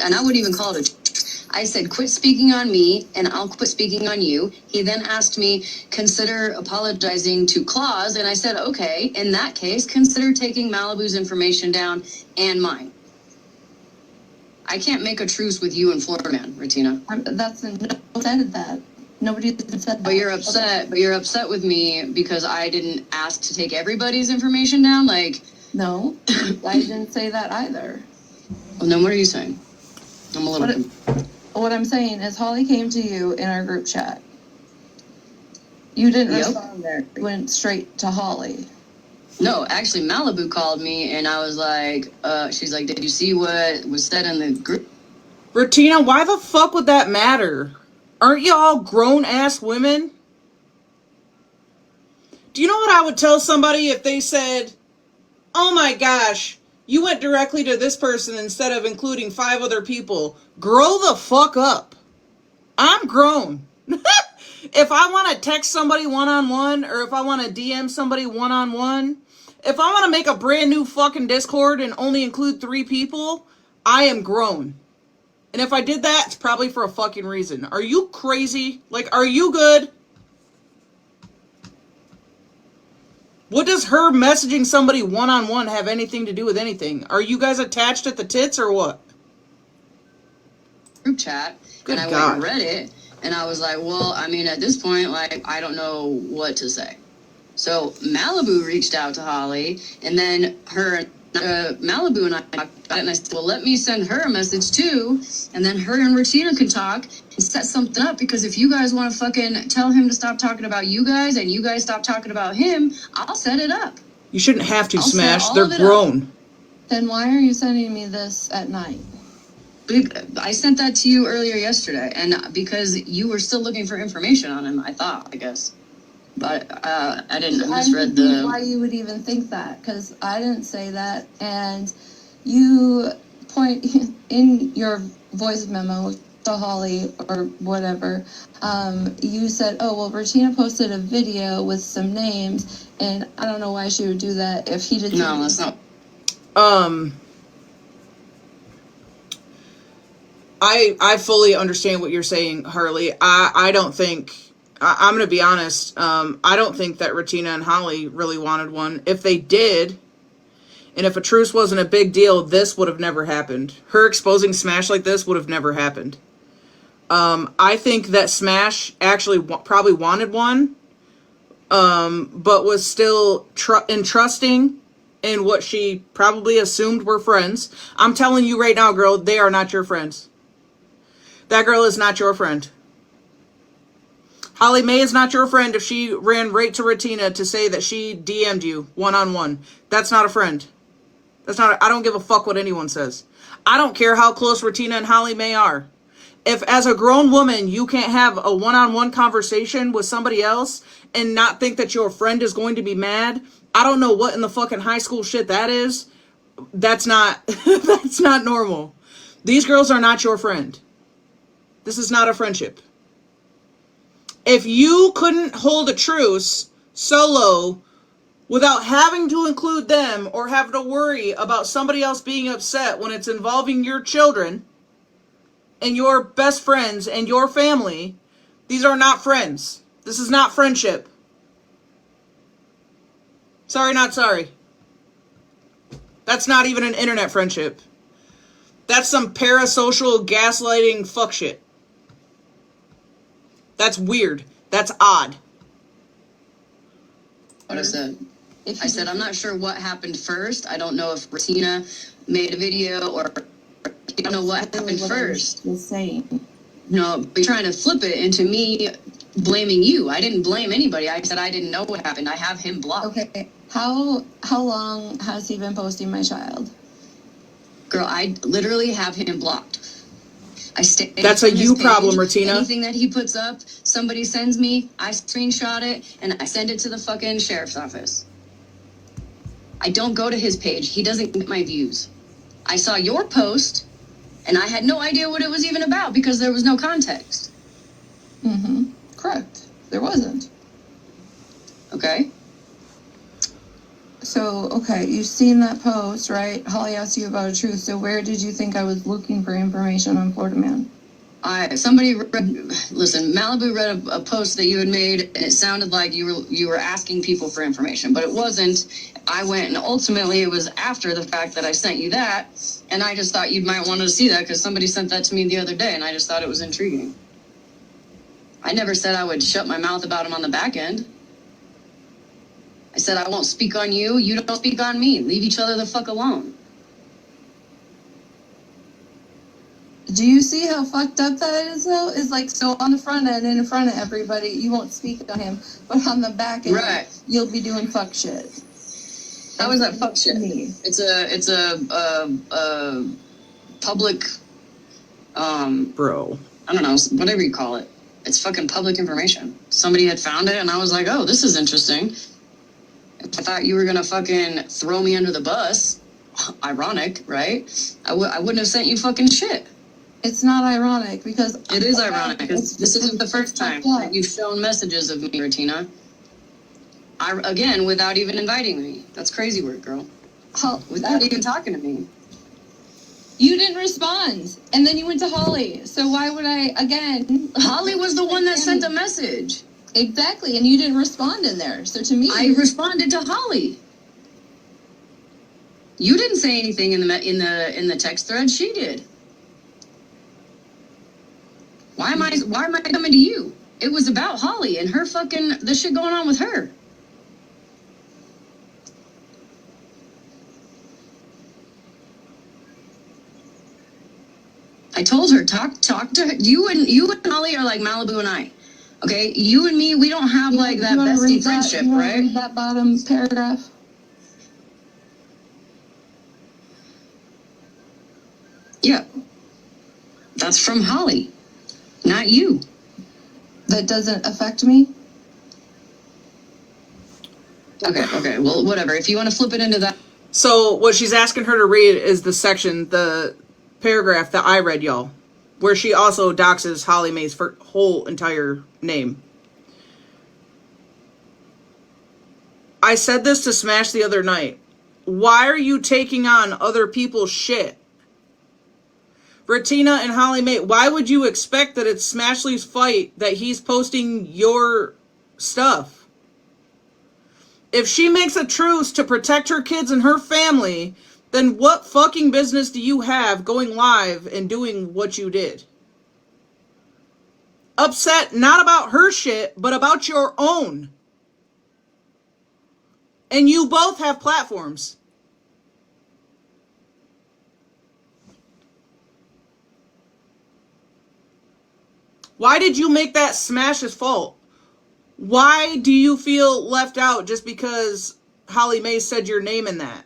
and I wouldn't even call it I said, quit speaking on me, and I'll quit speaking on you. He then asked me, consider apologizing to Claus, and I said, okay, in that case, consider taking Malibu's information down and mine. I can't make a truce with you and Florida Man, Ratina. No said that. Nobody said that. But you're upset. But you're upset with me because I didn't ask to take everybody's information down. Like, no, I didn't say that either. Well, then what are you saying? I'm a little. What I'm saying is, Holly came to you in our group chat. You didn't respond there. You went straight to Holly. No, actually, Malibu called me, and I was like, she's like, did you see what was said in the group? Ratina, why the fuck would that matter? Aren't you all grown-ass women? Do you know what I would tell somebody if they said, oh my gosh, you went directly to this person instead of including 5 other people. Grow the fuck up. I'm grown. If I want to text somebody one-on-one, or if I want to DM somebody one-on-one, if I want to make a brand new fucking Discord and only include 3 people, I am grown. And if I did that, it's probably for a fucking reason. Are you crazy? Like, are you good? What does her messaging somebody one-on-one have anything to do with anything? Are you guys attached at the tits or what? Group chat. Good and I God. went and read it, and I was like, well, I mean, at this point, like, I don't know what to say. So Malibu reached out to Holly, and then Malibu and I talked about it, and I said, well, let me send her a message too, and then her and Regina can talk and set something up, because if you guys want to fucking tell him to stop talking about you guys, and you guys stop talking about him, I'll set it up. You shouldn't have to, Smash. They're grown. Then why are you sending me this at night? I sent that to you earlier yesterday, and because you were still looking for information on him, I guess. But I didn't. I misread the. Why you would even think that? Because I didn't say that, and you point in your voice memo to Holly or whatever. You said, "Oh well, Regina posted a video with some names, and I don't know why she would do that if he didn't." No, that's not. I fully understand what you're saying, Harley. I don't think, I'm going to be honest, I don't think that Regina and Holly really wanted one. If they did, and if a truce wasn't a big deal, this would have never happened. Her exposing Smash like this would have never happened. I think that Smash actually probably wanted one, but was still entrusting in what she probably assumed were friends. I'm telling you right now, girl, they are not your friends. That girl is not your friend. Holly Mae is not your friend if she ran right to Ratina to say that she DM'd you one-on-one. That's not a friend. I don't give a fuck what anyone says. I don't care how close Ratina and Holly Mae are. If as a grown woman you can't have a one-on-one conversation with somebody else and not think that your friend is going to be mad, I don't know what in the fucking high school shit that is. That's not that's not normal. These girls are not your friend. This is not a friendship. If you couldn't hold a truce solo without having to include them or have to worry about somebody else being upset when it's involving your children and your best friends and your family, these are not friends. This is not friendship. Sorry, not sorry. That's not even an internet friendship. That's some parasocial gaslighting fuck shit. That's weird. That's odd. What I said. I said, I'm not sure what happened first. I don't know if Ratina made a video or I don't know what happened first. The same. No, but you're trying to flip it into me blaming you. I didn't blame anybody. I said I didn't know what happened. I have him blocked. Okay. How long has he been posting my child? Girl, I literally have him blocked. That's a you problem, Ratina. Anything that he puts up, somebody sends me, I screenshot it, and I send it to the fucking sheriff's office. I don't go to his page. He doesn't get my views. I saw your post, and I had no idea what it was even about because there was no context. Mm-hmm. Correct. There wasn't. Okay. So So, okay, you've seen that post, right? Holly asked you about a truth. So where did you think I was looking for information on Florida Man? Listen, Malibu read a post that you had made, and it sounded like you were asking people for information, but it wasn't. I went, and ultimately it was after the fact that I sent you that, and I just thought you might want to see that because somebody sent that to me the other day, and I just thought it was intriguing. I never said I would shut my mouth about him on the back end. I said I won't speak on you, you don't speak on me. Leave each other the fuck alone. Do you see how fucked up that is, though? It's like, so on the front end and in front of everybody, you won't speak on him, but on the back end, right, you'll be doing fuck shit. How is that fuck shit? It's a public, bro. I don't know, whatever you call it. It's fucking public information. Somebody had found it, and I was like, oh, this is interesting. I thought you were gonna fucking throw me under the bus. Ironic, right? I wouldn't have sent you fucking shit. It's not ironic because it is ironic because this isn't the first time that you've shown messages of me, Ratina. Again, without even inviting me. That's crazy work, girl. Without even talking to me. You didn't respond, and then you went to Holly. So why would I again? Holly was the one that sent a message. Exactly, and you didn't respond in there. So to me, I responded to Holly. You didn't say anything in the text thread. She did. Why am I coming to you? It was about Holly and her fucking the shit going on with her. I told her talk to her. You and Holly are like Malibu and I. Okay, you and me, we don't have like that bestie friendship, right? Read that bottom paragraph. Yeah, that's from Holly, not you. That doesn't affect me. Okay. Well, whatever. If you want to flip it into that. So what she's asking her to read is the section, the paragraph that I read, y'all, where she also doxes Holly Mae's whole entire name. I said this to Smash the other night. Why are you taking on other people's shit? Ratina and Holly Mae, why would you expect that it's Smashley's fight that he's posting your stuff? If she makes a truce to protect her kids and her family, then what fucking business do you have going live and doing what you did? Upset not about her shit, but about your own. And you both have platforms. Why did you make that Smash's fault? Why do you feel left out just because Holly Mae said your name in that?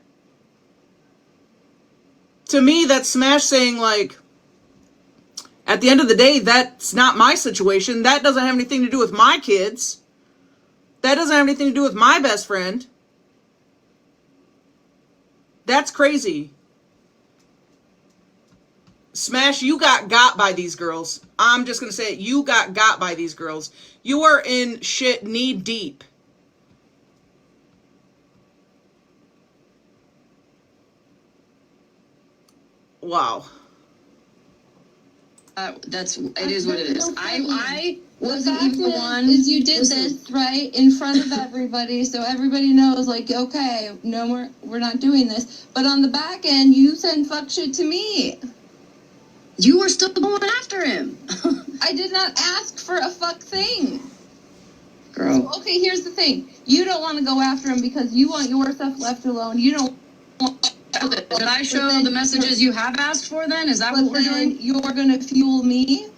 To me, that's Smash saying, like, at the end of the day, that's not my situation. That doesn't have anything to do with my kids. That doesn't have anything to do with my best friend. That's crazy. Smash, you got by these girls. I'm just going to say it. You got by these girls. You are in shit knee deep. Wow. It is what it is. I wasn't even the one. Is you did this right in front of everybody, so everybody knows. Like, okay, no more. We're not doing this. But on the back end, you send fuck shit to me. You were still going after him. I did not ask for a fuck thing. Girl. So, okay, here's the thing. You don't want to go after him because you want your stuff left alone. You don't want... Did I show the messages you have asked for then? Is that what we're doing? You're going to fuel me? Is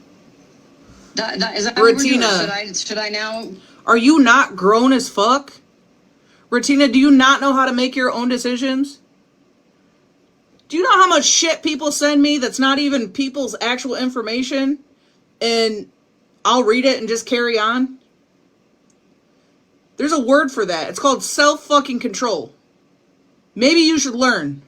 that what Ratina, we're doing? Should I now... Are you not grown as fuck? Ratina, do you not know how to make your own decisions? Do you know how much shit people send me that's not even people's actual information? And I'll read it and just carry on? There's a word for that. It's called self-fucking-control. Maybe you should learn.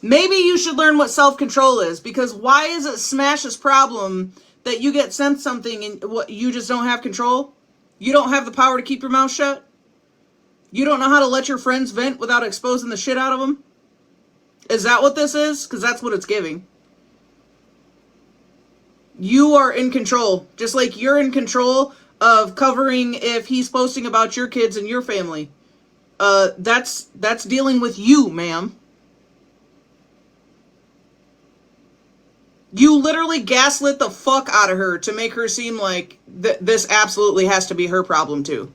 Maybe you should learn what self-control is. Because why is it Smash's problem that you get sent something and what you just don't have control? You don't have the power to keep your mouth shut? You don't know how to let your friends vent without exposing the shit out of them? Is that what this is? Because that's what it's giving. You are in control. Just like you're in control of covering if he's posting about your kids and your family. That's dealing with you, ma'am. You literally gaslit the fuck out of her to make her seem like this absolutely has to be her problem too.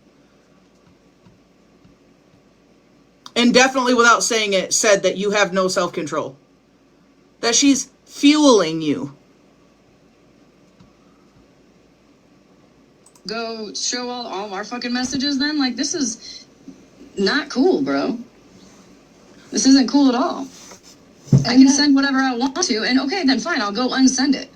And definitely without saying it, said that you have no self-control. That she's fueling you. Go show all our fucking messages then? Like, this is not cool, bro. This isn't cool at all. I can send whatever I want to, and okay, then fine, I'll go unsend it.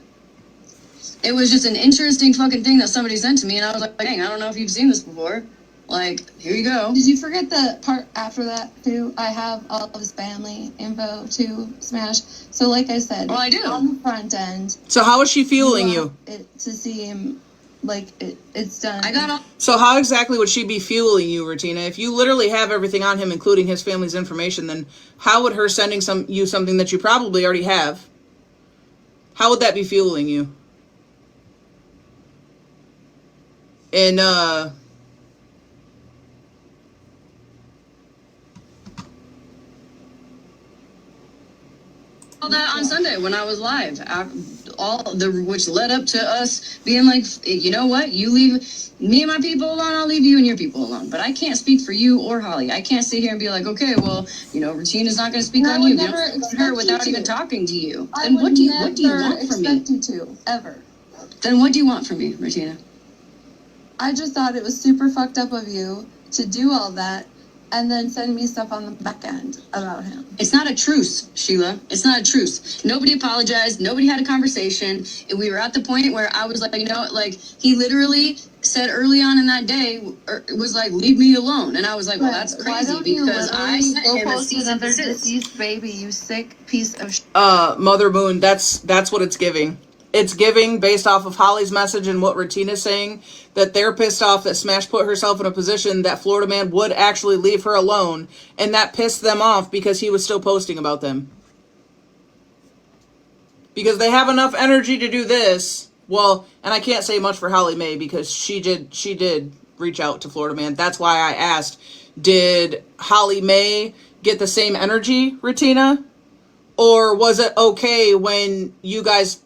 It was just an interesting fucking thing that somebody sent to me, and I was like, dang, I don't know if you've seen this before. Like, here you go. Did you forget the part after that, too? I have all of his family info to Smash. So, like I said, well, I do. On the front end. So how is she fueling you? To see him, like, it's done. I got all... So how exactly would she be fueling you, Retina? If you literally have everything on him, including his family's information, then how would her sending you something that you probably already have, how would that be fueling you? And, all that on Sunday when I was live, which led up to us being like, you know what, you leave me and my people alone, I'll leave you and your people alone. But I can't speak for you or Holly. I can't sit here and be like, okay, well, you know, Regina's not going to speak on you. You don't speak on her without even talking to you. Then what do you want from me? You to ever. Then what do you want from me, Regina? I just thought it was super fucked up of you to do all that and then send me stuff on the back end about him. It's not a truce, Sheila. It's not a truce. Nobody apologized. Nobody had a conversation. And we were at the point where I was like, you know, like, he literally said early on in that day, was like, leave me alone. And I was like, well, that's crazy because I sent him a cease and desist. Deceased baby, you sick piece of shit. Mother Moon, that's what it's giving. It's giving, based off of Holly's message and what Retina's saying, that they're pissed off that Smash put herself in a position that Florida Man would actually leave her alone, and that pissed them off because he was still posting about them. Because they have enough energy to do this. Well, and I can't say much for Holly Mae because she did reach out to Florida Man. That's why I asked, did Holly Mae get the same energy, Retina? Or was it okay when you guys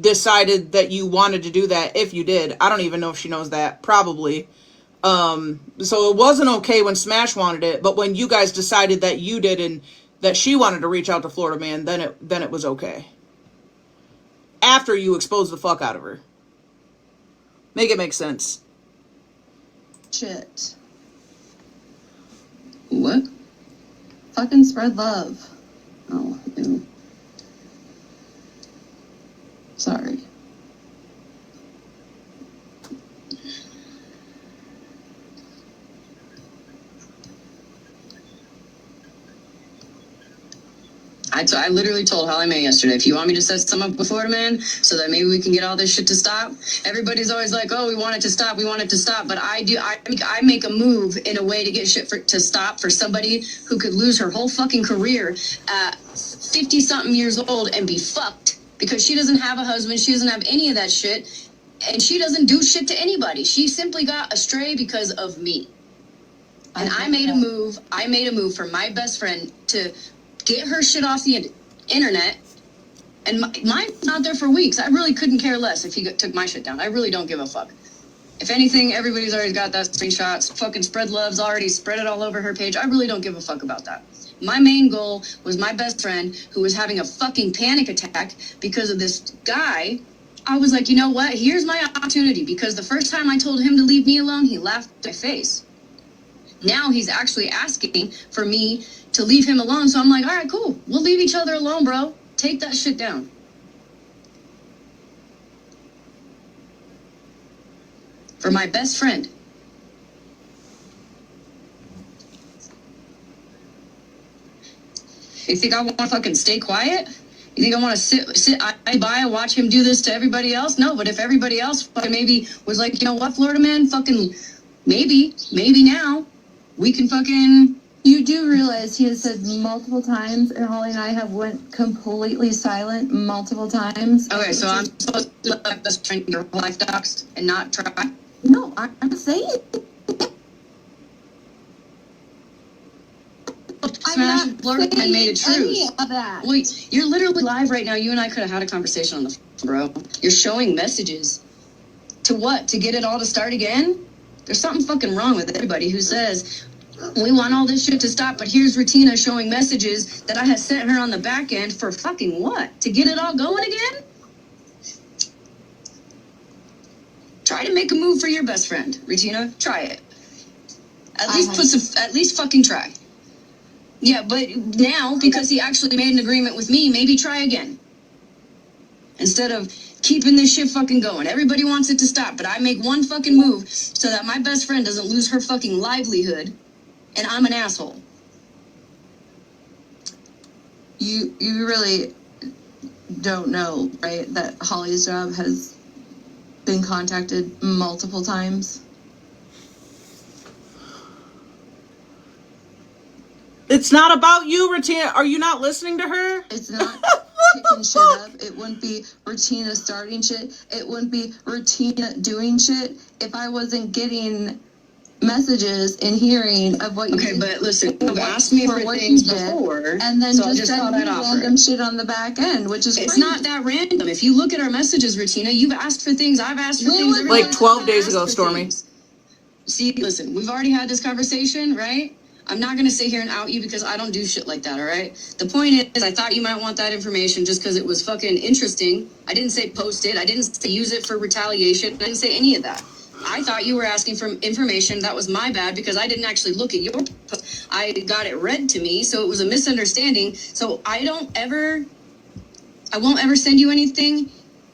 decided that you wanted to do that? If you did, I don't even know if she knows that, probably. So it wasn't okay when Smash wanted it, but when you guys decided that you did and that she wanted to reach out to Florida Man, then it was okay. After you exposed the fuck out of her. Make it make sense. Shit. What? Fucking spread love. Oh, ew. Sorry. I literally told Holly Mae yesterday, if you want me to set some up with Florida Man so that maybe we can get all this shit to stop. Everybody's always like, oh, we want it to stop, but I make a move in a way to get shit to stop for somebody who could lose her whole fucking career at 50-something years old and be fucked because she doesn't have a husband, she doesn't have any of that shit, and she doesn't do shit to anybody. She simply got astray because of me. And I made a move for my best friend to get her shit off the internet, and mine's not there for weeks. I really couldn't care less if he took my shit down. I really don't give a fuck. If anything, everybody's already got that screenshot. Fucking Spread Love's already spread it all over her page. I really don't give a fuck about that. My main goal was my best friend who was having a fucking panic attack because of this guy. I was like, you know what? Here's my opportunity, because the first time I told him to leave me alone, he laughed in my face. Now he's actually asking for me to leave him alone. So I'm like, all right, cool. We'll leave each other alone, bro. Take that shit down. For my best friend. You think I want to fucking stay quiet? You think I want to sit by and watch him do this to everybody else? No, but if everybody else fucking maybe was like, you know what, Florida Man, fucking maybe now. we can fucking... You do realize he has said multiple times, and Holly and I have went completely silent multiple times. Okay, so I'm supposed to let this friend your life docs and not try? No, I'm saying... Smash Blurb and made a truce. Of that. Wait, you're literally live right now. You and I could have had a conversation on the phone, bro. You're showing messages. To what? To get it all to start again? There's something fucking wrong with everybody who says, we want all this shit to stop, but here's Retina showing messages that I had sent her on the back end for fucking what? To get it all going again? Try to make a move for your best friend, Retina. Try it. At least fucking try. Yeah, but now, because he actually made an agreement with me, maybe try again. Instead of keeping this shit fucking going. Everybody wants it to stop, but I make one fucking move so that my best friend doesn't lose her fucking livelihood, and I'm an asshole. You really don't know, right, that Holly's job has been contacted multiple times? It's not about you, Retina. Are you not listening to her? It's not picking shit up. It wouldn't be Retina starting shit. It wouldn't be Retina doing shit if I wasn't getting messages and hearing of what you did. Okay, but listen, you've asked me for things before, and then so just send me random shit on the back end, which is It's crazy. not that random. If you look at our messages, Retina, you've asked for things, I've asked for things. Like 12 days ago, Stormy. See, listen, we've already had this conversation, right? I'm not going to sit here and out you because I don't do shit like that, all right? The point is, I thought you might want that information just because it was fucking interesting. I didn't say post it. I didn't say use it for retaliation. I didn't say any of that. I thought you were asking for information. That was my bad because I didn't actually look at your post. I got it read to me, so it was a misunderstanding. So I won't ever send you anything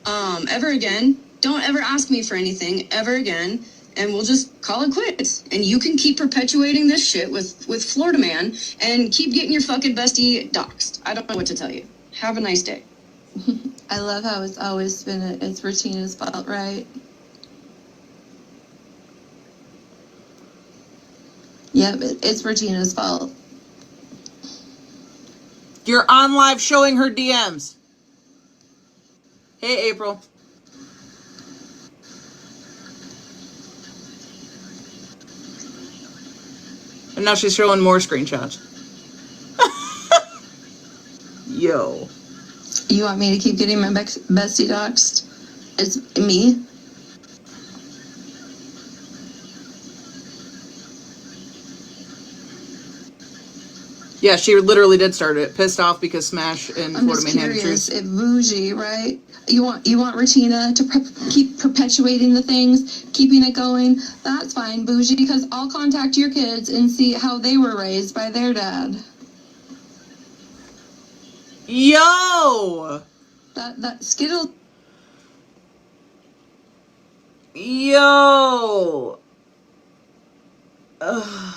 ever again. Don't ever ask me for anything ever again. And we'll just call it quits. And you can keep perpetuating this shit with Florida Man and keep getting your fucking bestie doxxed. I don't know what to tell you. Have a nice day. I love how it's always been it's Retina's fault, right? Yep, it's Retina's fault. You're on live showing her DMs. Hey, April. And now she's showing more screenshots. Yo. You want me to keep getting my bestie doxed? It's me. Yeah, she literally did start it. Pissed off because Smash and Florida Man had a truce. If bougie, right? You want Retina to keep perpetuating the things, keeping it going. That's fine, bougie, because I'll contact your kids and see how they were raised by their dad. Yo! That Skittle. Yo! Ugh.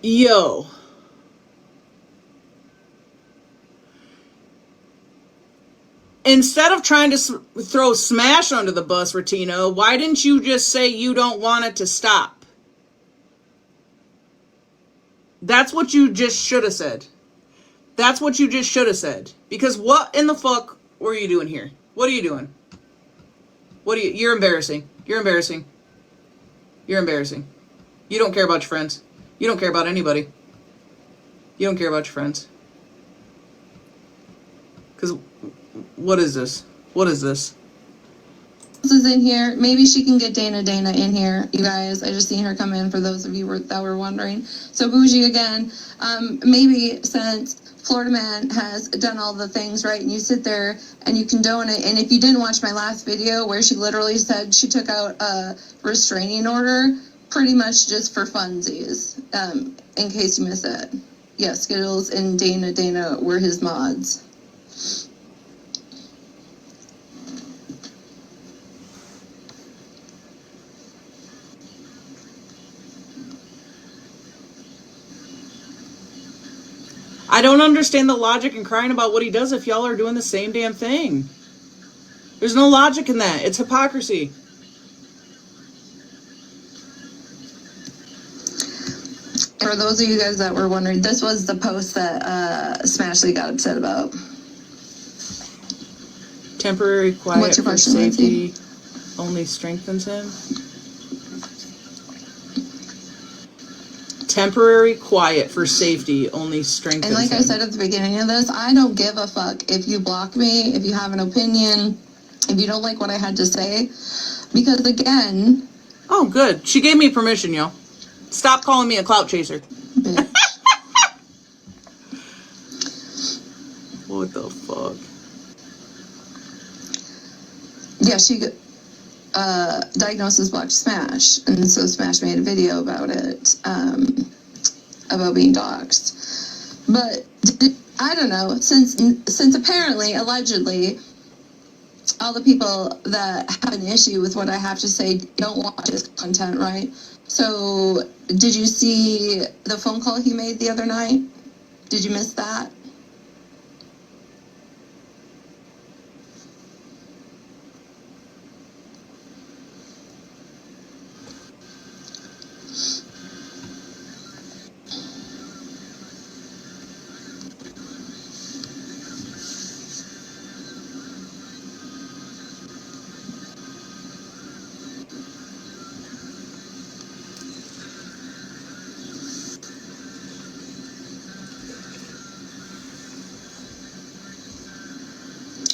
Yo. Instead of trying to throw Smash under the bus, Retina, why didn't you just say you don't want it to stop? That's what you just should have said. That's what you just should have said. Because what in the fuck were you doing here? What are you doing? You're embarrassing. You're embarrassing. You're embarrassing. You don't care about your friends. You don't care about anybody. You don't care about your friends. Because what is this? What is this? This is in here. Maybe she can get Dana in here, you guys. I just seen her come in for those of you that were wondering. So bougie again. Maybe since Florida Man has done all the things right and you sit there and you condone it. And if you didn't watch my last video where she literally said she took out a restraining order, pretty much just for funsies, in case you missed it. Yeah, Skittles and Dana were his mods. I don't understand the logic in crying about what he does if y'all are doing the same damn thing. There's no logic in that. It's hypocrisy. For those of you guys that were wondering, this was the post that Smashley got upset about. Temporary quiet What's your for question, safety Lindsay? only strengthens him. Temporary quiet for safety only strengthens him. And like I said at the beginning of this, I don't give a fuck if you block me, if you have an opinion, if you don't like what I had to say. Because again... Oh, good. She gave me permission, yo. Stop calling me a clout chaser. Bitch. What the fuck? Yeah, she diagnosis blocked Smash. And so Smash made a video about it, about being doxxed. But I don't know, since apparently, allegedly, all the people that have an issue with what I have to say don't watch his content, right? So, did you see the phone call he made the other night? Did you miss that?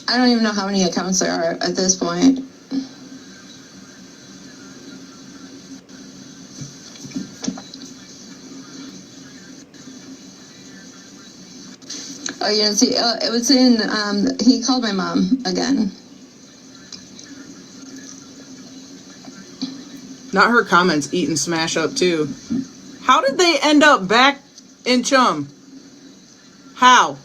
I don't even know how many accounts there are at this point. Oh, you didn't see? It was in, he called my mom again. Not her comments eating Smash up, too. How did they end up back in Chum? How?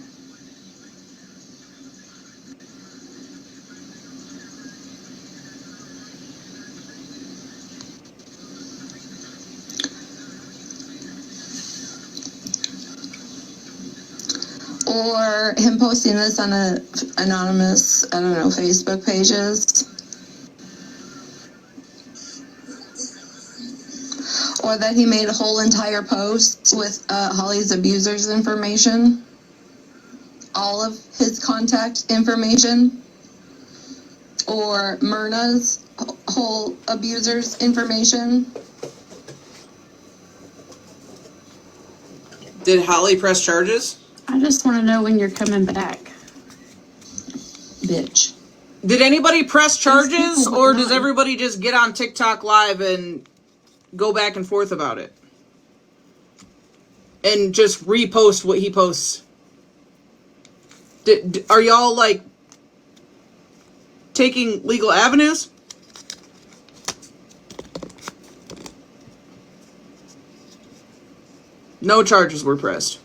Or him posting this on a anonymous, I don't know, Facebook pages. Or that he made a whole entire post with Holly's abuser's information. All of his contact information. Or Myrna's whole abuser's information. Did Holly press charges? I just want to know when you're coming back. Bitch. Did anybody press charges, or does everybody just get on TikTok live and go back and forth about it? And just repost what he posts? Are y'all, like, taking legal avenues? No charges were pressed.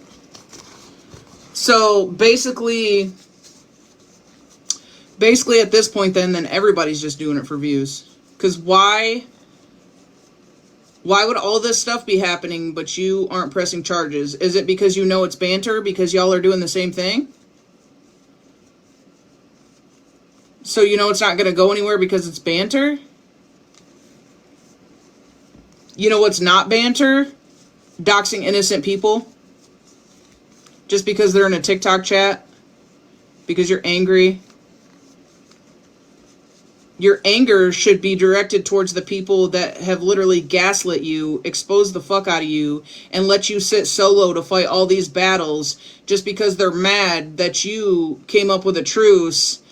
So basically at this point then everybody's just doing it for views. Because why would all this stuff be happening but you aren't pressing charges? Is it because you know it's banter because y'all are doing the same thing? So you know it's not going to go anywhere because it's banter? You know what's not banter? Doxing innocent people. Just because they're in a TikTok chat. Because you're angry. Your anger should be directed towards the people that have literally gaslit you, exposed the fuck out of you, and let you sit solo to fight all these battles just because they're mad that you came up with a truce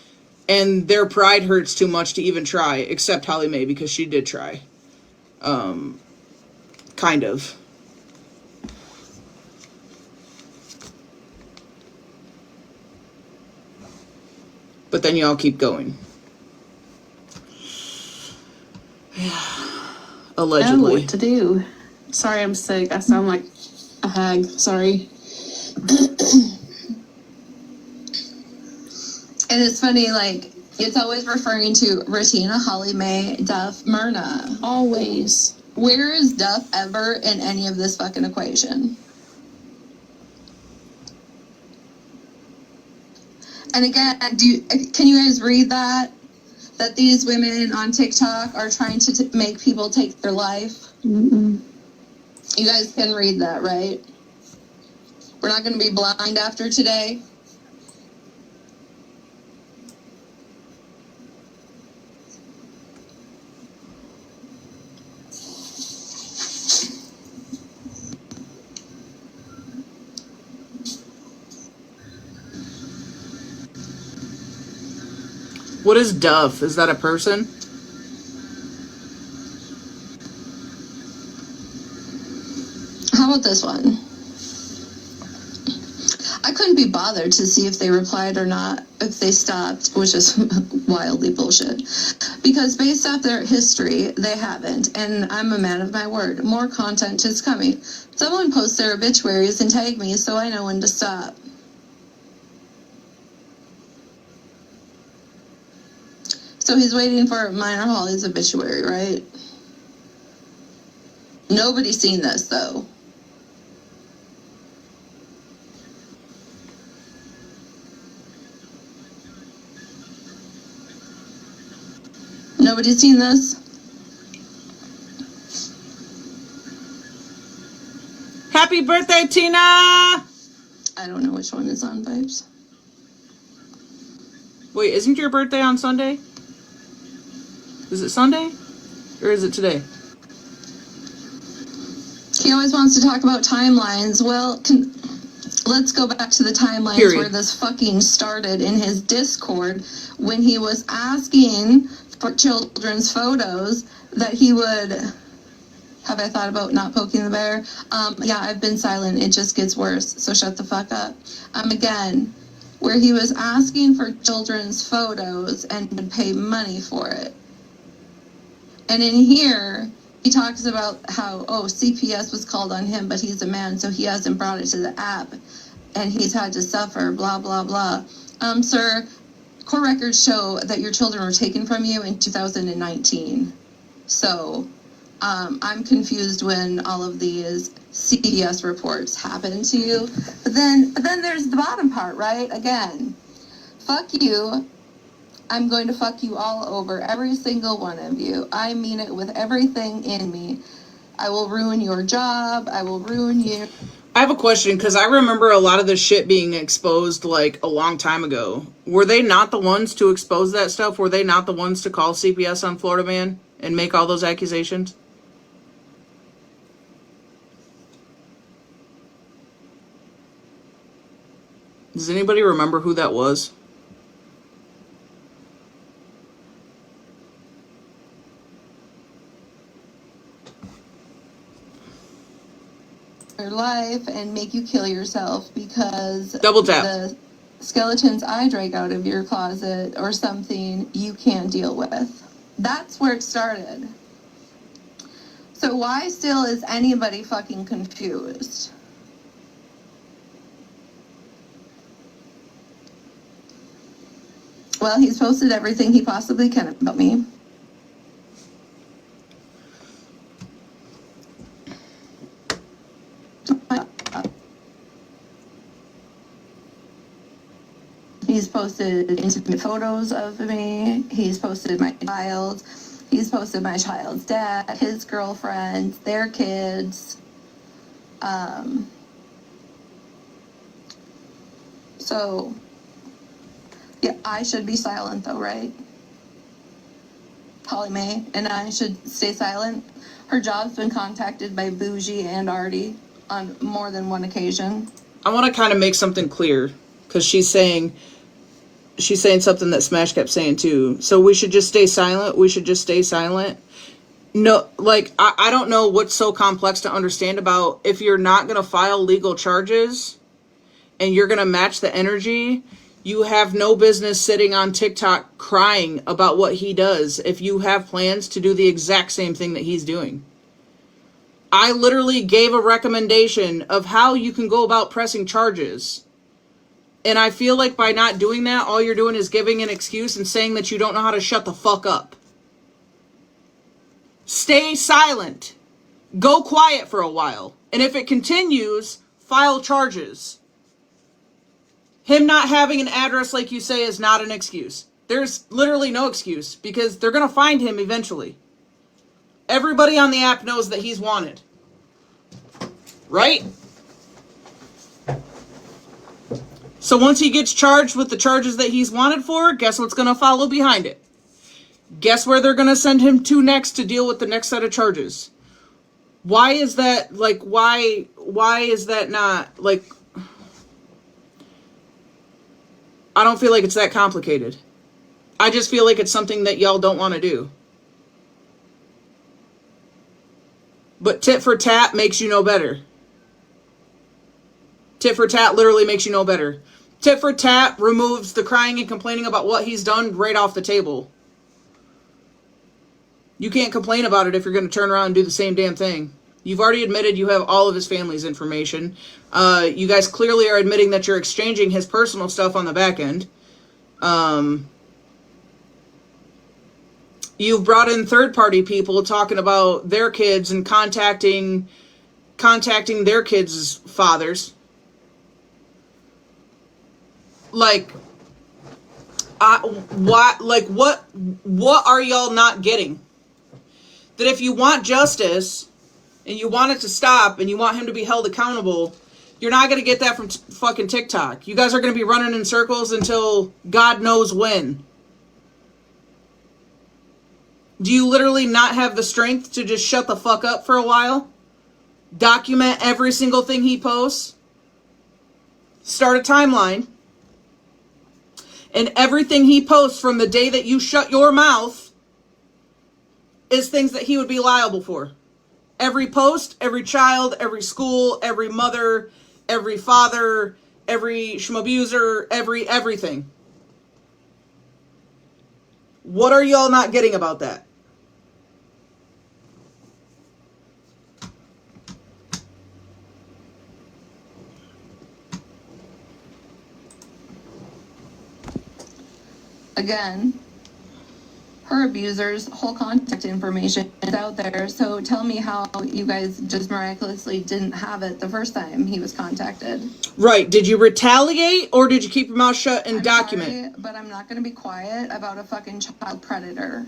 and their pride hurts too much to even try, except Holly Mae, because she did try. Kind of. But then y'all keep going. Allegedly. I know what to do. Sorry, I'm sick. I sound like a hag. Sorry. And it's funny, like, it's always referring to Regina, Holly Mae, Duff, Myrna. Always. Where is Duff ever in any of this fucking equation? And again, can you guys read that? That these women on TikTok are trying to make people take their life? Mm-mm. You guys can read that, right? We're not going to be blind after today. What is Duff? Is that a person? How about this one? I couldn't be bothered to see if they replied or not, if they stopped, which is wildly bullshit. Because based off their history, they haven't, and I'm a man of my word. More content is coming. Someone posts their obituaries and tag me so I know when to stop. So he's waiting for Minor Holly's obituary, right? Nobody's seen this, though. Nobody's seen this? Happy birthday, Tina! I don't know which one is on, Vibes. Wait, isn't your birthday on Sunday? Is it Sunday? Or is it today? He always wants to talk about timelines. Well, let's go back to the timelines Period. where this fucking started in his Discord when he was asking for children's photos that he would... Have I thought about not poking the bear? Yeah, I've been silent. It just gets worse, so shut the fuck up. Again, where he was asking for children's photos and would pay money for it. And in here, he talks about how, CPS was called on him, but he's a man, so he hasn't brought it to the app, and he's had to suffer, blah, blah, blah. Sir, court records show that your children were taken from you in 2019. So... I'm confused when all of these CPS reports happen to you. But then there's the bottom part, right? Again, fuck you. I'm going to fuck you all over, every single one of you. I mean it with everything in me. I will ruin your job. I will ruin you. I have a question, because I remember a lot of this shit being exposed, like, a long time ago. Were they not the ones to expose that stuff? Were they not the ones to call CPS on Florida Man and make all those accusations? Does anybody remember who that was? Your life and make you kill yourself because Double tap. the skeletons I drag out of your closet or something you can't deal with. That's where it started. So why still is anybody fucking confused? Well, he's posted everything he possibly can about me. He's posted intimate photos of me. He's posted my child. He's posted my child's dad, his girlfriend, their kids. So, yeah, I should be silent though, right? Holly Mae and I should stay silent. Her job's been contacted by Bougie and Artie on more than one occasion. I want to kind of make something clear, because she's saying something that Smash kept saying too. So we should just stay silent. We should just stay silent. No, like, I don't know what's so complex to understand about if you're not going to file legal charges and you're going to match the energy. You have no business sitting on TikTok crying about what he does if you have plans to do the exact same thing that he's doing. I literally gave a recommendation of how you can go about pressing charges. And I feel like by not doing that, all you're doing is giving an excuse and saying that you don't know how to shut the fuck up. Stay silent. Go quiet for a while. And if it continues, file charges. Him not having an address, like you say, is not an excuse. There's literally no excuse because they're going to find him eventually. Everybody on the app knows that he's wanted. Right? So once he gets charged with the charges that he's wanted for, guess what's going to follow behind it? Guess where they're going to send him to next to deal with the next set of charges? Why is that, like, why is that not, like, I don't feel like it's that complicated. I just feel like it's something that y'all don't want to do. But tit for tat makes you know better. Tit for tat literally makes you know better. Tit for tat removes the crying and complaining about what he's done right off the table. You can't complain about it if you're going to turn around and do the same damn thing. You've already admitted you have all of his family's information. You guys clearly are admitting that you're exchanging his personal stuff on the back end. You've brought in third-party people talking about their kids and contacting their kids' fathers. Like, what are y'all not getting? That if you want justice and you want it to stop and you want him to be held accountable, you're not going to get that from fucking TikTok. You guys are going to be running in circles until God knows when. Do you literally not have the strength to just shut the fuck up for a while? Document every single thing he posts? Start a timeline. And everything he posts from the day that you shut your mouth is things that he would be liable for. Every post, every child, every school, every mother, every father, every schmabuser, everything. What are y'all not getting about that? Again, her abuser's whole contact information is out there, so tell me how you guys just miraculously didn't have it the first time he was contacted. Right. Did you retaliate or did you keep your mouth shut and document? Sorry, but I'm not going to be quiet about a fucking child predator.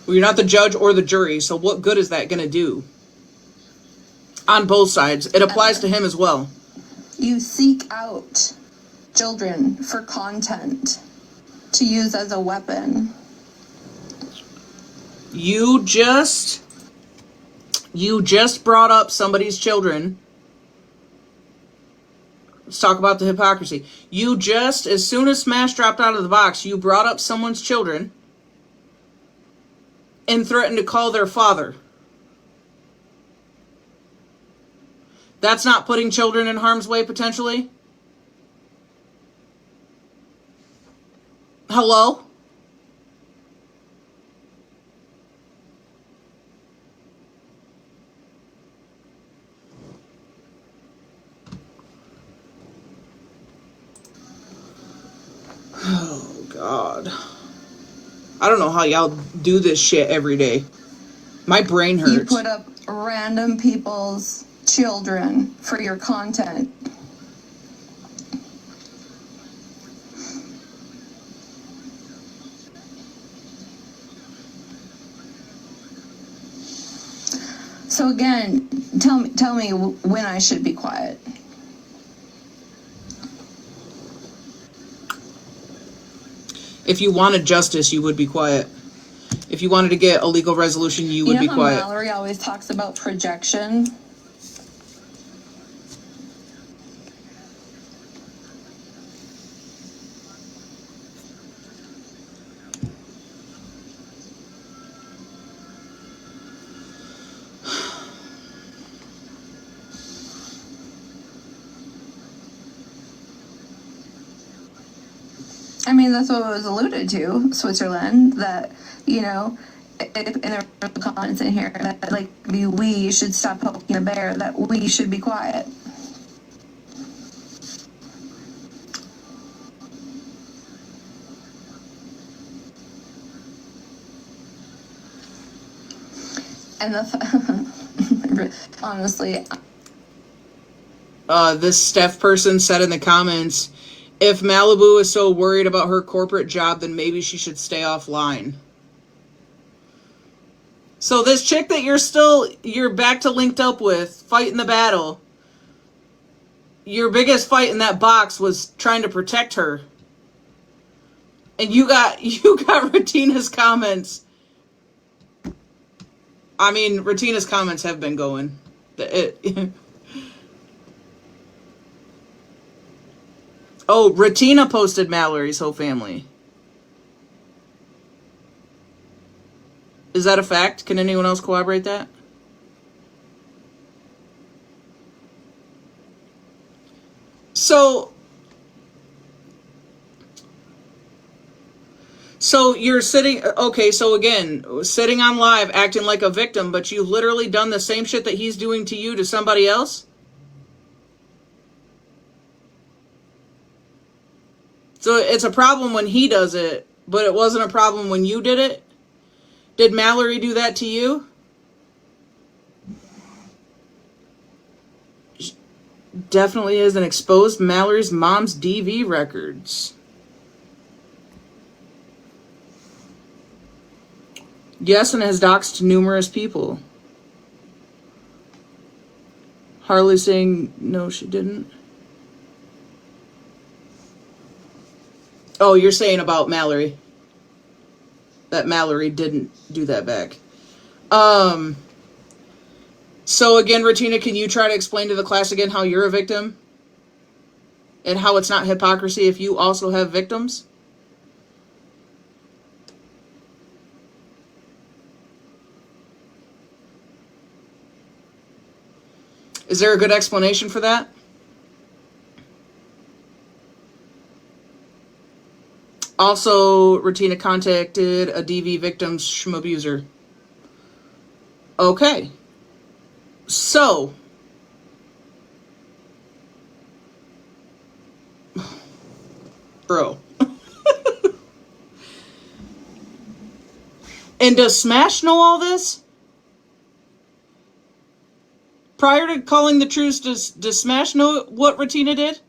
Well, you're not the judge or the jury, so what good is that going to do? On both sides. It applies to him as well. You seek out children for content to use as a weapon. You just brought up somebody's children. Let's talk about the hypocrisy. You just, as soon as Smash dropped out of the box, you brought up someone's children and threatened to call their father. That's not putting children in harm's way, potentially? Hello? Oh, God. I don't know how y'all do this shit every day. My brain hurts. You put up random people's children for your content. So again, tell me when I should be quiet. If you wanted justice, you would be quiet. If you wanted to get a legal resolution, you would be quiet. Mallory always talks about projection. I mean, that's what was alluded to, Switzerland, that, you know, in the comments in here, that, like, we should stop poking the bear, that we should be quiet. And honestly, This Steph person said in the comments, if Malibu is so worried about her corporate job, then maybe she should stay offline. So this chick that you're back to linked up with, fighting the battle, your biggest fight in that box was trying to protect her. And you got Retina's comments. I mean, Retina's comments have been going. Oh, Retina posted Mallory's whole family. Is that a fact? Can anyone else corroborate that? So you're sitting, okay, so again, sitting on live acting like a victim, but you've literally done the same shit that he's doing to you to somebody else? So it's a problem when he does it, but it wasn't a problem when you did it? Did Mallory do that to you? Definitely isn't exposed Mallory's mom's DV records. Yes, and has doxed numerous people. Harley saying no, she didn't. Oh, you're saying about Mallory. That Mallory didn't do that back. So again, Retina, can you try to explain to the class again how you're a victim? And how it's not hypocrisy if you also have victims? Is there a good explanation for that? Also, Retina contacted a DV victim's schmabuser. Okay. So. Bro. And does Smash know all this? Prior to calling the truce, does Smash know what Retina did?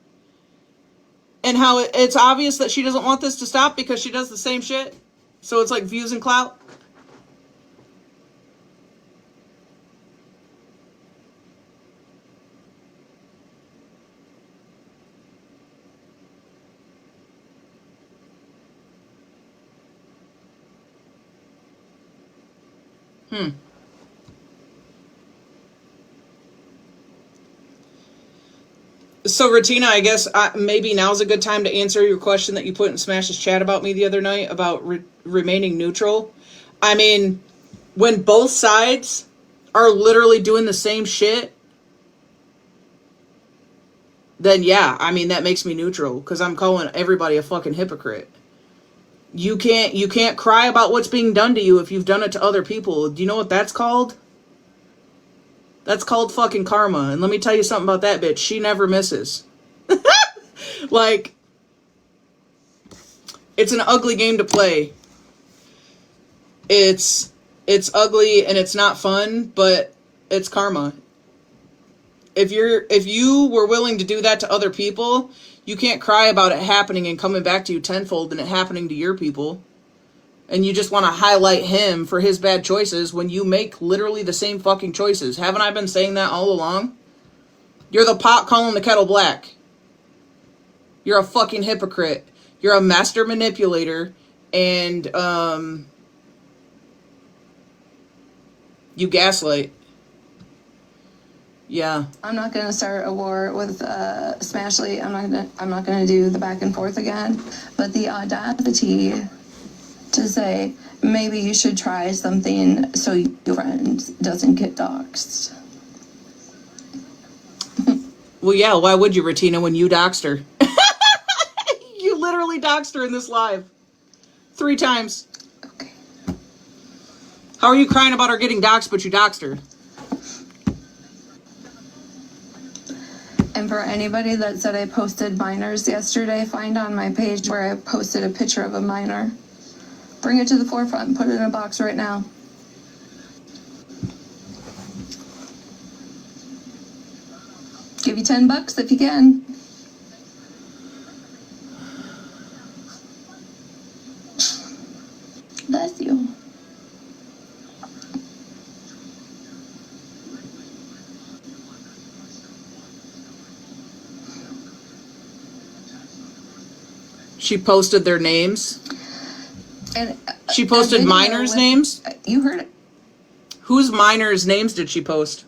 And how it's obvious that she doesn't want this to stop because she does the same shit? So it's like views and clout? So, Retina, I guess maybe now's a good time to answer your question that you put in Smash's chat about me the other night about remaining neutral. I mean, when both sides are literally doing the same shit, then yeah, I mean, that makes me neutral because I'm calling everybody a fucking hypocrite. You can't cry about what's being done to you if you've done it to other people. Do you know what that's called? That's called fucking karma. And let me tell you something about that bitch. She never misses. Like, it's an ugly game to play. It's ugly and it's not fun, but it's karma. If you were willing to do that to other people, you can't cry about it happening and coming back to you tenfold and it happening to your people. And you just want to highlight him for his bad choices when you make literally the same fucking choices. Haven't I been saying that all along? You're the pot calling the kettle black. You're a fucking hypocrite. You're a master manipulator. And, you gaslight. Yeah. I'm not gonna start a war with Smashley. I'm not gonna do the back and forth again. But the audacity to say maybe you should try something so your friend doesn't get doxxed. Well, yeah, why would you, Retina, when you doxed her? You literally doxed her in this live. 3 times. Okay. How are you crying about her getting doxed, but you doxed her? And for anybody that said I posted minors yesterday, find on my page where I posted a picture of a minor. Bring it to the forefront and put it in a box right now. give you $10 if you can. Bless you. She posted their names. And She posted minors' names. You heard it. Whose minors' names did she post?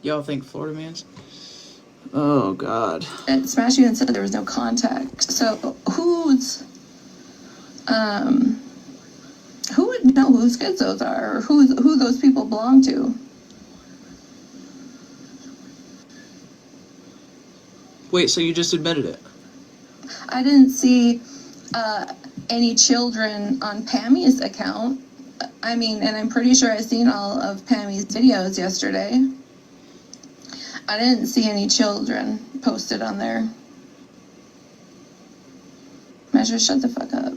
Y'all think Florida man's? Oh, God. And Smash even said there was no contact. So who would know whose kids those are, or who those people belong to? Wait, so you just admitted it? I didn't see any children on Pammy's account. I mean, and I'm pretty sure I seen all of Pammy's videos yesterday. I didn't see any children posted on there. Measure, shut the fuck up.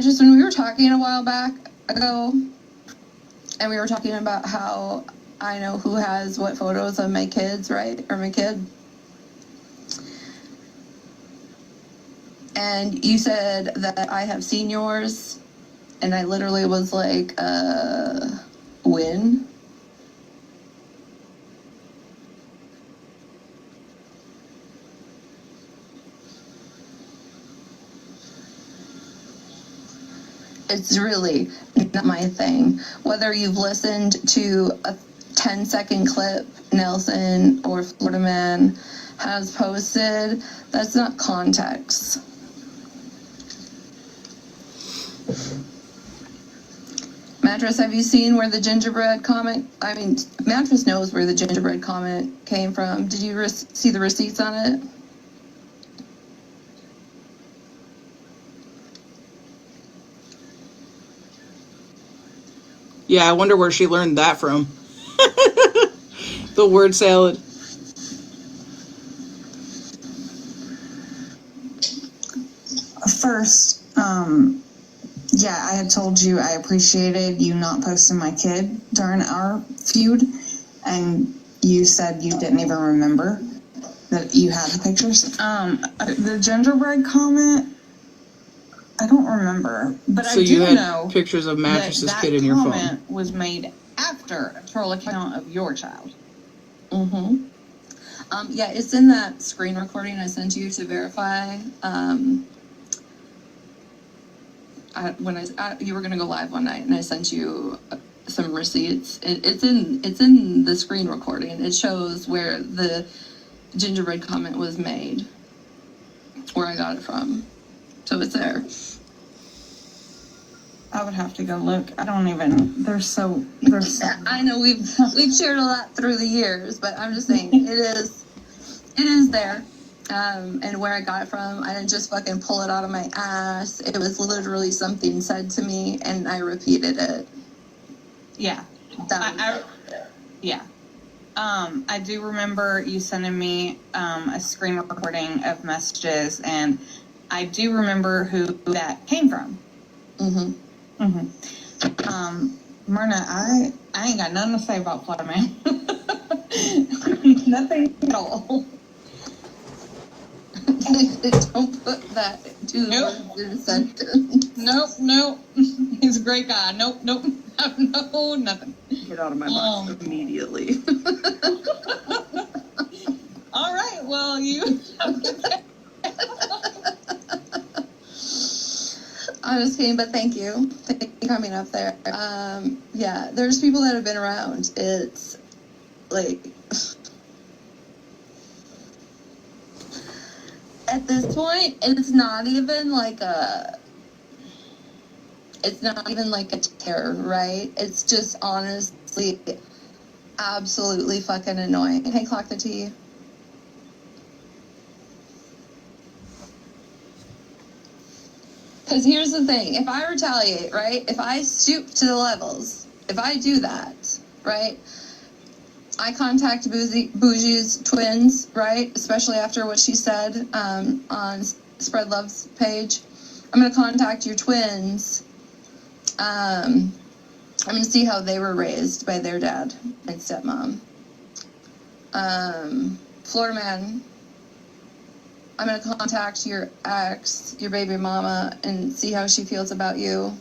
Just when we were talking a while back ago, and we were talking about how I know who has what photos of my kids, right? Or my kid. And you said that I have seen yours, and I literally was like, when? It's really not my thing. Whether you've listened to a 10-second clip Nelson or Florida Man has posted, that's not context. Mattress, have you seen where the gingerbread comment? I mean, Mattress knows where the gingerbread comment came from. Did you see the receipts on it? Yeah, I wonder where she learned that from. The word salad. First, yeah, I had told you I appreciated you not posting my kid during our feud, and you said you didn't even remember that you had the pictures. The gingerbread comment, I don't remember, but So I do you had know pictures of Mattress's that kid in your phone. comment was made after a troll account of your child. Mm-hmm. Yeah, it's in that screen recording I sent you to verify. You were gonna go live one night, and I sent you some receipts. It's in the screen recording. It shows where the gingerbread comment was made, where I got it from. So it's there. I would have to go look. I don't even. There's so. I know we've shared a lot through the years, but I'm just saying it is there. And where I got it from, I didn't just fucking pull it out of my ass. It was literally something said to me, and I repeated it. Yeah. Yeah. I do remember you sending me a screen recording of messages, and I do remember who that came from. Mm-hmm. Myrna, I ain't got nothing to say about Florida Man. Nothing at all. Don't put that two words in a sentence. Nope. He's a great guy. Nope. No, nothing. Get out of my box immediately. All right, well, you. I'm just kidding, but thank you. Thank you for coming up there. Yeah, there's people that have been around. It's like, at this point, it's not even like a terror, right? It's just honestly absolutely fucking annoying. Hey, clock the tea. Because here's the thing. If I retaliate, right? If I stoop to the levels, if I do that, right? I contact Bougie's twins, right? Especially after what she said on Spread Love's page. I'm going to contact your twins. I'm going to see how they were raised by their dad and stepmom. Florida Man, I'm going to contact your ex, your baby mama, and see how she feels about you.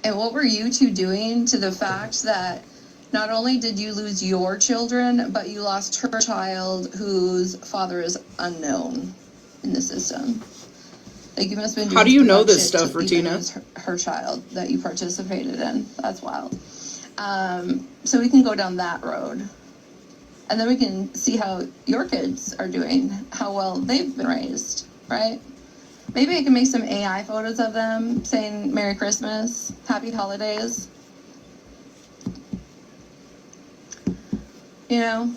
And what were you two doing to the fact that not only did you lose your children, but you lost her child whose father is unknown in the system? Like, you must have been doing How do you know this shit stuff, to even Retina? lose her child that you participated in. That's wild. So we can go down that road. And then we can see how your kids are doing, how well they've been raised, right? Maybe I can make some AI photos of them saying Merry Christmas, Happy Holidays. You know?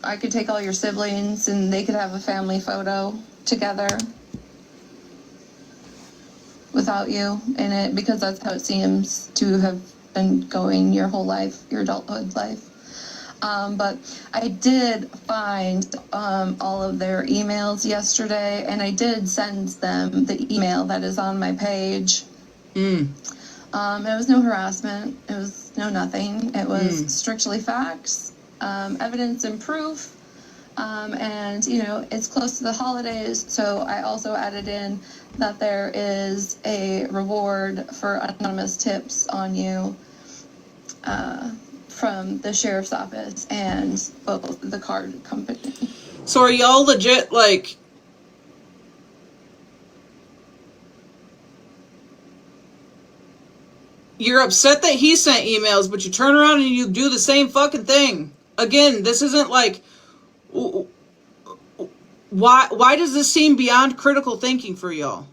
I could take all your siblings and they could have a family photo together without you in it, because that's how it seems to have been going your whole life, your adulthood life. But I did find all of their emails yesterday, and I did send them the email that is on my page. It was no harassment. It was no nothing. It was strictly facts, evidence and proof. And, you know, it's close to the holidays, so I also added in that there is a reward for anonymous tips on you from the sheriff's office and both the card company. So are y'all legit, like, you're upset that he sent emails, but you turn around and you do the same fucking thing? Again, this isn't like, why does this seem beyond critical thinking for y'all?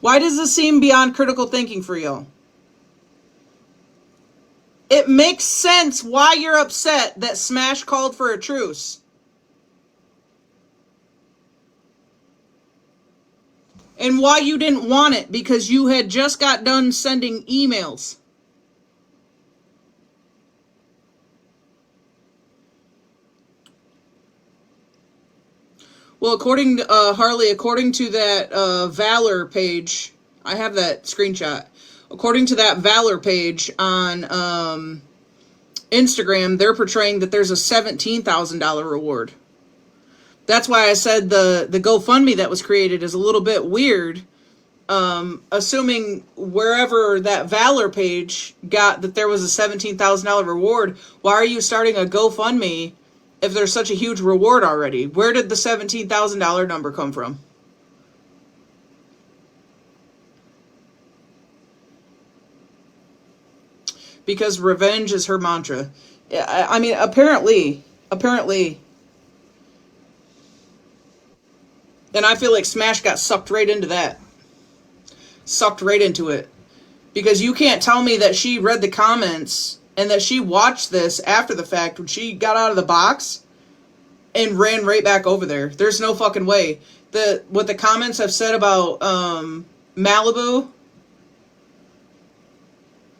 Why does this seem beyond critical thinking for y'all? It makes sense why you're upset that Smash called for a truce. And why you didn't want it, because you had just got done sending emails. Well, according to Harley, according to that Valor page, I have that screenshot. According to that Valor page on Instagram, they're portraying that there's a $17,000 reward. That's why I said the GoFundMe that was created is a little bit weird. Assuming wherever that Valor page got that there was a $17,000 reward, why are you starting a GoFundMe if there's such a huge reward already? Where did the $17,000 number come from? Because revenge is her mantra. I mean, apparently. And I feel like Smash got sucked right into that. Sucked right into it. Because you can't tell me that she read the comments and that she watched this after the fact when she got out of the box and ran right back over there. There's no fucking way. What the comments have said about Malibu,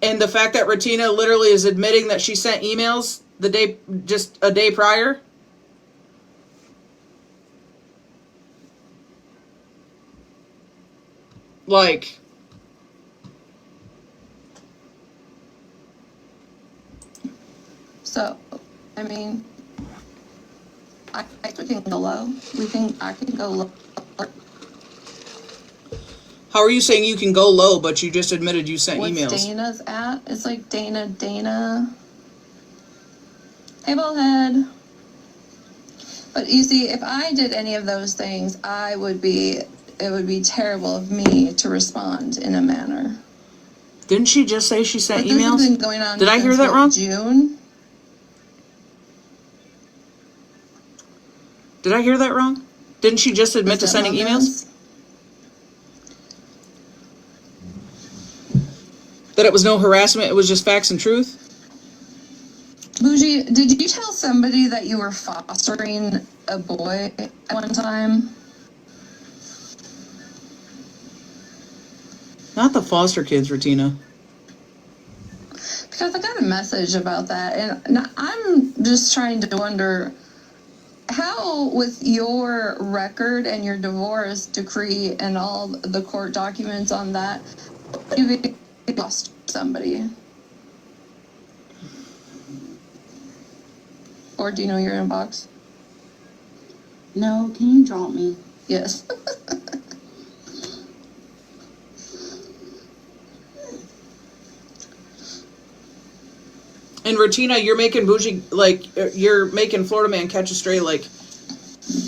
and the fact that Retina literally is admitting that she sent emails just a day prior. Like, So, I mean, I can go low. I can go low. how are you saying you can go low, but you just admitted you sent emails? What's Dana's at? It's like Dana. Hey, ballhead. But you see, if I did any of those things, it would be terrible of me to respond in a manner. Didn't she just say she sent But this emails? has been going on. Did I hear that wrong? June. Did I hear that wrong? Didn't she just admit to sending emails? That it was no harassment, it was just facts and truth? Bougie, did you tell somebody that you were fostering a boy at one time? Not the foster kids, Retina. Because I got a message about that, and I'm just trying to wonder how, with your record and your divorce decree and all the court documents on that, you lost somebody. Or do you know your inbox? No, can you drop me? Yes. And Retina, you're making Bougie, like, you're making Florida Man catch a stray, like,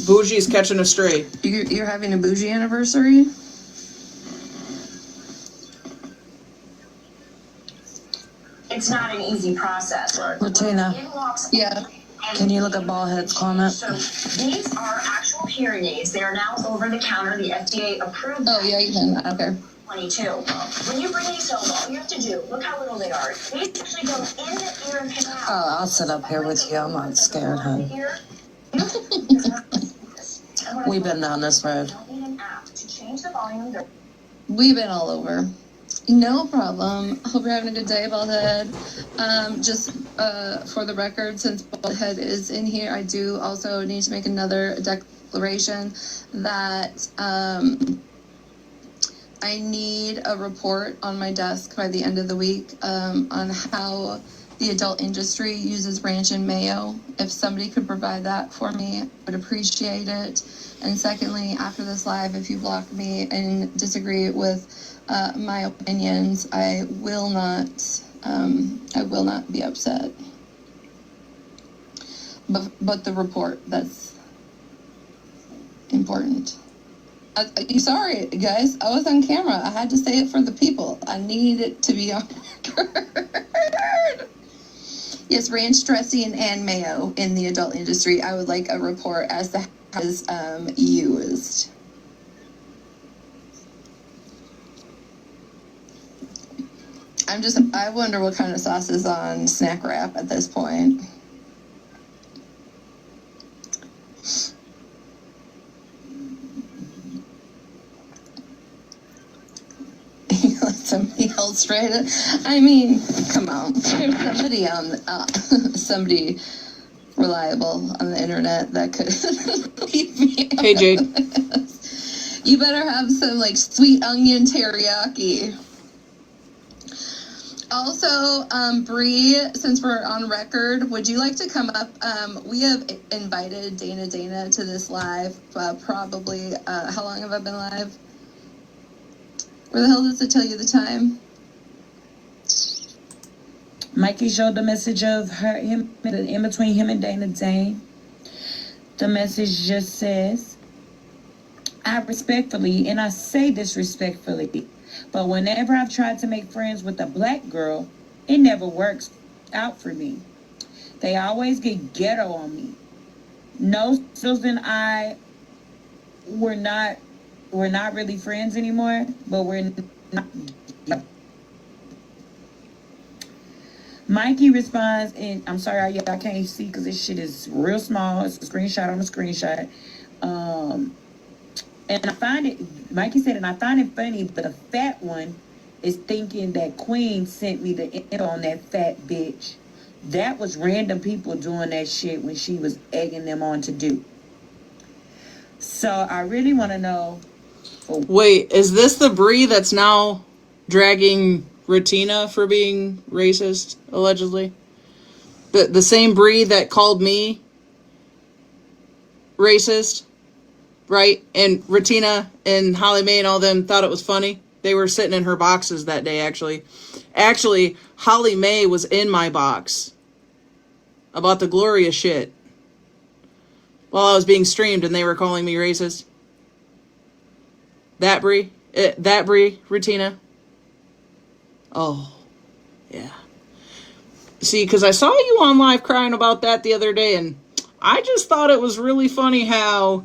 Bougie's catching a stray. You're having a bougie anniversary? It's not an easy process. Right. Latina, Yeah. can you look at Ballhead's comment? So these are actual hearing aids. They are now over the counter. The FDA approved. Oh, yeah, you can. I don't care. 22. When you bring these home, all you have to do, look how little they are. These actually go in the ear and come out. Oh, I'll sit up here with you. I'm not scared, hun. We've been down this road. You don't need an app to change the volume. We've been all over. No problem. Hope you're having a good day, Baldhead. Just for the record, since Baldhead is in here, I do also need to make another declaration that I need a report on my desk by the end of the week on how the adult industry uses ranch and mayo. If somebody could provide that for me, I would appreciate it. And secondly, after this live, if you block me and disagree with my opinions, I will not be upset. But the report, that's important. Sorry, guys. I was on camera. I had to say it for the people. I need it to be on record. Yes, ranch dressing and mayo in the adult industry. I would like a report as to how it is used. I wonder what kind of sauce is on snack wrap at this point. Let somebody else write it. I mean, come on. There's somebody somebody reliable on the internet that could keep me up. Hey, Jade. You better have some, like, sweet onion teriyaki. Also, Bree, since we're on record, would you like to come up? We have invited Dana to this live, probably, how long have I been live? Where the hell does it tell you the time? Mikey showed the message of him in between him and Dana Dane. The message just says, I respectfully, and I say this respectfully, but whenever I've tried to make friends with a black girl, it never works out for me. They always get ghetto on me. No, Susan and I we're not really friends anymore, but we're not. Mikey responds, and I'm sorry, y'all can't see because this shit is real small. It's a screenshot on a screenshot. And I find it, Mikey said, and I find it funny, but the fat one is thinking that Queen sent me the info on that fat bitch. That was random people doing that shit when she was egging them on to do. So I really want to know. Wait, is this the Bree that's now dragging Retina for being racist, allegedly? The same Bree that called me racist? Right? And Retina and Holly Mae and all them thought it was funny. They were sitting in her boxes that day, actually. Actually, Holly Mae was in my box about the Gloria shit while I was being streamed and they were calling me racist. That Brie? Retina? Oh, yeah. See, because I saw you on live crying about that the other day, and I just thought it was really funny how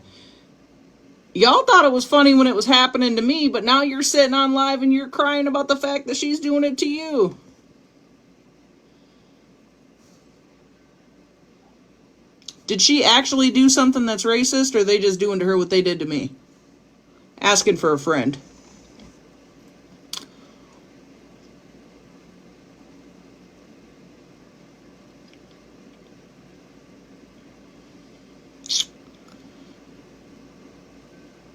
y'all thought it was funny when it was happening to me, but now you're sitting on live and you're crying about the fact that she's doing it to you. Did she actually do something that's racist, or are they just doing to her what they did to me? Asking for a friend.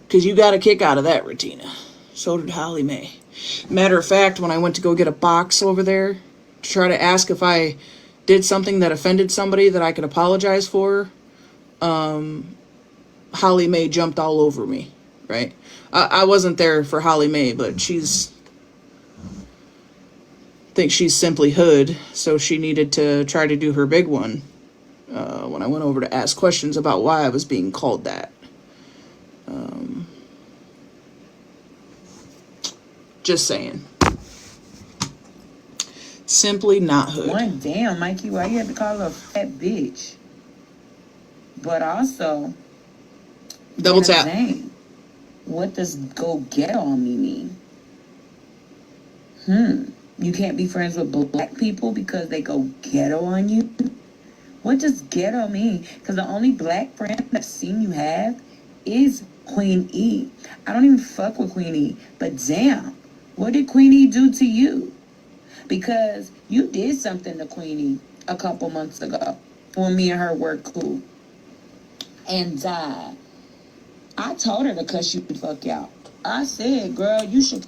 Because you got a kick out of that, Retina. So did Holly Mae. Matter of fact, when I went to go get a box over there to try to ask if I did something that offended somebody that I could apologize for, Holly Mae jumped all over me, right? I wasn't there for Holly Mae, but thinks she's simply hood, so she needed to try to do her big one when I went over to ask questions about why I was being called that. Just saying. Simply not hood. One, damn, Mikey, why you have to call her a fat bitch? But also, Double tap. Dang, what does go get on me mean? You can't be friends with black people because they go ghetto on you? What does ghetto mean? Because the only black friend I've seen you have is Queen E. I don't even fuck with Queen E. But damn, what did Queen E do to you? Because you did something to Queen E a couple months ago when me and her were cool. And I told her to cuss you the fuck out. I said, girl, you should.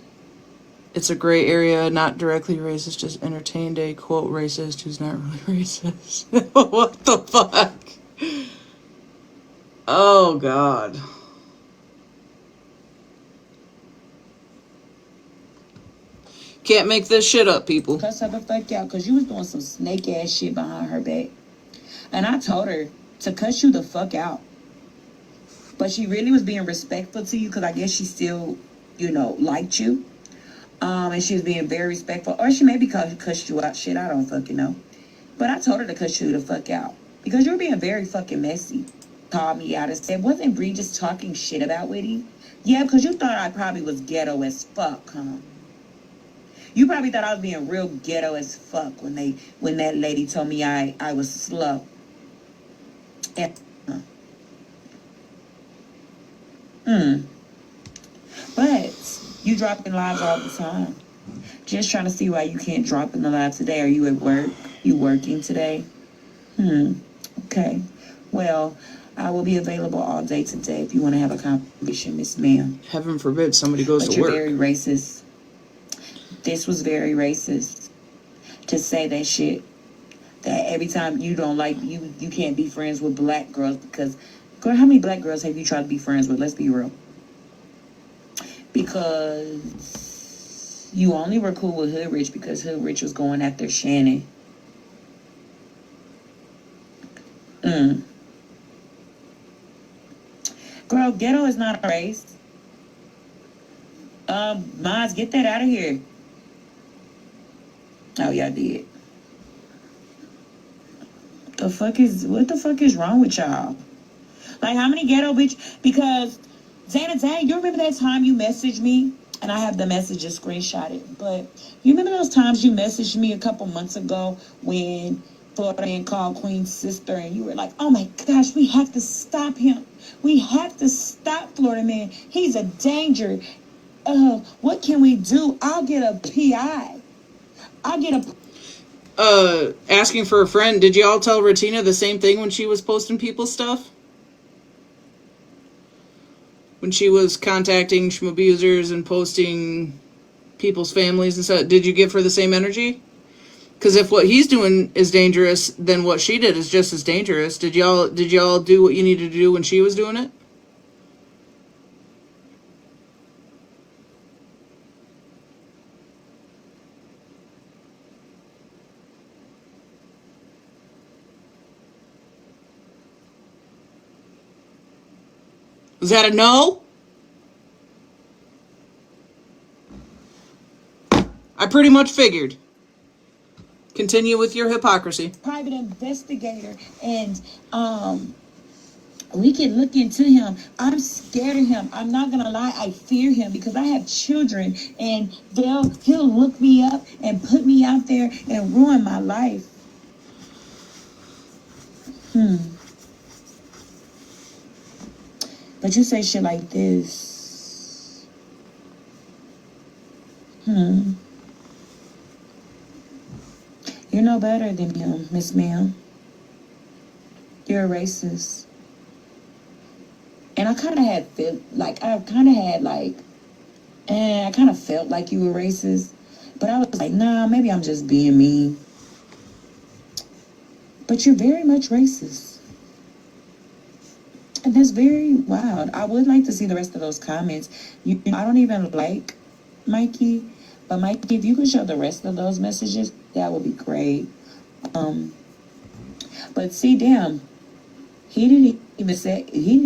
It's a gray area, not directly racist, just entertained a quote racist who's not really racist. What the fuck? Oh, God. Can't make this shit up, people. Cuss her the fuck out because you was doing some snake ass shit behind her back. And I told her to cuss you the fuck out. But she really was being respectful to you because I guess she still, liked you. And she was being very respectful. Or she maybe cussed you out. Shit, I don't fucking know. But I told her to cuss you the fuck out. Because you were being very fucking messy. Called me out and said, wasn't Bree just talking shit about Whitty? Yeah, because you thought I probably was ghetto as fuck, huh? You probably thought I was being real ghetto as fuck when that lady told me I was slow. But you dropping lives all the time. Just trying to see why you can't drop in the live today. Are you at work? You working today? Okay. Well, I will be available all day today if you want to have a conversation, Miss Ma'am. Heaven forbid somebody goes but to work. You're very racist. This was very racist to say that shit. That every time you don't like, you can't be friends with black girls because, girl, how many black girls have you tried to be friends with? Let's be real. Because you only were cool with Hood Rich because Hood Rich was going after Shannon. Girl, ghetto is not a race. Maz, get that out of here. Oh, y'all did. What the fuck is wrong with y'all? Like, how many ghetto bitch? Because, Zana, you remember that time you messaged me? And I have the messages screenshotted. But you remember those times you messaged me a couple months ago when Florida Man called Queen's sister and you were like, oh my gosh, we have to stop him. We have to stop Florida Man. He's a danger. What can we do? I'll get a PI. I'll get a... Asking for a friend. Did y'all tell Retina the same thing when she was posting people's stuff? When she was contacting schmabusers and posting people's families and stuff, did you give her the same energy? Because if what he's doing is dangerous, then what she did is just as dangerous. Did y'all do what you needed to do when she was doing it? Is that a no? I pretty much figured. Continue with your hypocrisy. Private investigator, and we can look into him. I'm scared of him. I'm not gonna lie, I fear him because I have children, and he'll look me up and put me out there and ruin my life. But you say shit like this. You're no better than him, Miss Ma'am. You're a racist. And I kind of felt like you were racist. But I was like, nah, maybe I'm just being mean. But you're very much racist. And that's very wild. I would like to see the rest of those comments. I don't even like Mikey. But Mikey, if you could show the rest of those messages, that would be great. But see, damn. He didn't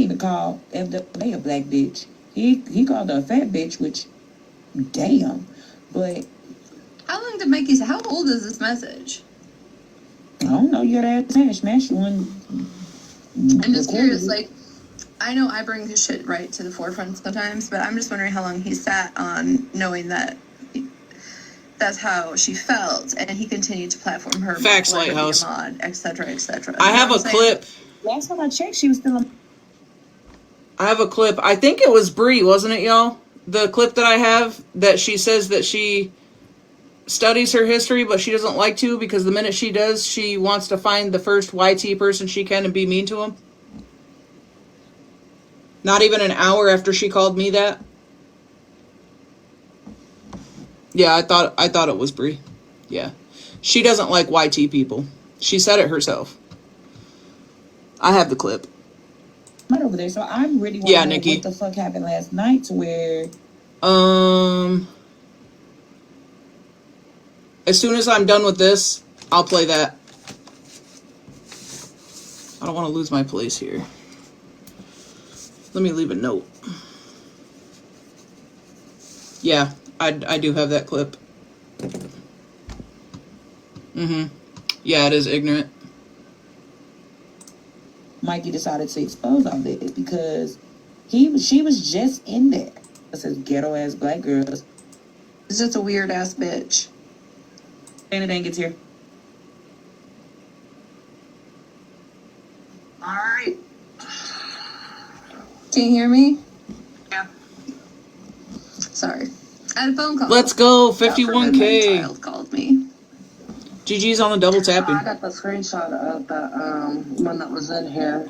even call FWA a black bitch. He called her a fat bitch, which, damn. But How long did Mikey say? How old is this message? I don't know. You gotta ask Smash one. I'm just curious. Like, I know I bring his shit right to the forefront sometimes, but I'm just wondering how long he sat on knowing that that's how she felt, and he continued to platform her. Facts, let her be a Lighthouse. mod, etc., etc. I have a clip. Last time I checked, she was still on. I have a clip. I think it was Bree, wasn't it, y'all? The clip that I have that she says that she studies her history, but she doesn't like to because the minute she does, she wants to find the first YT person she can and be mean to him. Not even an hour after she called me that. Yeah, I thought it was Bree. Yeah. She doesn't like YT people. She said it herself. I have the clip. Right over there. So I'm really wondering Nikki. what the fuck happened last night to where as soon as I'm done with this, I'll play that. I don't want to lose my place here. Let me leave a note. Yeah, I do have that clip. Yeah, it is ignorant. Mikey decided to expose all this because she was just in there. It says ghetto ass black girls. It's just a weird ass bitch. Anything gets here. All right. Can you hear me? Yeah. Sorry. I had a phone call. Let's go, My 51K. child called me. GG's on the double tapping. I got the screenshot of the one that was in here.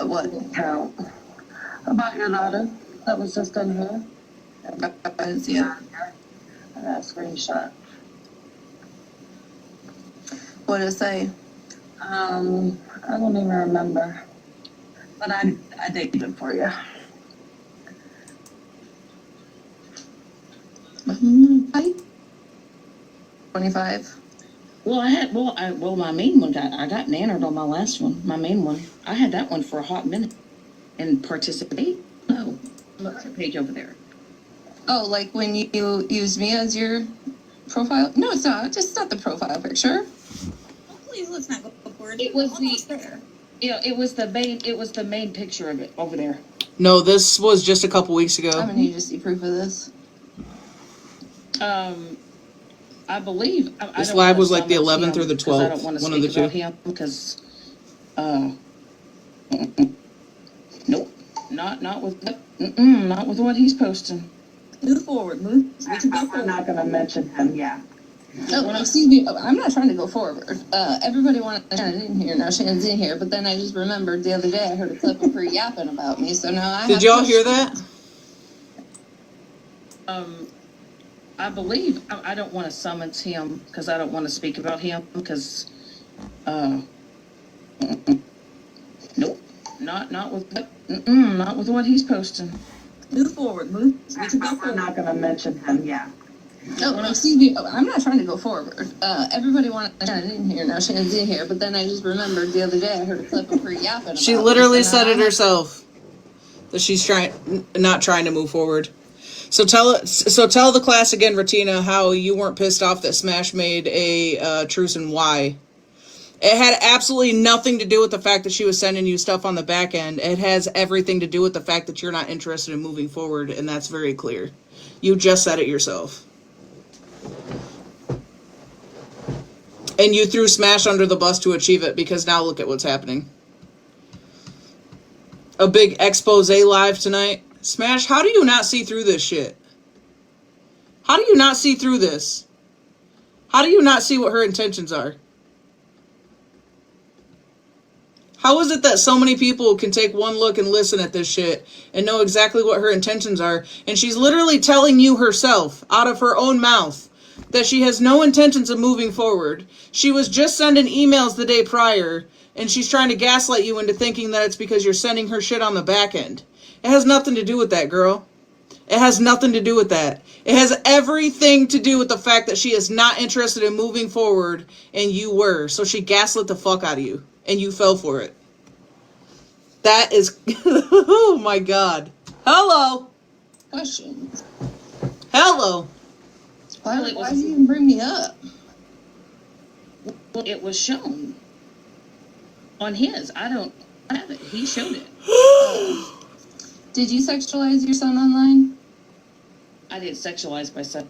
What? Account about your daughter that was just in here. Yeah. I got a screenshot. What did it say? I don't even remember, but I did it for you. Hi. 25. Well, my main one I got nannered on my last one. My main one. I had that one for a hot minute. And participate? No. Look at the page over there. Oh, like when you use me as your profile? No, it's not. It's not the profile picture. Oh, please, let's not go forward. It was it was the main picture of it over there. No, this was just a couple weeks ago. I'm gonna need to see proof of this. I believe This live was like the 11th or the 12th. I don't want to one of the speak about two. him because, nope, not with what he's posting. Move forward, move. We can go We're forward. not going to mention him yet. Oh, excuse me. I'm not trying to go forward. Everybody wanted Shannon in here. Now Shannon's in here, but then I just remembered the other day I heard a clip of her yapping about me. So now I Did have y'all to- hear that? I believe I don't want to summons him because I don't want to speak about him because, nope, not with what he's posting. Move forward, move. We can go We're forward. not going to mention him yet. Oh, excuse me. I'm not trying to go forward. Everybody wanted Shannon in here. Now Shannon's in here, but then I just remembered the other day I heard a clip of her yapping. She about literally me, so said now it I have- herself. That she's not trying to move forward. So tell the class again, Ratina, how you weren't pissed off that Smash made a truce and why. It had absolutely nothing to do with the fact that she was sending you stuff on the back end. It has everything to do with the fact that you're not interested in moving forward, and that's very clear. You just said it yourself. And you threw Smash under the bus to achieve it, because now look at what's happening. a big expose live tonight. Smash, how do you not see through this shit? How do you not see through this? How do you not see what her intentions are? How is it that so many people can take one look and listen at this shit and know exactly what her intentions are? And she's literally telling you herself, out of her own mouth, that she has no intentions of moving forward. She was just sending emails the day prior, and she's trying to gaslight you into thinking that it's because you're sending her shit on the back end. It has nothing to do with that, girl. It has nothing to do with that. It has everything to do with the fact that she is not interested in moving forward, and you were. So she gaslit the fuck out of you, and you fell for it. That is... oh my god. Hello. Questions. Hello. Why did you even bring me up? Well, it was shown on his. I don't have it. He showed it. Did you sexualize your son online? I didn't sexualize my son.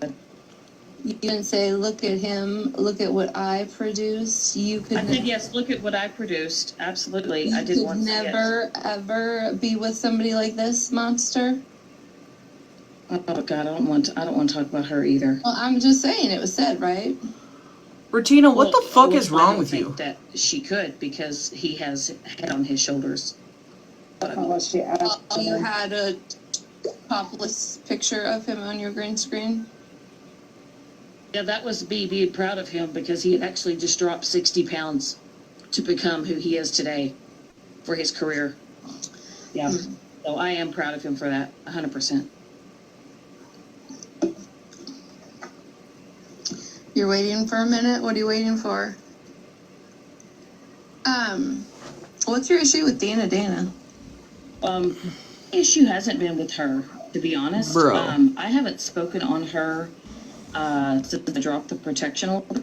You didn't say, look at him, look at what I produced. You could I said, yes, look at what I produced. Absolutely. You I did could want to say never, ever be with somebody like this monster. Oh God, I don't want to talk about her either. Well, I'm just saying, it was said, right? Retina, what the fuck is wrong with I you? don't think that she could, because he has head on his shoulders. You had a topless picture of him on your green screen? Yeah, that was me being proud of him, because he had actually just dropped 60 pounds to become who he is today for his career. Yeah. So I am proud of him for that, 100%. You're waiting for a minute? What are you waiting for? What's your issue with Dana? Issue hasn't been with her, to be honest. Bro. I haven't spoken on her since I dropped the protection order.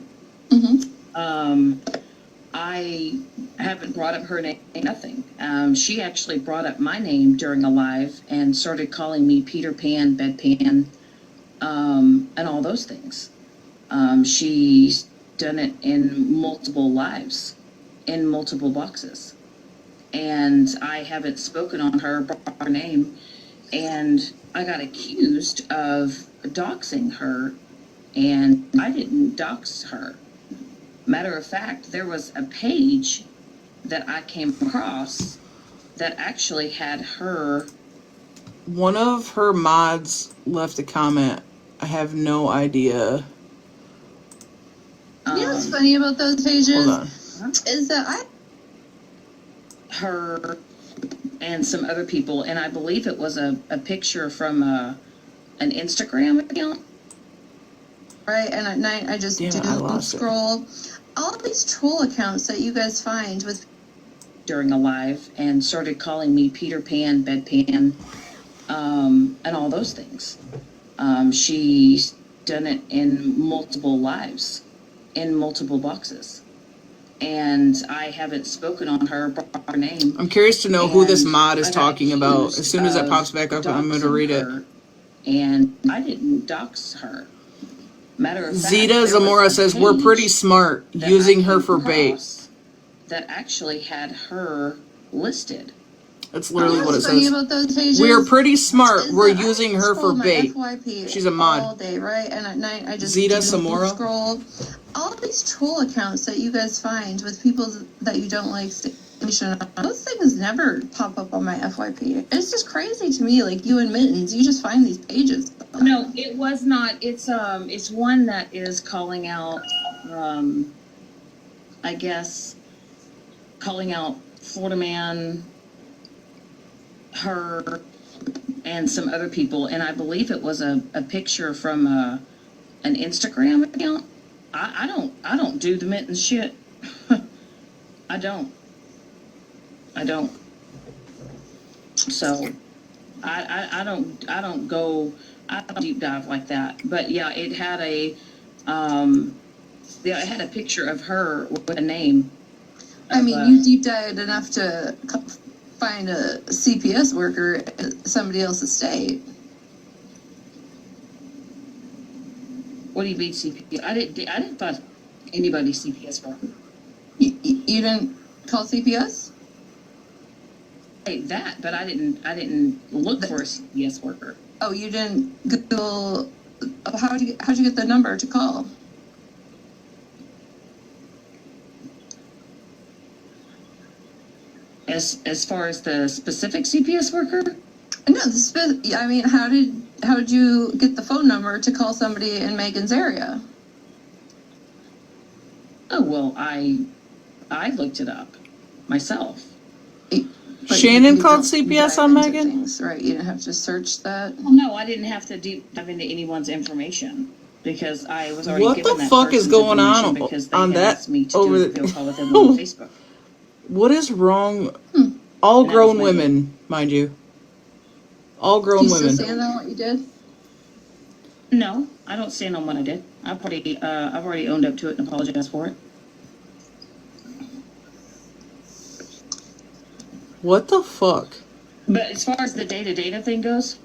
I haven't brought up her name, nothing. She actually brought up my name during a live and started calling me Peter Pan, Bedpan, and all those things. She's done it in multiple lives, in multiple boxes. And I haven't spoken on her, brought her name, and I got accused of doxing her, and I didn't dox her. Matter of fact, there was a page that I came across that actually had her. One of her mods left a comment. I have no idea. You know what's funny about those pages? Hold on. Is that her and some other people, and I believe it was a picture from an Instagram account. Right, and at night I just scroll. All these troll accounts that you guys find with during a live and started calling me Peter Pan, Bedpan, and all those things. She's done it in multiple lives, in multiple boxes. And I haven't spoken on her, brought her name. I'm curious to know who this mod is talking about. As soon as it pops back up, I'm going to read it. And I didn't dox her. Matter of fact, Zeta Zamora says, we're pretty smart using her for bait. That actually had her listed. That's literally what it funny says. about those pages? We are pretty smart. We're I using her for scroll my bait. FYP She's a mod. all day, right? And at night I just Zeta Zamora. scroll. All these troll accounts that you guys find with people that you don't like, those things never pop up on my FYP. It's just crazy to me. Like you and Mittens, you just find these pages. No, it was not. It's one that is calling out, I guess, calling out Florida Man, her, and some other people, and I believe it was a picture from an Instagram account. I don't do the Mittens shit. I don't. So I don't go deep dive like that. But yeah, it had it had a picture of her with a name. I mean, you deep dived enough to find a CPS worker at somebody else's state. What do you mean CPS? I didn't find anybody CPS worker. You didn't call CPS? that, but I didn't look for a CPS worker. Oh, you didn't Google. How'd you get the number to call? As far as the specific CPS worker? No, I mean, how did you get the phone number to call somebody in Megan's area? Oh, well, I looked it up myself. But Shannon you called don't CPS dive on into Megan? things, right? You didn't have to search that. Well, no, I didn't have to dive into anyone's information because I was already What given the that fuck is person's going information on because they on had that asked me to over do a the- video call with them on Facebook. What is wrong? All And that grown was Megan. women, mind you. All Do grown you still women. stand on what you did? No, I don't stand on what I did. I've already owned up to it and apologized for it. What the fuck? But as far as the data thing goes,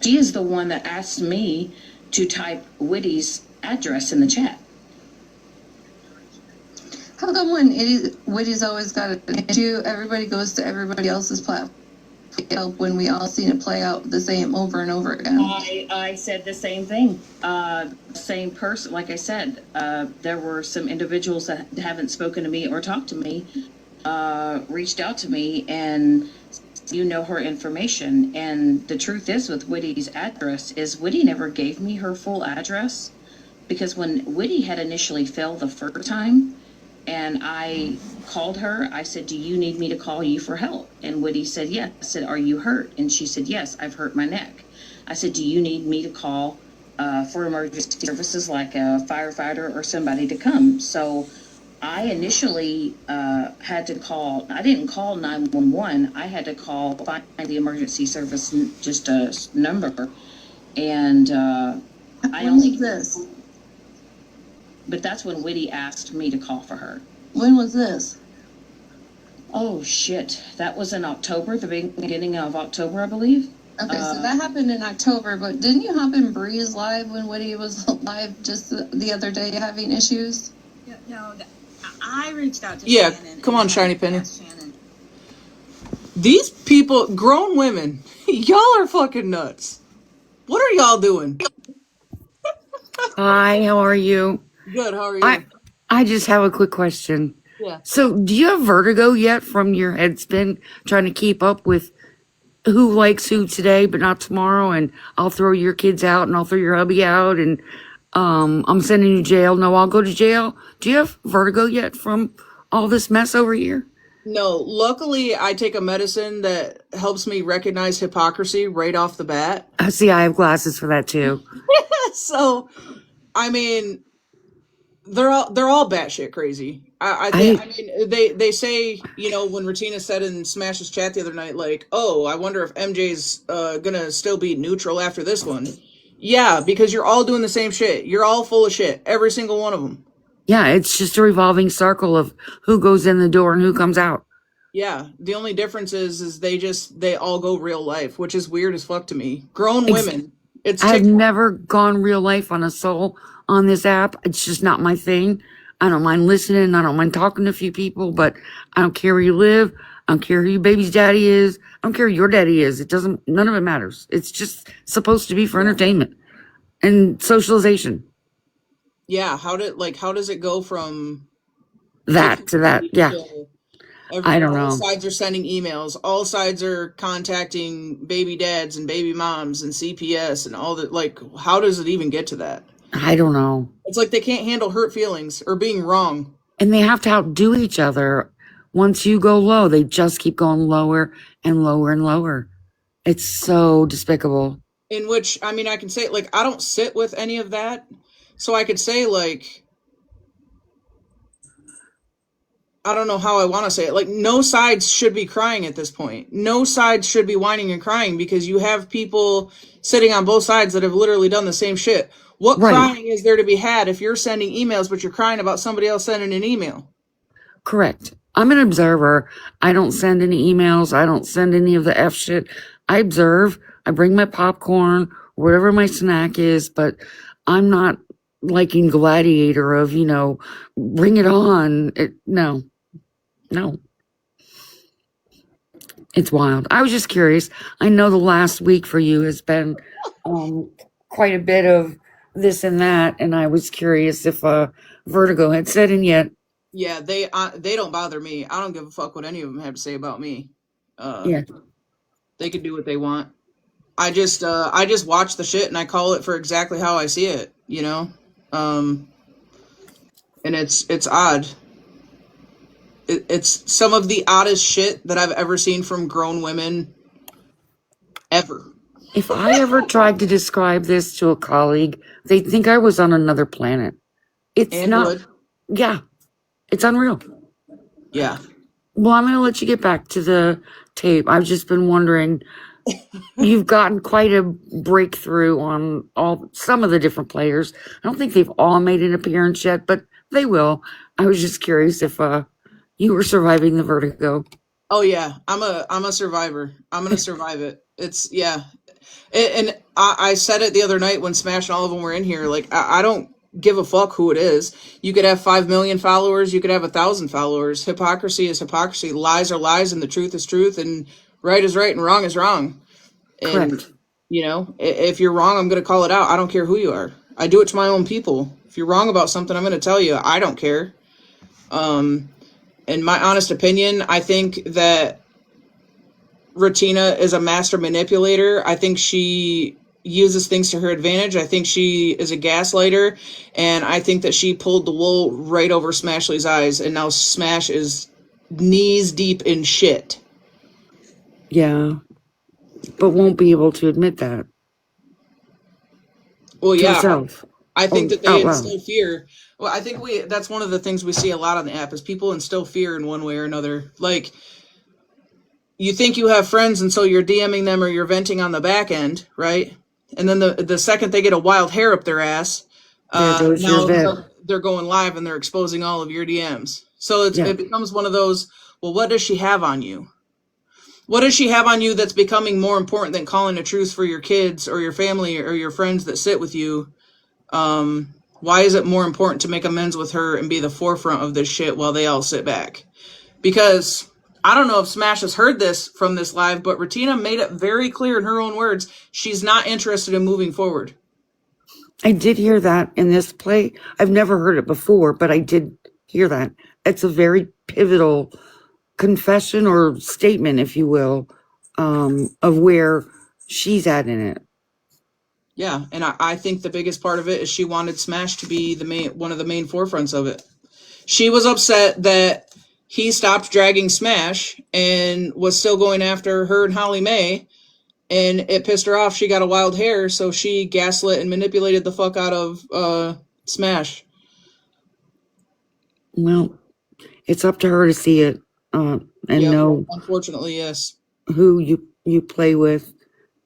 she is the one that asked me to type Witty's address in the chat. How come when Witty's always got an issue, everybody goes to everybody else's platform to help when we all seen it play out the same over and over again? I said the same thing. Same person. Like I said, there were some individuals that haven't spoken to me or talked to me, reached out to me, and you know her information. And the truth is, with Witty's address, is Witty never gave me her full address, because when Witty had initially failed the first time, and I called her, I said, "Do you need me to call you for help?" And Witty said, "Yes." I said, "Are you hurt?" And she said, "Yes, I've hurt my neck." I said, "Do you need me to call for emergency services, like a firefighter or somebody to come?" So I initially had to call. I didn't call 911. I had to find the emergency service, just a number. And When was this? But that's when Witty asked me to call for her. When was this? Oh, shit. That was in October, the beginning of October, I believe. Okay, so that happened in October, but didn't you hop in Breeze live when Witty was live just the other day having issues? Yeah, no, I reached out to Yeah, Shannon. come on, Shiny Penny. Shannon. These people, grown women, y'all are fucking nuts. What are y'all doing? Hi, how are you? Good, how are you? I just have a quick question. Yeah. So, do you have vertigo yet from your head spin trying to keep up with who likes who today but not tomorrow, and I'll throw your kids out and I'll throw your hubby out, and I'm sending you to jail. No, I'll go to jail. Do you have vertigo yet from all this mess over here? No, luckily I take a medicine that helps me recognize hypocrisy right off the bat. See, I have glasses for that too. So, I mean, they're all batshit crazy. I mean, they say, you know, when Retina said in Smash's chat the other night, like, "Oh, I wonder if MJ's gonna still be neutral after this one." Yeah, because you're all doing the same shit. You're all full of shit, every single one of them. Yeah, it's just a revolving circle of who goes in the door and who comes out. Yeah, the only difference is they all go real life, which is weird as fuck to me. Grown women. It's I've TikTok. never gone real life on a soul on this app. It's just not my thing. I don't mind listening. I don't mind talking to a few people, but I don't care where you live. I don't care who your baby's daddy is. I don't care who your daddy is. None of it matters. It's just supposed to be for entertainment and socialization. Yeah, how does it go from That to that. Yeah. I don't all know. sides are sending emails, all sides are contacting baby dads and baby moms and CPS and all that. Like, how does it even get to that? I don't know. It's like they can't handle hurt feelings or being wrong. And they have to outdo each other. Once you go low, they just keep going lower and lower and lower. It's so despicable. In which, I mean, I can say, like, I don't sit with any of that. So I could say, like, I don't know how I want to say it. Like, no sides should be crying at this point. No sides should be whining and crying, because you have people sitting on both sides that have literally done the same shit. What crying is there to be had if you're sending emails, but you're crying about somebody else sending an email? Correct. I'm an observer. I don't send any emails. I don't send any of the F shit. I observe. I bring my popcorn, whatever my snack is, but I'm not liking Gladiator of, bring it on. No. It's wild. I was just curious. I know the last week for you has been quite a bit of this and that, and I was curious if Vertigo had set in yet. Yeah, they don't bother me. I don't give a fuck what any of them have to say about me. Yeah. They can do what they want. I just watch the shit and I call it for exactly how I see it, you know? And it's odd. It's some of the oddest shit that I've ever seen from grown women ever. If I ever tried to describe this to a colleague, they'd think I was on another planet. It's And not. would. Yeah, it's unreal. Yeah. Well, I'm going to let you get back to the tape. I've just been wondering. You've gotten quite a breakthrough on some of the different players. I don't think they've all made an appearance yet, but they will. I was just curious if you were surviving the vertigo. Oh yeah, I'm a survivor. I'm gonna survive it. It's yeah, and I said it the other night when Smash and all of them were in here. Like I don't give a fuck who it is. You could have 5 million followers. You could have 1,000 followers. Hypocrisy is hypocrisy. Lies are lies, and the truth is truth, and right is right, and wrong is wrong. And Correct. you know, if you're wrong, I'm gonna call it out. I don't care who you are. I do it to my own people. If you're wrong about something, I'm gonna tell you. I don't care. In my honest opinion, I think that Ratina is a master manipulator. I think she uses things to her advantage. I think she is a gaslighter, and I think that she pulled the wool right over Smashley's eyes, and now Smash is knees deep in shit. Yeah, but won't be able to admit that. Well, to yeah, herself. I think that out they loud. instill fear. Well, I think that's one of the things we see a lot on the app is people instill fear in one way or another. Like, you think you have friends, and so you're DMing them or you're venting on the back end, right? And then the second they get a wild hair up their ass, There goes now your all of a vet. sudden they're going live and they're exposing all of your DMs. So it becomes one of those, well, what does she have on you? What does she have on you that's becoming more important than calling the truth for your kids or your family or your friends that sit with you? Why is it more important to make amends with her and be the forefront of this shit while they all sit back? Because I don't know if Smash has heard this from this live, but Ratina made it very clear in her own words, she's not interested in moving forward. I did hear that in this play. I've never heard it before, but I did hear that. It's a very pivotal confession or statement, if you will, of where she's at in it. Yeah, and I think the biggest part of it is she wanted Smash to be one of the main forefronts of it. She was upset that he stopped dragging Smash and was still going after her and Holly Mae, and it pissed her off. She got a wild hair, so she gaslit and manipulated the fuck out of Smash. Well, it's up to her to see it and know. Unfortunately, yes. Who you play with,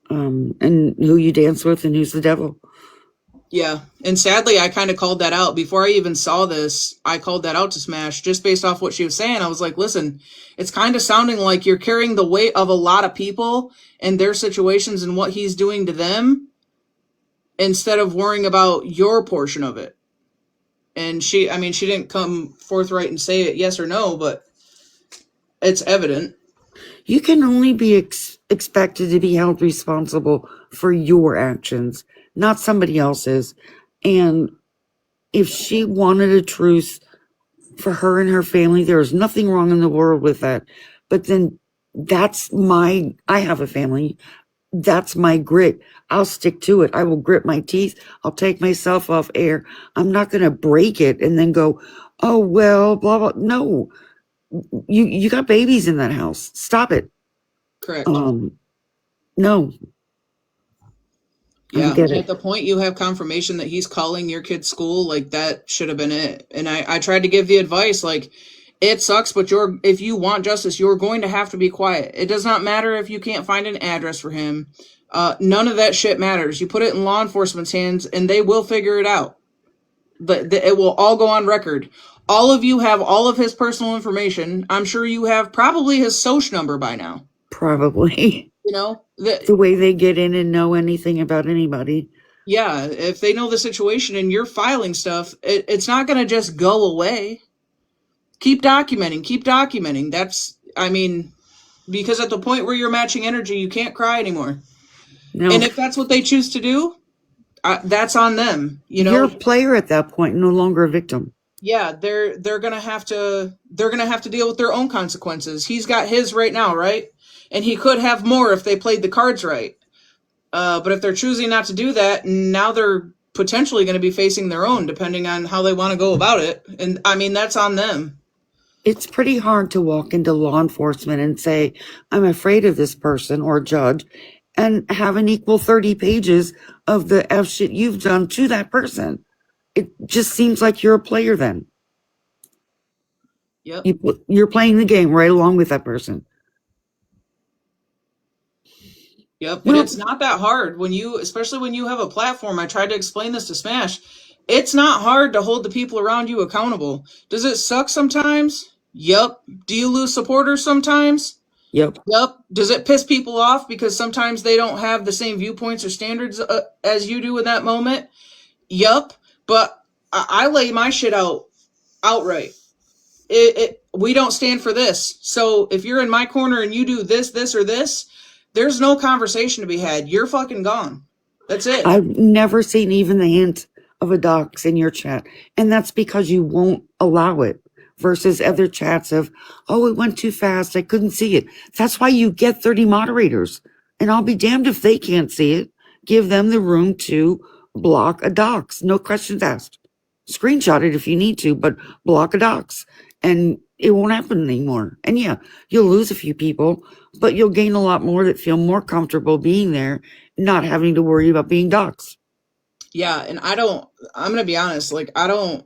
and who you dance with, and who's the devil. Yeah, and sadly, I kind of called that out before I even saw this. I called that out to Smash just based off what she was saying. I was like, listen, it's kind of sounding like you're carrying the weight of a lot of people and their situations and what he's doing to them instead of worrying about your portion of it. And she didn't come forthright and say it yes or no, but it's evident. You can only be expected to be held responsible for your actions, not somebody else's. And if she wanted a truce for her and her family, there is nothing wrong in the world with that. But then I have a family. That's my grit. I'll stick to it. I will grit my teeth. I'll take myself off air. I'm not going to break it and then go, oh, well, blah, blah. No, you got babies in that house. Stop it. Correct. No. Yeah, at the point you have confirmation that he's calling your kid's school, like that should have been it. And I tried to give the advice, like, it sucks, but if you want justice, you're going to have to be quiet. It does not matter if you can't find an address for him. None of that shit matters. You put it in law enforcement's hands and they will figure it out. It will all go on record. All of you have all of his personal information. I'm sure you have probably his social number by now. Probably. You know, the way they get in and know anything about anybody. Yeah, if they know the situation and you're filing stuff, it's not going to just go away. Keep documenting. That's, Because at the point where you're matching energy, you can't cry anymore. No, And if that's what they choose to do, that's on them. You you're a know, player at that point, no longer a victim. yeah, they're gonna have to deal with their own consequences. He's got his right now, right? And he could have more if they played the cards right. But if they're choosing not to do that, now they're potentially going to be facing their own, depending on how they want to go about it. And I mean, that's on them. It's pretty hard to walk into law enforcement and say, I'm afraid of this person or judge, and have an equal 30 pages of the F shit you've done to that person. It just seems like you're a player then. Yep. You're playing the game right along with that person. Yep. Well, And it's not that hard especially when you have a platform. I tried to explain this to Smash. It's not hard to hold the people around you accountable. Does it suck sometimes? Yep. Do you lose supporters sometimes? Yep. Yep. Does it piss people off because sometimes they don't have the same viewpoints or standards as you do in that moment? Yep. But I lay my shit out outright. We don't stand for this. So if you're in my corner and you do this, or this, there's no conversation to be had. You're fucking gone. That's it. I've never seen even the hint of a dox in your chat. And that's because you won't allow it versus other chats of, oh, it went too fast. I couldn't see it. That's why you get 30 moderators. And I'll be damned if they can't see it. Give them the room to block a dox. No questions asked. Screenshot it if you need to, but block a dox. And it won't happen anymore. And yeah, you'll lose a few people, but you'll gain a lot more that feel more comfortable being there, not having to worry about being doxxed. Yeah, and I'm going to be honest, like I don't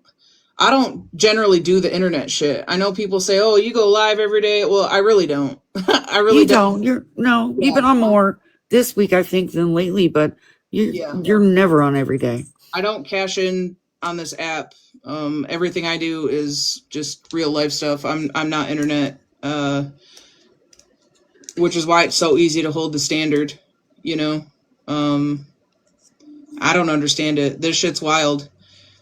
generally do the internet shit. I know people say, "Oh, you go live every day." Well, I really don't. I really You don't. You've been on more this week, I think, than lately, but you're never on every day. I don't cash in on this app. Everything I do is just real life stuff. I'm not internet, which is why it's so easy to hold the standard. You know, I don't understand it. This shit's wild,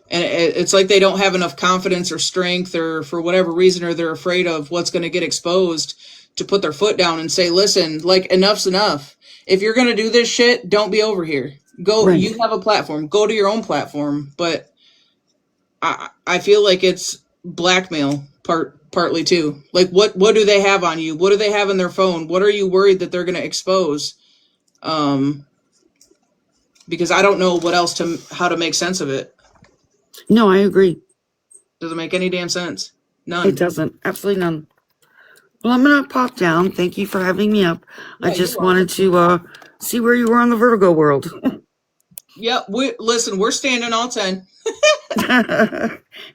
and it's like they don't have enough confidence or strength, or for whatever reason, or they're afraid of what's going to get exposed to put their foot down and say, "Listen, like enough's enough. If you're going to do this shit, don't be over here. Go. Right. You have a platform. Go to your own platform." But I feel like it's blackmail partly too. Like what do they have on you? What do they have in their phone? What are you worried that they're going to expose? Because I don't know how to make sense of it. No, I agree. Doesn't make any damn sense. None. It doesn't. Absolutely none. Well, I'm gonna pop down. Thank you for having me up. Yeah, I just wanted to see where you were on the Virgo world. Yep. We're standing all 10.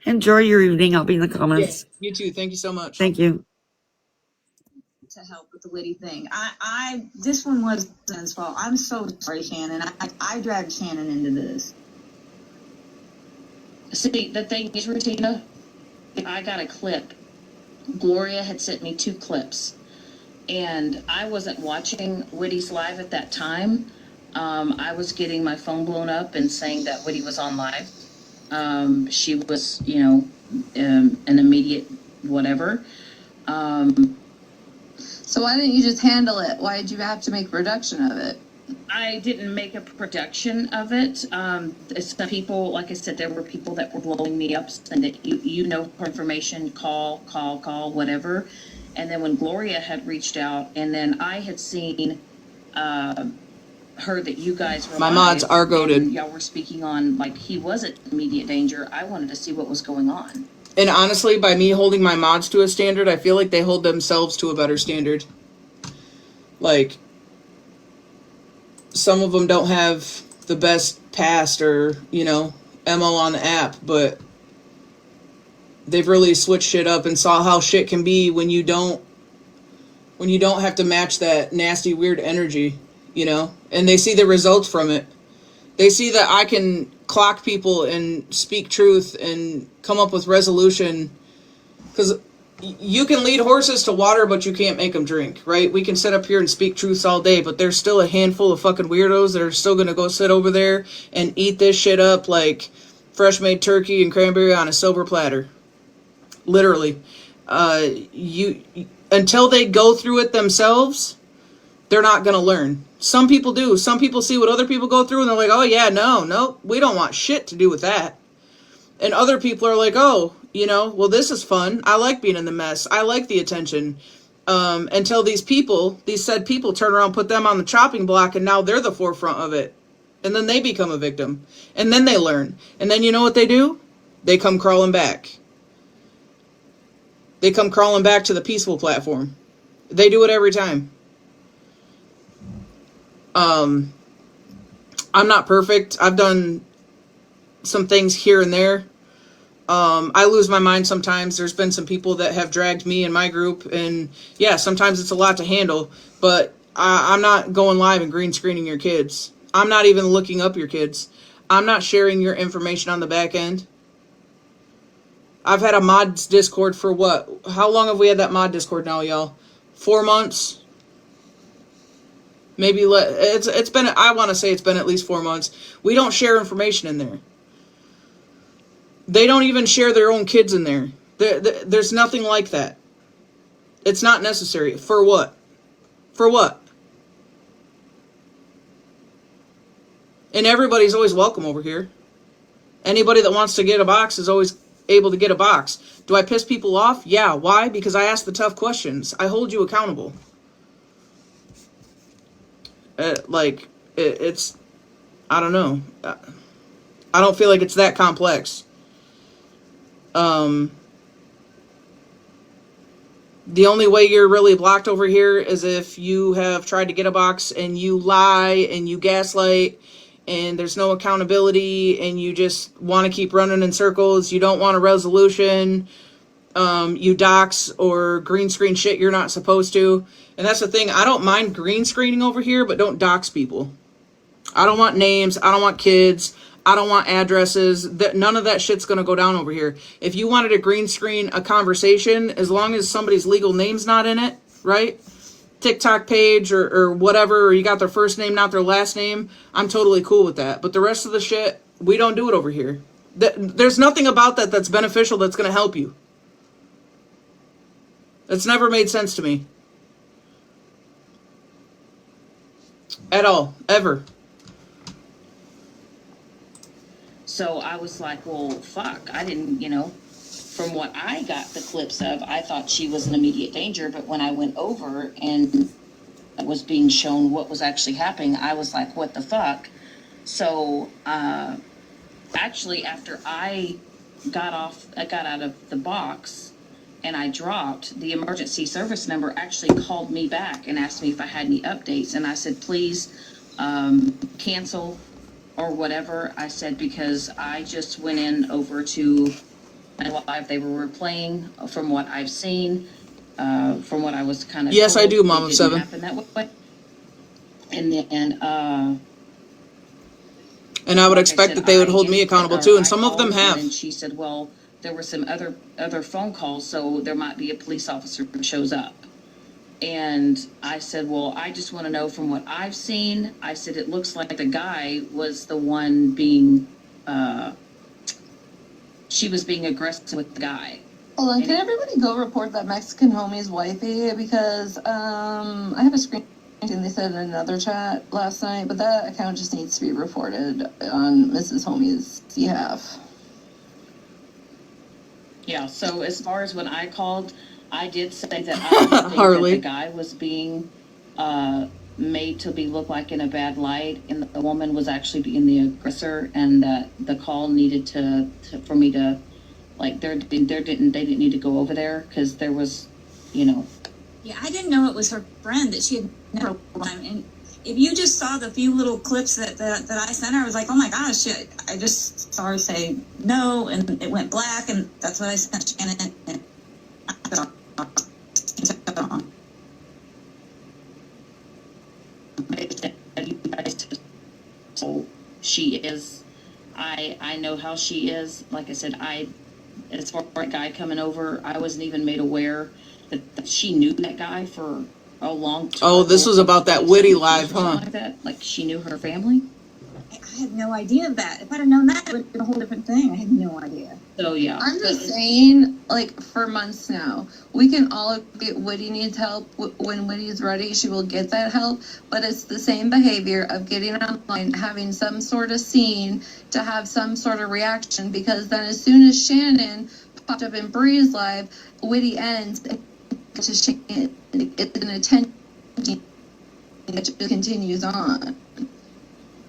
Enjoy your evening. I'll be in the comments. Yeah, you too. Thank you so much. Thank you. To help with the witty thing. This one was Shannon's fault. I'm so sorry, Shannon. I dragged Shannon into this. See, the thing is, Rutina, I got a clip. Gloria had sent me 2 clips, and I wasn't watching Witty's live at that time. I was getting my phone blown up and saying that Witty was on live. She was, an immediate whatever. So why didn't you just handle it? Why did you have to make a production of it? I didn't make a production of it. Some people, like I said, there were people that were blowing me up and that for information, call, whatever. And then when Gloria had reached out, and then I had seen heard that you guys were my mods are goated. Y'all were speaking on like he was in immediate danger. I wanted to see what was going on. And honestly, by me holding my mods to a standard, I feel like they hold themselves to a better standard. Like, some of them don't have the best past or, MO on the app, but they've really switched shit up and saw how shit can be when you don't have to match that nasty, weird energy, and they see the results from it. They see that I can clock people and speak truth and come up with resolution, because you can lead horses to water, but you can't make them drink, right? We can sit up here and speak truths all day, but there's still a handful of fucking weirdos that are still going to go sit over there and eat this shit up like fresh made turkey and cranberry on a silver platter. Literally. until they go through it themselves, they're not going to learn. Some people do. Some people see what other people go through and they're like, oh yeah, no, we don't want shit to do with that. And other people are like, oh, you know, well, this is fun. I like being in the mess. I like the attention. Until these said people turn around, put them on the chopping block, and now they're the forefront of it. And then they become a victim. And then they learn. And then you know what they do? They come crawling back. They come crawling back to the peaceful platform. They do it every time. I'm not perfect. I've done some things here and there. I lose my mind sometimes. There's been some people that have dragged me and my group, and yeah, sometimes it's a lot to handle, but I'm not going live and green screening your kids. I'm not even looking up your kids. I'm not sharing your information on the back end. I've had a mods Discord for what? How long have we had that mod Discord now, y'all? 4 months? Maybe it's been, I want to say it's been at least 4 months. We don't share information in there. They don't even share their own kids in there. There's nothing like that. It's not necessary. For what? For what? And everybody's always welcome over here. Anybody that wants to get a box is always able to get a box. Do I piss people off? Yeah. Why? Because I ask the tough questions. I hold you accountable. It's, I don't know. I don't feel like it's that complex. The only way you're really blocked over here is if you have tried to get a box and you lie and you gaslight and there's no accountability and you just want to keep running in circles. You don't want a resolution. You dox or green screen shit you're not supposed to. And that's the thing. I don't mind green screening over here, but don't dox people. I don't want names. I don't want kids. I don't want addresses. None of that shit's going to go down over here. If you wanted to green screen a conversation, as long as somebody's legal name's not in it, right? TikTok page or whatever, or you got their first name, not their last name, I'm totally cool with that. But the rest of the shit, we don't do it over here. There's nothing about that that's beneficial that's going to help you. It's never made sense to me. At all. Ever. So I was like, well, fuck, I didn't, from what I got the clips of, I thought she was in immediate danger. But when I went over and was being shown what was actually happening, I was like, what the fuck? So actually, after I got out of the box and I dropped, the emergency service number actually called me back and asked me if I had any updates. And I said, please cancel or whatever. I said, because I just went in over to live they were playing. From what I've seen, from what I was kind of yes told, I do, Mom of Seven. That way. And I would expect that they would hold me accountable too, and some of them have. And she said, well, there were some other phone calls, so there might be a police officer who shows up. And I said, well, I just want to know from what I've seen. I said, it looks like the guy was the one being, she was being aggressive with the guy. Hold on, can everybody go report that Mexican homie's wifey? Because I have a screen and they said in another chat last night, but that account just needs to be reported on Mrs. Homie's behalf. Yeah, so as far as when I called, I did say that I think that the guy was being made to be look like in a bad light, and the woman was actually being the aggressor, and that the call needed for me to, like, they didn't need to go over there because there was, Yeah, I didn't know it was her friend that she had never time. And if you just saw the few little clips that I sent her, I was like, oh my gosh, I just saw her say no, and it went black, and that's what I sent Shannon. And so she is, I know how she is. Like I said, as far as a guy coming over, I wasn't even made aware that she knew that guy for a long time. Oh, this was about that witty live, huh? Like that, like she knew her family. I had no idea of that. If I'd have known that, it would have been a whole different thing. I had no idea. So yeah. I'm just saying, like, for months now, we can all get Woody needs help. When Woody's ready, she will get that help. But it's the same behavior of getting online, having some sort of scene to have some sort of reaction. Because then as soon as Shannon popped up in Bree's live, Woody ends to Shannon. It's an attention that just continues on.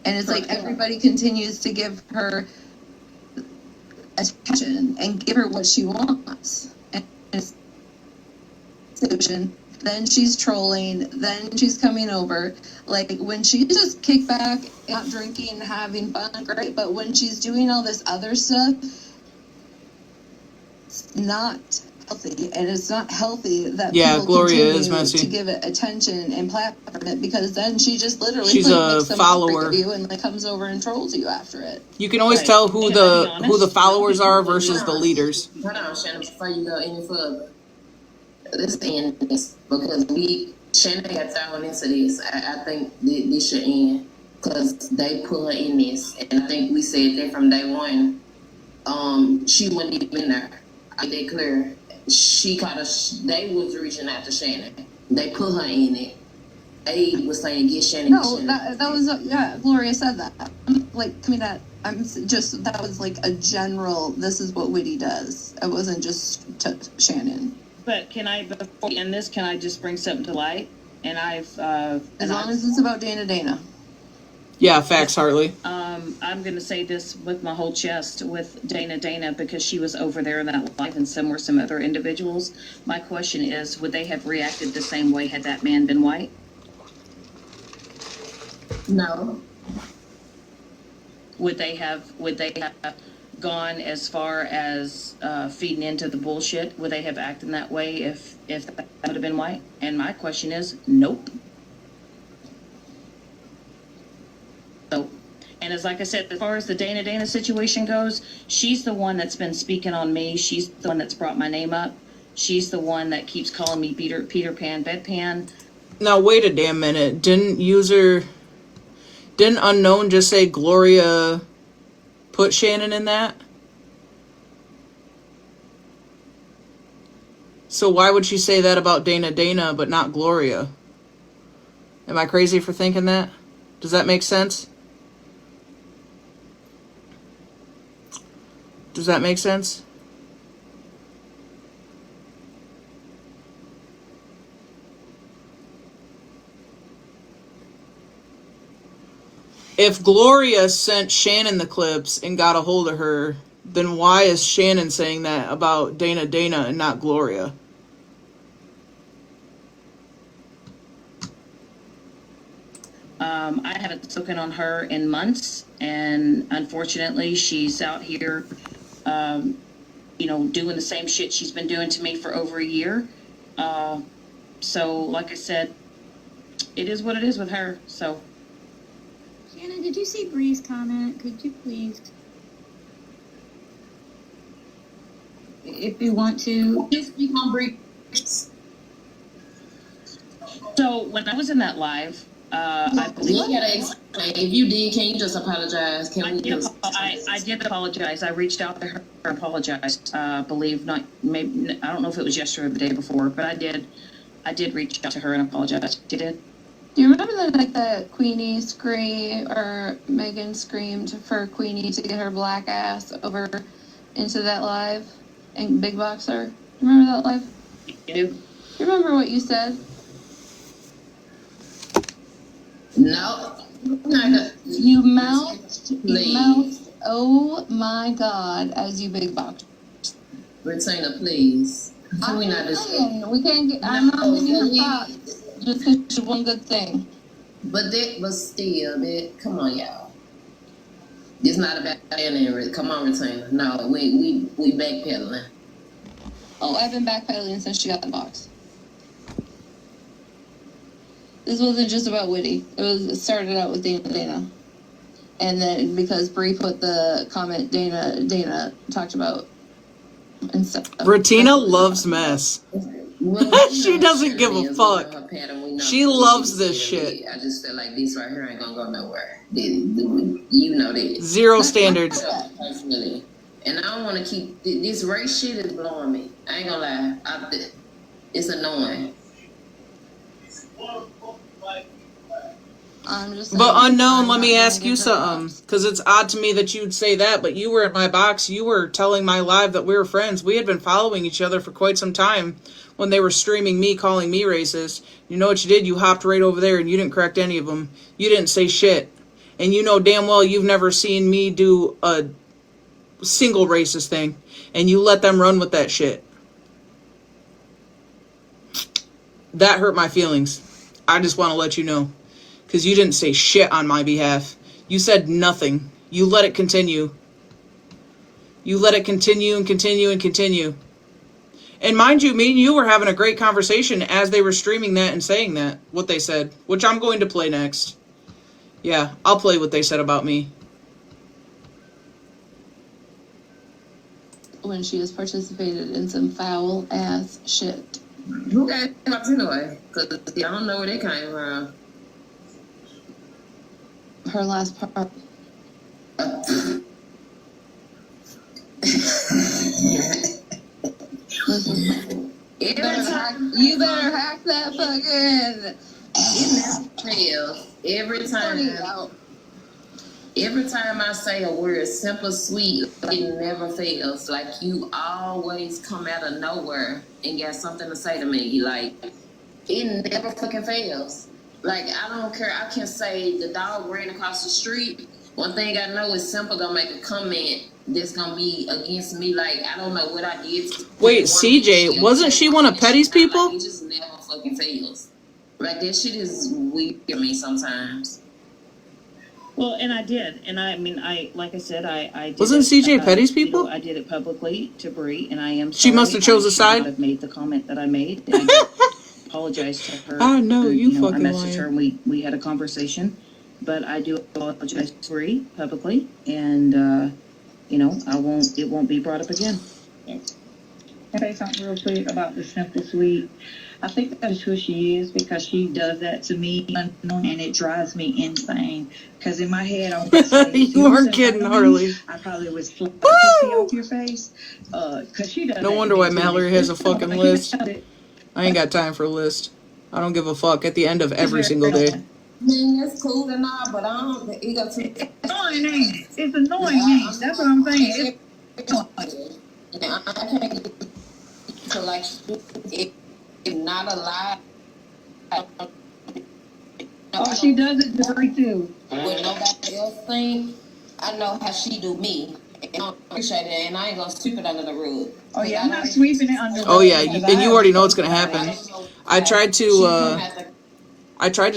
And it's like everybody continues to give her attention and give her what she wants. And it's then she's trolling, then she's coming over. Like when she just kick back, not drinking, having fun, great. But when she's doing all this other stuff, it's not healthy, and it's not healthy that people Gloria continue is messy. to give it attention and platform it, because then she just literally She's a makes some follower of you and then comes over and trolls you after it. You can always tell who the followers are versus the leaders. Hold on, Shannon, before you go any further. Let's end this because Shannon got thrown into this. I think this should end because they put her in this, and I think we said that from day one. She wasn't even there. I made that clear. They was reaching out to Shannon. They put her in it. They was saying get Shannon. No, that was Gloria said that. That was like a general. This is what Whitty does. It wasn't just to Shannon. But before we end this, can I just bring something to light? And as long as it's about Dana. Yeah, facts, Hartley. I'm going to say this with my whole chest with Dana, because she was over there in that live, and some were some other individuals. My question is, would they have reacted the same way had that man been white? No. Would they have gone as far as feeding into the bullshit? Would they have acted that way if that would have been white? And my question is, nope. So, and as like I said, as far as the Dana situation goes, she's the one that's been speaking on me. She's the one that's brought my name up. She's the one that keeps calling me Peter Pan, Bedpan. Now wait a damn minute. Didn't Unknown just say Gloria put Shannon in that? So why would she say that about Dana but not Gloria? Am I crazy for thinking that? Does that make sense? Does that make sense? If Gloria sent Shannon the clips and got a hold of her, then why is Shannon saying that about Dana and not Gloria? I haven't spoken on her in months, and unfortunately, she's out here, doing the same shit she's been doing to me for over a year. So, like I said, it is what it is with her. So, Shannon, did you see Bree's comment? Could you please, if you want to, just speak on Bree? So when I was in that live, I believe you gotta explain. If you did, can you just apologize? I did apologize. I reached out to her and apologized. I don't know if it was yesterday or the day before, but I did reach out to her and apologize. You did? Do you remember the Queenie scream, or Megan screamed for Queenie to get her black ass over into that live and Big Boxer? Remember that live? You do. You remember what you said? No. You mouthed, oh my God, as you Big Boxer. Regina, please. We can't get, I'm not giving her props just because she one good thing. But come on, y'all. It's not about that. Come on, Regina. No, we backpedaling. Oh, I've been backpedaling since she got the box. This wasn't just about Whitty. It started out with Dana. And then because Bree put the comment Dana talked about and stuff. Ratina loves mess. She doesn't give a fuck. She loves this shit. I just feel like this right here ain't gonna go nowhere. You know that. Zero standards. Personally. And I don't want to keep this race shit is blowing me. I ain't gonna lie. It's annoying. I'm just but unknown, let me ask you something, because it's odd to me that you'd say that, but you were at my box, you were telling my live that we were friends. We had been following each other for quite some time when they were streaming me, calling me racist. You know what you did? You hopped right over there and you didn't correct any of them. You didn't say shit. And you know damn well you've never seen me do a single racist thing, and you let them run with that shit. That hurt my feelings. I just want to let you know. Because you didn't say shit on my behalf. You said nothing. You let it continue. You let it continue and continue and continue. And mind you, me and you were having a great conversation as they were streaming that and saying that, what they said, which I'm going to play next. Yeah, I'll play what they said about me. When she has participated in some foul ass shit. Who got up anyway? Because I don't know where they came from. Her last part. Listen, you better hack that fucking. It never fails. Every time I say a word, simple, sweet, it never fails. Like, you always come out of nowhere and got something to say to me. Like, it never fucking fails. Like, I don't care. I can say the dog ran across the street. One thing I know is Simple gonna make a comment that's gonna be against me. Like, I don't know what I did. Wait, CJ, wasn't she one of Petty's people? Like, it just never fucking fails. Like, that shit is weird to me sometimes. Well, and I did, and I mean, like I said, I did. Wasn't CJ Petty's people? I did it publicly to Bree, and I am. She must have chose a side. I have made the comment that I made. And I apologize to her. I know you fucking I messaged lying. her, and we had a conversation, but I do apologize to Bree publicly, and it won't be brought up again. Can I say something real quick about the simple sweet? I think that's who she is, because she does that to me, and it drives me insane. Because in my head, I was like, you aren't kidding, Harley. I probably would slap the pussy off your face. Because she does. No wonder why Mallory has a fucking list. I ain't got time for a list. I don't give a fuck at the end of every single day. I mean, it's cool and all, but I don't. It's annoying. It's annoying. That's what I'm saying. It's annoying. I can't get to, like, it's not a lie. Oh, she does it dirty too. What nobody else think, I know how she do me. And I don't appreciate it, and I ain't gonna sweep it under the rug. Oh yeah, I'm not sweeping it under the rug. Oh yeah, and you already know what's gonna happen. I tried to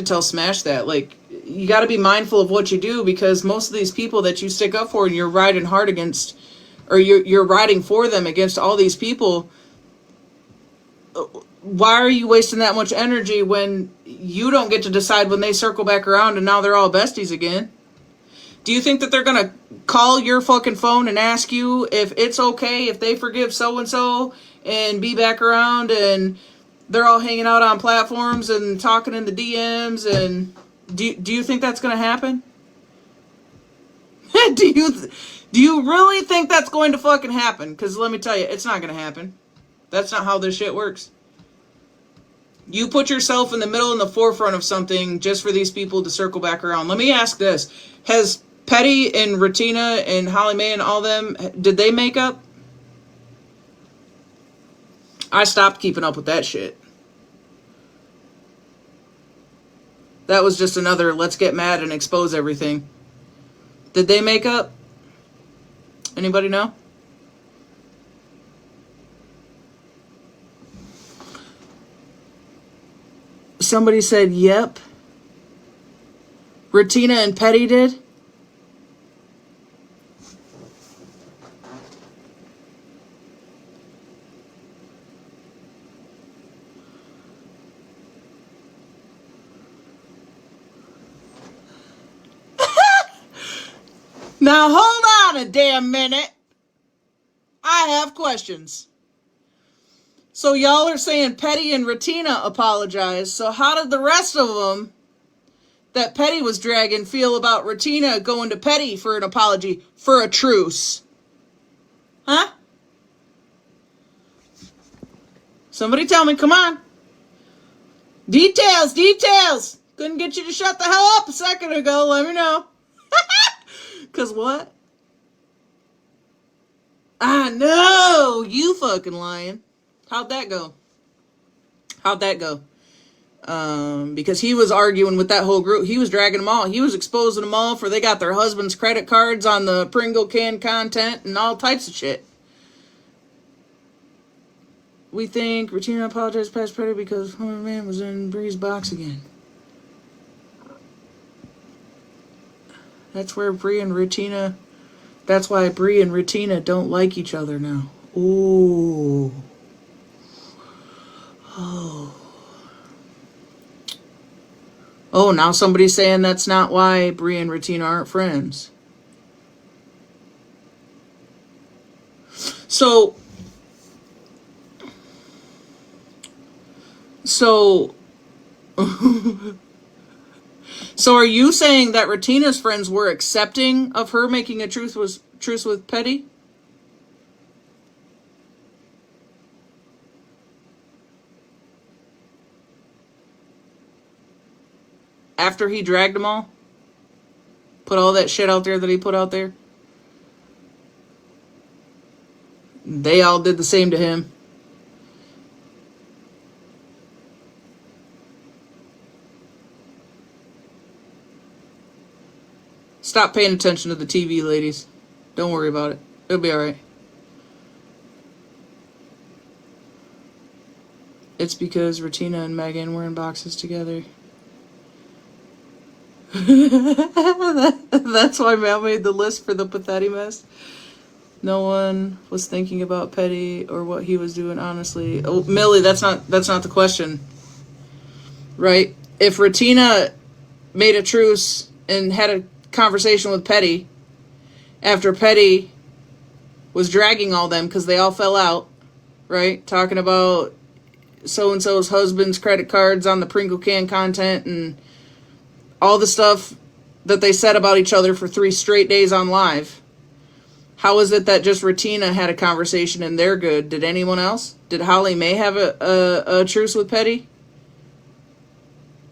tell Smash that, like, you got to be mindful of what you do, because most of these people that you stick up for and you're riding hard against, or you're riding for them against all these people. Why are you wasting that much energy when you don't get to decide when they circle back around and now they're all besties again? Do you think that they're going to call your fucking phone and ask you if it's okay if they forgive so-and-so and be back around and they're all hanging out on platforms and talking in the DMs? And do you think that's going to happen? Do you really think that's going to fucking happen? Because let me tell you, it's not going to happen. That's not how this shit works. You put yourself in the middle and the forefront of something just for these people to circle back around. Let me ask this. Has Petty and Retina and Holly Mae and all them, did they make up? I stopped keeping up with that shit. That was just another let's get mad and expose everything. Did they make up? Anybody know? Somebody said, yep. Retina and Petty did? Now hold on a damn minute. I have questions. So y'all are saying Petty and Ratina apologized. So how did the rest of them that Petty was dragging feel about Ratina going to Petty for an apology for a truce? Huh? Somebody tell me, come on. Details. Couldn't get you to shut the hell up a second ago. Let me know. Because what? I know. You fucking lying. How'd that go? Because he was arguing with that whole group. He was dragging them all. He was exposing them all for they got their husband's credit cards on the Pringle can content and all types of shit. We think Regina apologized past Petty because man was in Bree's box again. That's why Bree and Ratina don't like each other now. Ooh. Oh, now somebody's saying that's not why Bree and Ratina aren't friends. So are you saying that Ratina's friends were accepting of her making a truce with Petty? After he dragged them all? Put all that shit out there that he put out there? They all did the same to him. Stop paying attention to the TV, ladies. Don't worry about it. It'll be alright. It's because Ratina and Megan were in boxes together. That's why Mal made the list for the pathetic mess. No one was thinking about Petty or what he was doing, honestly. Oh, Millie, that's not the question. Right? If Ratina made a truce and had a conversation with Petty after Petty was dragging all them because they all fell out, right? Talking about so-and-so's husband's credit cards on the Pringle can content and all the stuff that they said about each other for 3 straight days on live. How is it that just Ratina had a conversation and they're good? Did anyone else? Did Holly Mae have a truce with Petty?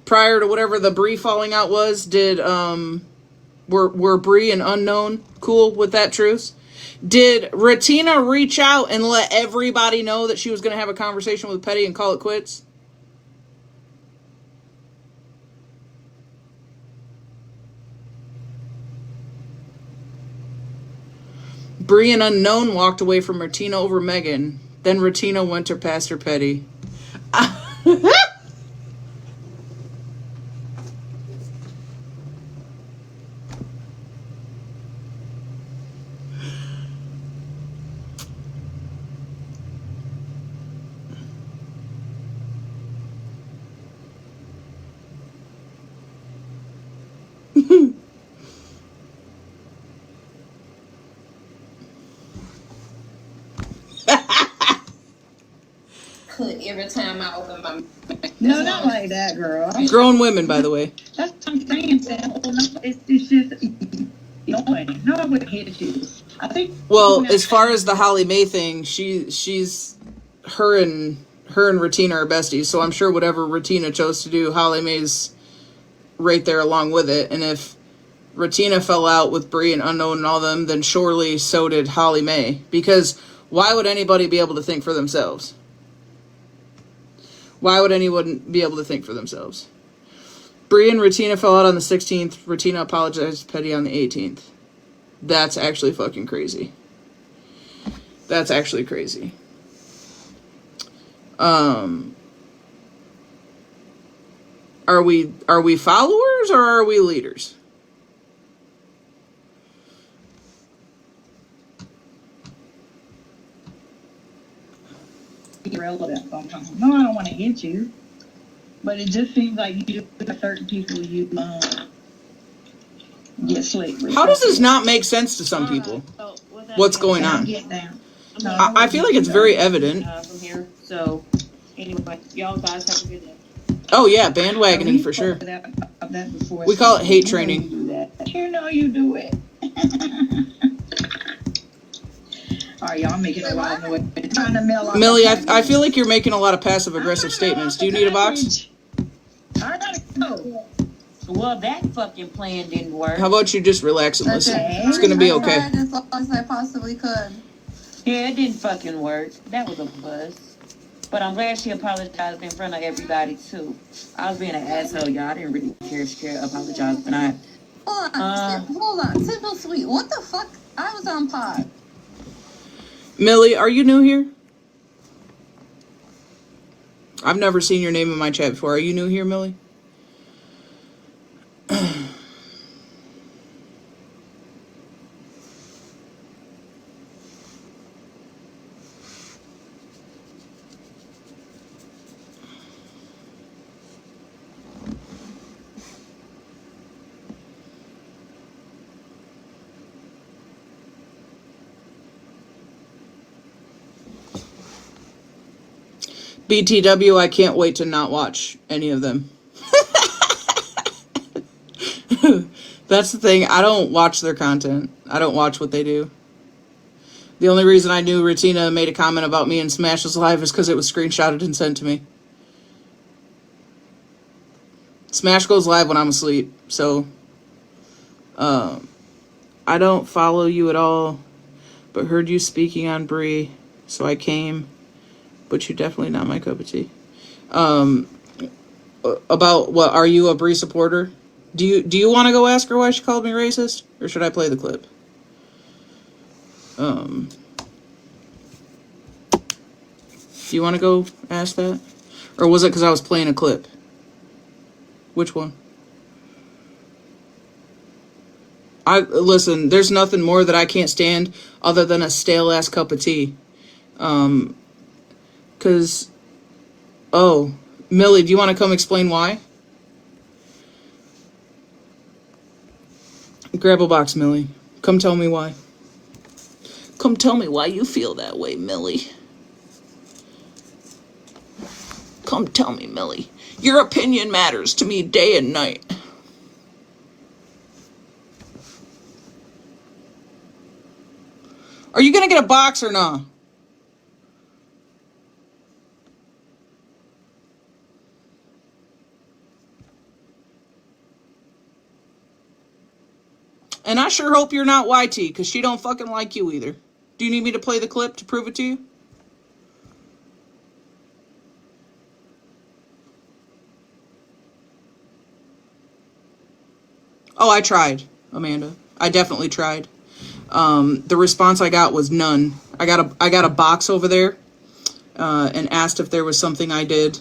Prior to whatever the Bree falling out was, were Bree and Unknown cool with that truce? Did Ratina reach out and let everybody know that she was going to have a conversation with Petty and call it quits? Bree and Unknown walked away from Ratina over Megan. Then Ratina went to Pastor Petty. Every time I open my mouth. No, not like that, girl. Grown women, by the way. That's what I'm saying, Sam. It's just annoying. No, I wouldn't hit you. I think. Well, as far as the Holly Mae thing, she's her and Ratina are besties, so I'm sure whatever Ratina chose to do, Holly Mae's right there along with it. And if Ratina fell out with Bree and Unknown and all them, then surely so did Holly Mae. Because why would anybody be able to think for themselves? Why would anyone be able to think for themselves? Bree and Ratina fell out on the 16th. Ratina apologized to Petty on the 18th. That's actually fucking crazy. That's actually crazy. Are we followers or are we leaders? Irrelevant sometimes. No, I don't want to hit you, but it just seems like you do certain people you get slick with. How does this not make sense to some people? What's going on? Get down. I feel like it's very evident. From here. So, anyway, y'all guys have a good day. Oh yeah, bandwagoning for sure. We call it hate training. You know you do it. All right, y'all making a lot of noise. Trying to mail out. Millie, I feel like you're making a lot of passive aggressive statements. Do you need a box? I gotta go. Well, that fucking plan didn't work. How about you just relax and listen? It's gonna be okay. I tried as long as I possibly could. Yeah, it didn't fucking work. That was a buzz. But I'm glad she apologized in front of everybody, too. I was being an asshole, y'all. I didn't really care if she apologized, but I... Hold on. Simple Sweet. What the fuck? I was on pod. Millie, are you new here? I've never seen your name in my chat before. Are you new here, Millie? BTW, I can't wait to not watch any of them. That's the thing. I don't watch their content. I don't watch what they do. The only reason I knew Ratina made a comment about me in Smash's live is because it was screenshotted and sent to me. Smash goes live when I'm asleep, so I don't follow you at all, but heard you speaking on Bree, so I came. But you're definitely not my cup of tea. About what? Are you a Bree supporter? Do you want to go ask her why she called me racist, or should I play the clip? Do you want to go ask that, or was it because I was playing a clip? Which one? Listen. There's nothing more that I can't stand other than a stale ass cup of tea. Because, oh, Millie, do you want to come explain why? Grab a box, Millie. Come tell me why. Come tell me why you feel that way, Millie. Come tell me, Millie. Your opinion matters to me day and night. Are you going to get a box or not? And I sure hope you're not YT, because she don't fucking like you either. Do you need me to play the clip to prove it to you? Oh, I tried, Amanda. I definitely tried. The response I got was none. I got a box over there, and asked if there was something I did.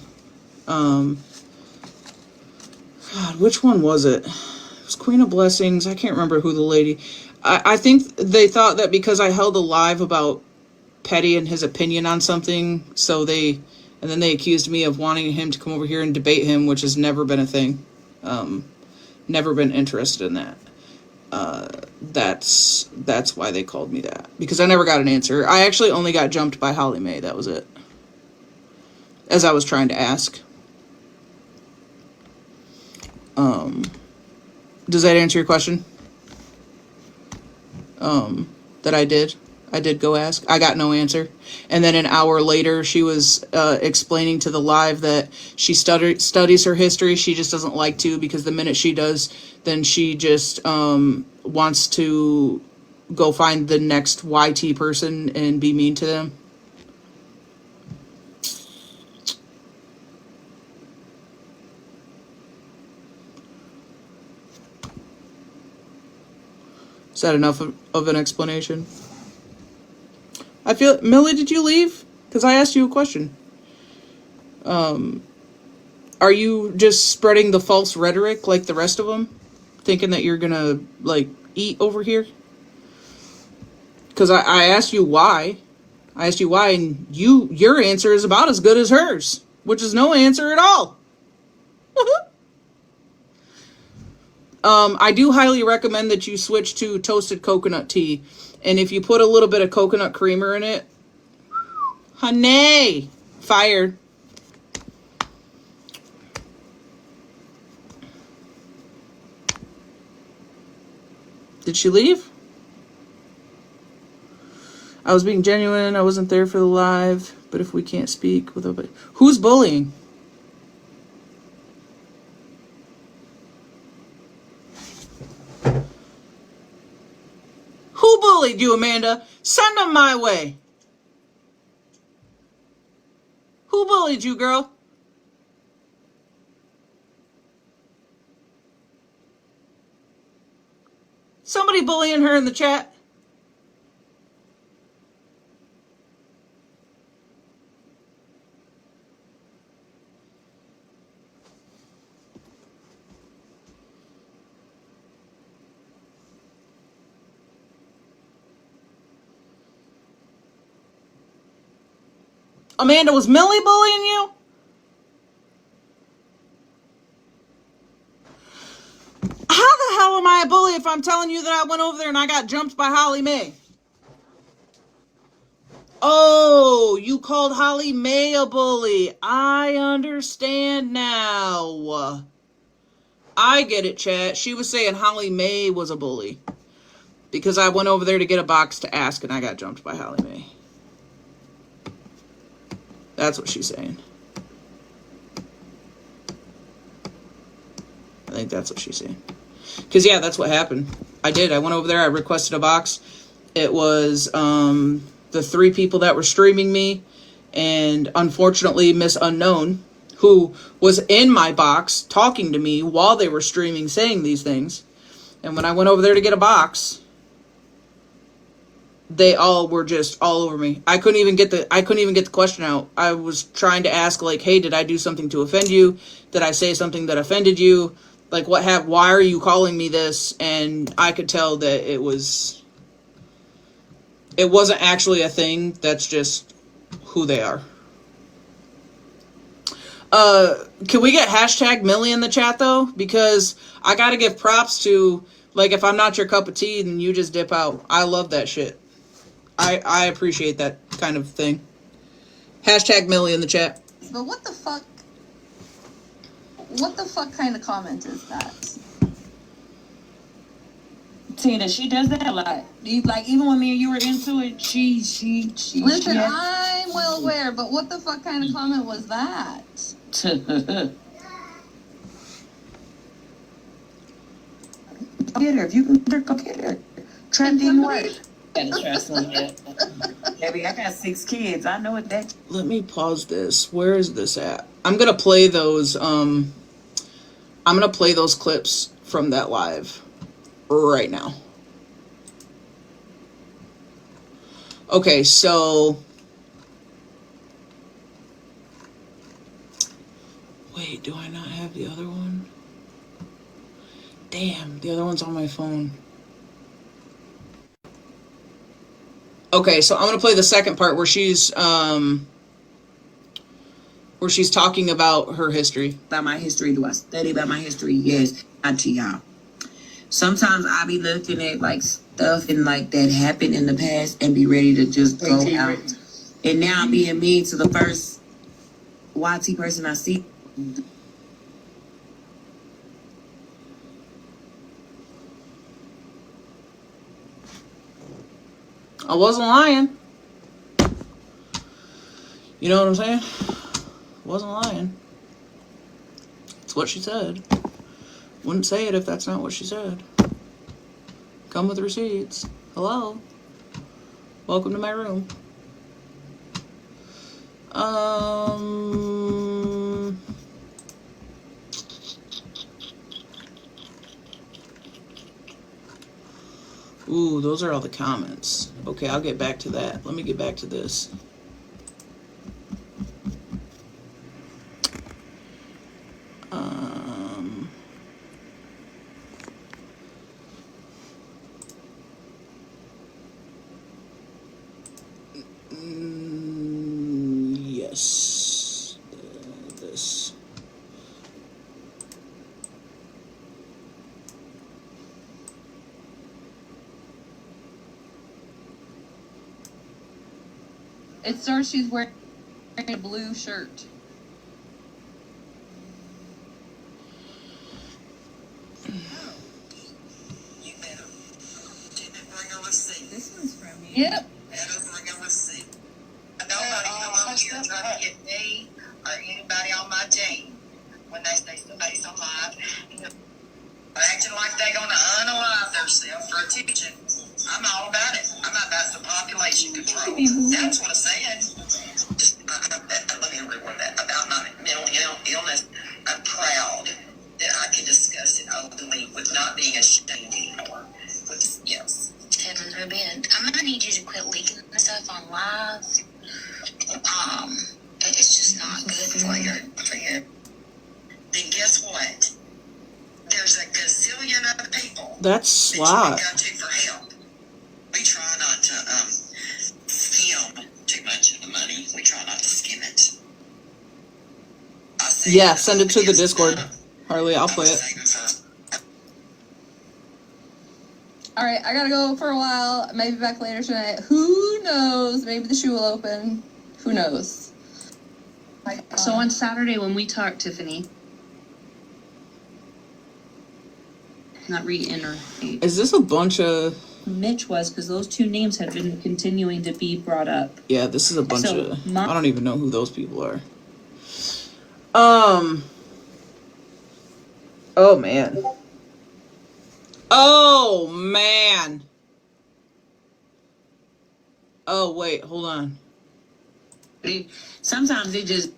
God, which one was it? It was Queen of Blessings. I can't remember who the lady. I think they thought that because I held a live about Petty and his opinion on something, and then they accused me of wanting him to come over here and debate him, which has never been a thing. Never been interested in that. That's why they called me that, because I never got an answer. I actually only got jumped by Holly Mae. That was it. As I was trying to ask. Does that answer your question? That I did go ask. I got no answer. And then an hour later, she was explaining to the live that she studies her history. She just doesn't like to, because the minute she does, then she just wants to go find the next YT person and be mean to them. Is that enough of an explanation? I feel... Millie, did you leave? Because I asked you a question. Are you just spreading the false rhetoric like the rest of them? Thinking that you're gonna, like, eat over here? Because I asked you why. I asked you why, and your answer is about as good as hers. Which is no answer at all. I do highly recommend that you switch to toasted coconut tea. And if you put a little bit of coconut creamer in it, Honey. Fired. Did she leave? I was being genuine. I wasn't there for the live. But if we can't speak with a... Who's bullying? Who bullied you, Amanda? Send them my way. Who bullied you, girl? Somebody bullying her in the chat? Amanda, was Millie bullying you? How the hell am I a bully if I'm telling you that I went over there and I got jumped by Holly Mae? Oh, you called Holly Mae a bully. I understand now. I get it, chat. She was saying Holly Mae was a bully. Because I went over there to get a box to ask and I got jumped by Holly Mae. That's what she's saying. I think that's what she's saying. Because, yeah, that's what happened. I did. I went over there. I requested a box. It was the 3 people that were streaming me. And, unfortunately, Miss Unknown, who was in my box talking to me while they were streaming, saying these things. And when I went over there to get a box, they all were just all over me. I couldn't even get the question out. I was trying to ask, like, hey, did I do something to offend you? Did I say something that offended you? Like, why are you calling me this? And I could tell that it wasn't actually a thing. That's just who they are. Can we get hashtag Millie in the chat, though? Because I gotta give props to, like, if I'm not your cup of tea, then you just dip out. I love that shit. I appreciate that kind of thing. Hashtag Millie in the chat. But what the fuck? What the fuck kind of comment is that? Tina, she does that a lot. Like, even when me and you were into it, she Listen, I'm well aware, but what the fuck kind of comment was that? Get her. If you can get her, go get her. Trapped in what? Gotta trust me yet. Baby, I got 6 kids. I know what that. Let me pause this. Where is this at? I'm gonna play those. I'm gonna play those clips from that live right now. Okay, so wait, do I not have the other one? Damn, the other one's on my phone. Okay, so I'm gonna play the second part where she's talking about her history. About my history, do I study about my history? Yes, not to y'all. Sometimes I be looking at like stuff and like that happened in the past and be ready to just go out. And now I'm being mean to the first YT person I see. I wasn't lying. You know what I'm saying? Wasn't lying. It's what she said. Wouldn't say it if that's not what she said. Come with receipts. Hello. Welcome to my room. Ooh, those are all the comments. Okay, I'll get back to that. Let me get back to this. Yes. This. It starts, she's wearing a blue shirt. This one's from you. Yep. Nobody come over here trying to get me or anybody on my team when they say somebody's alive. Acting like they gonna unalive themselves for attention. I'm all about it. I'm about some population control. That's what I said. Let me reword that. About my mental illness, I'm proud that I can discuss it openly with not being ashamed anymore. Yes. Heaven forbid. I'm gonna need you to quit leaking this stuff on live. It's just not good for your. Then guess what? There's a gazillion other people That's slot. that you can go to for help. We try not to skim too much of the money. We try not to skim it. Yeah, send it to the Discord. Harley, I'll play it. All right, I gotta go for a while. Maybe back later tonight. Who knows? Maybe the shoe will open. Who knows? So on Saturday when we talked, Tiffany, not re-enter. Is this a bunch of... Mitch was, because those two names have been continuing to be brought up. Yeah, this is a bunch of... I don't even know who those people are. Oh, man. Oh, man. Oh, wait, hold on. Sometimes they just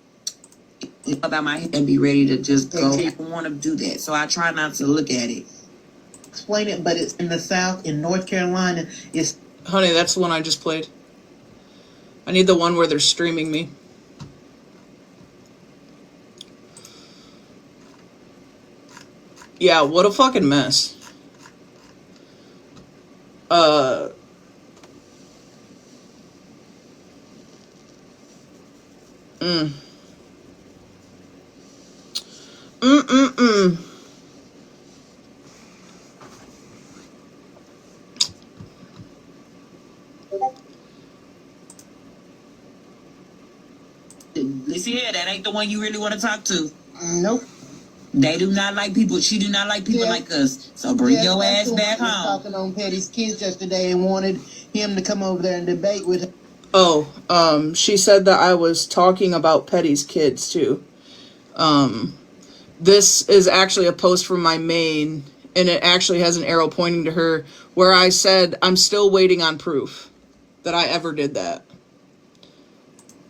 about my head and be ready to just go. People want to do that, so I try not to look at it. Explain it, but it's in the South, in North Carolina. It's Honey, that's the one I just played. I need the one where they're streaming me. Yeah, what a fucking mess. Listen here, that ain't the one you really want to talk to. nope. They do not like people. She do not like people like us. So bring your ass back home. Talking on Petty's kids yesterday and wanted him to come over there and debate with her. Oh, she said that I was talking about Petty's kids too. This is actually a post from my main, and it actually has an arrow pointing to her where I said I'm still waiting on proof that I ever did that.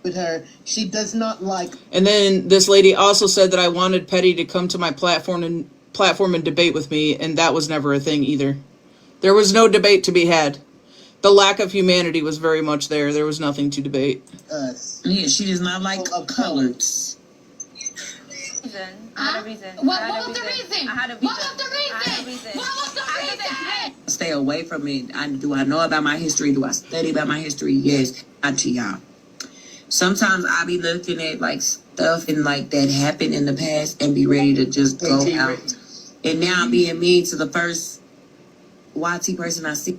With her, she does not like. And then this lady also said that I wanted Petty to come to my platform and debate with me, and that was never a thing either. There was no debate to be had. The lack of humanity was very much there. There was nothing to debate. Us. Yeah, she does not like colors. I had a reason. What was the reason? I had a reason. What was the reason? What was the reason? Stay away from it. Do I know about my history? Do I study about my history? Yes. Not to y'all. Sometimes I be looking at like stuff and like that happened in the past and be ready to just go out. And now I'm being mean to the first YT person I see.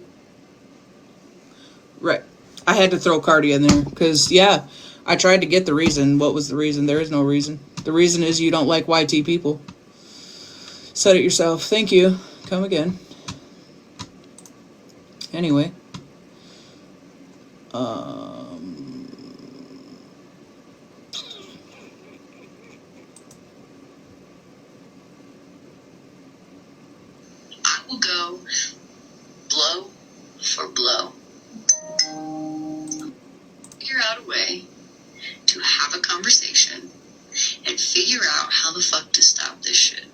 Right. I had to throw Cardi in there because, yeah, I tried to get the reason. What was the reason? There is no reason. The reason is you don't like YT people. Said it yourself. Thank you. Come again. Anyway. I will go blow for blow. Figure out a way to have a conversation and figure out how the fuck to stop this shit.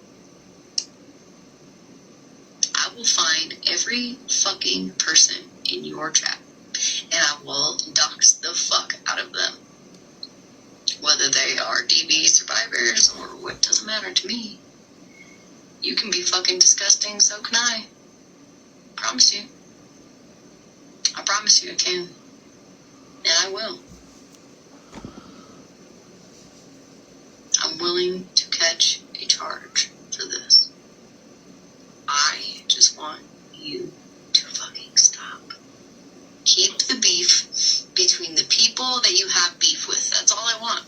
I will find every fucking person in your chat and I will dox the fuck out of them. Whether they are DV survivors or what, doesn't matter to me. You can be fucking disgusting, so can I. Promise you. I promise you I can. And I will. I'm willing to catch a charge for this. I just want you to fucking stop. Keep the beef between between the people that you have beef with. That's all I want.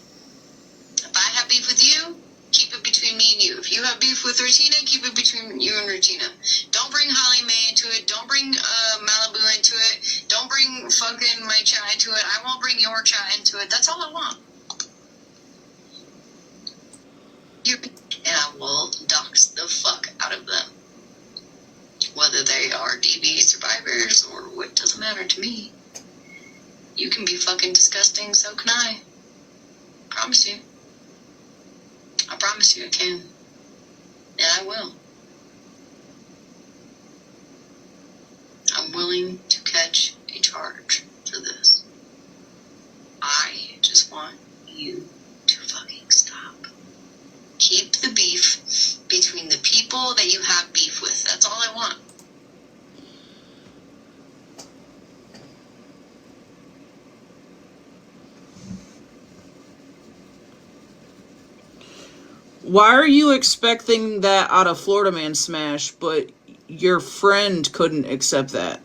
If I have beef with you, keep it between me and you. If you have beef with Regina, keep it between you and Regina. Don't bring Holly Mae into it. Don't bring Malibu into it. Don't bring fucking my chat into it. I won't bring your chat into it. That's all I want. And I will dox the fuck out of them. Whether they are DV survivors or what, doesn't matter to me. You can be fucking disgusting, so can I. Promise you. I promise you I can. And I will. I'm willing to catch a charge for this. I just want you to fucking stop. Keep the beef between the people that you have beef with. That's all I want. Why are you expecting that out of Florida Man Smash, but your friend couldn't accept that?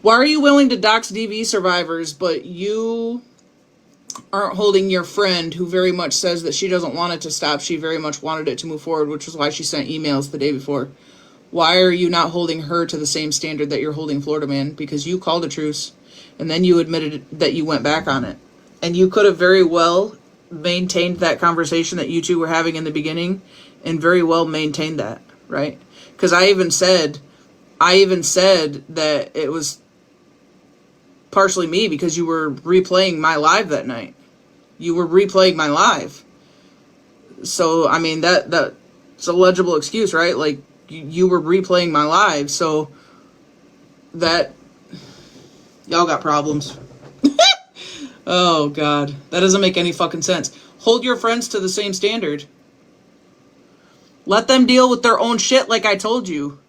Why are you willing to dox DV survivors, but you aren't holding your friend, who very much says that she doesn't want it to stop, she very much wanted it to move forward, which is why she sent emails the day before. Why are you not holding her to the same standard that you're holding Florida Man? Because you called a truce, and then you admitted that you went back on it. And you could have very well maintained that conversation that you two were having in the beginning, and very well maintained that, right? Because I even said that it was partially me because you were replaying my live that night. You were replaying my live. So, I mean, that's a legible excuse, right? Like, you were replaying my live, so that... Y'all got problems. Oh, God. That doesn't make any fucking sense. Hold your friends to the same standard. Let them deal with their own shit like I told you.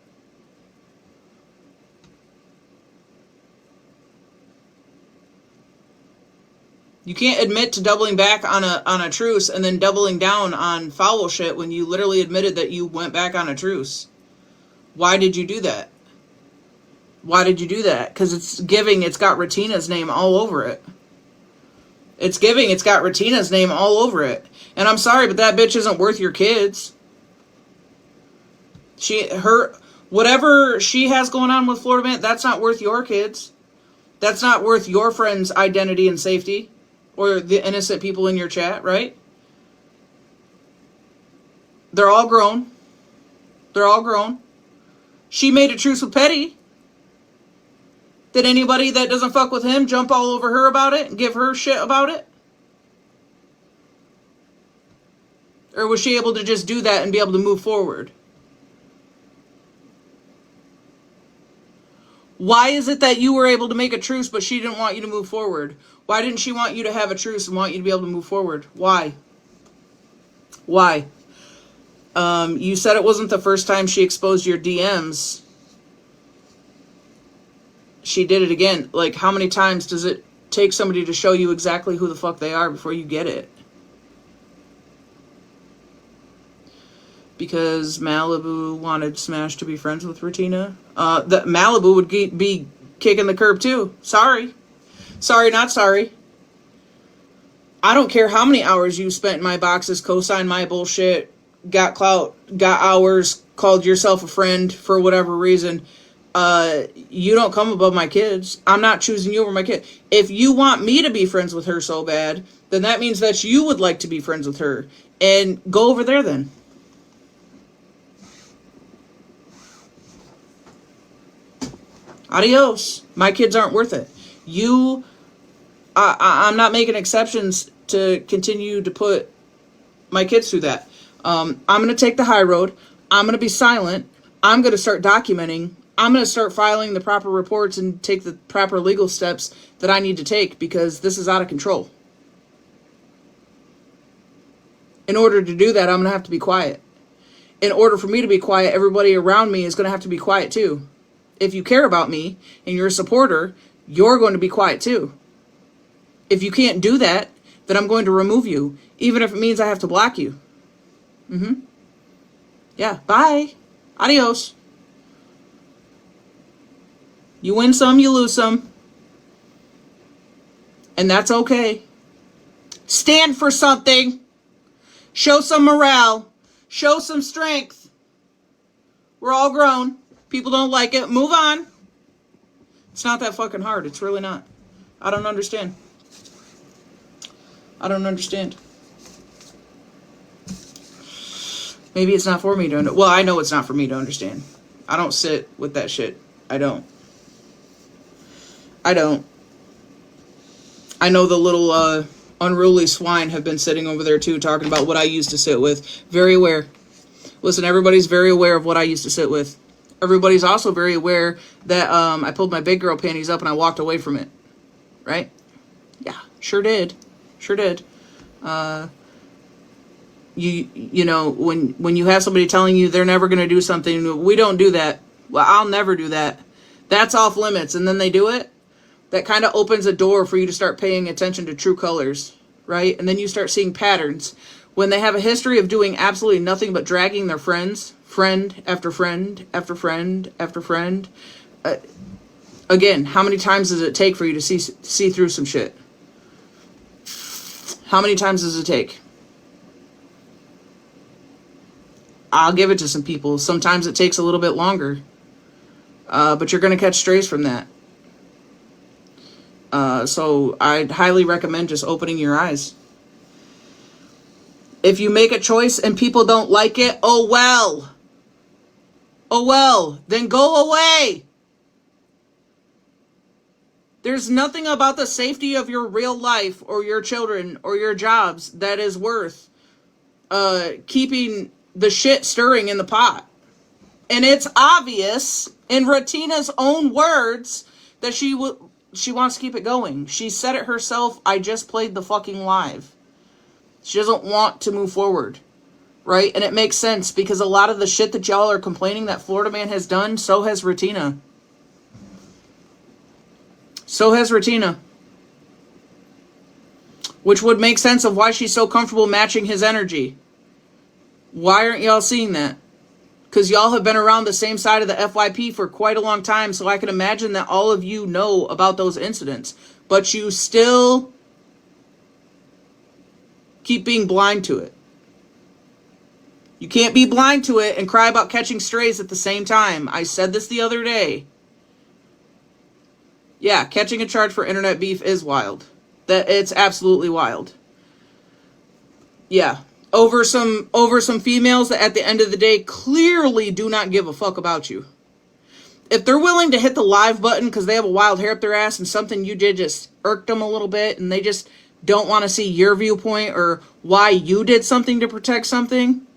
You can't admit to doubling back on a truce and then doubling down on foul shit when you literally admitted that you went back on a truce. Why did you do that? Why did you do that? Because it's got Retina's name all over it. It's got Retina's name all over it. And I'm sorry, but that bitch isn't worth your kids. Whatever she has going on with Florida Man, that's not worth your kids. That's not worth your friend's identity and safety. Or the innocent people in your chat, right? They're all grown. They're all grown. She made a truce with Petty. Did anybody that doesn't fuck with him jump all over her about it and give her shit about it? Or was she able to just do that and be able to move forward? Why is it that you were able to make a truce but she didn't want you to move forward? Why didn't she want you to have a truce and want you to be able to move forward? Why? Why? You said it wasn't the first time she exposed your DMs. She did it again. Like, how many times does it take somebody to show you exactly who the fuck they are before you get it? Because Malibu wanted Smash to be friends with Retina. That Malibu would be kicking the curb too. Sorry. Sorry, not sorry. I don't care how many hours you spent in my boxes, co-signed my bullshit, got clout, got hours, called yourself a friend for whatever reason. You don't come above my kids. I'm not choosing you over my kid. If you want me to be friends with her so bad, then that means that you would like to be friends with her. And go over there then. Adios. My kids aren't worth it. I'm not making exceptions to continue to put my kids through that. I'm going to take the high road. I'm going to be silent. I'm going to start documenting. I'm going to start filing the proper reports and take the proper legal steps that I need to take because this is out of control. In order to do that, I'm going to have to be quiet. In order for me to be quiet, everybody around me is going to have to be quiet too. If you care about me and you're a supporter, you're going to be quiet too. If you can't do that, then I'm going to remove you, even if it means I have to block you. Yeah, bye. Adios. You win some, you lose some. And that's okay. Stand for something. Show some morale. Show some strength. We're all grown. People don't like it. Move on. It's not that fucking hard. It's really not. I don't understand. I don't understand. Maybe it's not for me to understand. Well, I know it's not for me to understand. I don't sit with that shit. I don't. I know the little unruly swine have been sitting over there too, talking about what I used to sit with. Very aware. Listen, everybody's very aware of what I used to sit with. Everybody's also very aware that I pulled my big girl panties up and I walked away from it. Right? Yeah, sure did. Sure did. You know, when you have somebody telling you they're never going to do something, we don't do that. Well, I'll never do that. That's off limits. And then they do it. That kind of opens a door for you to start paying attention to true colors, right? And then you start seeing patterns. When they have a history of doing absolutely nothing but dragging their friends, friend after friend after friend after friend. Again, how many times does it take for you to see through some shit? How many times does it take? I'll give it to some people. Sometimes it takes a little bit longer. But you're going to catch strays from that. So I'd highly recommend just opening your eyes. If you make a choice and people don't like it, oh well. Oh well, then go away. There's nothing about the safety of your real life or your children or your jobs that is worth keeping the shit stirring in the pot. And it's obvious in Retina's own words that she wants to keep it going. She said it herself. I just played the fucking live. She doesn't want to move forward. Right? And it makes sense because a lot of the shit that y'all are complaining that Florida Man has done, so has Retina. So has Retina. Which would make sense of why she's so comfortable matching his energy. Why aren't y'all seeing that? Because y'all have been around the same side of the FYP for quite a long time, so I can imagine that all of you know about those incidents. But you still keep being blind to it. You can't be blind to it and cry about catching strays at the same time. I said this the other day. Yeah, catching a charge for internet beef is wild. That it's absolutely wild. Yeah. Over some females that at the end of the day clearly do not give a fuck about you. If they're willing to hit the live button because they have a wild hair up their ass and something you did just irked them a little bit and they just don't want to see your viewpoint or why you did something to protect something,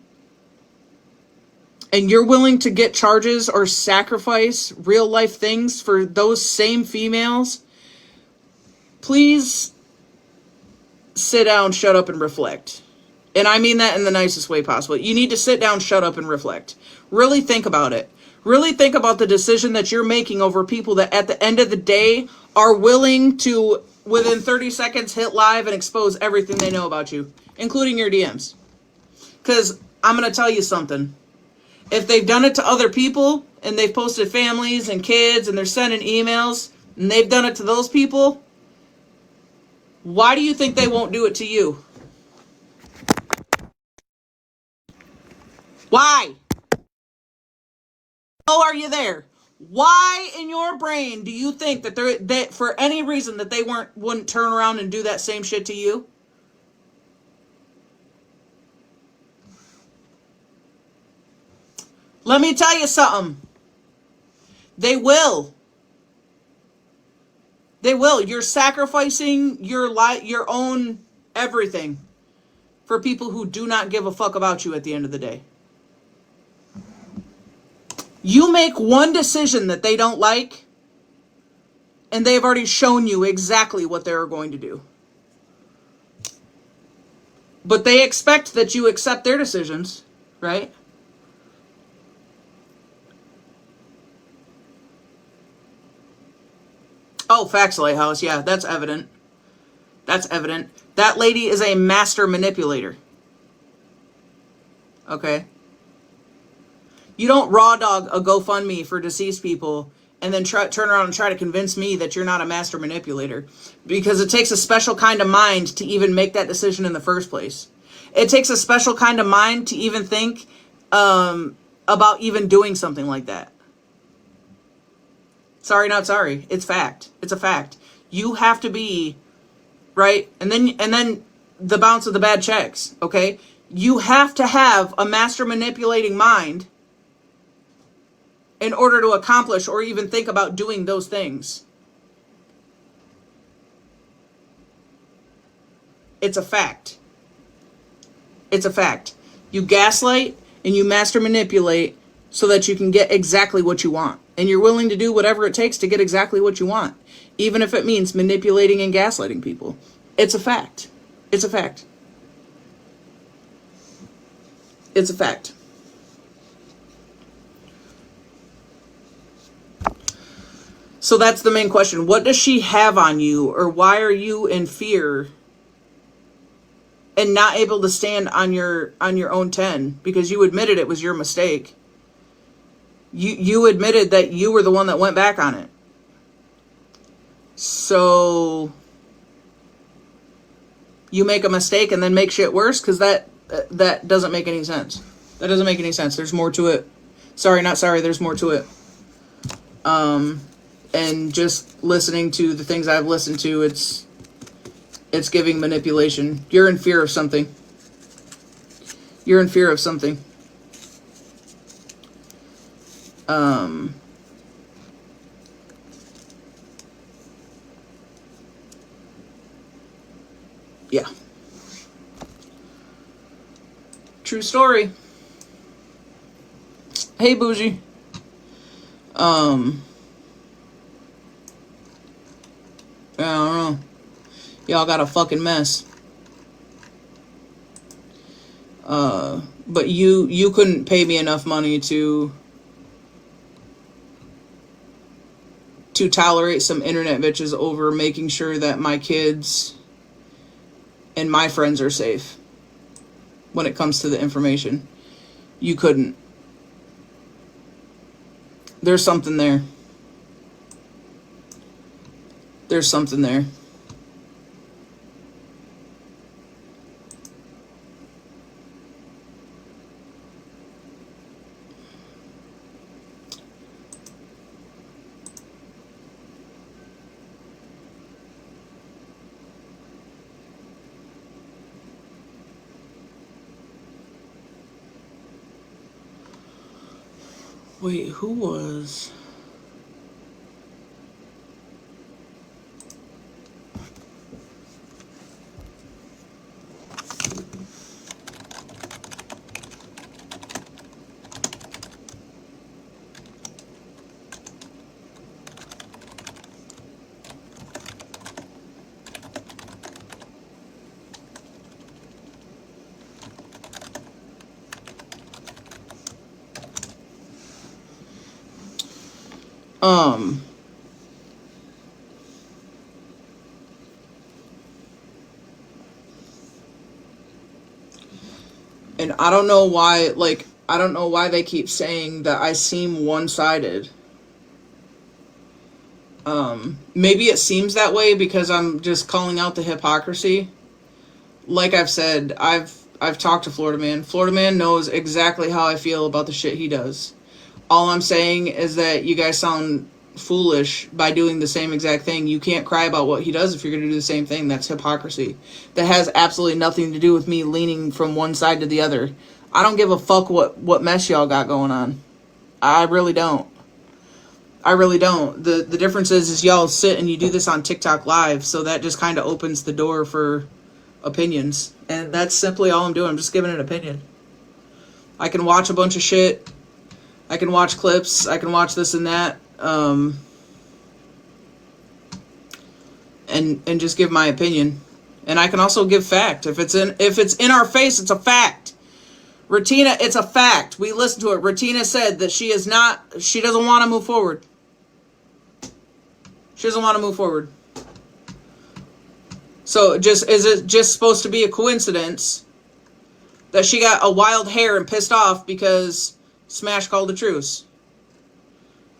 and you're willing to get charges or sacrifice real life things for those same females, please sit down, shut up, and reflect. And I mean that in the nicest way possible. You need to sit down, shut up, and reflect. Really think about it. Really think about the decision that you're making over people that at the end of the day are willing to, within 30 seconds, hit live and expose everything they know about you, including your DMs. Because I'm going to tell you something. If they've done it to other people and they've posted families and kids and they're sending emails and they've done it to those people, why do you think they won't do it to you? Why? Oh, are you there? Why in your brain do you think that for any reason that they wouldn't turn around and do that same shit to you? Let me tell you something. They will. They will. You're sacrificing your own everything for people who do not give a fuck about you at the end of the day. You make one decision that they don't like, and they've already shown you exactly what they're going to do. But they expect that you accept their decisions, right? Oh, facts, Lighthouse. Yeah, that's evident. That's evident. That lady is a master manipulator. Okay? You don't raw dog a GoFundMe for deceased people and then turn around and try to convince me that you're not a master manipulator. Because it takes a special kind of mind to even make that decision in the first place. It takes a special kind of mind to even think about even doing something like that. Sorry, not sorry. It's fact. It's a fact. You have to be, right? And then the bounce of the bad checks, okay? You have to have a master manipulating mind in order to accomplish or even think about doing those things. It's a fact. It's a fact. You gaslight and you master manipulate so that you can get exactly what you want. And you're willing to do whatever it takes to get exactly what you want, even if it means manipulating and gaslighting people. It's a fact. It's a fact. It's a fact. So that's the main question. What does she have on you, or why are you in fear and not able to stand on your own 10? Because you admitted it was your mistake. You admitted that you were the one that went back on it. So you make a mistake and then make shit worse? Because that doesn't make any sense. That doesn't make any sense. There's more to it. Sorry, not sorry. There's more to it. And just listening to the things I've listened to, it's giving manipulation. You're in fear of something. You're in fear of something. Yeah. True story. Hey, Bougie. I don't know. Y'all got a fucking mess. But you couldn't pay me enough money to tolerate some internet bitches over making sure that my kids and my friends are safe when it comes to the information. You couldn't. There's something there. There's something there. Wait, who was... And I don't know why, like, I don't know why they keep saying that I seem one-sided. Maybe it seems that way because I'm just calling out the hypocrisy. Like I've said, I've talked to Florida Man. Florida Man knows exactly how I feel about the shit he does. All I'm saying is that you guys sound foolish by doing the same exact thing. You can't cry about what he does if you're going to do the same thing. That's hypocrisy. That has absolutely nothing to do with me leaning from one side to the other. I don't give a fuck what mess y'all got going on. I really don't. I really don't. The difference is y'all sit and you do this on TikTok Live, so that just kind of opens the door for opinions. And that's simply all I'm doing. I'm just giving an opinion. I can watch a bunch of shit. I can watch clips. I can watch this and that. And just give my opinion. And I can also give fact. If it's in our face, it's a fact. Ratina, it's a fact. We listened to it. Ratina said that she doesn't want to move forward. She doesn't want to move forward. So is it just supposed to be a coincidence that she got a wild hair and pissed off because Smash called a truce?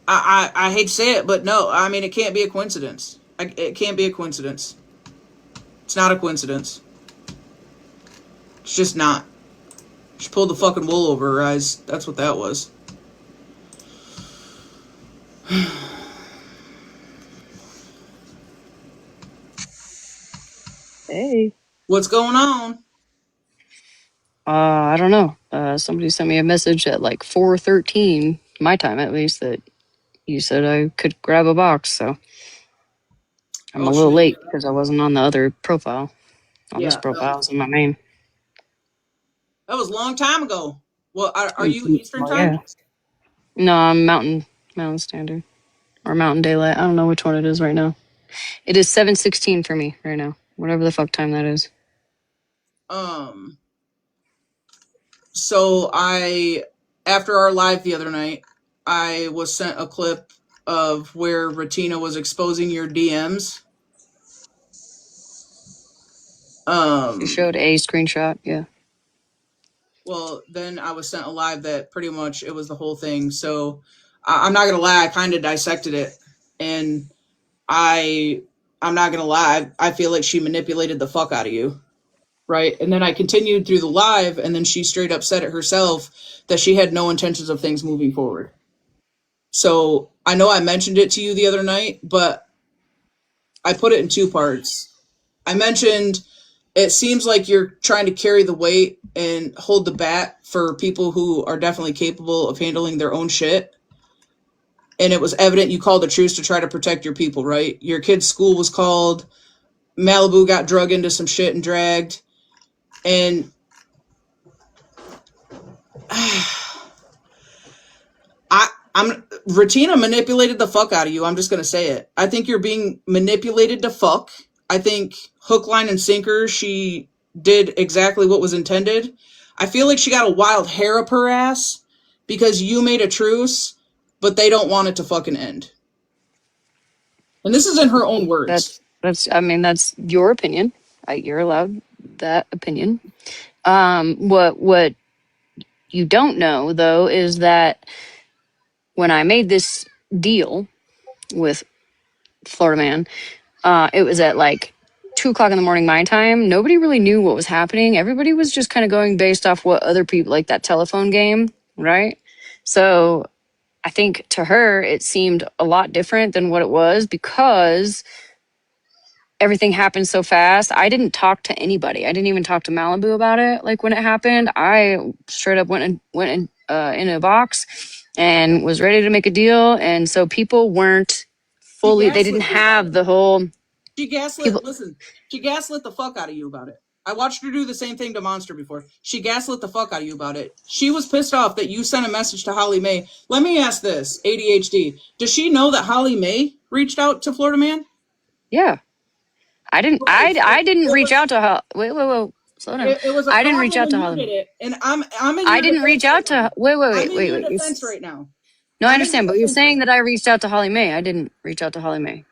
I hate to say it, but no, I mean, it can't be a coincidence. It can't be a coincidence. It's not a coincidence. It's just not. She pulled the fucking wool over her eyes. That's what that was. Hey. What's going on? I don't know. Somebody sent me a message at like 4:13, my time at least, that you said I could grab a box. So I'm Oh a little shit. late because I wasn't on the other profile. On this Yeah, profile, I was in my main. that was a long time ago. Well, are you Eastern Well, time? yeah. No, I'm Mountain Standard or Mountain Daylight. I don't know which one it is right now. It is 7:16 for me right now. Whatever the fuck time that is. So after our live the other night, I was sent a clip of where Ratina was exposing your DMs. She showed a screenshot. Yeah. Well, then I was sent a live that pretty much it was the whole thing. So I'm not gonna lie, I kind of dissected it, and I'm not gonna lie, I feel like she manipulated the fuck out of you, right? And then I continued through the live, and then she straight up said it herself that she had no intentions of things moving forward. So I know I mentioned it to you the other night, but I put it in two parts. I mentioned it seems like you're trying to carry the weight and hold the bat for people who are definitely capable of handling their own shit. And it was evident you called a truce to try to protect your people, right? Your kid's school was called. Malibu got drug into some shit and dragged. And I'm Ratina manipulated the fuck out of you. I'm just gonna say it. I think you're being manipulated to fuck. I think hook, line, and sinker, she did exactly what was intended. I feel like she got a wild hair up her ass because you made a truce, but they don't want it to fucking end. And this is in her own words. That's. I mean, that's your opinion. You're allowed that opinion. What you don't know though is that when I made this deal with Florida Man, it was at like 2:00 in the morning my time. Nobody really knew what was happening. Everybody was just kind of going based off what other people, like that telephone game, right? So I think to her it seemed a lot different than what it was because everything happened so fast. I didn't talk to anybody. I didn't even talk to Malibu about it. Like when it happened, I straight up went in a box and was ready to make a deal. And so people weren't fully. They didn't have the whole. She People. she gaslit the fuck out of you about it. I watched her do the same thing to Monster before. She gaslit the fuck out of you about it. She was pissed off that you sent a message to Holly Mae. Let me ask this, ADHD. Does she know that Holly Mae reached out to Florida Man? Yeah. I didn't. Okay, so I didn't it reach was, out to her. Wait. Slow down. it was a I didn't reach problem out when to you did Holly. it, and I'm in I your didn't defense reach right out now. to. Wait. I'm in your Wait. defense right now. No, I I'm in your understand, but you're defense right saying that I reached out to Holly Mae. I didn't reach out to Holly Mae.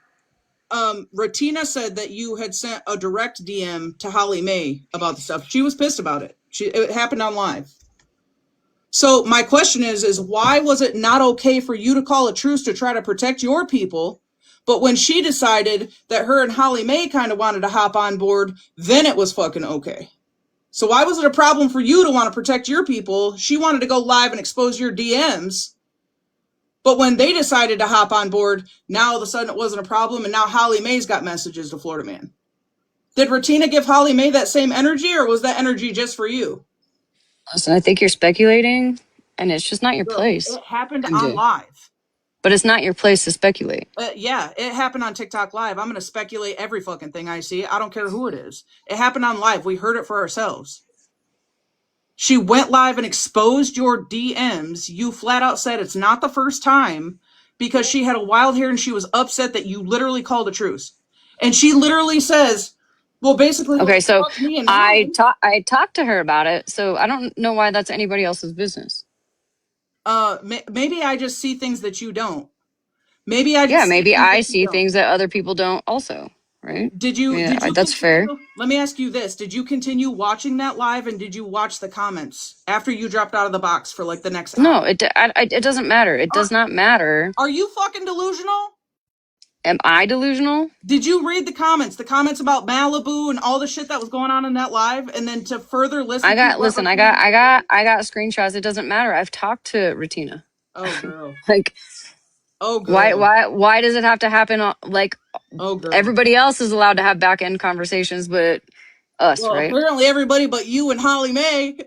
Ratina said that you had sent a direct DM to Holly Mae about the stuff. She was pissed about it. It happened on live. So my question is why was it not okay for you to call a truce to try to protect your people? But when she decided that her and Holly Mae kind of wanted to hop on board, then it was fucking okay. So why was it a problem for you to want to protect your people? She wanted to go live and expose your DMs. But when they decided to hop on board, now all of a sudden it wasn't a problem, and now Holly Mae's got messages to Florida Man. Did Ratina give Holly Mae that same energy, or was that energy just for you? Listen, I think you're speculating, and it's just not your Girl, place. it happened on MJ. live. But it's not your place to speculate. Yeah, it happened on TikTok Live. I'm going to speculate every fucking thing I see. I don't care who it is. It happened on live. We heard it for ourselves. She went live and exposed your DMs. You flat out said it's not the first time because she had a wild hair and she was upset that you literally called a truce. And she literally says, well, basically, Okay, so fuck me and I mine. talked to her about it, so I don't know why that's anybody else's business. Maybe I just see things that you don't. Maybe I just Yeah, see maybe things I that you see don't. things that other people don't also, right? Did you Yeah, that's fair. continue? Let me ask you this: did you continue watching that live, and did you watch the comments after you dropped out of the box for like the next hour? No, it doesn't matter. It does not matter. Are you fucking delusional? Am I delusional? Did you read the comments? The comments about Malibu and all the shit that was going on in that live, and then to further listen to what Listen, Regina- I got screenshots. It doesn't matter. I've talked to Retina. Oh girl. Like, Oh girl. why does it have to happen like Oh girl. everybody else is allowed to have back end conversations, but us, Well, right? apparently everybody but you and Holly Mae.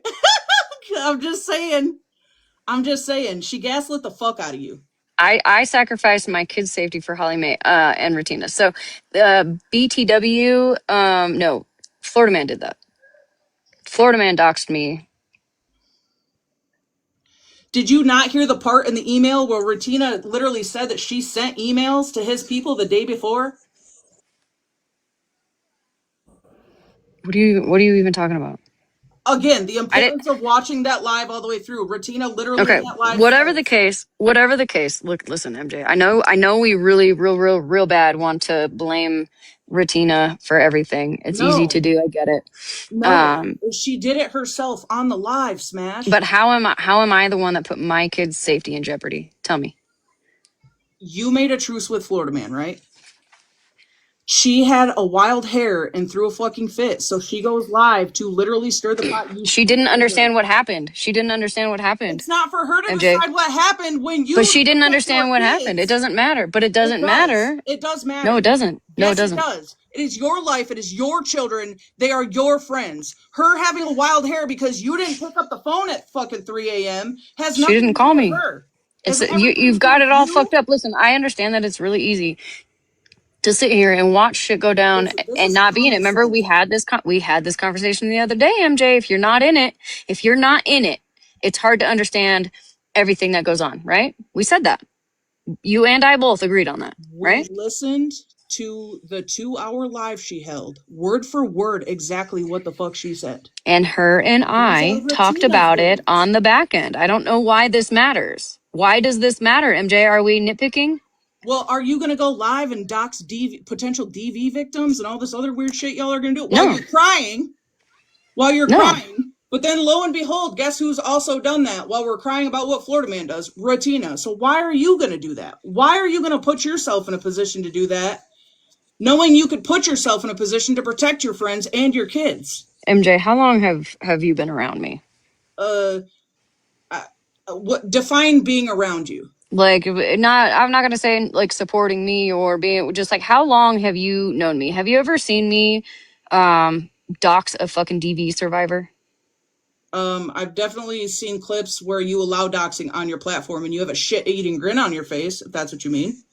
I'm just saying. I'm just saying. She gaslit the fuck out of you. I sacrificed my kids' safety for Holly Mae and Retina. So BTW, no, Florida man did that. Florida man doxed me. Did you not hear the part in the email where Retina literally said that she sent emails to his people the day before? What are you even talking about? Again, the I did. importance of watching that live all the way through. Retina literally in Okay, that live whatever the says, case, look, listen, MJ. I know we really, real bad want to blame Retina for everything. It's easy to no, do. I get it. no, she did it herself on the live, Smash. But how am I the one that put my kids' safety in jeopardy? Tell me. You made a truce with Florida Man, right? She had a wild hair and threw a fucking fit, so she goes live to literally stir the pot. She didn't understand what happened. She didn't understand what happened, It's not for her to MJ. decide what happened when But you she didn't protect your understand what happened. It kids. doesn't matter. But it It doesn't does. matter. It does No, matter. it doesn't. No, it Yes, it doesn't. does. It is your life. It is your children. They are your friends. Her having a wild hair because you didn't pick up the phone at fucking 3 a.m. has She nothing didn't to do call with me. her. It's Has everything to you've do got with it all you. fucked up. Listen, I understand that it's really easy to sit here and watch shit go down This and is not be in it. common Remember, sense. we had this conversation the other day, MJ. If you're not in it, it's hard to understand everything that goes on, right? We said that. You and I both agreed on that, We right? listened to the 2 hour live she held, word for word, exactly what the fuck she said. And her and These are I talked Retina's about it words. on the back end. I don't know why this matters. Why does this matter, MJ? Are we nitpicking? Well, are you going to go live and dox potential DV victims and all this other weird shit y'all are going to do while No, you're crying? While you're no. crying. But then lo and behold, guess who's also done that while we're crying about what Florida Man does? Retina. So why are you going to do that? Why are you going to put yourself in a position to do that, knowing you could put yourself in a position to protect your friends and your kids? MJ, how long have you been around me? Uh, what define being around you? Like, not, I'm not gonna say like supporting me or being just like, how long have you known me? Have you ever seen me dox a fucking DV survivor? I've definitely seen clips where you allow doxing on your platform and you have a shit-eating grin on your face, if that's what you mean.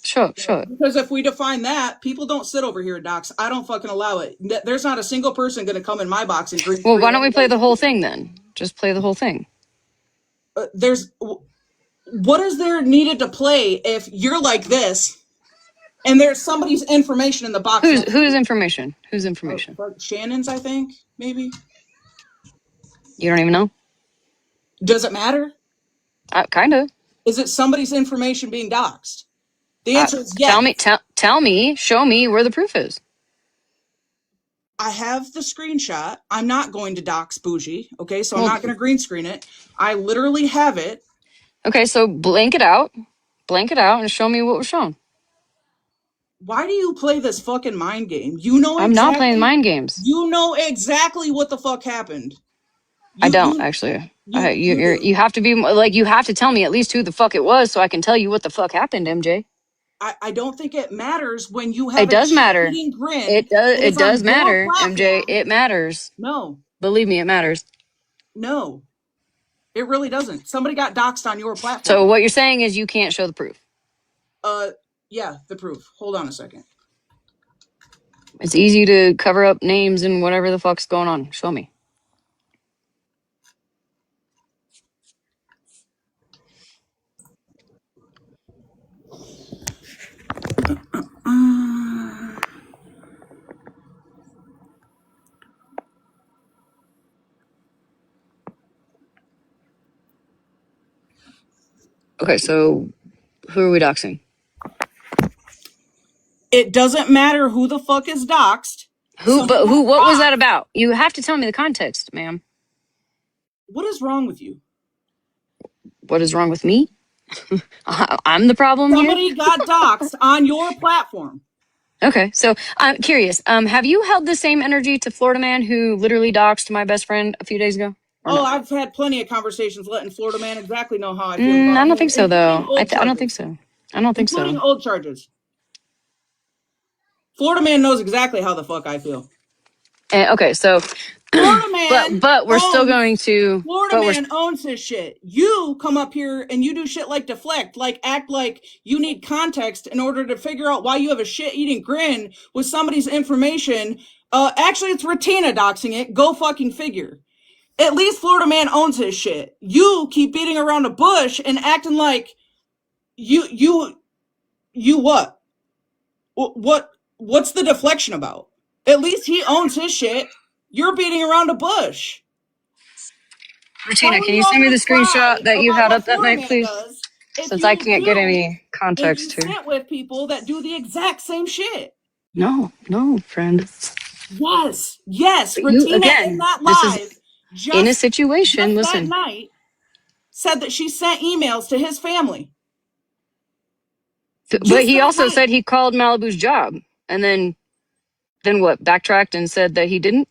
Sure. Because if we define that, people don't sit over here and dox. I don't fucking allow it. There's not a single person going to come in my box and green Well, screen why don't we play everybody the that whole they thing see. then? Just play the whole thing. What is there needed to play if you're like this and there's somebody's information in the box next to Whose you? information? Whose information? Shannon's, I think, maybe. You don't even know? Does it matter? Kind of. Is it somebody's information being doxed? The answer is yes. Tell me, show me where the proof is. I have the screenshot. I'm not going to dox Bougie, okay? So I'm Well, not going to green screen it. I literally have it. okay, so blank it out, and show me what was shown. Why do you play this fucking mind game? You know I'm not playing exactly. mind games. You know exactly what the fuck happened. I You don't you actually. you do. You have to be like, you have to tell me at least who the fuck it was so I can tell you what the fuck happened, MJ. I don't think it matters when you have It a does matter. shit-eating grin that It is on does your matter, MJ. platform. It matters. No, Believe me, it matters. no, it really doesn't. Somebody got doxxed on your So platform. what you're saying is you can't show the proof. Uh, yeah, the proof. Hold on a second. It's easy to cover up names and whatever the fuck's going on. Show me. Okay, so who are we doxing? It doesn't matter who the fuck is doxxed. What was that about? You have to tell me the context, ma'am. What is wrong with you? What is wrong with me? I'm the problem here. Somebody got doxxed on your platform. Okay, so I'm curious. Have you held the same energy to Florida man who literally doxed my best friend a few days ago? Oh, I've had plenty of conversations letting Florida man exactly know how I feel about I don't him, think so, though. I don't think so. I don't think including so. old charges. Florida man knows exactly how the fuck I feel. Okay, so Florida man, but we're still going to. Florida man owns his shit. You come up here and you do shit like deflect, like act like you need context in order to figure out why you have a shit-eating grin with somebody's information. Actually, it's Ratina doxing it. Go fucking figure. At least Florida man owns his shit. You keep beating around a bush and acting like you what? What's the deflection about? At least he owns his shit. You're beating around a bush. Ratina, can you send me the screenshot that you had up that night, please? Since I can't get any context here. Sit with people that do the exact same shit. No, friend. Yes. You, again, in that this live, is in a situation. Listen, that night, said that she sent emails to his family. But he also said he called Malibu's job, and then what? Backtracked and said that he didn't.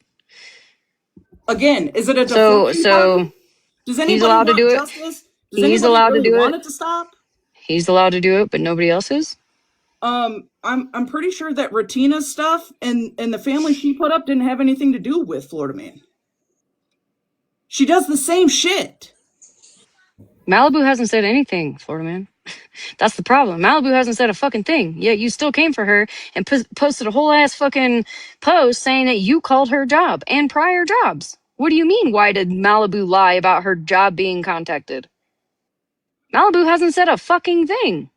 Again, is it a deflection? So does anybody he's allowed to do it. Justice? Does He's anybody allowed really to do want it. it to stop? He's allowed to do it, but nobody else is. I'm pretty sure that Ratina's stuff and the family she put up didn't have anything to do with Florida man. She does the same shit. Malibu hasn't said anything, Florida man. That's the problem. Malibu hasn't said a fucking thing. Yet you still came for her and posted a whole ass fucking post saying that you called her job and prior jobs. What do you mean? Why did Malibu lie about her job being contacted? Malibu hasn't said a fucking thing.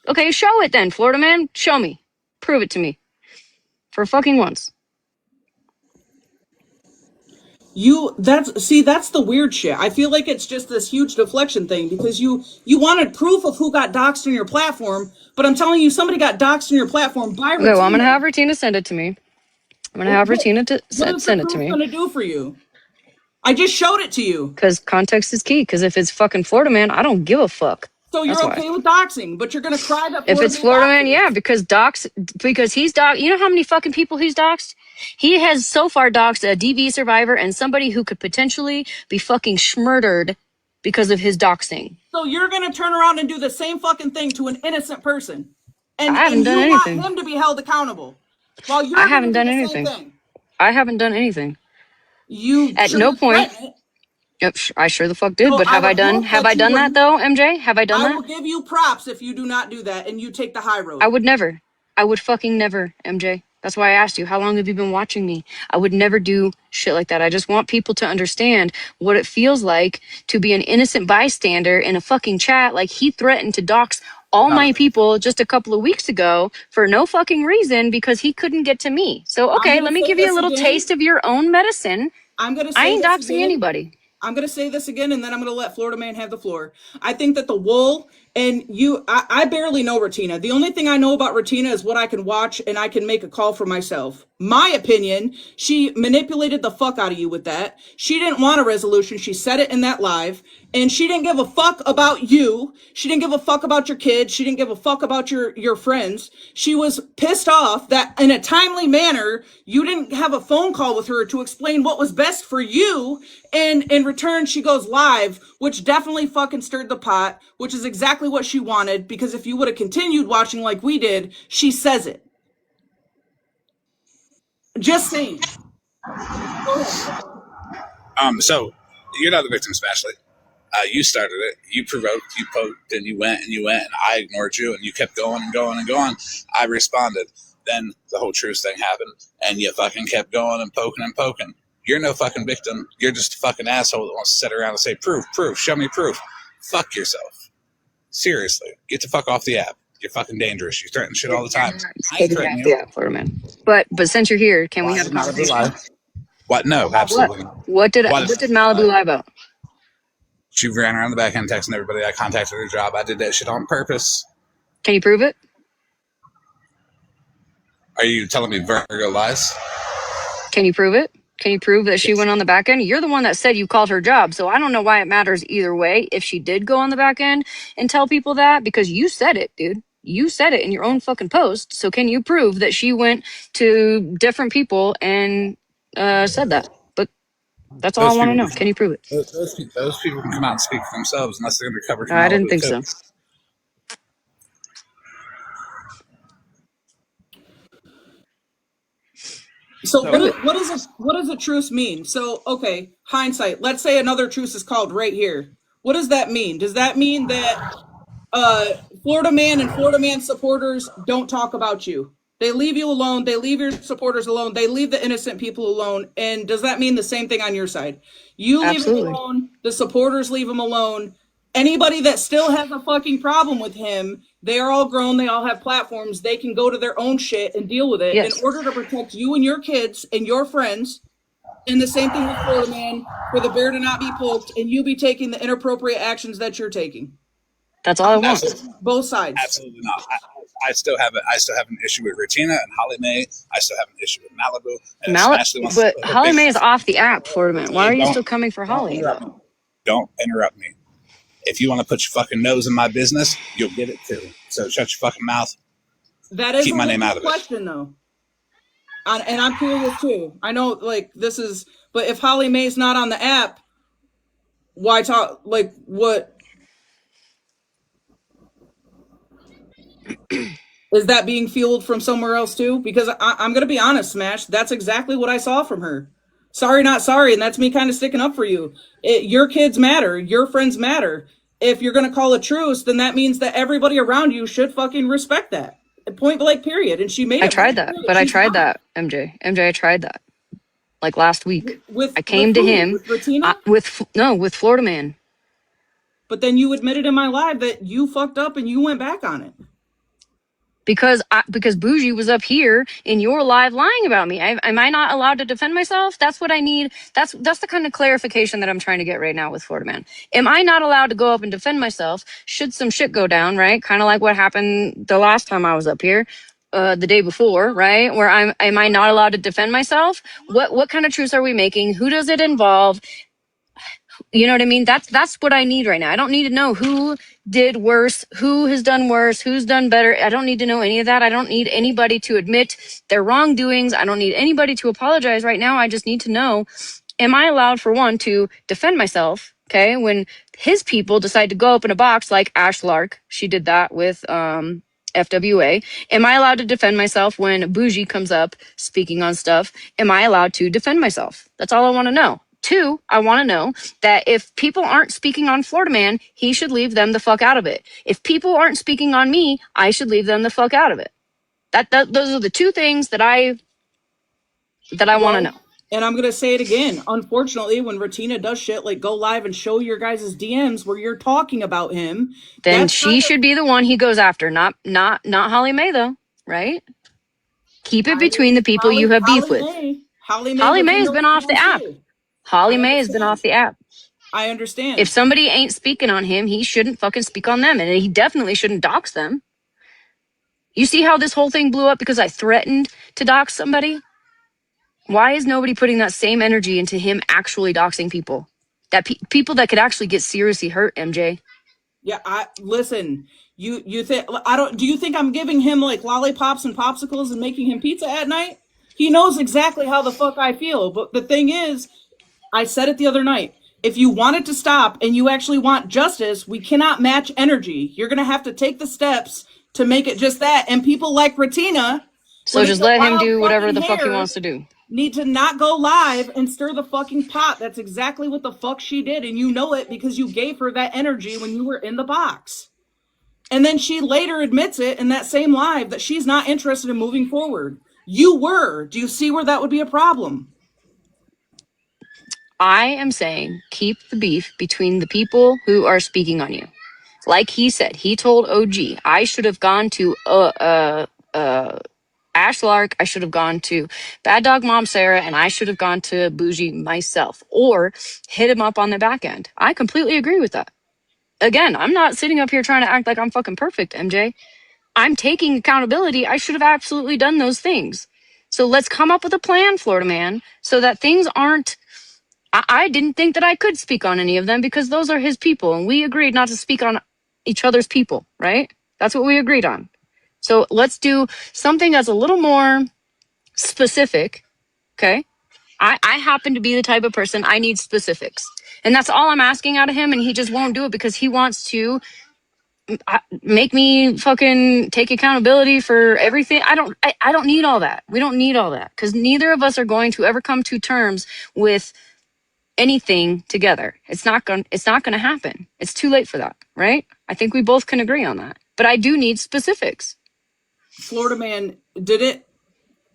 Okay, show it then, Florida man. Show me. Prove it to me. For fucking once. That's the weird shit. I feel like it's just this huge deflection thing because you wanted proof of who got doxxed on your platform, but I'm telling you, somebody got doxxed on your platform by Ratina. Okay, well, I'm gonna have Ratina send it to me. I'm gonna have Ratina send it to me. What is the proof gonna do for you? I just showed it to you. Because context is key. Because if it's fucking Florida man, I don't give a fuck. So you're okay with doxing, but you're gonna cry that if it's Florida man, yeah, because he's doxed. You know how many fucking people he's doxed? He has so far doxed a DV survivor and somebody who could potentially be fucking schmurdered because of his doxing. So you're gonna turn around and do the same fucking thing to an innocent person, and I haven't done anything. You want him to be held accountable, while you're I haven't done anything. I haven't done anything. You at no point. Yep, I sure the fuck did. But have I done that though, MJ? Have I done that? I will give you props if you do not do that and you take the high road. I would never. I would fucking never, MJ. That's why I asked you, how long have you been watching me? I would never do shit like that. I just want people to understand what it feels like to be an innocent bystander in a fucking chat. Like he threatened to dox all my people just a couple of weeks ago for no fucking reason because he couldn't get to me. So, okay, let me give you a little taste of your own medicine. I ain't doxing anybody. I'm going to say this again, and then I'm going to let Florida man have the floor. I think that the wool and I barely know Ratina. The only thing I know about Ratina is what I can watch, and I can make a call for myself. My opinion, she manipulated the fuck out of you with that. She didn't want a resolution. She said it in that live, and she didn't give a fuck about you. She didn't give a fuck about your kids. She didn't give a fuck about your friends. She was pissed off that in a timely manner, you didn't have a phone call with her to explain what was best for you. And in return, she goes live, which definitely fucking stirred the pot, which is exactly what she wanted, because if you would have continued watching like we did, she says it. Just saying. Go ahead. So you're not the victim, Ashley. You started it. You provoked. You poked, and you went, and I ignored you, and you kept going and going and going. I responded. Then the whole truth thing happened, and you fucking kept going and poking and poking. You're no fucking victim. You're just a fucking asshole that wants to sit around and say, proof, show me proof. Fuck yourself. Seriously. Get the fuck off the app. You're fucking dangerous. You threaten shit all the time. I threaten you. Yeah, Florida man. But since you're here, can we have a conversation? What? No, absolutely. What did Malibu lie about? She ran around the back end texting everybody. I contacted her job. I did that shit on purpose. Can you prove it? Are you telling me Virgo lies? Can you prove it? Can you prove that she went on the back end? You're the one that said you called her job, so I don't know why it matters either way if she did go on the back end and tell people that, because you said it, dude. You said it in your own fucking post. So can you prove that she went to different people and said that? But that's all I Those want to people, know. Can you prove it? those people can come out and speak for themselves unless they're undercover from I didn't Malibu think too. so. So So what does a truce mean? So okay, hindsight. Let's say another truce is called right here. What does that mean? Does that mean that uh, Florida Man and Florida Man supporters don't talk about you? They leave you alone. They leave your supporters alone. They leave the innocent people alone. And does that mean the same thing on your side? You leave them Absolutely. alone. The supporters leave them alone. Anybody that still has a fucking problem with him, they are all grown. They all have platforms. They can go to their own shit and deal with it in Yes. order to protect you and your kids and your friends. And the same thing with Florida Man, for the bear to not be poked and you be taking the inappropriate actions that you're taking. That's all I want. Both sides. Absolutely not. I still have an issue with Regina and Holly Mae. I still have an issue with Malibu. And if Smashley wants But to put her Holly big Mae is off the app, Florida Man. Why are you don't still coming for don't Holly interrupt me. though? Don't interrupt me. If you want to put your fucking nose in my business, you'll get it too. So shut your fucking mouth. That is Keep a my name legit out of it. question, though. And I'm curious too. I know, like, this is, but if Holly Mae's not on the app, why talk? Like, what is that being fueled from somewhere else too? Because I'm gonna be honest, Smash. That's exactly what I saw from her. Sorry, not sorry, and that's me kind of sticking up for you. Your kids matter. Your friends matter. If you're gonna call a truce, then that means that everybody around you should fucking respect that. Point blank, period. And she made I it very tried that, clear but that I she's tried not. that, MJ. MJ, I tried that. Like last week. I With came to who? him With Ratina? with Florida Man. But then you admitted in my live that you fucked up and you went back on it. Because Bougie was up here in your live lying about me. Am I not allowed to defend myself? That's what I need. That's the kind of clarification that I'm trying to get right now with Florida Man. Am I not allowed to go up and defend myself should some shit go down, right? Kind of like what happened the last time I was up here, the day before, right? Where am I not allowed to defend myself? What kind of truce are we making? Who does it involve? You know what I mean? That's what I need right now. I don't need to know who did worse, who has done worse, who's done better. I don't need to know any of that. I don't need anybody to admit their wrongdoings. I don't need anybody to apologize right now. I just need to know, am I allowed, for one, to defend myself? Okay, when his people decide to go up in a box like Ash Lark, she did that with FWA. Am I allowed to defend myself when Bougie comes up speaking on stuff? Am I allowed to defend myself? That's all I want to know. Two, I want to know that if people aren't speaking on Florida Man, he should leave them the fuck out of it. If people aren't speaking on me, I should leave them the fuck out of it. Those are the two things that I want to know. And I'm gonna say it again. Unfortunately, when Ratina does shit like go live and show your guys' DMs where you're talking about him, Then that's she should be the one he goes after, not Holly Mae though, right? Keep it between the people you have beef with. Holly Mae has been off the app. Holly Mae has been off the app. I understand. If somebody ain't speaking on him, he shouldn't fucking speak on them, and he definitely shouldn't dox them. You see how this whole thing blew up because I threatened to dox somebody? Why is nobody putting that same energy into him actually doxing people? That people that could actually get seriously hurt, MJ. Yeah, I listen. You think I don't? Do you think I'm giving him like lollipops and popsicles and making him pizza at night? He knows exactly how the fuck I feel. But the thing is, I said it the other night. If you want it to stop and you actually want justice, we cannot match energy. You're gonna have to take the steps to make it just that. And people like Ratina, So just let him do whatever the fuck he wants to do. Need to not go live and stir the fucking pot. That's exactly what the fuck she did. And you know it because you gave her that energy when you were in the box. And then she later admits it in that same live that she's not interested in moving forward. You were. Do you see where that would be a problem? I am saying keep the beef between the people who are speaking on you. Like he said, he told OG, I should have gone to Ash Lark, I should have gone to Bad Dog Mom Sarah, and I should have gone to Bougie myself or hit him up on the back end. I completely agree with that. Again, I'm not sitting up here trying to act like I'm fucking perfect, MJ. I'm taking accountability. I should have absolutely done those things. So let's come up with a plan, Florida man, so that things aren't. I didn't think that I could speak on any of them because those are his people, and we agreed not to speak on each other's people, right? That's what we agreed on. So let's do something that's a little more specific, okay? I happen to be the type of person I need specifics. And that's all I'm asking out of him, and he just won't do it because he wants to make me fucking take accountability for everything. I don't need all that. We don't need all that because neither of us are going to ever come to terms with anything together. It's not going to happen. It's too late for that, right? I think we both can agree on that. But I do need specifics. Florida man, did it?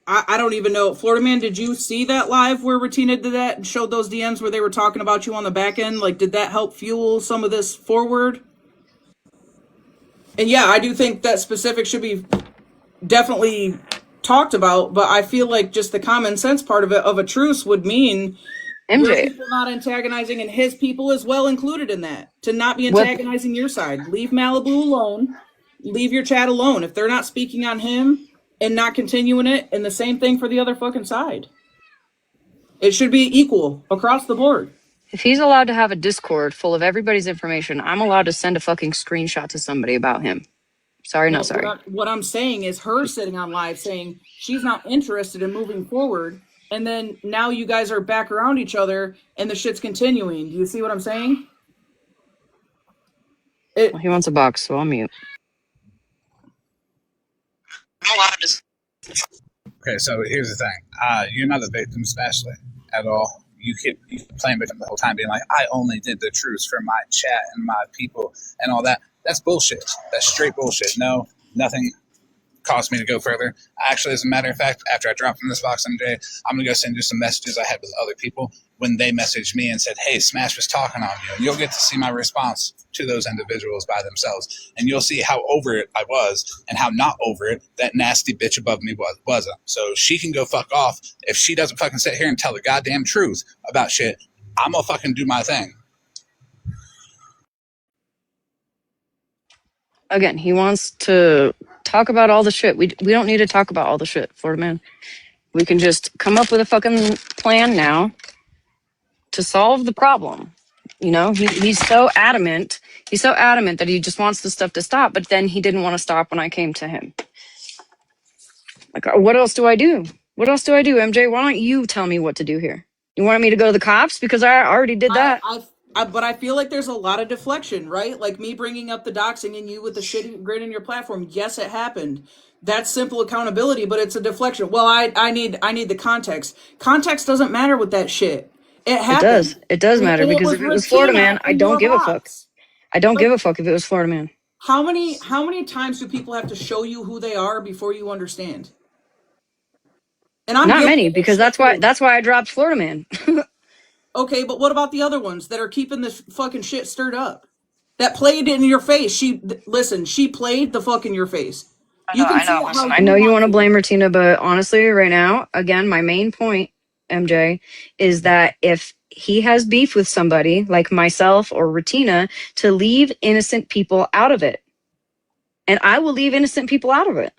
I don't even know. Florida man, did you see that live where Retina did that and showed those DMs where they were talking about you on the back end? Like, did that help fuel some of this forward? And yeah, I do think that specific should be definitely talked about, but I feel like just the common sense part of it, of a truce, would mean your MJ, people not antagonizing and his people as well included in that. To not be what antagonizing your side. Leave Malibu alone. Leave your chat alone. If they're not speaking on him and not continuing it, and the same thing for the other fucking side. It should be equal across the board. if he's allowed to have a Discord full of everybody's information, I'm allowed to send a fucking screenshot to somebody about him. Sorry, not No, sorry. what I'm saying is her sitting on live saying she's not interested in moving forward, and then now you guys are back around each other and the shit's continuing. Do you see what I'm saying? Well, he wants a box, so I'll mute. Okay, so here's the thing. You're not a victim, especially at all. You keep playing victim the whole time, being like, I only did the truth for my chat and my people and all that. That's bullshit. That's straight bullshit. No, nothing caused me to go further. Actually, as a matter of fact, after I dropped in this box MJ, I'm going to go send you some messages I had with other people when they messaged me and said, hey, Smash was talking on you. And you'll get to see my response to those individuals by themselves. And you'll see how over it I was and how not over it that nasty bitch above me wasn't. So she can go fuck off. If she doesn't fucking sit here and tell the goddamn truth about shit, I'm going to fucking do my thing. Again, he wants to talk about all the shit. We don't need to talk about all the shit, Florida man. We can just come up with a fucking plan now to solve the problem. You know, he's so adamant. He's so adamant that he just wants the stuff to stop, but then he didn't want to stop when I came to him. Like, what else do I do? What else do I do, MJ? Why don't you tell me what to do here? You want me to go to the cops? Because I already did that. But I feel like there's a lot of deflection, right? Like me bringing up the doxing and you with the shitty grid in your platform. Yes, it happened. That's simple accountability, but it's a deflection. Well, I need the context. Context doesn't matter with that shit. It happened. It does matter, And it because was if it was Florida Retina man, I in don't your give a fuck. box. I don't give a fuck if it was Florida man. How many times do people have to show you who they are before you understand? And I'm not many, guilty of this because shit that's why I dropped Florida man. Okay, but what about the other ones that are keeping this fucking shit stirred up? That played in your face. She played the fuck in your face. You can see it how I you know you want want to to. blame Retina, but honestly, right now, again, my main point, MJ, is that if he has beef with somebody like myself or Retina, to leave innocent people out of it. And I will leave innocent people out of it.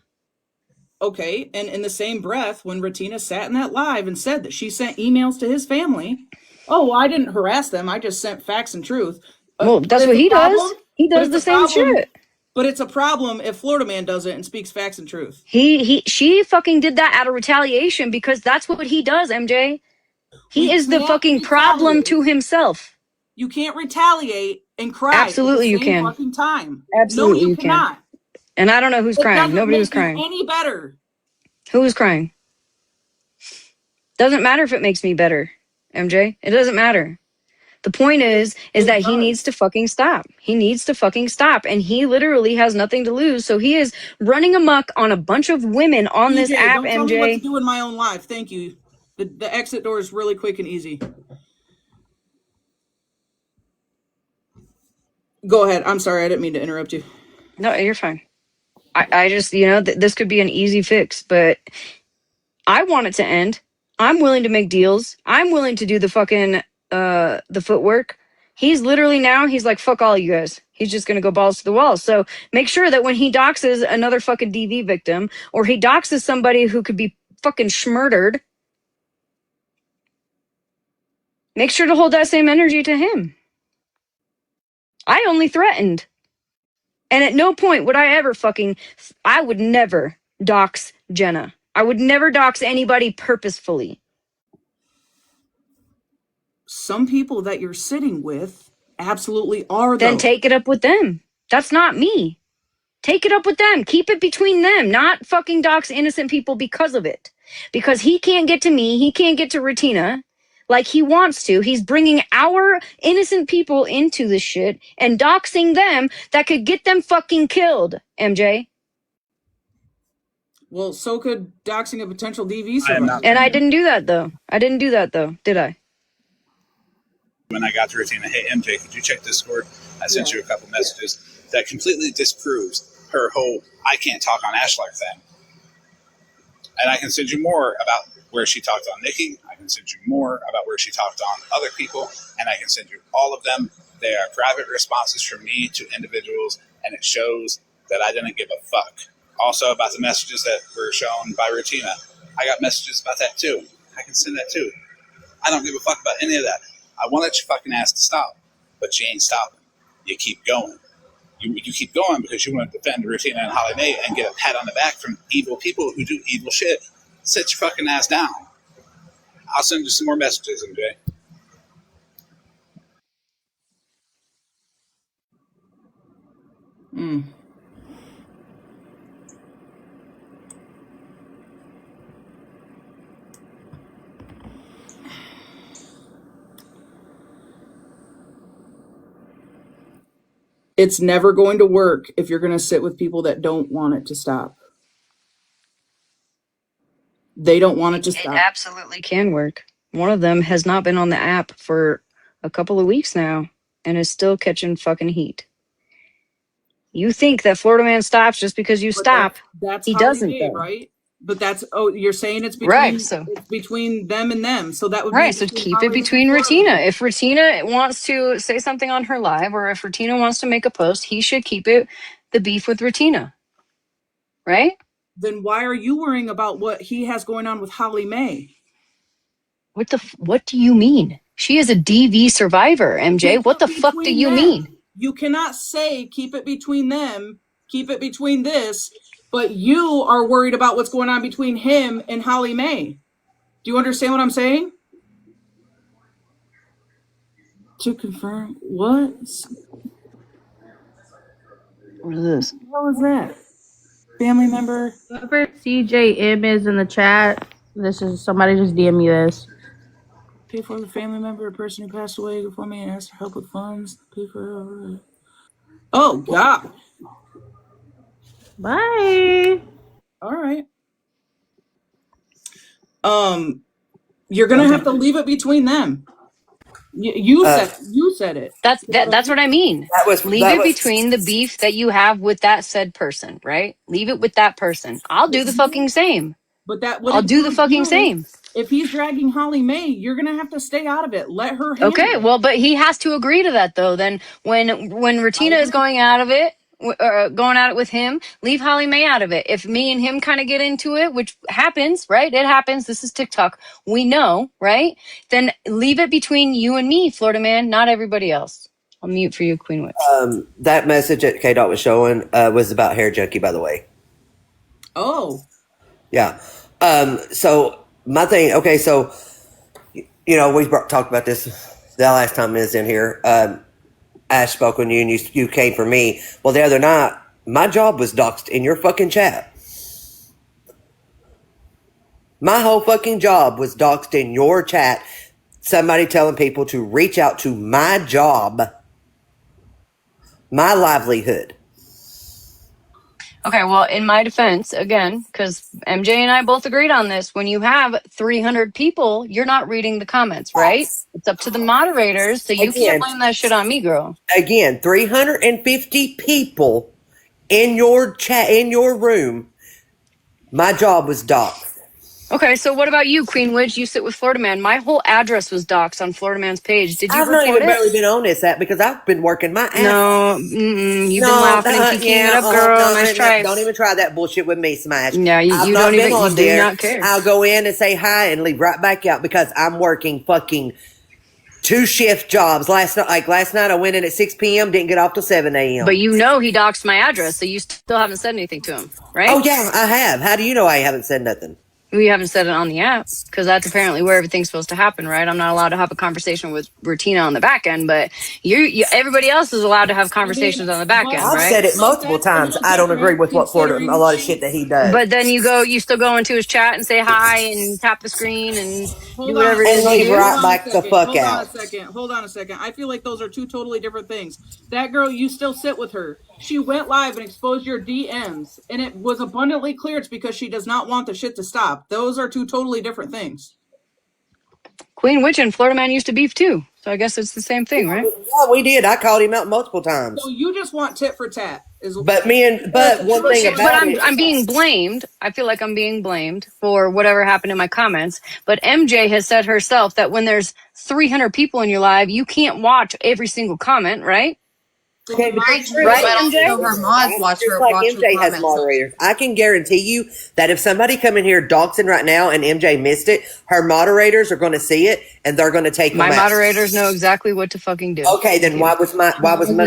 Okay, and in the same breath, when Retina sat in that live and said that she sent emails to his family, oh, well, I didn't harass them. I just sent facts and truth. Well, that's what he does. He does the same shit. But it's a problem if Florida man does it and speaks facts and truth. She fucking did that out of retaliation because that's what he does, MJ. He is the fucking problem to himself. You can't retaliate and cry Absolutely at the you same can. fucking time. Absolutely No, you cannot. can. And I don't know who's crying. Nobody was crying. Any better? Who was crying? Doesn't matter if it makes me better, MJ. It doesn't matter. The point is that he needs to fucking stop. He needs to fucking stop. And he literally has nothing to lose. So he is running amok on a bunch of women on this app, don't tell me what to MJ. do in my own life. Thank you. The exit door is really quick and easy. Go ahead. I'm sorry. I didn't mean to interrupt you. No, you're fine. I just, this could be an easy fix, but I want it to end. I'm willing to make deals. I'm willing to do the fucking, the footwork. He's literally now, he's like, fuck all you guys. He's just going to go balls to the wall. So make sure that when he doxes another fucking DV victim, or he doxes somebody who could be fucking schmurdered, make sure to hold that same energy to him. I only threatened. And at no point would I ever I would never dox Jenna. I would never dox anybody purposefully. Some people that you're sitting with absolutely are, Then though. take it up with them. That's not me. Take it up with them. Keep it between them, not fucking dox innocent people because of it. Because he can't get to me. He can't get to Retina like he wants to. He's bringing our innocent people into this shit and doxing them that could get them fucking killed, MJ. Well, so could doxing a potential DV survivor. And I didn't do that, though. Did I? When I got to Retina, hey, MJ, could you check Discord? I sent you a couple messages that completely disproves her whole I can't talk on Ashlar thing. And I can send you more about where she talked on Nikki. I can send you more about where she talked on other people. And I can send you all of them. They are private responses from me to individuals. And it shows that I didn't give a fuck. Also about the messages that were shown by Rutina. I got messages about that too. I can send that too. I don't give a fuck about any of that. I wanted your fucking ass to stop. But you ain't stopping. You keep going. You keep going because you want to defend Rutina and Holly Mae and get a pat on the back from evil people who do evil shit. Sit your fucking ass down. I'll send you some more messages, MJ. It's never going to work if you're going to sit with people that don't want it to stop. They don't want it to stop. It absolutely can work. One of them has not been on the app for a couple of weeks now and is still catching fucking heat. You think that Florida man stops just because you stop. That's He Holly doesn't, Mae, though. right? But you're saying it's between Right, so it's between them and them. So that would right, be so between keep it Holly Mae between and Florida Retina. Man. If Retina wants to say something on her live, or if Retina wants to make a post, he should keep it the beef with Retina. Right? Then why are you worrying about what he has going on with Holly Mae? What do you mean? She is a DV survivor, MJ. Keep What it the fuck do between you them. mean? You cannot say keep it between them, keep it between this, but you are worried about what's going on between him and Holly Mae. Do you understand what I'm saying? To confirm what? What is this? What was that? Family member. Whoever CJM is in the chat, this is somebody just DM me this. Pay for the family member, a person who passed away before me and asked for help with funds. Pay for. Oh God. Bye. All right. You're gonna have to leave it between them. You said it. That's what I mean. Leave it between the beef that you have with that said person, right? Leave it with that person. I'll do the fucking same. But that would I'll do the include fucking you. same. If he's dragging Holly Mae, you're gonna have to stay out of it. Let her handle Okay, it. well, but he has to agree to that though. Then when Retina is going out of it, going at it with him, leave Holly Mae out of it. If me and him kind of get into it, which happens, right? It happens. This is TikTok. We know, right? Then leave it between you and me, Florida man, not everybody else. I'll mute for you, Queen Witch. That message that K Dot was showing was about Hair Junkie, by the way. Oh. Yeah. So my thing, okay, so we talked about this the last time I was in here. Ash spoke on you and you came for me. Well, the other night, my job was doxed in your fucking chat. My whole fucking job was doxed in your chat. Somebody telling people to reach out to my job, my livelihood. Okay, well, in my defense, again, because MJ and I both agreed on this, when you have 300 people, you're not reading the comments, right? It's up to the moderators, so you can't blame that shit on me, girl. Again, 350 people in your chat, in your room. My job was doxed. Okay, so what about you, Queen Witch? You sit with Florida Man. My whole address was doxxed on Florida Man's page. Did you I've not report even it? barely been on this app because I've been working my ass off. No, you've been laughing and kikiing it up, girl. Nice try. Don't even try that bullshit with me, Smash. Yeah, I've you not don't been even. on You do there. not care. I'll go in and say hi and leave right back out because I'm working fucking 2 shift jobs. Last night I went in at 6 p.m. Didn't get off till 7 a.m. But you know he doxed my address, so you still haven't said anything to him, right? Oh yeah, I have. How do you know I haven't said nothing? We haven't said it on the app because that's apparently where everything's supposed to happen, right? I'm not allowed to have a conversation with Rutina on the back end, but everybody else is allowed to have conversations on the back end, I've right? said it multiple times. I don't agree with what Florida, a lot of shit that he does. But then you still go into his chat and say hi and tap the screen and do whatever it And is you leave do. right back the fuck Hold on out. a second. Hold on a second. I feel like those are two totally different things. That girl, you still sit with her. She went live and exposed your DMs, and it was abundantly clear it's because she does not want the shit to stop. Those are two totally different things. Queen Witch and Florida Man used to beef too, so I guess it's the same thing, right? Yeah, we did. I called him out multiple times. So you just want tit for tat. But one thing about it, I'm being blamed. I feel like I'm being blamed for whatever happened in my comments. But MJ has said herself that when there's 300 people in your live, you can't watch every single comment, right? Okay, but Right, that's true. right, But MJ? also her mods watch her. Just like MJ has moderators. I can guarantee you that if somebody come in here doxing right now and MJ missed it, her moderators are going to see it and they're going to take My them out. moderators know exactly what to fucking do. Okay, then why was none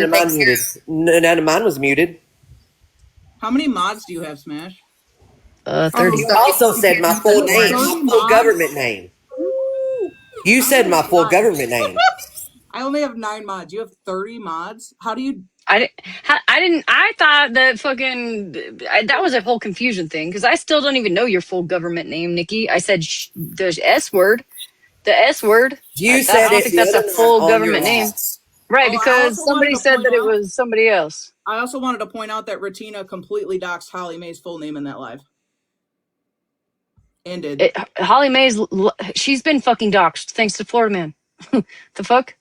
of mine muted? None of mine was muted. How many mods do you have, Smash? 30. You also said my full name, my full government name. You said my full government name. I only have 9 mods. You have 30 mods? How do you... I thought that that was a whole confusion thing because I still don't even know your full government name, Nikki. I said the S word. The S word. You I said don't it think the that's a other night full on your government name. live. Right, Oh, because somebody said that it was somebody else. I also wanted to point out that Ratina completely doxed Holly Mae's full name in that live. Ended. Holly Mae's, she's been fucking doxxed thanks to Florida Man. The fuck?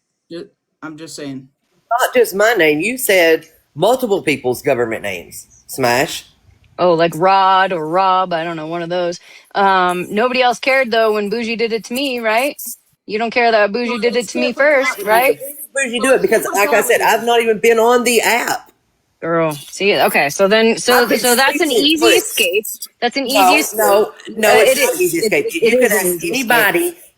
I'm just saying. Not just my name. You said multiple people's government names. Smash. Oh, like Rod or Rob. I don't know, one of those. Nobody else cared though when Bougie did it to me, right? You don't care that Bougie did it to me first, right? Bougie do it because, like I said, I've not even been on the app. Girl, see, okay, so that's an easy escape. That's an easy escape. No, it's not an easy escape. You can ask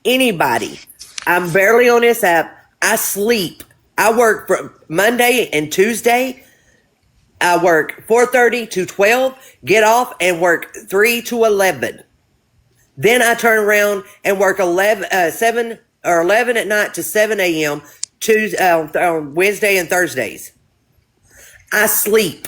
anybody. I'm barely on this app. I sleep. I work from Monday and Tuesday. I work 4:30 to 12, get off and work 3 to 11. Then I turn around and work 7 or 11 at night to 7 a.m. On Wednesday and Thursdays. I sleep.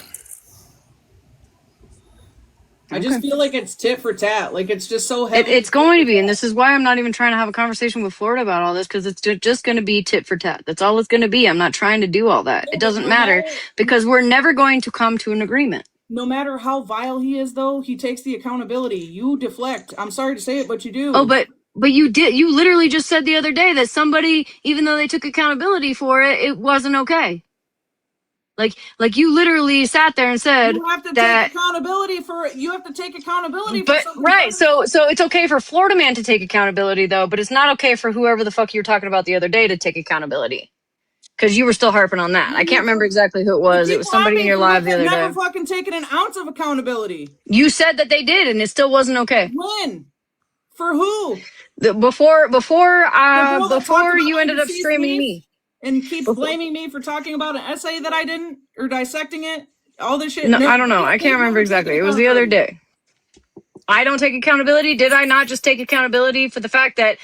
I just feel like it's tit for tat. Like it's just so heavy. It's going to be, and this is why I'm not even trying to have a conversation with Florida about all this because it's just going to be tit for tat. That's all it's going to be. I'm not trying to do all that. It doesn't matter because we're never going to come to an agreement. No matter how vile he is, though, he takes the accountability. You deflect. I'm sorry to say it, but you do. Oh, but you did. You literally just said the other day that somebody, even though they took accountability for it, it wasn't okay. Like you literally sat there and said you have to that take accountability for it. You have to take accountability but for right. So it's okay for Florida Man to take accountability though, but it's not okay for whoever the fuck you were talking about the other day to take accountability. Because you were still harping on that. I can't remember exactly who it was. It was somebody in your live the other day. Never fucking taken an ounce of accountability. You said that they did, and it still wasn't okay. When? For who? Before you ended up streaming me. And keeps blaming me for talking about an essay that I didn't, or dissecting it. All this shit. No, I don't know. I can't remember exactly. It was the other day. I don't take accountability. Did I not just take accountability for the fact that,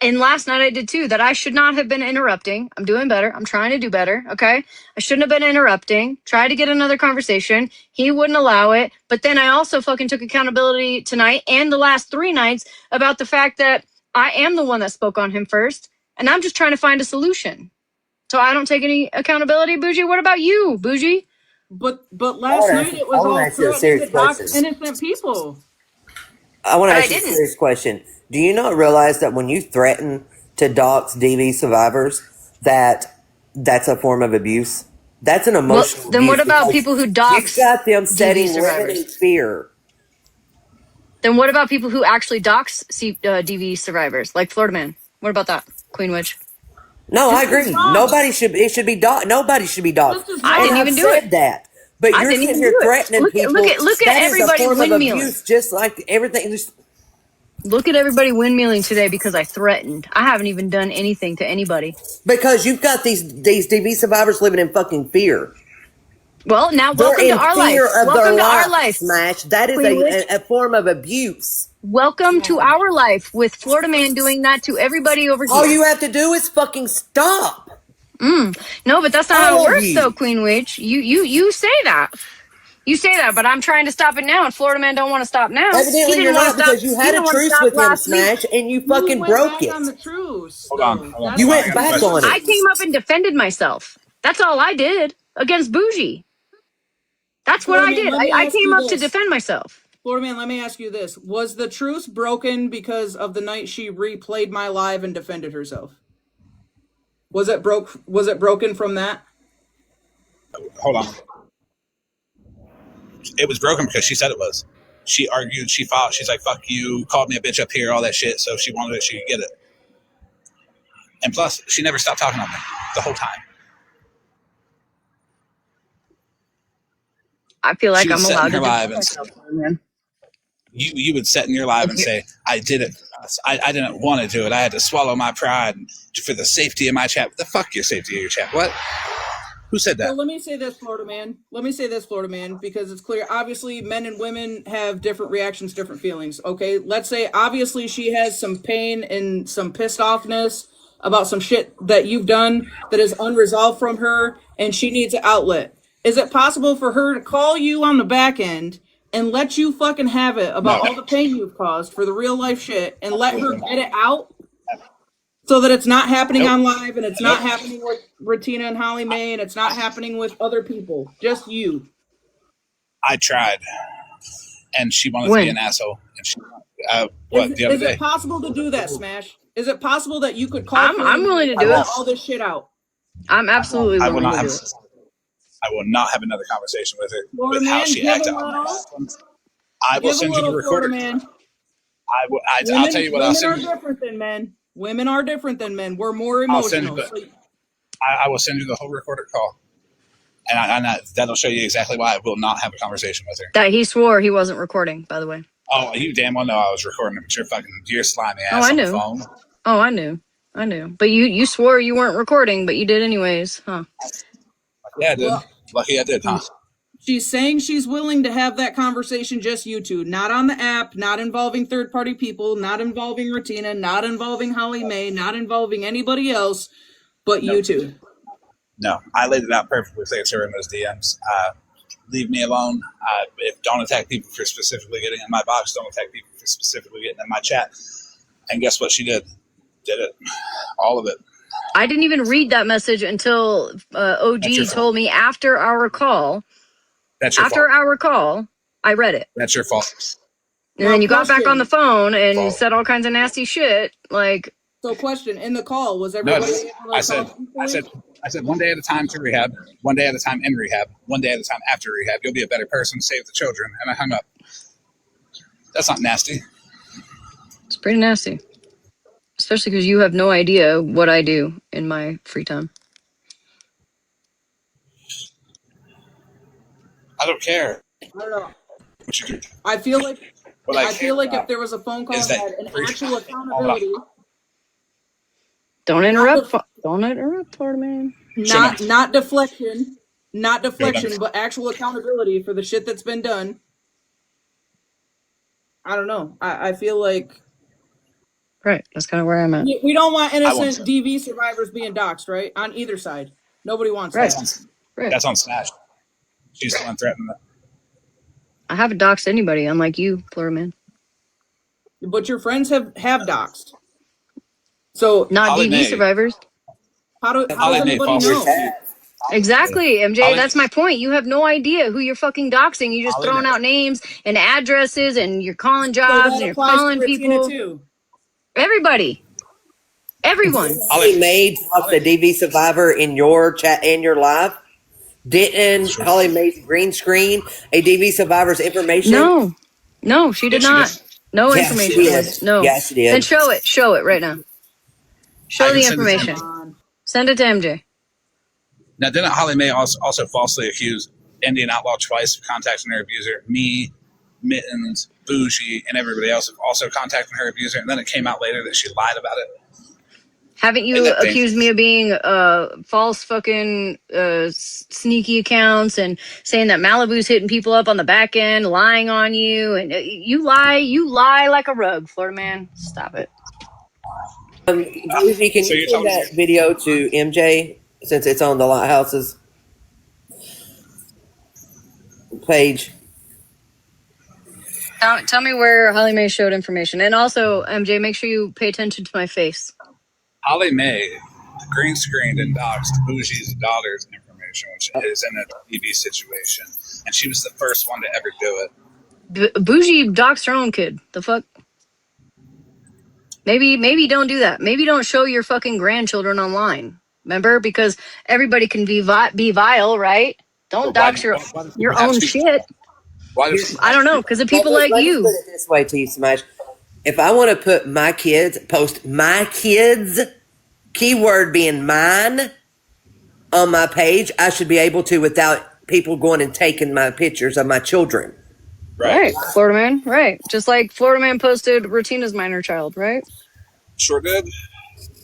and last night I did too, that I should not have been interrupting. I'm doing better. I'm trying to do better. Okay. I shouldn't have been interrupting. Try to get another conversation. He wouldn't allow it. But then I also fucking took accountability tonight and the last 3 nights about the fact that I am the one that spoke on him first. And I'm just trying to find a solution. So I don't take any accountability, Bougie. What about you, Bougie? But last night it was all threats to dox innocent people. I want to ask you a serious question. Do you not realize that when you threaten to dox DV survivors, that's a form of abuse? That's an emotional. Well, then what about people who dox? You got them setting DV survivors? limiting fear. Then what about people who actually dox DV survivors, like Florida Man? What about that, Queen Witch? No, I Just as agree. wrong. Nobody should. It should be nobody should be doxxed. Just as I wrong. And didn't I've even do it. said that. But I you're didn't sitting even here do it. threatening people. Look at That is a everybody form of windmilling. abuse, just like everything. Look at everybody windmilling today because I threatened. I haven't even done anything to anybody. Because you've got these DV survivors living in fucking fear. Well, now They're welcome to in our fear life. of their Welcome to our life, life. Smash. That is Queen Witch. a form of abuse. Welcome to our life with Florida Man doing that to everybody over here. All you have to do is fucking stop. No, but that's not how All it of works, you. though, Queen Witch. You say that. You say that, but I'm trying to stop it now, and Florida Man don't want to stop now. Evidently, you're not, because you had a truce with him, Smash, and you fucking went broke back it. on the truce. Hold on. You went back on I it. came up and defended myself. That's all I did against Bougie. That's what I did. I came up to defend myself. Florida Man, let me ask you this. Was the truce broken because of the night she replayed my live and defended herself? Was it broken from that? Hold on. It was broken because she said it was. She argued, she fought, she's like, fuck you, called me a bitch up here, all that shit. So if she wanted it, she could get it. And plus, she never stopped talking on me the whole time. I feel like I'm allowed to live defend and myself, man. You would sit in your live and say, I did it. I didn't want to do it. I had to swallow my pride for the safety of my chat. What the fuck your safety of your chat? What? Who said that? So let me say this, Florida Man, because it's clear. Obviously, men and women have different reactions, different feelings. Okay, let's say obviously she has some pain and some pissed offness about some shit that you've done that is unresolved from her, and she needs an outlet. Is it possible for her to call you on the back end and let you fucking have it about all the pain you've caused for the real life shit, and let her get it out? So that it's not happening on live, and it's not happening with Ratina and Holly Mae, and it's not happening with other people. Just you. I tried. And she wanted to be an asshole. And she, the other is day. It possible to do that, Smash? Is it possible that you could call I'm willing to do it. all this shit out? I'm absolutely willing to do it. I will not have another conversation with her Florida with how Man, she give acted a on little. I will send you the recorder. Man. I'll tell you what, I'll send you. Women are different than men. Women are different than men. We're more emotional. I will send you the whole recorded call. And that'll show you exactly why I will not have a conversation with her. That he swore he wasn't recording, by the way. Oh, you damn well know I was recording, but you're slimy ass on the phone. Oh, I knew. But you swore you weren't recording, but you did anyways, huh? Yeah, I did. Lucky I did, huh? She's saying she's willing to have that conversation, just you two, not on the app, not involving third-party people, not involving Ratina, not involving Holly Mae, not involving anybody else, but you two. No, I laid it out perfectly clear to her in those DMs. Leave me alone. Don't attack people for specifically getting in my box. Don't attack people for specifically getting in my chat. And guess what she did? Did it. All of it. I didn't even read that message until OG told me after our call. Our call, I read it. That's your fault. And then you got back on the phone and said all kinds of nasty shit. Like, so question, in the call, was everybody I said one day at a time to rehab, one day at a time in rehab, one day at a time after rehab. You'll be a better person, save the children. And I hung up. That's not nasty. It's pretty nasty. Especially because you have no idea what I do in my free time. I don't care. I don't know. I feel like if there was a phone call that had an actual accountability. Don't interrupt. Don't interrupt, Florida Man. Not deflection, but actual accountability for the shit that's been done. I don't know. I feel like. Right, that's kind of where I'm at. We don't want innocent DV survivors being doxxed, right? On either side. Nobody wants that. That's on Smash. She's the one threatening that. I haven't doxed anybody, unlike you, Florida Man. But your friends have doxed. So not DV survivors. How does anybody know? Exactly, MJ. That's my point. You have no idea who you're fucking doxing. You're just throwing out names and addresses, and you're calling jobs, and you're calling people. Too. Everybody. Everyone. Holly Mae talked a DV survivor in your chat and your live. Didn't Holly Mae green screen a DV survivor's information? No, she did not. No Yes, she information, did. Ed. No. Yes, she Then did. show it. Show it right now. I Show can the send it to information. you. Send it to MJ. Now, didn't Holly Mae also falsely accuse Indian Outlaw twice of contacting her abuser? Me, Mittens, Bougie, and everybody else have also contacted her abuser, and then it came out later that she lied about it. Haven't Isn't you that accused me dangerous? of being false fucking sneaky accounts and saying that Malibu's hitting people up on the back end, lying on you, and you lie like a rug, Florida man. Stop it. Bougie, can So you you're send telling me that video to MJ since it's on the Lighthouse's page? Tell me where Holly Mae showed information, and also MJ, make sure you pay attention to my face. Holly Mae green screened and doxed Bougie's daughter's information, which is in a TV situation, and she was the first one to ever do it. Bougie doxed her own kid. The fuck. Maybe don't do that. Maybe don't show your fucking grandchildren online. Remember, because everybody can be vile, right? Don't But why dox does your it have own to be? shit. Why does it I have don't to know, be? because of people like Let's you. put it this way to you, Smash. If I want to post my kids, keyword being mine, on my page, I should be able to without people going and taking my pictures of my children. Right, Florida man. Right, just like Florida man posted Rotina's minor child. Right. Sure did.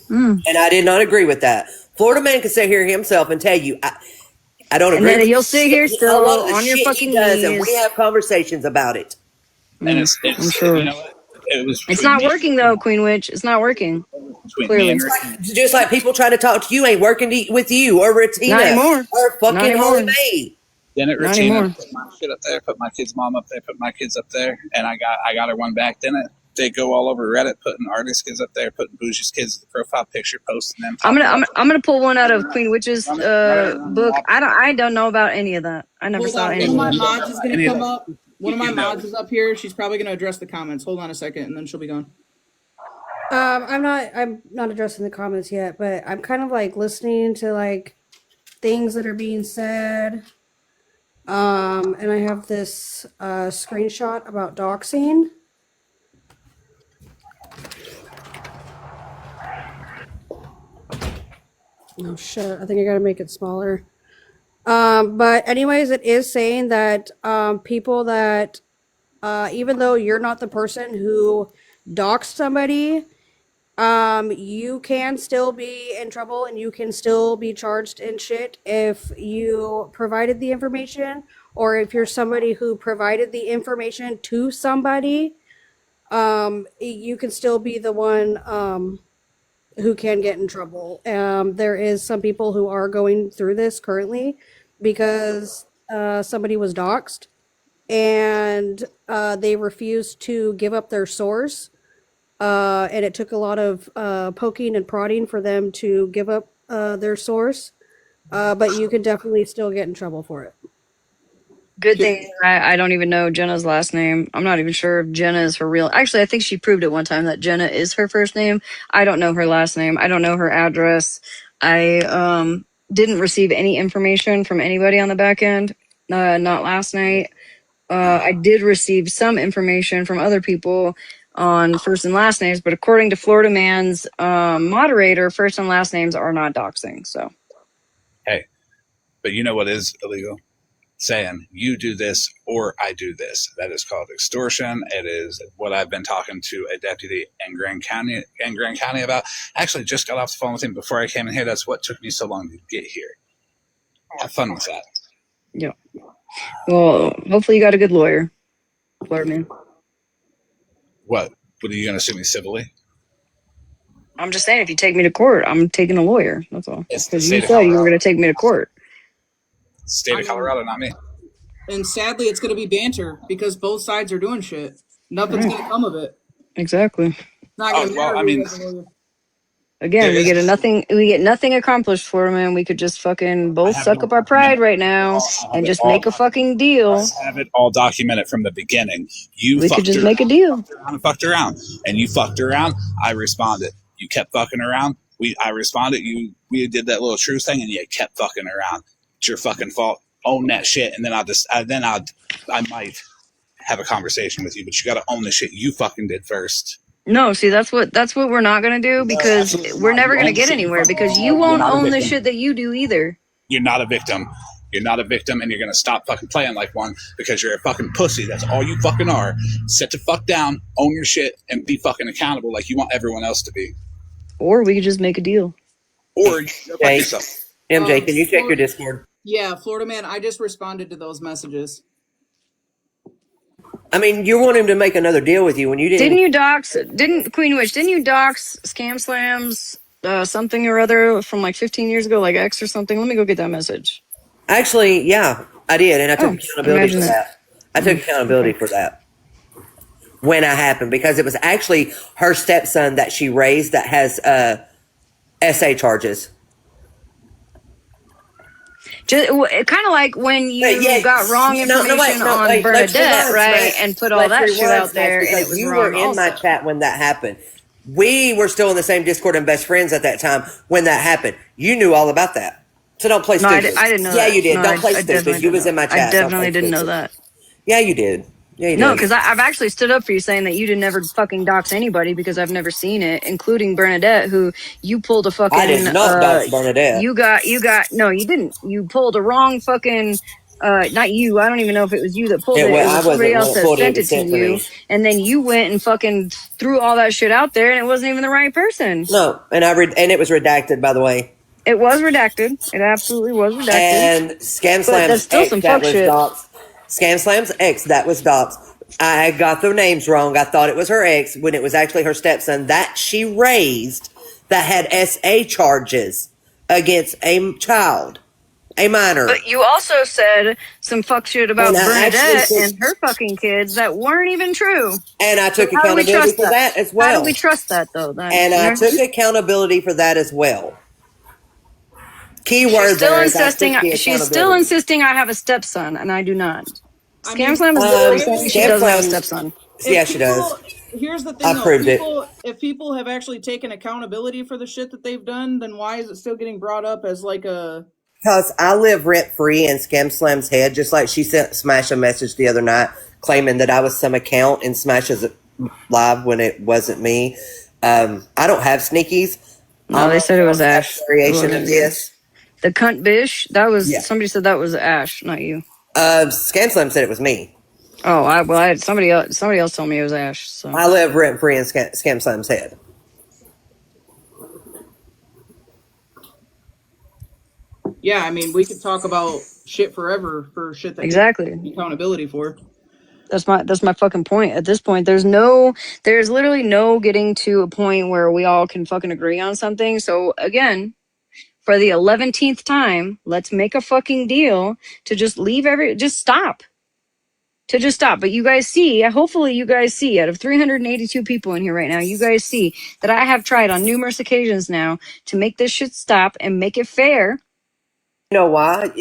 Mm. And I did not agree with that. Florida man can sit here himself and tell you, I don't And agree then with you'll sit here a lot still of the on your shit he fucking does, and we knees. have conversations about it. And I'm sure. you know what? It was It's between not me, working though, Queen Witch. It's not working. between me Clearly. and Ricky. Just like people trying to talk to you ain't working with you or Not Ratina anymore. or Not fucking Holly anymore. Mae. Then it Not Regina anymore. put my shit up there, put my kid's mom up there, put my kids up there, and I got her one back. Then they go all over Reddit, putting artists' kids up there, putting Bougie's kids as the profile picture, posting them. I'm Talking gonna pull one out of Queen Witch's running around the book. wall. I don't know about any of that. I never Hold saw on. any One of of my that. mods is going to come up. One of my You know. mods is up here. She's probably going to address the comments. Hold on a second, and then she'll be gone. I'm not addressing the comments yet, but I'm kind of like listening to like things that are being said. And I have this screenshot about doxing. Oh shit, I think I gotta make it smaller. But anyways, it is saying that people that even though you're not the person who doxed somebody, you can still be in trouble and you can still be charged in shit if you provided the information or if you're somebody who provided the information to somebody. You can still be the one who can get in trouble. There is some people who are going through this currently because somebody was doxxed and they refused to give up their source. And it took a lot of poking and prodding for them to give up their source. But you can definitely still get in trouble for it. Good thing I don't even know Jenna's last name. I'm not even sure if Jenna is her real. Actually, I think she proved it one time that Jenna is her first name. I don't know her last name. I don't know her address. I didn't receive any information from anybody on the back end. Not last night. I did receive some information from other people on first and last names, but according to Florida Man's moderator, first and last names are not doxing. So, Hey, but you know what is illegal? Saying you do this or I do this. That is called extortion. It is what I've been talking to a deputy in Grand County about. I actually just got off the phone with him before I came in here. That's what took me so long to get here. Have fun with that. yeah. Well, hopefully you got a good lawyer, Florida Man. What? What are you going to sue me civilly? I'm just saying, if you take me to court, I'm taking a lawyer. That's all. It's the Because you state of said you were Colorado. going to take me to court. State of Colorado, not me. And sadly, it's going to be banter because both sides are doing shit. Nothing's going to come of it. Exactly. It's not going to matter. I mean, again, we get nothing accomplished, Florida Man. We could just fucking both suck up our pride right now and just make a fucking deal. I have it all documented from the beginning. We could just make a deal. Fucked around, and you fucked around. I responded. You kept fucking around. I responded. We did that little truce thing, and you kept fucking around. It's your fucking fault. Own that shit, and then I might have a conversation with you, but you got to own the shit you fucking did first. No, see, that's what we're not gonna do, because we're never gonna get anywhere, because you won't own the shit that you do either. You're not a victim. You're not a victim, and you're gonna stop fucking playing like one because you're a fucking pussy. That's all you fucking are. Sit the fuck down, own your shit, and be fucking accountable like you want everyone else to be. Or we could just make a deal. Or you fuck yourself. MJ, can you check your Discord? Yeah, Florida man, I just responded to those messages. I mean, you want him to make another deal with you when you didn't. Didn't you dox? Queen Witch? Didn't you dox Scam Slams something or other from like 15 years ago, like X or something? Let me go get that message. Actually, yeah, I did, and I took accountability for that. I took accountability for that when it happened, because it was actually her stepson that she raised that has SA charges. Just kind of like when you got wrong information on Bernadette, right, and put all that shit out there, and it was you wrong were in my also. chat when that happened. We were still in the same Discord and best friends at that time when that happened. You knew all about that, so don't play stupid. I didn't know. Yeah, that. you did. No, Don't play stupid. You was in my chat. I definitely didn't know that. Yeah, you did. Yeah, you No, did. because I've actually stood up for you, saying that you did never fucking dox anybody, because I've never seen it, including Bernadette, who you pulled a fucking. I did not dox Bernadette. You got no, you didn't. You pulled a wrong fucking. Not you. I don't even know if it was you that pulled it. It was somebody else that sent it to you, and then you went and fucking threw all that shit out there, and it wasn't even the right person. No, and and it was redacted, by the way. It was redacted. It absolutely was redacted. And Scam Slam's that's still ex, some that fuck was shit. doxed. Scam Slam's ex, that was doxed. I got the names wrong. I thought it was her ex when it was actually her stepson that she raised that had SA charges against a child, a minor. But you also said some fuck shit about Bernadette and her fucking kids that weren't even true. And I took accountability for that as well. How do we trust that, though? And I took accountability for that as well. Keyword She's still insisting I have a stepson, and I do not. Scam Slam is literally saying she doesn't have a stepson. Yeah, she does. Here's the thing, I proved it. If people have actually taken accountability for the shit that they've done, then why is it still getting brought up as like a... Because I live rent-free in Scam Slam's head, just like she sent Smash a message the other night claiming that I was some account in Smash's live when it wasn't me. I don't have sneakies. No, they said it was Ash. Variation of this. The cunt bish, that was... Yeah. Somebody said that was Ash, not you. Scam Slam said it was me. Oh, somebody else told me it was Ash. So I live rent free in Scam Slam's head. Yeah, I mean, we could talk about shit forever for shit that exactly accountability for. That's my fucking point. At this point, there's literally no getting to a point where we all can fucking agree on something. So again, for the 11th time, let's make a fucking deal to just stop. But you guys see, hopefully you guys see, out of 382 people in here right now, you guys see that I have tried on numerous occasions now to make this shit stop and make it fair. You know why?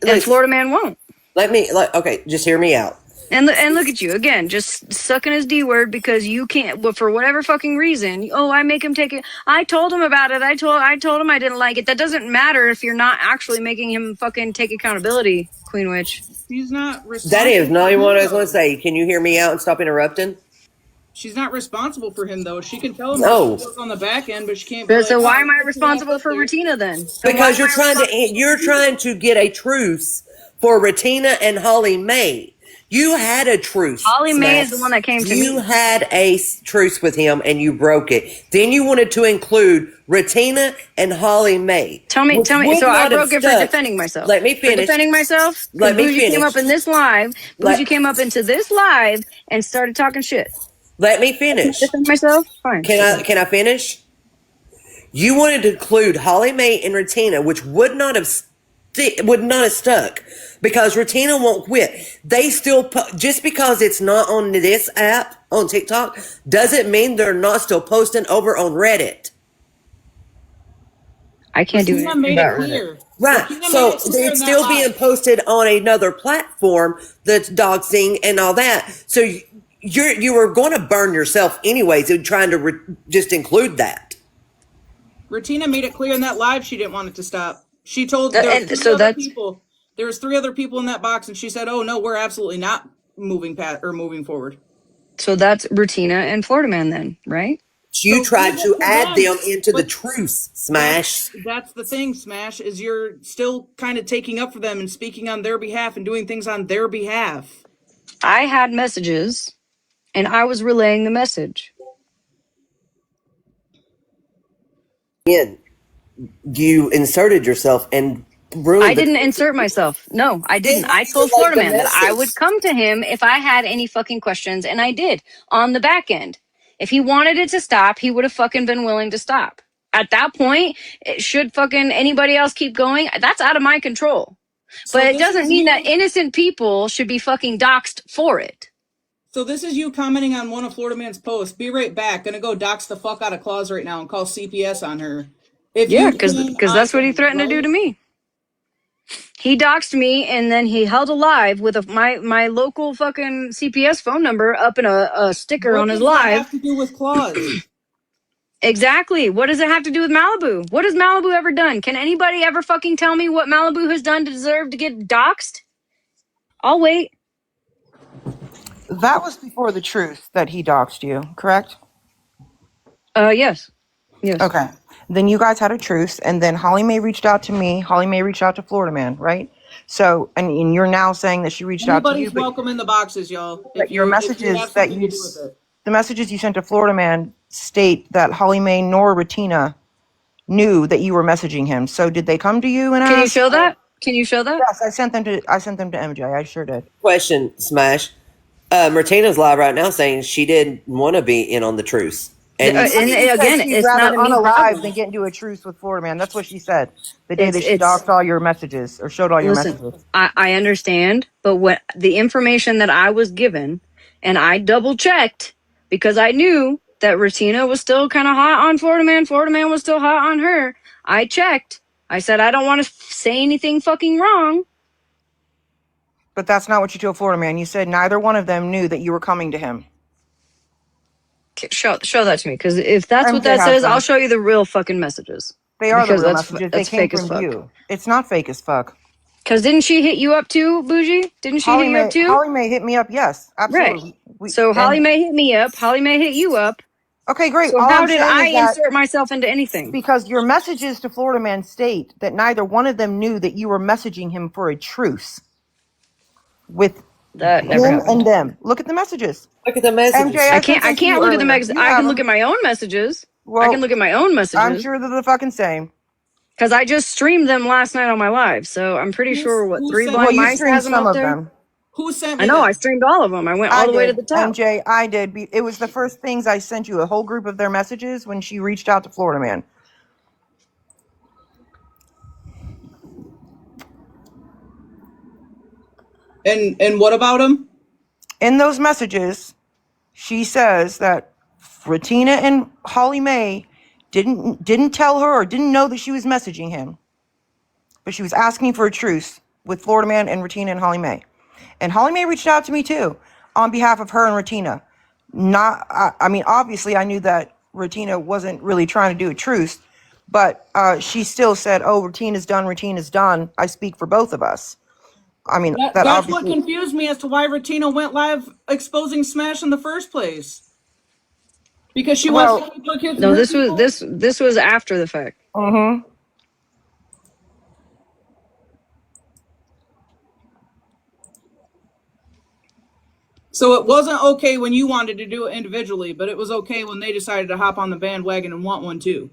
And Florida man won't. Okay, just hear me out. And look at you again, just sucking his D word because you can't. But for whatever fucking reason, I make him take it. I told him about it. I told him I didn't like it. That doesn't matter if you're not actually making him fucking take accountability, Queen Witch. He's not responsible. That is not what I was going to say. Can you hear me out and stop interrupting? She's not responsible for him, though. She can tell him on the back end, but she can't. So why am I responsible for Retina then? Because you're trying to get a truce for Retina and Holly Mae. You had a truce. Holly Mae is the one that came to me. You had a truce with him and you broke it. Then you wanted to include Retina and Holly Mae. Tell me. So I broke it for defending myself. Let me finish. For defending myself? Let me finish. Came up in this live. Bougie came up into this live and started talking shit. Let me finish. Defend myself? Fine. Can I finish? You wanted to include Holly Mae and Retina, which would not have stuck because Retina won't quit. They still just because it's not on this app on TikTok doesn't mean they're not still posting over on Reddit. I can't do anything about Reddit. Right, so it's still being posted on another platform that's doxing and all that. So you were going to burn yourself anyways in trying to just include that. Retina made it clear in that live she didn't want it to stop. She told there was 3 other people in that box, and she said, "Oh no, we're absolutely not moving forward. So that's Rutina and Florida Man then, right? You tried to add them into the But truth, Smash. That's the thing, Smash, is you're still kind of taking up for them and speaking on their behalf and doing things on their behalf. I had messages and I was relaying the message. Again, you inserted yourself and ruined I didn't insert myself. No, I didn't. I told Florida Man that I would come to him if I had any fucking questions, and I did on the back end. If he wanted it to stop, he would have fucking been willing to stop. At that point, should fucking anybody else keep going? That's out of my control. But it doesn't mean that innocent people should be fucking doxxed for it. So this is you commenting on one of Florida Man's posts. Be right back. Gonna go dox the fuck out of Claus right now and call CPS on her. Yeah, because that's what he threatened to do to me. He doxed me, and then he held alive with my local fucking CPS phone number up in a sticker on his live. What does that have to do with Claus? Exactly. What does it have to do with Malibu? What has Malibu ever done? Can anybody ever fucking tell me what Malibu has done to deserve to get doxed? I'll wait. That was before the truth that he doxed you, correct? Yes. Okay. Then you guys had a truce, and then Holly Mae reached out to me. Holly Mae reached out to Florida Man, right? So, and you're now saying that she reached out to you. Everybody's welcome in the boxes, y'all. But your messages that you, the messages you sent to Florida Man state that Holly Mae nor Retina knew that you were messaging him. So did they come to you and ask? Can you show that? Can you show that? Yes, I sent them to MJ. I sure did. Question, Smash. Martina's live right now saying she didn't want to be in on the truce. And again, she'd rather unalive than get into a truce with Florida Man. That's what she said the day that she doxed all your messages or showed all your messages. I understand, but what the information that I was given, and I double checked because I knew that Retina was still kind of hot on Florida Man. Florida Man was still hot on her. I checked. I said I don't want to say anything fucking wrong. But that's not what you told Florida Man. You said neither one of them knew that you were coming to him. Show that to me, because if that's what that says, I'll show you the real fucking messages. They are the real messages. They came from you. It's not fake as fuck. Because didn't she hit you up too, Bougie? Didn't she hit you up too? Holly Mae hit me up, yes. Absolutely. Right. So Holly Mae hit me up. Holly Mae hit you up. Okay, great. So how did I insert myself into anything? Because your messages to Florida Man state that neither one of them knew that you were messaging him for a truce with that never him happened. and them. Look at the messages. Look at the messages. MJ, I can't look at the messages. I can look at my own messages. Well, I can look at my own messages. I'm sure they're the fucking same. Because I just streamed them last night on my live, so I'm pretty sure what 3 Blind Mice has them up there. Who sent me? I know, I streamed all of them. I went all the way to the top. MJ, I did. It was the first things I sent you, a whole group of their messages when she reached out to Florida Man. And what about him? In those messages, she says that Retina and Holly Mae didn't tell her or didn't know that she was messaging him, but she was asking for a truce with Florida Man and Retina and Holly Mae. And Holly Mae reached out to me too on behalf of her and Retina. I mean, obviously I knew that Retina wasn't really trying to do a truce, but she still said, "Oh, Retina's done. I speak for both of us." I mean, that's what confused me as to why Retina went live exposing Smash in the first place. Because she wants to keep her kids. No, this was after the fact. Mm-hmm. So it wasn't okay when you wanted to do it individually, but it was okay when they decided to hop on the bandwagon and want one too.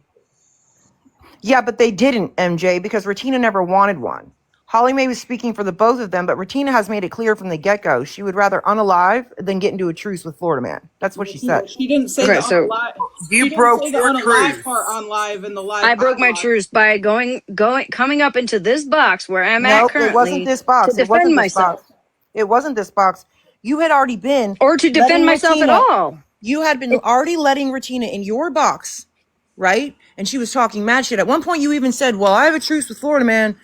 Yeah, but they didn't, MJ, because Retina never wanted one. Holly Mae was speaking for the both of them, but Retina has made it clear from the get-go she would rather unalive than get into a truce with Florida Man. That's what she said. She didn't say the unalive. You broke your truce part on live in the live. I broke my truce by coming up into this box where I'm at currently. It wasn't this box. To defend myself. It wasn't this box. You had already been, or to defend myself at all. You had been already letting Retina in your box, right? And she was talking mad shit. At one point, you even said, "Well, I have a truce with Florida Man."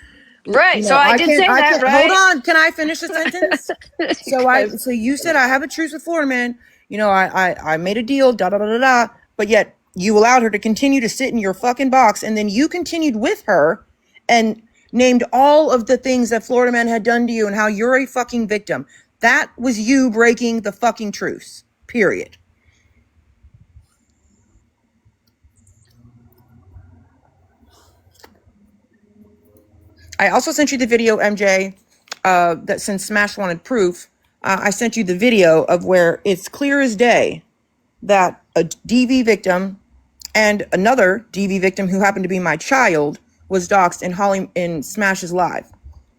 Right. You know, so I did say that, right? Hold on. Can I finish the sentence? So you said, "I have a truce with Florida Man." You know, I made a deal. Da da da da da. But yet you allowed her to continue to sit in your fucking box, and then you continued with her and named all of the things that Florida Man had done to you and how you're a fucking victim. That was you breaking the fucking truce. Period. I also sent you the video, MJ, that since Smash wanted proof, I sent you the video of where it's clear as day that a DV victim and another DV victim who happened to be my child was doxxed in Smash's live.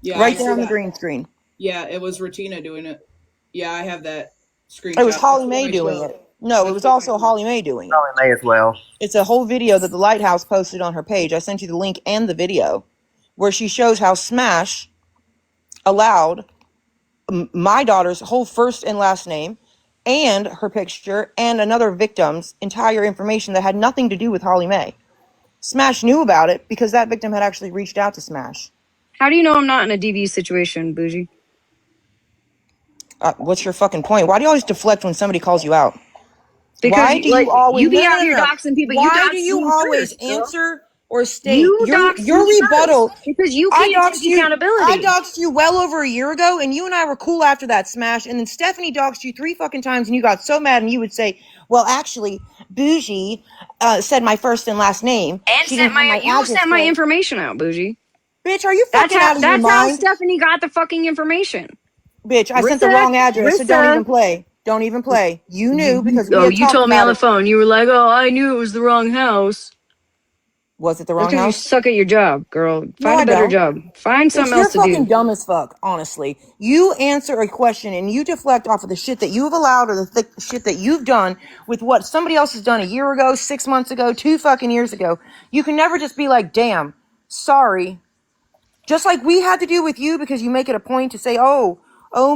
Yeah, Right I there see on the that. green screen. Yeah, it was Retina doing it. Yeah, I have that screenshot. It was Holly That's what Mae I doing showed. it. No, it was also Holly Mae doing it. Holly Mae as well. It's a whole video that the Lighthouse posted on her page. I sent you the link and the video where she shows how Smash allowed my daughter's whole first and last name and her picture and another victim's entire information that had nothing to do with Holly Mae. Smash knew about it because that victim had actually reached out to Smash. How do you know I'm not in a DV situation, Bougie? What's your fucking point? Why do you always deflect when somebody calls you out? Because Why do you always you be out here no? doxing people. You Why do doxed you me always first, girl. answer or state You doxed your me rebuttal? first because you I can't doxed take you. I accountability. doxed you well over a year ago, and you and I were cool after that Smash. And then Stephanie doxed you 3 fucking times, and you got so mad, and you would say, "Well, actually, Bougie said my first and last name. And She sent didn't have my you address sent my correct." information out, Bougie. Bitch, are you fucking out of your That's how mind? Stephanie got the fucking information. Bitch, I sent the wrong address, so don't Rissa. even play. Don't even play. You knew because we had You talked told me on about the it. phone. You were like, "Oh, I knew it was the wrong house." Was it the That's wrong because you house? suck at your job, girl. No, Find I a better don't. job. Find Bitch, something you're else to fucking do. dumb as fuck, honestly. You answer a question and you deflect off of the shit that you've allowed or the shit that you've done with what somebody else has done a year ago, 6 months ago, 2 fucking years ago. You can never just be like, damn, sorry. Just like we had to do with you because you make it a point to say, oh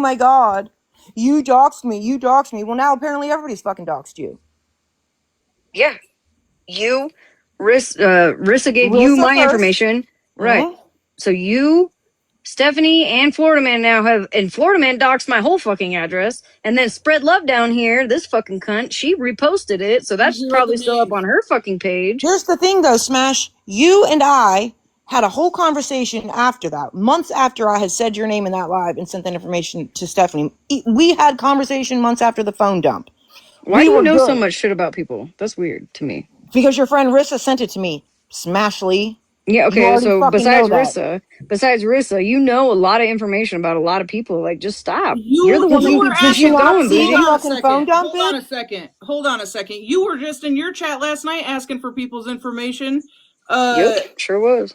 my God, you doxed me. Well, now apparently everybody's fucking doxed you. Yeah. Rissa gave you Rissa my first. information. Right. Mhm. So you, Stephanie, and Florida Man now have, and Florida Man doxed my whole fucking address and then spread love down here. This fucking cunt, she reposted it. So that's Here are the probably still up names. on her fucking page. Here's the thing though, Smash. You and I had a whole conversation after that, months after I had said your name in that live and sent that information to Stephanie. We had conversation months after the phone dump. Why We do you were know so good much shit about people? That's weird to me. because your friend Rissa sent it to me. Smashly. Yeah, You okay, already so fucking know that. besides Rissa, you know a lot of information about a lot of people. Like, just stop. You're the one You were that keeps Did you shit asking. not going, see Hold the Bougie. on a fucking phone second. dump, bitch? Hold on a second. You were just in your chat last night asking for people's information. Yep, sure was.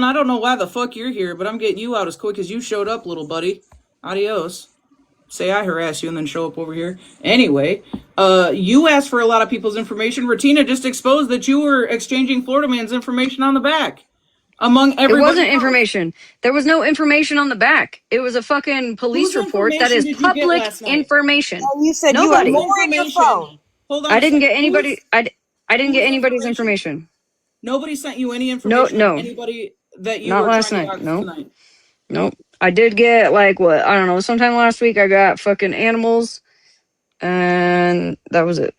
I don't know why the fuck you're here, but I'm getting you out as quick as you showed up, little buddy. Adios. Say I harass you and then show up over here. Anyway, you asked for a lot of people's information. Retina just exposed that you were exchanging Florida Man's information on the back among It everybody wasn't else. information. There was no information on the back. It was a fucking police Whose report that information is did you get public last night? information. You said you had Nobody. more in your phone. Hold on I a didn't second. get anybody. I didn't get anybody's information. Nobody sent you any No, information on no, anybody that you not were last trying to night. dox Nope, tonight. nope. I did get like what I don't know. Sometime last week I got fucking animals, and that was it.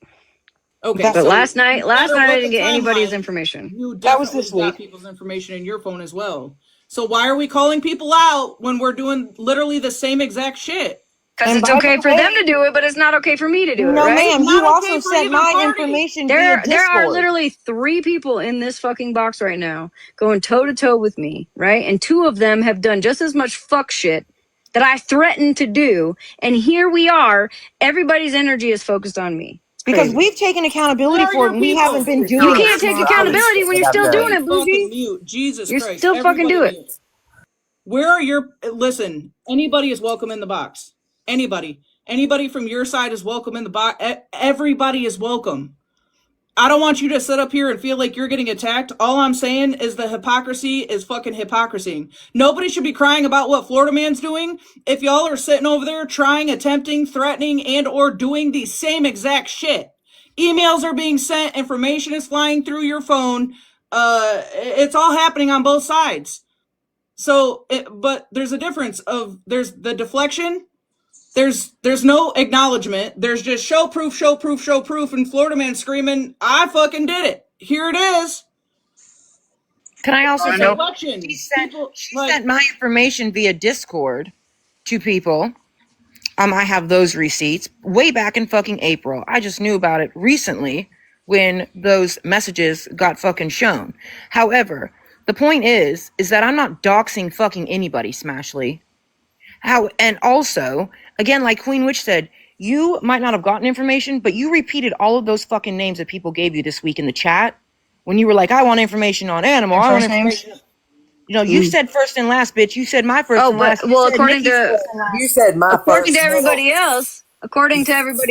Okay, But so last night no matter I what didn't the get anybody's timeline, information. you That was definitely this got week. people's information in your phone as well. So why are we calling people out when we're doing literally the same exact shit? Because And it's by okay the for them way, to do it, but it's not okay for me to do it, no, right? ma'am, It's you not okay also for sent either my party. information via There are Discord. literally 3 people in this fucking box right now going toe to toe with me, right? And 2 of them have done just as much fuck shit that I threatened to do. And here we are. Everybody's energy is focused on me. It's Because crazy. we've taken accountability Where are for it your and we people? haven't been doing You it. can't take accountability when you're still doing it, Fucking Bougie. mute. Jesus You Christ. still fucking do Everybody it. mute. Where are your listen, anybody is welcome in the box. Anybody from your side is welcome in the box. Everybody is welcome. I don't want you to sit up here and feel like you're getting attacked. All I'm saying is the hypocrisy is fucking hypocrisy. Nobody should be crying about what Florida Man's doing if y'all are sitting over there trying, attempting, threatening, and or doing the same exact shit. Emails are being sent, information is flying through your phone. It's all happening on both sides. So, but there's a difference of there's the deflection. There's no acknowledgement. There's just show proof, and Florida Man screaming, "I fucking did it. Here it is." Can I also say deflection? she sent my information via Discord. to people. I have those receipts way back in fucking April. I just knew about it recently when those messages got fucking shown. However, the point is that I'm not doxing fucking anybody, Smashly. And also, again, like Queen Witch said, you might not have gotten information, but you repeated all of those fucking names that people gave you this week in the chat. When you were like, I want information on Animal, I want First names? information. You know, you said first and last, bitch. You said my first Oh, and but last. You well, said Nikki's first and last. You said my according to first middle. everybody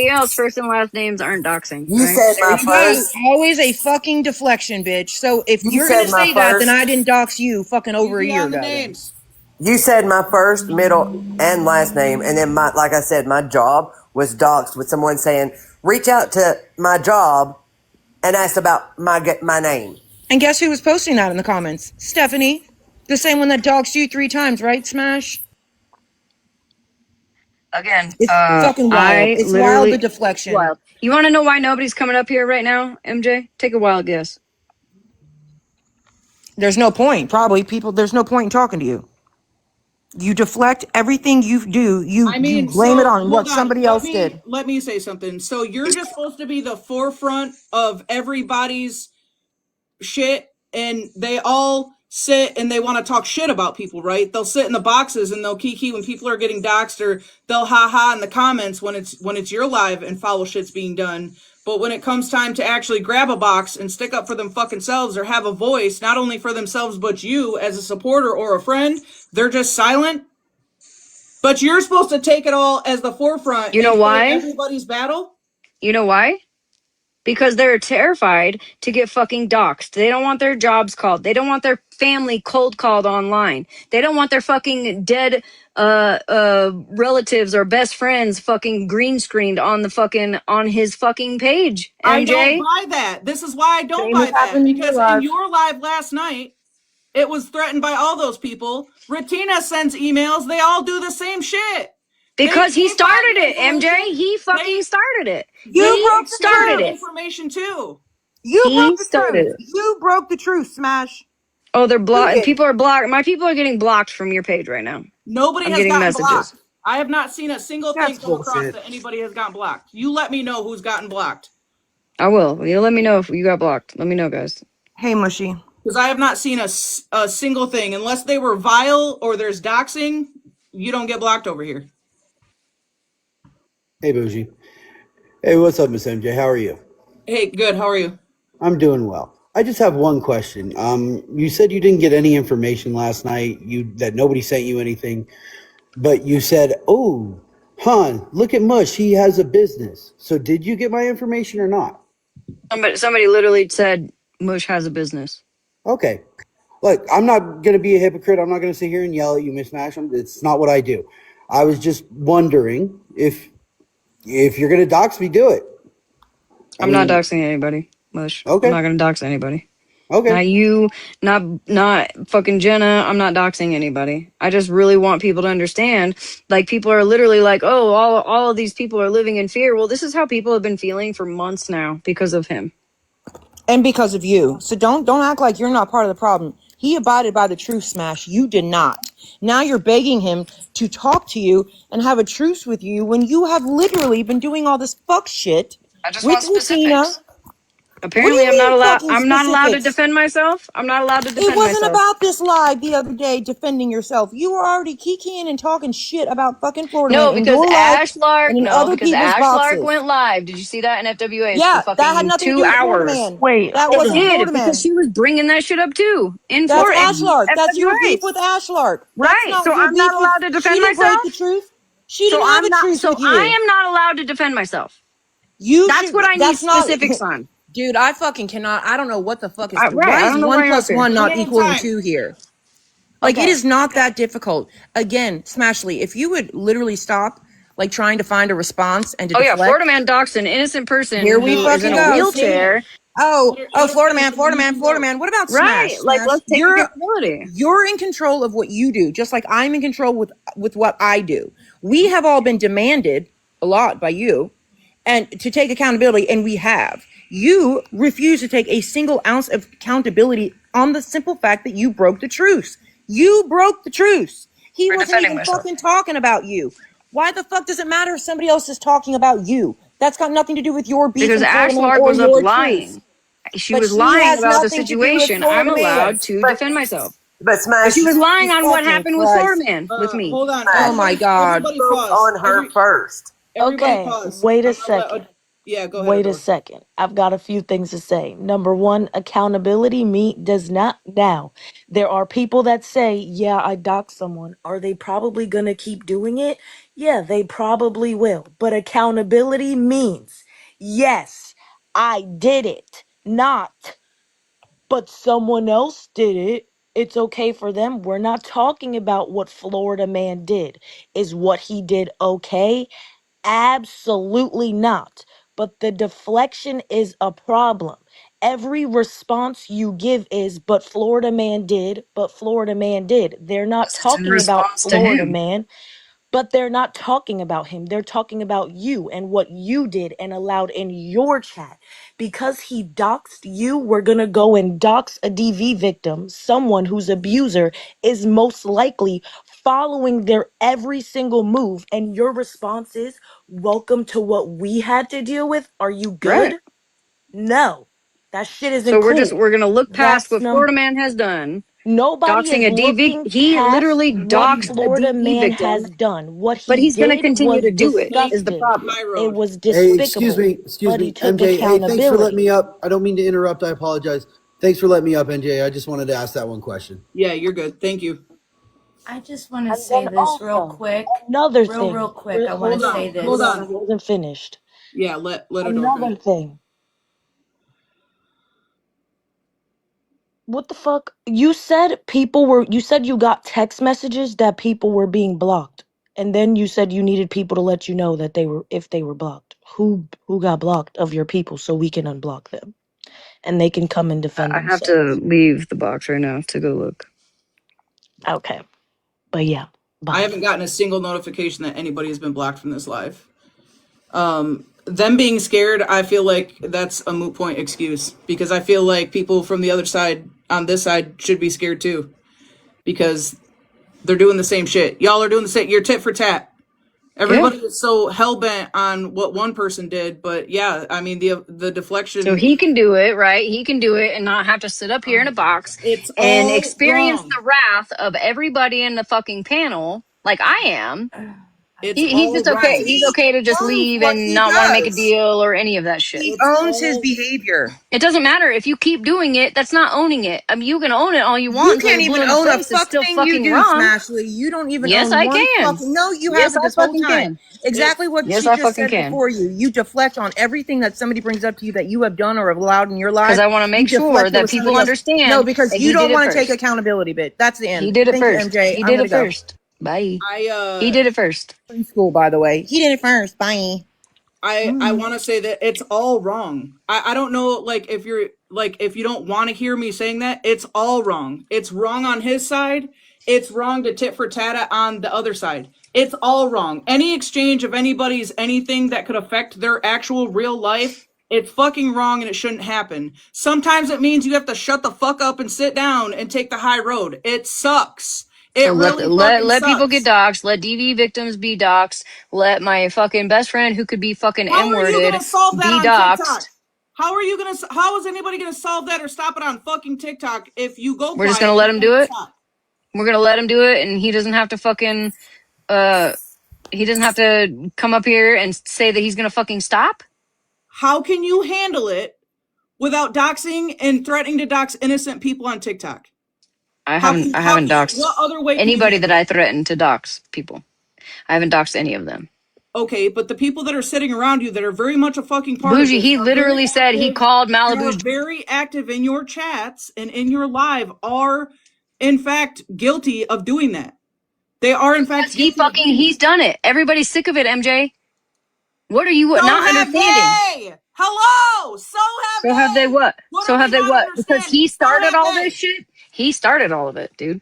else, first and last names aren't doxing, You right? said There my you go. first. Always a fucking deflection, bitch. So if You you're gonna said my say that, then first. I didn't dox you fucking over a Easy year on the ago then. names. You said my first, middle, and last name, and then my, like I said, my job was doxed with someone saying, "Reach out to my job and ask about my name." And guess who was posting that in the comments? Stephanie. The same one that doxed you 3 times, right, Smash? Again, It's fucking wild. I It's wild, the literally deflection. wild. You want to know why nobody's coming up here right now, MJ? Take a wild guess. There's no point. Probably people. There's no point in talking to you. You deflect everything you do. I You mean, blame it so on what hold on. somebody else did. Let me say something. So you're just supposed to be the forefront of everybody's shit, and they all sit and they want to talk shit about people, right? They'll sit in the boxes and they'll kiki when people are getting doxxed, or they'll ha in the comments when it's your live and foul shit's being done. But when it comes time to actually grab a box and stick up for them fucking selves, or have a voice, not only for themselves but you as a supporter or a friend, they're just silent. But you're supposed to take it all as the forefront You know and fight why? everybody's battle. You know why? Because they're terrified to get fucking doxxed. They don't want their jobs called. They don't want their family cold called online. They don't want their fucking dead relatives or best friends fucking green screened on his fucking page. I don't MJ, buy that. This is why I don't Same as buy that. happened in your Because in life. your live last night, it was threatened by all those people. Retina sends emails. They all do the same shit. because he They find started the it. MJ, information. he fucking They started it. You He broke the share started truth. it. information too. You He broke the started truth. it. You broke the truth, Smash. Oh, they're You blocked. did. People are blocked. My people are getting blocked from your page right now. Nobody I'm has getting gotten messages. blocked. I have not seen a single That's thing come across bullshit. that anybody has gotten blocked. You let me know who's gotten blocked. I will. You let me know if you got blocked. Let me know, guys. Hey, Mushy. Because I have not seen a single thing. Unless they were vile or there's doxing, you don't get blocked over here. Hey, Bougie. Hey, what's up, Miss MJ? How are you? Hey, good. How are you? I'm doing well. I just have one question. You said you didn't get any information last night. That nobody sent you anything, but you said, "Oh, hon, look at Mush. He has a business." So, did you get my information or not? Somebody literally said Mush has a business. Okay. Look, I'm not gonna be a hypocrite. I'm not gonna sit here and yell at you, Miss Masham. It's not what I do. I was just wondering if you're gonna dox me, do it. I I'm not mean, doxing anybody, Mush. I'm okay, not gonna dox anybody. okay. Not you, not fucking Jenna. I'm not doxing anybody. I just really want people to understand. Like, people are literally like, oh, all of these people are living in fear. Well, this is how people have been feeling for months now because of him. And because of you. So don't act like you're not part of the problem. He abided by the truth, Smash. You did not. Now you're begging him to talk to you and have a truce with you when you have literally been doing all this fuck shit I just with want Rutina. specifics. What do Apparently, you I'm not mean allowed. fucking I'm not allowed to specifics? defend myself. I'm not allowed to It defend wasn't myself. about this live the other day defending yourself. You were already kikiing and talking shit about fucking Florida Man No, in because your life Ash Lark. and in No, other because people's Ash Lark boxes. went live. Did you see that in FWAs for Yeah, that had fucking nothing to do two with Florida hours? Man. Wait, That hold on. did Florida because Man. she was bringing that shit up too in That's Florida in Ashlark. That's your beef FWAs. with Ashlark. That's Right. not So your I'm beef not with. allowed to She defend didn't break the myself. truth. She didn't have a truce So with I you. am not allowed to defend myself. You That's should. what I need That's not. specifics on. Dude, I fucking cannot. I don't know what the fuck is. Right. Why I is don't know one why you're up plus here. one One not at a equaling time. two here? Like, it Okay. is not that difficult. Again, Smashly, if you would literally stop, like, trying to find a response and to Oh yeah, Florida deflect. Man doxed an innocent person Here we who is in fucking a go. See? wheelchair. Oh, Let her Florida finish Man, and then Florida you Man, can Florida go. Man. What about Right. Smash? Like, Smash. let's take accountability. You're in control of what you do, just like I'm in control with what I do. We have all been demanded a lot by you and to take accountability, and we have. You refuse to take a single ounce of accountability on the simple fact that you broke the truce. You broke the truce. He for wasn't defending even myself. fucking talking about you. Why the fuck does it matter if somebody else is talking about you? That's got nothing to do with your beef Because in Florida Man Ashlarg or was up your truth. lying. She But was she lying has about the nothing to do with situation. I'm Florida Man. allowed to But defend myself. but But Smash she was lying on what Fucking happened with Florida Christ. Man with me. Hold on, Oh Smash. my God. everybody Spoke pause. on her first. Everybody Okay, pause. wait a I'm gonna let second. yeah, go ahead, Wait a Adore. second. I've got a few things to say. Number one, accountability does not now. There are people that say, yeah, I doxed someone. Are they probably going to keep doing it? Yeah, they probably will. But accountability means, yes, I did it. Not, but someone else did it. It's okay for them. We're not talking about what Florida Man did. Is what he did okay? Absolutely not. But the deflection is a problem. Every response you give is, but Florida Man did, but Florida Man did. They're not It's in talking about response to Florida him. Man, but they're not talking about him. They're talking about you and what you did and allowed in your chat. Because he doxed you, we're going to go and dox a DV victim. Someone whose abuser is most likely following their every single move. And your response is, welcome to what we had to deal with. Are you Right. good? No. That shit So isn't cool. we're gonna look past That's what Florida Man has done. Nobody Doxing is a DV. looking He past literally what doxed a Florida DV Man victim, has done. What but he he's gonna did continue was to do it. Thank Is the disgusting. problem? High It Road. was Hey, excuse despicable. me, excuse But he me, took MJ. Hey, thanks for letting accountability. me up. I don't mean to interrupt. I apologize. Thanks for letting me up, NJ. I just wanted to ask that one question. Yeah, you're good. Thank you. I just want to And then say this real also, quick. another Real thing. quick. I want to Hold say on. Hold Hold this. on, I on. wasn't finished. Yeah, let Adore finish. Another thing. What the fuck? You said you said you got text messages that people were being blocked. And then you said you needed people to let you know that if they were blocked. Who got blocked of your people so we can unblock them and they can come and defend I have to themselves. leave the box right now to go look. Okay. But yeah, I bye. haven't gotten a single notification that anybody has been blocked from this live. Them being scared, I feel like that's a moot point excuse because I feel like people from the other side on this side should be scared too because they're doing the same shit. Y'all are doing the same. You're tit for tat. Yeah. Everybody is so hell bent on what one person did, but yeah, I mean the So deflection. he can do it, right? He can do it and not have to sit up here in a box It's and all experience wrong. the wrath of everybody in the fucking panel, like I am. It's He's all just okay. wrong. He's He okay to just owns leave what and he not want to make a does. deal or any of that shit. He It's owns his all behavior. It doesn't matter if you keep doing it. That's not owning it. I mean, you can own it all you want You until can't you're blue even in the own a face. It's fuck still thing you fucking do, wrong. Smashley. You don't even Yes, own I one can. fucking. No, you Yes, haven't I this whole fucking time. can. Exactly what Yes, she I just fucking said can. before you. You deflect on everything that somebody brings up to you that you have done or have allowed in your Because life. I want to You make sure deflect it that with people somebody else. No, understand because that you he did don't it want to take first. accountability, bitch. That's the He end. did it Thank you, first. MJ. He I'm did gonna it go. first. Bye. He I did it first. Preschool, by the way. He did it first. Bye. I want to say that it's all wrong. I don't know like if you're like if you don't want to hear me saying that, it's all wrong. It's wrong on his side. It's wrong to tit for tat on the other side. It's all wrong. Any exchange of anybody's anything that could affect their actual real life, it's fucking wrong and it shouldn't happen. Sometimes it means you have to shut the fuck up and sit down and take the high road. It sucks. So It really fucking let people get sucks. doxxed. Let DV victims be doxxed. Let my fucking best friend who could be fucking How are you M-worded gonna solve that be on TikTok? doxxed. How is anybody gonna solve that or stop it on fucking TikTok if you go We're just gonna quiet let and him tell do them to it. stop? We're gonna let him do it, and he doesn't have to fucking uh he doesn't have to come up here and say that he's gonna fucking stop. How can you handle it without doxing and threatening to dox innocent people on TikTok? I haven't doxed What other way can you anybody that handle it? I threatened to dox people. I haven't doxed any of them. Okay, but the people that are sitting around you that are very much a fucking part of Bougie, this he are very literally said he active. called They are Malibu's. very active in your chats and in your live are in fact guilty of doing that. They are in fact guilty of doing He's that. done it. Everybody's sick of it, MJ. What are you So not have understanding? they. Hello. So have So have they they. what? What So are have we they not what? Because understanding? he So started have all this they. shit? He started all of it, dude.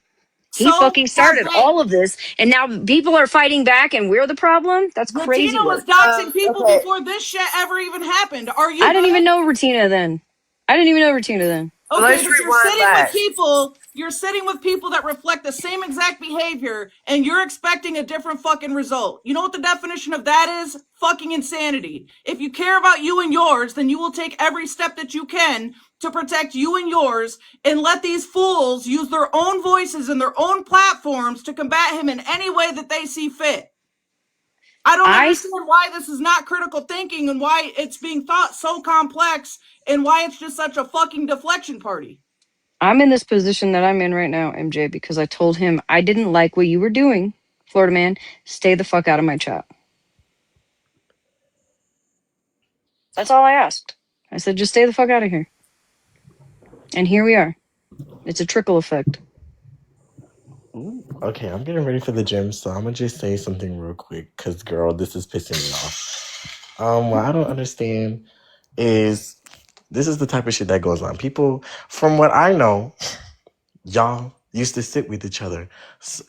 He So fucking have started they. all of this. And now people are fighting back and we're the problem? That's Bettina crazy was work. doxing people Okay. before this shit ever even happened. Are I you didn't even good? know Retina then. I didn't even know Retina then. Okay, let's but rewind back. you're sitting with people that reflect the same exact behavior, and you're expecting a different fucking result. You know what the definition of that is? Fucking insanity. If you care about you and yours, then you will take every step that you can to protect you and yours, and let these fools use their own voices and their own platforms to combat him in any way that they see fit. I don't understand why this is not critical thinking and why it's being thought so complex and why it's just such a fucking deflection party. I'm in this position that I'm in right now, MJ, because I told him I didn't like what you were doing, Florida man. Stay the fuck out of my chat. That's all I asked. I said, just stay the fuck out of here. And here we are. It's a trickle effect. Ooh, okay, I'm getting ready for the gym, so I'm gonna just say something real quick, cause girl, this is pissing me off. What I don't understand is this is the type of shit that goes on. People, from what I know, y'all used to sit with each other,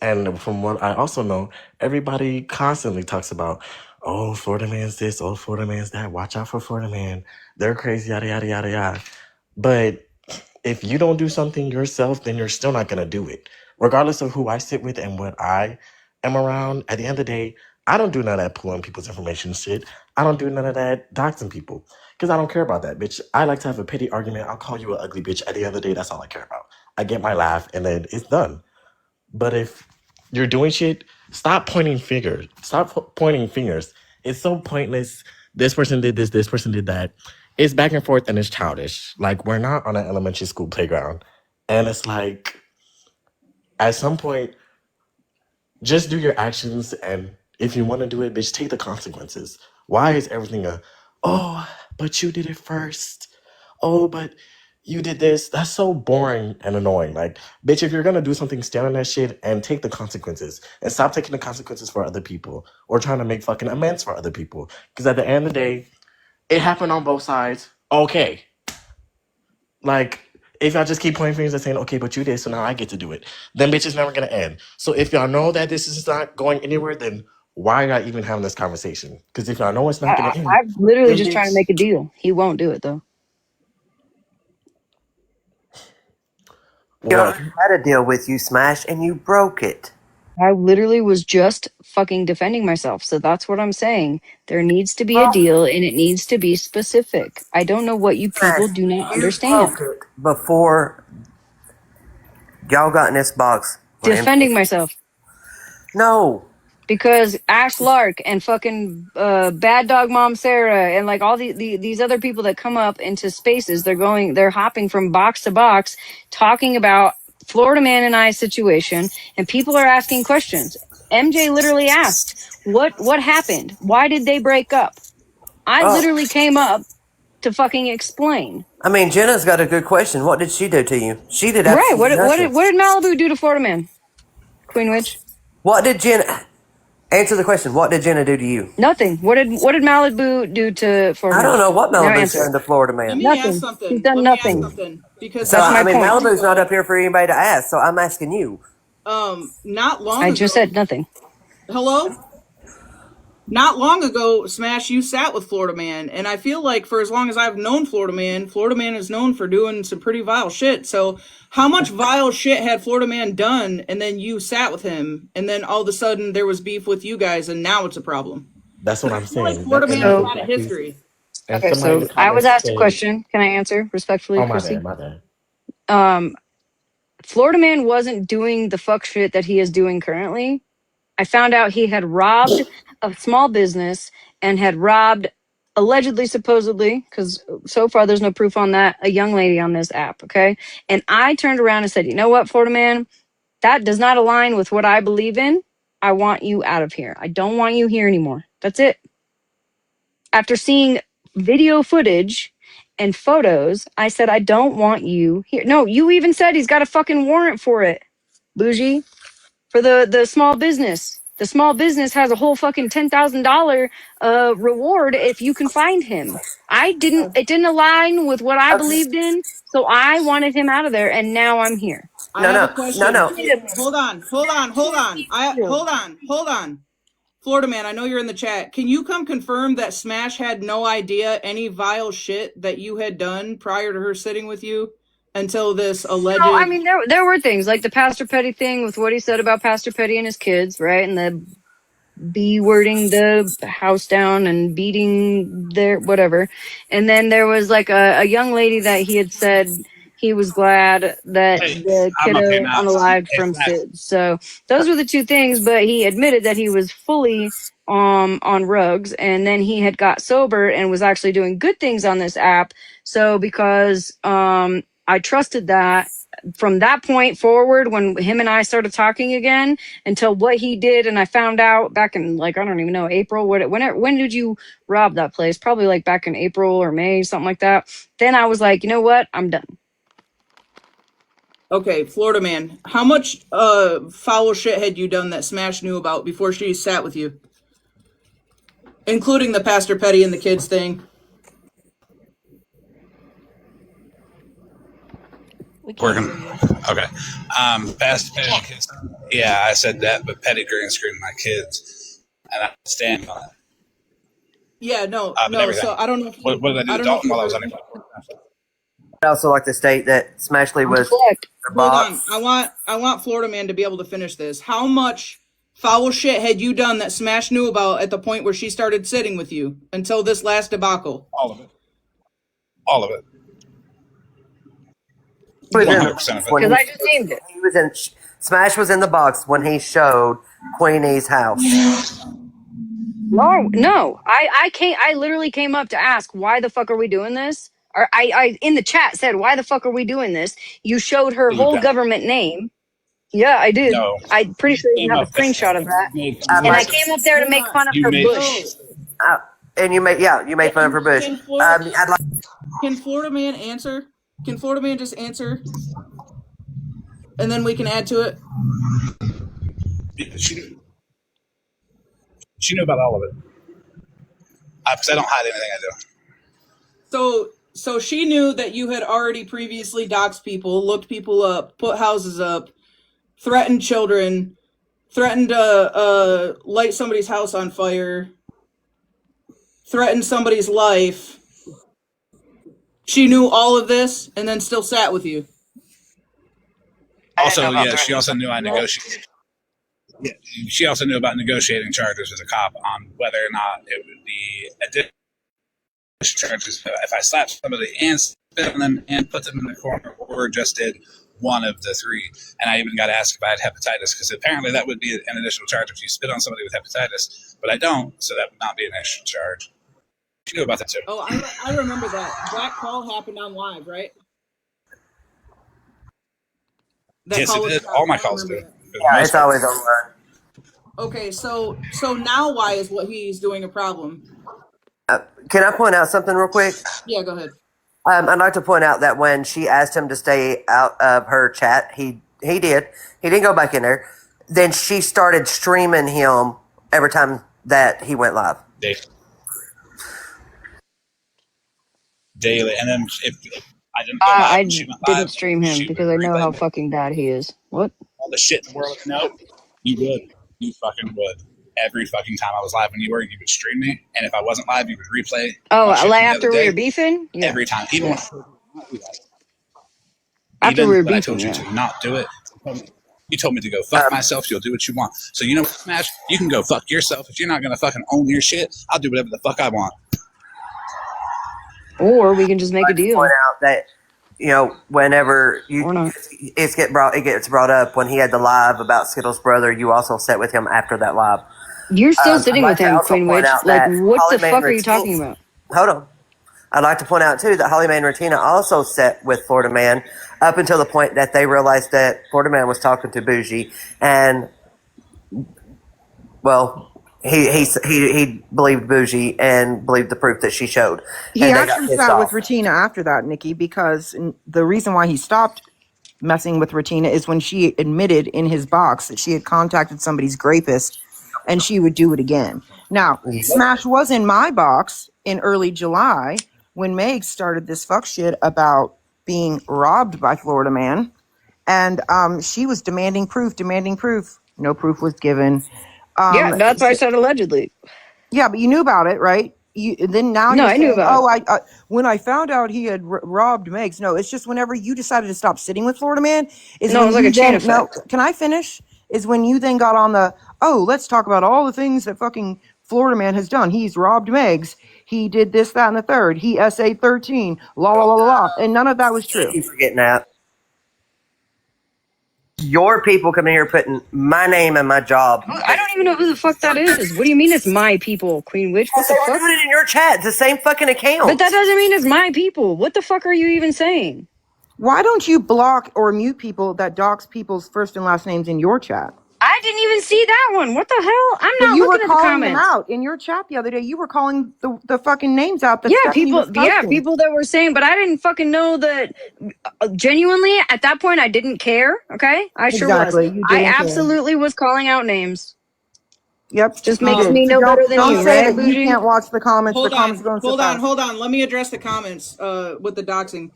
and from what I also know, everybody constantly talks about, oh, Florida man's this, oh, Florida man's that. Watch out for Florida man. They're crazy, yada yada yada yada. But if you don't do something yourself, then you're still not going to do it. Regardless of who I sit with and what I am around, at the end of the day, I don't do none of that pulling people's information shit. I don't do none of that doxing people because I don't care about that, bitch. I like to have a petty argument. I'll call you an ugly bitch. At the end of the day, that's all I care about. I get my laugh and then it's done. But if you're doing shit, stop pointing fingers. Stop pointing fingers. It's so pointless. This person did this person did that. It's back and forth and it's childish. Like, we're not on an elementary school playground. And it's like, at some point, just do your actions. And if you want to do it, bitch, take the consequences. Why is everything oh, but you did it first? Oh, but you did this. That's so boring and annoying. Like, bitch, if you're gonna do something, stand on that shit and take the consequences. And stop taking the consequences for other people or trying to make fucking amends for other people. Because at the end of the day, it happened on both sides. Okay. Like, if y'all just keep pointing fingers and saying, okay, but you did, so now I get to do it, then bitch is never gonna end. So if y'all know that this is not going anywhere, then why are y'all even having this conversation? Because if y'all know it's not gonna end, I'm literally then just trying to bitch. make a deal. He won't do it though. Y'all Well, had a deal with you, Smash, and you broke it. I literally was just fucking defending myself. So that's what I'm saying. There needs to be a deal and it needs to be specific. I don't know what you Smash, people do not you broke understand. it before y'all got in this box. Defending myself. No. Because Ash Lark and fucking Bad Dog Mom Sarah and like all these other people that come up into spaces, they're hopping from box to box, talking about Florida Man and I situation, and people are asking questions. MJ literally asked, "What happened? Why did they break up?" I Oh, literally came up to fucking explain. I mean, Jenna's got a good question. What did she do to you? She did Right? absolutely nothing. What did Malibu do to Florida Man? Queen Witch? What did Jenna answer the question? What did Jenna do to you? Nothing. What did Malibu do to Florida I Man? don't know what Now Malibu's answer. done to Florida Let man. me ask Nothing. He's something. done Let me ask nothing. something because So That's I my mean, not point. long Malibu's not up ago, here for anybody to ask. So I'm asking you. not long I just said ago. nothing. Hello. Not long ago, Smash, you sat with Florida Man, and I feel like for as long as I've known Florida Man is known for doing some pretty vile shit. So, how much vile shit had Florida Man done, and then you sat with him, and then all of a sudden there was beef with you guys, and now it's a problem? that's what Because I'm I feel like saying. Florida And Man has that's So had a exactly. history. And okay, somebody in the so I was comments asked a said, question. Can I answer respectfully, "Oh my bad, Chrissy? my bad." Um, Florida Man wasn't doing the fuck shit that he is doing currently. I found out he had robbed a small business and had robbed, allegedly, supposedly, because so far there's no proof on that, a young lady on this app. Okay. And I turned around and said, you know what, Florida Man, that does not align with what I believe in. I want you out of here. I don't want you here anymore. That's it. After seeing video footage and photos, I said, I don't want you here. No, you even said he's got a fucking warrant for it, bougie, for the small business. The small business has a whole fucking $10,000 reward if you can find him. It didn't align with what I Okay. believed in, so I wanted him out of there, and now I'm here. I No, have a no, no, question. no. Hold on, hold on, hold on. Hold on. Florida Man, I know you're in the chat. Can you come confirm that Smash had no idea any vile shit that you had done prior to her sitting with you? until this alleged. I mean, there were things like the Pastor Petty thing with what he said about Pastor Petty and his kids, right? And the wording the house down and beating their whatever. And then there was like a young lady that he had said he was glad that Hey, the I'm up here kiddo now. unalived Hey, from Smash. SIDS. So those were the two things, but he admitted that he was fully on rugs, and then he had got sober and was actually doing good things on this app. So because I trusted that from that point forward, when him and I started talking again, until what he did, and I found out back in like I don't even know April. When did you rob that place? Probably like back in April or May, something like that. Then I was like, you know what? I'm done. Okay, Florida man, how much foul shit had you done that Smash knew about before she sat with you, including the Pastor Petty and the kids thing? Working. Okay. Past Petty and kids. Yeah, I said that, but Petty green screened my kids, and I stand on it. Yeah, no. Everything. So I don't know. What did I do to Dalton while I was on it? I'd also like to state that Smashley was the Hold on. box. I want Florida man to be able to finish this. How much foul shit had you done that Smash knew about at the point where she started sitting with you until this last debacle? All of it. All of it. 100% of it. Because I just named it. He was in. Smash was in the box when he showed Queenie's house. No. I literally came up to ask, why the fuck are we doing this? Or I in the chat said, why the fuck are we doing this? You showed her whole government name. Yeah, I did. No. I'm pretty sure you have a screenshot of that. And I came up there to make fun of her bush. And you made fun of her bush. I'd like. Can Florida man answer? Can Florida man just answer? And then we can add to it. She knew about all of it. Because I don't hide anything I do. So she knew that you had already previously doxed people, looked people up, put houses up, threatened children, threatened to light somebody's house on fire, threatened somebody's life. She knew all of this and then still sat with you. Also, yeah, she also knew I negotiated. Yeah, she also knew about negotiating charges with a cop on whether or not it would be additional charges if I slapped somebody and spit on them and put them in the corner, or just did one of the three. And I even got asked if I had hepatitis, because apparently that would be an additional charge if you spit on somebody with hepatitis, but I don't, so that would not be an additional charge. She knew about that too. Oh, I remember that. That call happened on live, right? That yes, it did. All my calls do. Yeah, it's always online. Okay, so now why is what he's doing a problem? Can I point out something real quick? Yeah, go ahead. I'd like to point out that when she asked him to stay out of her chat, he did. He didn't go back in there. Then she started streaming him every time that he went live. Daily. And then if I didn't go live, I she went live, didn't stream him because I know how fucking bad he is. What? all the shit in the world. No, you would. You fucking would. Every fucking time I was live when you would stream me. And if I wasn't live, you would replay. Oh, like after we were beefing? Yeah. Every time. Even when after we were beefing, I told you to not do it. You told me to go fuck myself. You'll do what you want. So you know what, Smash? You can go fuck yourself. If you're not going to fucking own your shit, I'll do whatever the fuck I want. Or we can just make a deal. Point out that, whenever it gets brought up when he had the live about Skittles' brother, you also sat with him after that live. You're still sitting with him, Queen Witch. Like, what the fuck are you talking about? Hold on. I'd like to point out, too, that Holly Mae and Retina also sat with Florida Man up until the point that they realized that Florida Man was talking to Bougie. And, well, he believed Bougie and believed the proof that she showed. He actually sat with Retina after that, Nikki, because the reason why he stopped messing with Retina is when she admitted in his box that she had contacted somebody's rapist and she would do it again. Now, Smash was in my box in early July when Meg started this fuck shit about being robbed by Florida Man. And she was demanding proof. No proof was given. Yeah, that's why I said allegedly. Yeah, but you knew about it, right? now No, you're I knew saying, about it. oh, I when I found out he had robbed Megs. No, it's just whenever you decided to stop sitting with Florida Man is No, it when was like you a chain then no. effect. Can I finish? Is when you then got on the let's talk about all the things that fucking Florida Man has done. He's robbed Megs. He did this, that, and the third. He SA 13. La la la la la. And none of that was true. You forgetting that. Your people coming here putting my name and my job. I don't even know who the fuck that is. What do you mean it's my people, Queen Witch? What the They were fuck? doing it in your chat. It's the same fucking account. But that doesn't mean it's my people. What the fuck are you even saying? Why don't you block or mute people that dox people's first and last names in your chat? I didn't even see that one. What the hell? I'm But not you were looking at the calling them comments. out in your chat the other day. You were calling the fucking names out that Yeah, Stephanie was posting. people that were saying, but I didn't fucking know that. Genuinely, at that point, I didn't care. Okay, I sure was. Exactly, you I didn't care. absolutely was calling out names. Yep, Just you makes did. me So no better than don't you, say right, that you Bougie? can't watch the comments. The Hold comments are on, going so fast. hold on. Let me address the comments with the doxing.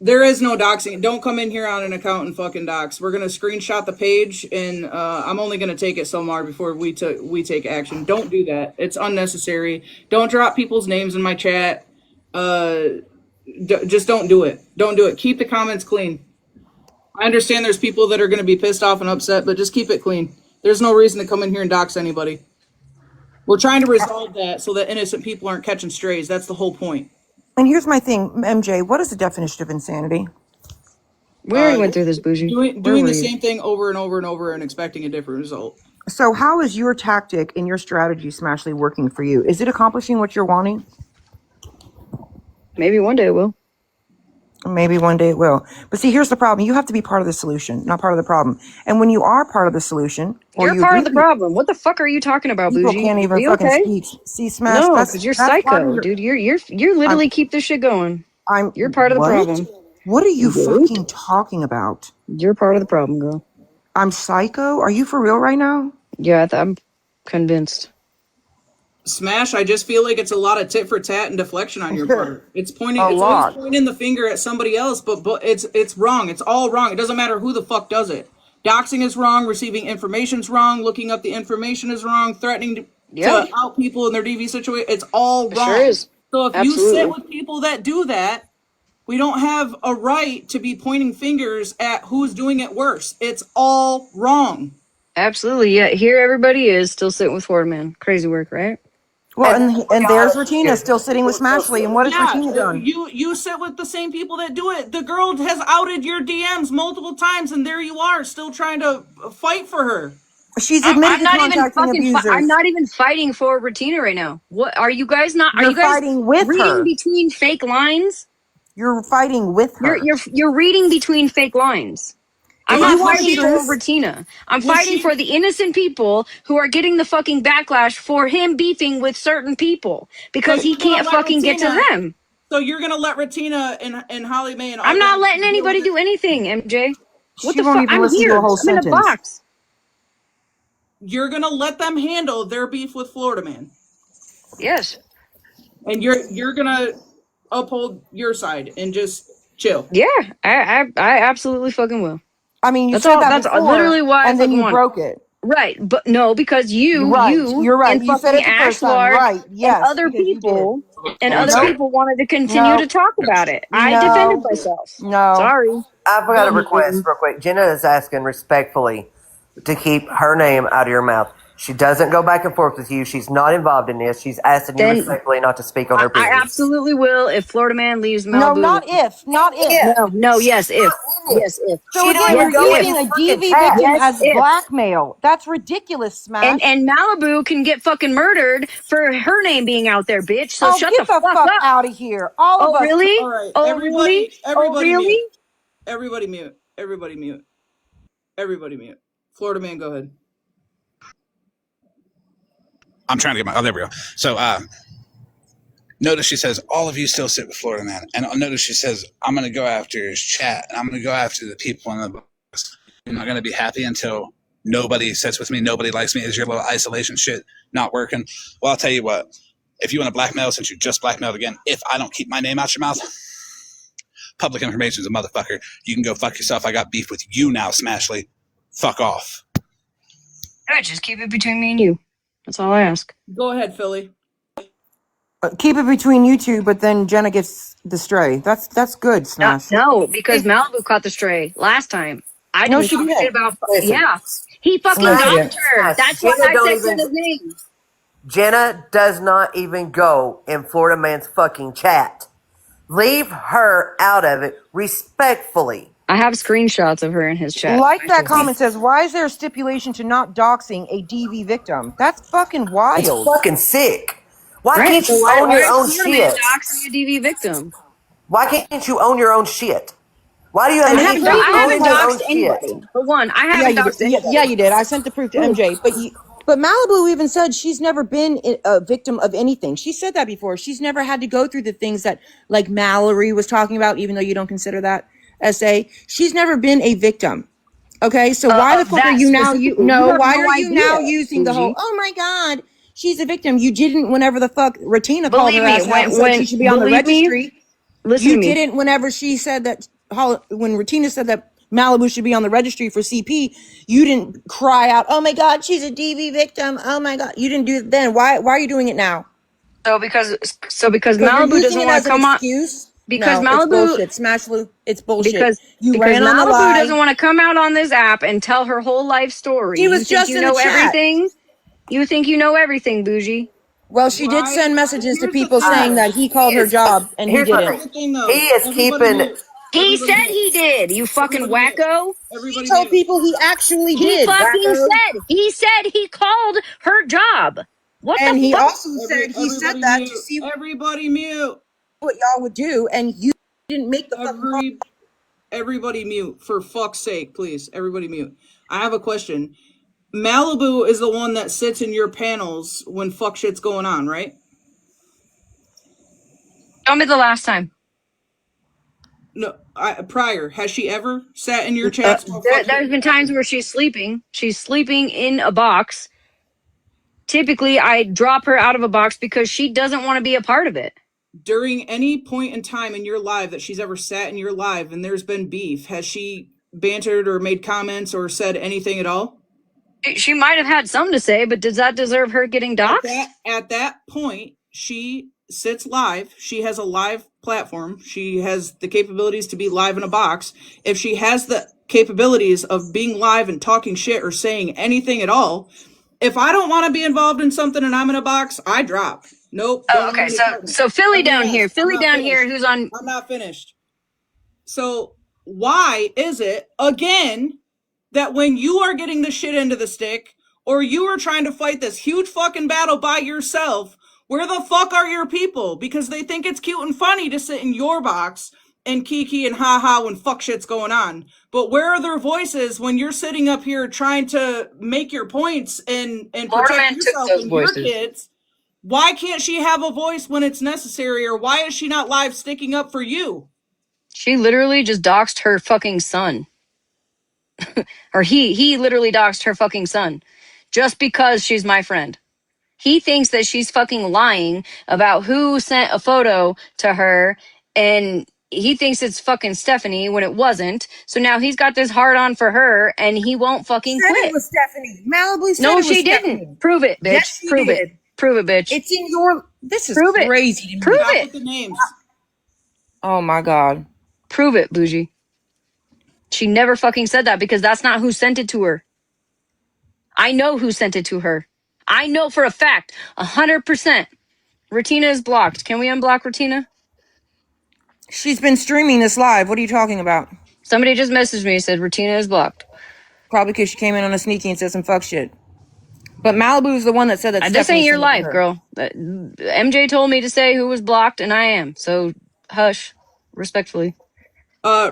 There is no doxing. Don't come in here on an account and fucking dox. We're gonna screenshot the page, and I'm only gonna take it so far before we take action. Don't do that. It's unnecessary. Don't drop people's names in my chat. Just don't do it. Don't do it. Keep the comments clean. I understand there's people that are gonna be pissed off and upset, but just keep it clean. There's no reason to come in here and dox anybody. We're trying to resolve that so that innocent people aren't catching strays. That's the whole point. And here's my thing, MJ. What is the definition of insanity? We already went through this, Bougie. Doing the same thing over and over and over and expecting a different result. So how is your tactic and your strategy, Smashly, working for you? Is it accomplishing what you're wanting? Maybe one day it will. Maybe one day it will. But see, here's the problem. You have to be part of the solution, not part of the problem. And when you are part of the solution, or You're you part agree of the problem. What the fuck are you talking about, people Bougie? can't Are even you fucking okay? speak. See, Smash, No, that's because you're part psycho, of your, dude. You literally keep this shit going. You're part of the what? problem. What are you What? fucking talking about? You're part of the problem, girl. I'm psycho? Are you for real right now? Yeah, I'm convinced. Smash, I just feel like it's a lot of tit for tat and deflection on your part. It's pointing. A It's always lot. pointing the finger at somebody else, but it's wrong. It's all wrong. It doesn't matter who the fuck does it. Doxing is wrong. Receiving information's wrong. Looking up the information is wrong. Threatening to out people in their DV situation. It's all It wrong. sure is. So if you sit Absolutely. with people that do that, we don't have a right to be pointing fingers at who's doing it worse. It's all wrong. Absolutely. Yeah, here everybody is still sitting with Florida Man. Crazy work, right? Well, and there's Retina still sitting with Smashley. And what has Yeah, Retina done? you sit with the same people that do it. The girl has outed your DMs multiple times, and there you are, still trying to fight for her. She's admitted I'm to not even contacting fucking. abusers. I'm not even fighting for Retina right now. What are you guys not? Are You're you guys fighting with reading her. between fake lines? You're fighting with her. You're reading between fake lines. I'm If not you want the fighting for truth, Retina. I'm fighting for the innocent people who are getting the fucking backlash for him beefing with certain people because he can't fucking get to them. So you're gonna let Retina and Holly Mae and all I'm not them letting deal with anybody it? do anything, MJ. What she the won't fuck? even I'm listen to here. a whole I'm in a sentence. box. You're gonna let them handle their beef with Florida Man. Yes. And you're gonna uphold your side and just chill. Yeah, I absolutely fucking will. I mean, you That's said all. that That's before, literally why I and then fucking you want. broke it. Right, but no, because You're you right. and You said fucking it the first time. Ashlard Right. and Yes, other because you did. people wanted to continue to talk about it. I defended myself. Sorry. I've got a request real quick. Jenna is asking respectfully to keep her name out of your mouth. She doesn't go back and forth with you. She's not involved in this. She's asking you Then respectfully not to speak on her I business. absolutely will if Florida Man leaves No, Malibu. not if. No, yes, if. Yes, if. So She again, yes, you're using a DV victim yes, as if. blackmail. That's ridiculous, Smash. And Malibu can get fucking murdered for her name being out there, bitch. So shut get the fuck up. out of here. All of Oh us. really? All right, Oh everybody, really? everybody Oh really? mute. Everybody mute. Everybody mute. Everybody mute. Florida Man, go ahead. I'm trying to get my. Oh, there we go. So, notice she says, all of you still sit with Florida Man. And notice she says, I'm going to go after his chat. And I'm going to go after the people in the box. I'm not going to be happy until nobody sits with me. Nobody likes me. Is your little isolation shit not working? Well, I'll tell you what. If you want to blackmail, since you just blackmailed again, if I don't keep my name out your mouth, public information is a motherfucker. You can go fuck yourself. I got beef with you now, Smashley. Fuck off. Good, just keep it between me and you. That's all I ask. Go ahead, Philly. Keep it between you two, but then Jenna gets the stray. That's good, Smash. No, because Malibu caught the stray last time. I No, didn't she talk didn't. shit about. Listen, Yeah, he fucking No, she Smash, doxed didn't. her. Smash. That's why Jenna I don't said even. Jenna's name. Jenna does not even go in Florida Man's fucking chat. Leave her out of it respectfully. I have screenshots of her in his chat. Like that Actually. comment says, why is there a stipulation to not doxing a DV victim? That's fucking It's wild. fucking sick. Why Right. can't So you why own your is own Florida Man shit? doxing a DV victim? Why can't you own your own shit? Why do you have And an the haven't issue I previously owning haven't your had. own doxed shit? anybody. For one, I Yeah, haven't you did. doxed Yeah, anybody. you did. I sent the proof to Ooh. MJ, but Malibu even said she's never been a victim of anything. She said that before. She's never had to go through the things that like Mallory was talking about, even though you don't consider that SA. She's never been a victim. Okay, so why the Of fuck are that you now? specifically. You have Why no are you idea, now using the whole? Bougie. Oh my God, she's a victim. You didn't. Whenever the fuck Ratina called Believe her me, ass out and said she when should be on the believe me, registry. listen to You me. didn't. Whenever she said that, when Ratina said that Malibu should be on the registry for CP, you didn't cry out, "Oh my God, she's a DV victim." Oh my God, you didn't do it then. Why are you doing it now? So because So you're Malibu using doesn't it want as to an come on excuse. because No, it's Malibu bullshit. Smash Lou, it's bullshit. because You because ran on the Malibu doesn't lie. want to come out on this app and tell her whole life story. She You was think just you in the know chat. everything? You think you know everything, Bougie? Well, she did Why? send messages to Here's the people thing, saying though. that he He called her is. job and he Here's my didn't. Here's thing. the thing, He though. is Everybody keeping. mute. He Everybody said mute. he did. You fucking Everybody mute. wacko. He Everybody told mute. people he actually He did, fucking wacko. said. He said he called her job. What the And he fuck? also said he said Everybody that to mute. see Everybody mute. what y'all would do, and you didn't make the fucking call. Everybody mute. For fuck's sake, please. Everybody mute. I have a question. Malibu is the one that sits in your panels when fuck shit's going on, right? Show me the last time. No, prior. Has she ever sat in your chats while fuck shit There's was been times happening? where she's sleeping. She's sleeping in a box. Typically, I drop her out of a box because she doesn't want to be a part of it. During any point in time in your live that she's ever sat in your live and there's been beef, has she bantered or made comments or said anything at all? She might have had some to say, but does that deserve her getting doxxed? At that point, she sits live. She has a live platform. She has the capabilities to be live in a box. If she has the capabilities of being live and talking shit or saying anything at all, if I don't want to be involved in something and I'm in a box, I drop. Nope, Oh, don't want okay. any So part of it. so Philly Let me down here, ask. I'm Philly not down finished. here, who's on? I'm not finished. So why is it again that when you are getting the shit into the stick or you are trying to fight this huge fucking battle by yourself, where the fuck are your people? Because they think it's cute and funny to sit in your box and kiki and haha when fuck shit's going on. But where are their voices when you're sitting up here trying to make your points and Florida protect Man took yourself those and your voices. kids? Why can't she have a voice when it's necessary? Or why is she not live sticking up for you? She literally just doxed her fucking son. Or he literally doxed her fucking son just because she's my friend. He thinks that she's fucking lying about who sent a photo to her, and he thinks it's fucking Stephanie when it wasn't. So now he's got this hard on for her and he won't fucking Said it quit. was Stephanie. Malibu said No, it was she didn't. Stephanie. Prove it, Yes, bitch. she Prove it. did. Prove it, bitch. It's in your. This is Prove it. crazy to Prove me. Stop it. with the names. Oh my God. Prove it, Bougie. She never fucking said that because that's not who sent it to her. I know who sent it to her. I know for a fact, 100%. Ratina is blocked. Can we unblock Ratina? She's been streaming this live. What are you talking about? Somebody just messaged me and said Ratina is blocked. Probably because she came in on a sneaky and said some fuck shit. But Malibu is the one that said that This Stephanie ain't your sent it to life, her. girl. MJ told me to say who was blocked, and I am. So hush, respectfully.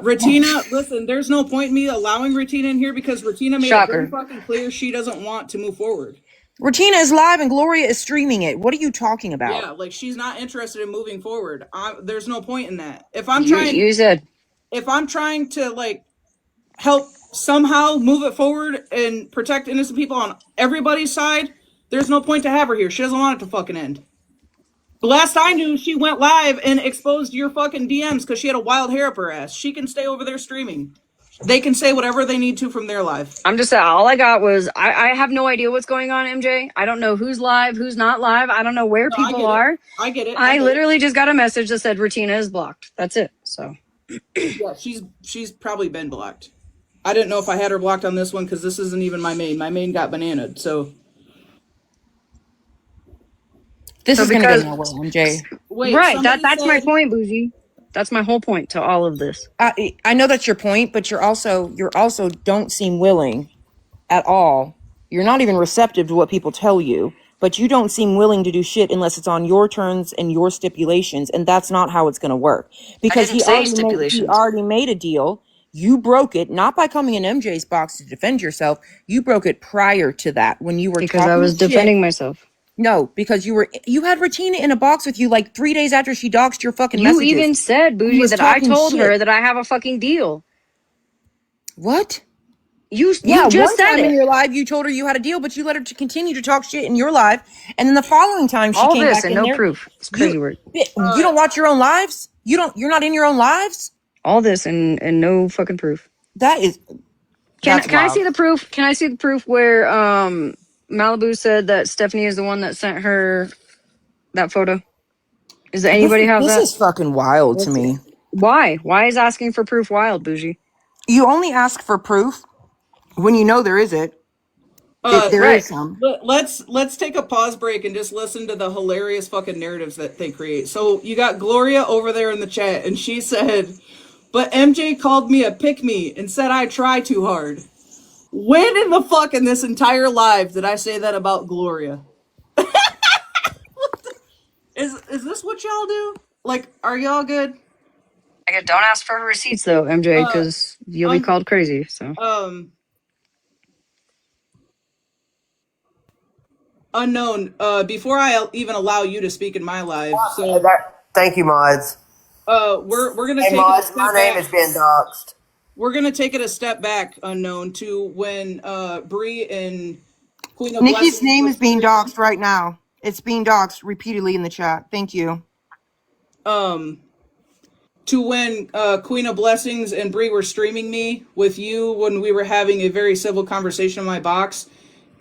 Ratina, listen, there's no point in me allowing Ratina in here because Ratina made it very Shocker. fucking clear she doesn't want to move forward. Ratina is live and Gloria is streaming it. What are you talking about? Yeah, like she's not interested in moving forward. There's no point in that. If I'm You said trying to like help somehow move it forward and protect innocent people on everybody's side, there's no point to have her here. She doesn't want it to fucking end. The last I knew, she went live and exposed your fucking DMs because she had a wild hair up her ass. She can stay over there streaming. They can say whatever they need to from their live. I'm just saying, all I got was I have no idea what's going on, MJ. I don't know who's live, who's not live. I don't know where people are. I get it. I literally just got a message that said Retina is blocked. That's it. So yeah, she's probably been blocked. I didn't know if I had her blocked on this one because this isn't even my main. My main got bananaed, so. This So is going to go because nowhere, MJ. Wait, right, that's my said, point, Bougie. That's my whole point to all of this. I know that's your point, but you're also don't seem willing at all. You're not even receptive to what people tell you, but you don't seem willing to do shit unless it's on your terms and your stipulations, and that's not how it's going to work. Because I didn't say stipulations. he already made a deal. You broke it not by coming in MJ's box to defend yourself. You broke it prior to that when you were Because I was defending myself. No, because you had Retina in a box with you like 3 days after she doxed your fucking You messages. even said, Bougie, that I told her that I have a fucking deal. What? You one just said time it. in your live you told her you had a deal, but you let her to continue to talk shit in your live, and then the following time she all came this back and in no there, proof. It's crazy word. You don't watch your own lives? You're not in your own lives? All this and no fucking proof. That is Can I see the proof? Can I see the proof where Malibu said that Stephanie is the one that sent her that photo? Does anybody have this that? This is fucking wild to me. Why? Why is asking for proof wild, Bougie? You only ask for proof when you know there is it. There right. is some. Let's take a pause break and just listen to the hilarious fucking narratives that they create. So you got Gloria over there in the chat, and she said, "But MJ called me a pick-me and said I try too hard." When in the fuck in this entire live did I say that about Gloria? Is this what y'all do? Like, are y'all good? Don't ask for receipts though, MJ, because you'll be called crazy. So unknown. Before I even allow you to speak in my live, so Thank you, mods. we're gonna Hey, take mods, it a my step name back. has been doxed. We're gonna take it a step back, unknown, to when Bree and Queen of Nikki's Blessings name were is being streaming. doxed right now. It's being doxed repeatedly in the chat. Thank you. To when Queen of Blessings and Bree were streaming me with you when we were having a very civil conversation in my box,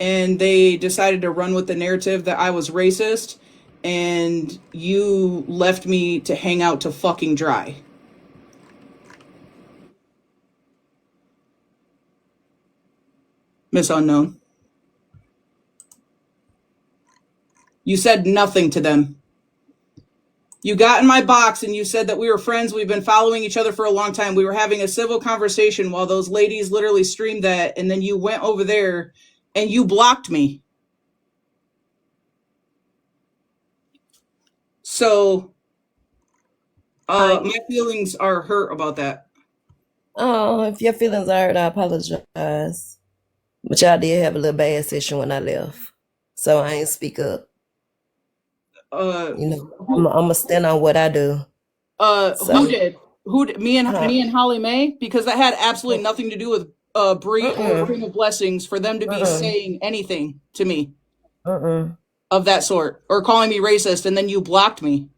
and they decided to run with the narrative that I was racist, and you left me to hang out to fucking dry. Miss Unknown. You said nothing to them. You got in my box and you said that we were friends. We've been following each other for a long time. We were having a civil conversation while those ladies literally streamed that. And then you went over there and you blocked me. So my feelings are hurt about that. Oh, if your feelings are hurt, I apologize. But y'all did have a little bad session when I left. So I ain't speak up. I'm gonna stand on what I do. Who did? Me and Holly Mae? Because that had absolutely nothing to do with Bree or Queen of Blessings for them to be saying anything to me of that sort or calling me racist, and then you blocked me.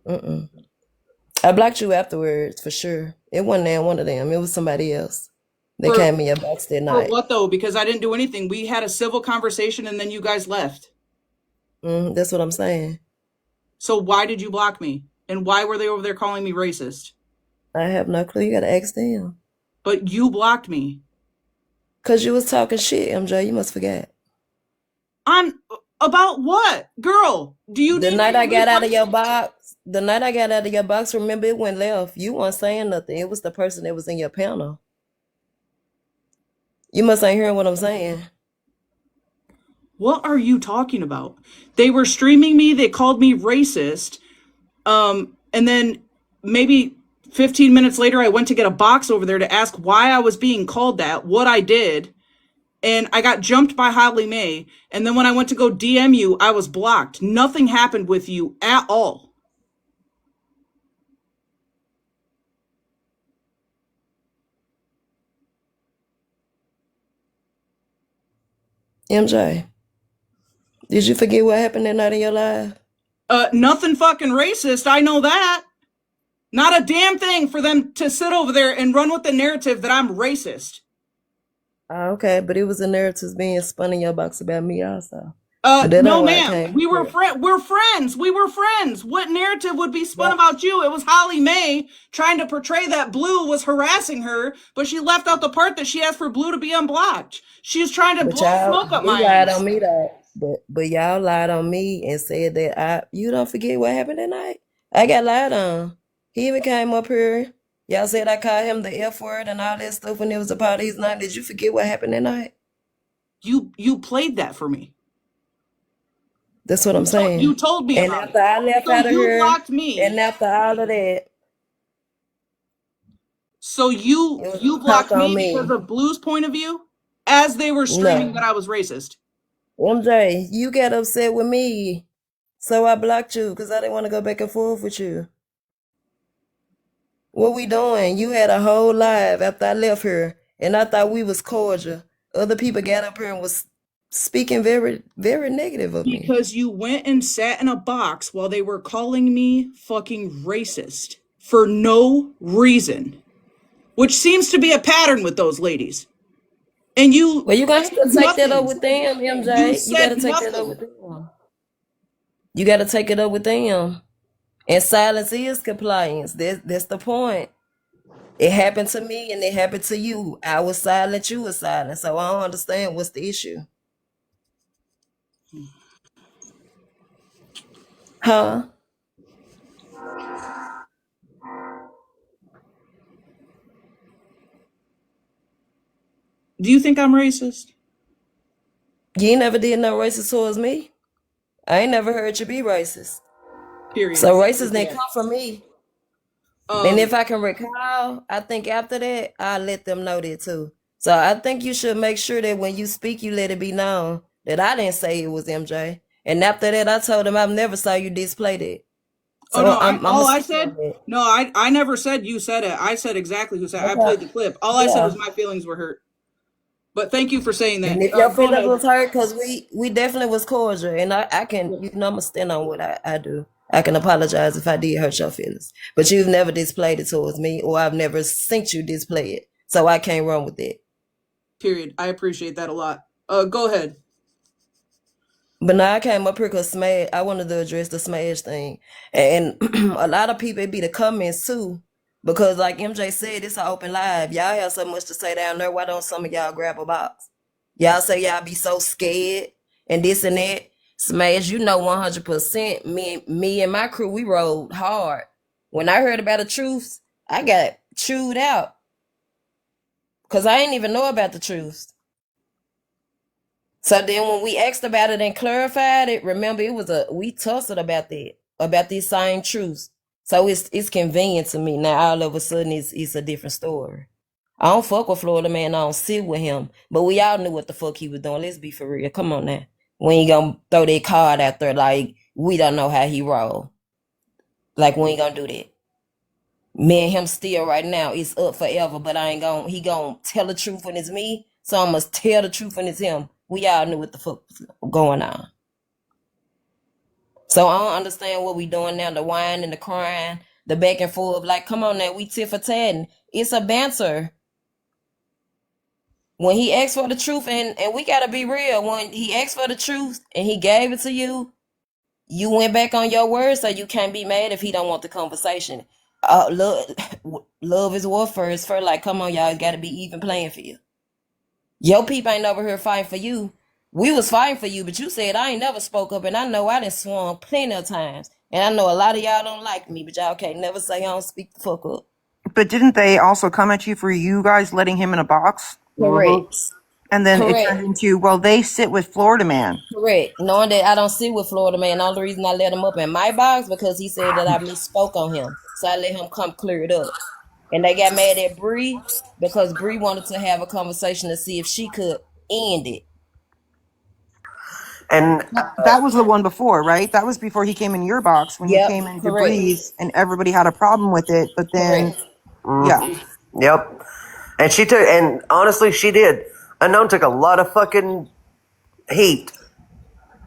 I blocked you afterwards for sure. It wasn't one of them. It was somebody else. They came in your box that night. For what though? Because I didn't do anything. We had a civil conversation and then you guys left. That's what I'm saying. So why did you block me? And why were they over there calling me racist? I have no clue. You gotta ask them. But you blocked me. Cause you was talking shit, MJ. You must forget. On about what? Girl, do you The night I got out of your box, remember it went left. You weren't saying nothing. It was the person that was in your panel. You must ain't hearing what I'm saying. What are you talking about? They were streaming me, they called me racist. And then maybe 15 minutes later I went to get a box over there to ask why I was being called that, what I did. And I got jumped by Holly Mae. And then when I went to go DM you, I was blocked. Nothing happened with you at all. MJ, did you forget what happened that night in your life? Nothing fucking racist. I know that. Not a damn thing for them to sit over there and run with the narrative that I'm racist. Okay, but it was a narrative being spun in your box about me also. But that No, ain't why I ma'am. came We're here. friends. We were friends. What narrative would be spun about you? It was Holly Mae trying to portray that Blue was harassing her, but she left out the part that she asked for Blue to be unblocked. She was trying to But blow smoke up he my lied ass. on me though. But y'all lied on me and said that you don't forget what happened that night. I got lied on. He even came up here. Y'all said I called him the F word and all that stuff when it was about his night. Did you forget what happened that night? You played that for me. That's what I'm saying. You told me and about after it. I left So out of you here, blocked me. and after all of that, So you talk blocked on me because me. of Blue's point of view as they were streaming that I was racist. MJ, you got upset with me, so I blocked you because I didn't want to go back and forth with you. What we doing? You had a whole live after I left here, and I thought we was cordial. Other people got up here and was speaking very, very negative of me. Because you went and sat in a box while they were calling me fucking racist for no reason, which seems to be a pattern with those ladies. And you Well, you got to take that up nothing. with them, You MJ. You got to said take that up with nothing. them. You got to take it up with them. And silence is compliance. That's the point. It happened to me and it happened to you. I was silent, you were silent. So I don't understand what's the issue. Huh? Do you think I'm racist? You ain't never did no racist towards me. I ain't never heard you be racist. Period. So racist didn't come from me. And if Um, I can recall, I think after that, I'll let them know that too. So I think you should make sure that when you speak, you let it be known that I didn't say it was MJ. And after that, I told him I've never saw you display that. oh So no, I'm gonna all I speak on said, that. no, I never said you said it. I said exactly who said it. I played the Okay. clip. All I said was Yeah. my feelings were hurt. But thank you for saying And that. if your Go feelings ahead. was hurt, because we definitely was cordial, and I can, I'm gonna stand on what I do. I can apologize if I did hurt your feelings, but you've never displayed it towards me, or I've never seen you display it, so I can't run with it. Period. I appreciate that a lot. Go ahead. But now I came up here because Smash, I wanted to address the Smash thing, and a lot of people it be the comments too, because like MJ said, it's an open live. Y'all have so much to say down there. Why don't some of y'all grab a box? Y'all say y'all be so scared and this and that. Smash, you know 100%. Me and my crew, we rode hard. When I heard about the truth, I got chewed out because I didn't even know about the truth. So then when we asked about it and clarified it, remember it was we tussled about these same truths. So it's convenient to me now. All of a sudden it's a different story. I don't fuck with Florida man. I don't sit with him. But we all knew what the fuck he was doing. Let's be for real. Come on now. We ain't gonna throw that card out there like we don't know how he roll. Like we ain't gonna do that. Me and him still right now. It's up forever. But I ain't gonna he gonna tell the truth when it's me. So I must tell the truth when it's him. We all knew what the fuck was going on. So I don't understand what we doing now. The whining and the crying, the back and forth. Like, come on now, we tit for tatting. It's a banter. When he asked for the truth, and we gotta be real, when he asked for the truth and he gave it to you, you went back on your word, so you can't be mad if he don't want the conversation. Love, love is warfare. It's for like, come on, y'all, it's gotta be even playing for you. Your people ain't over here fighting for you. We was fighting for you, but you said I ain't never spoke up, and I know I done swung plenty of times. And I know a lot of y'all don't like me, but y'all can't never say I don't speak the fuck up. But didn't they also come at you for you guys letting him in a box? Correct. And then it Correct. turned into, well, they sit with Florida man. Correct. Knowing that I don't sit with Florida man, the only reason I let him up in my box because he said that I misspoke on him. So I let him come clear it up. And they got mad at Bree because Bree wanted to have a conversation to see if she could end it. And That was the one before, right? That was before he came in your box when you Yep. came into Correct. Breeze and everybody had a problem with it. But then, Correct. yeah. yep. And she took, and honestly, she did. Unknown took a lot of fucking heat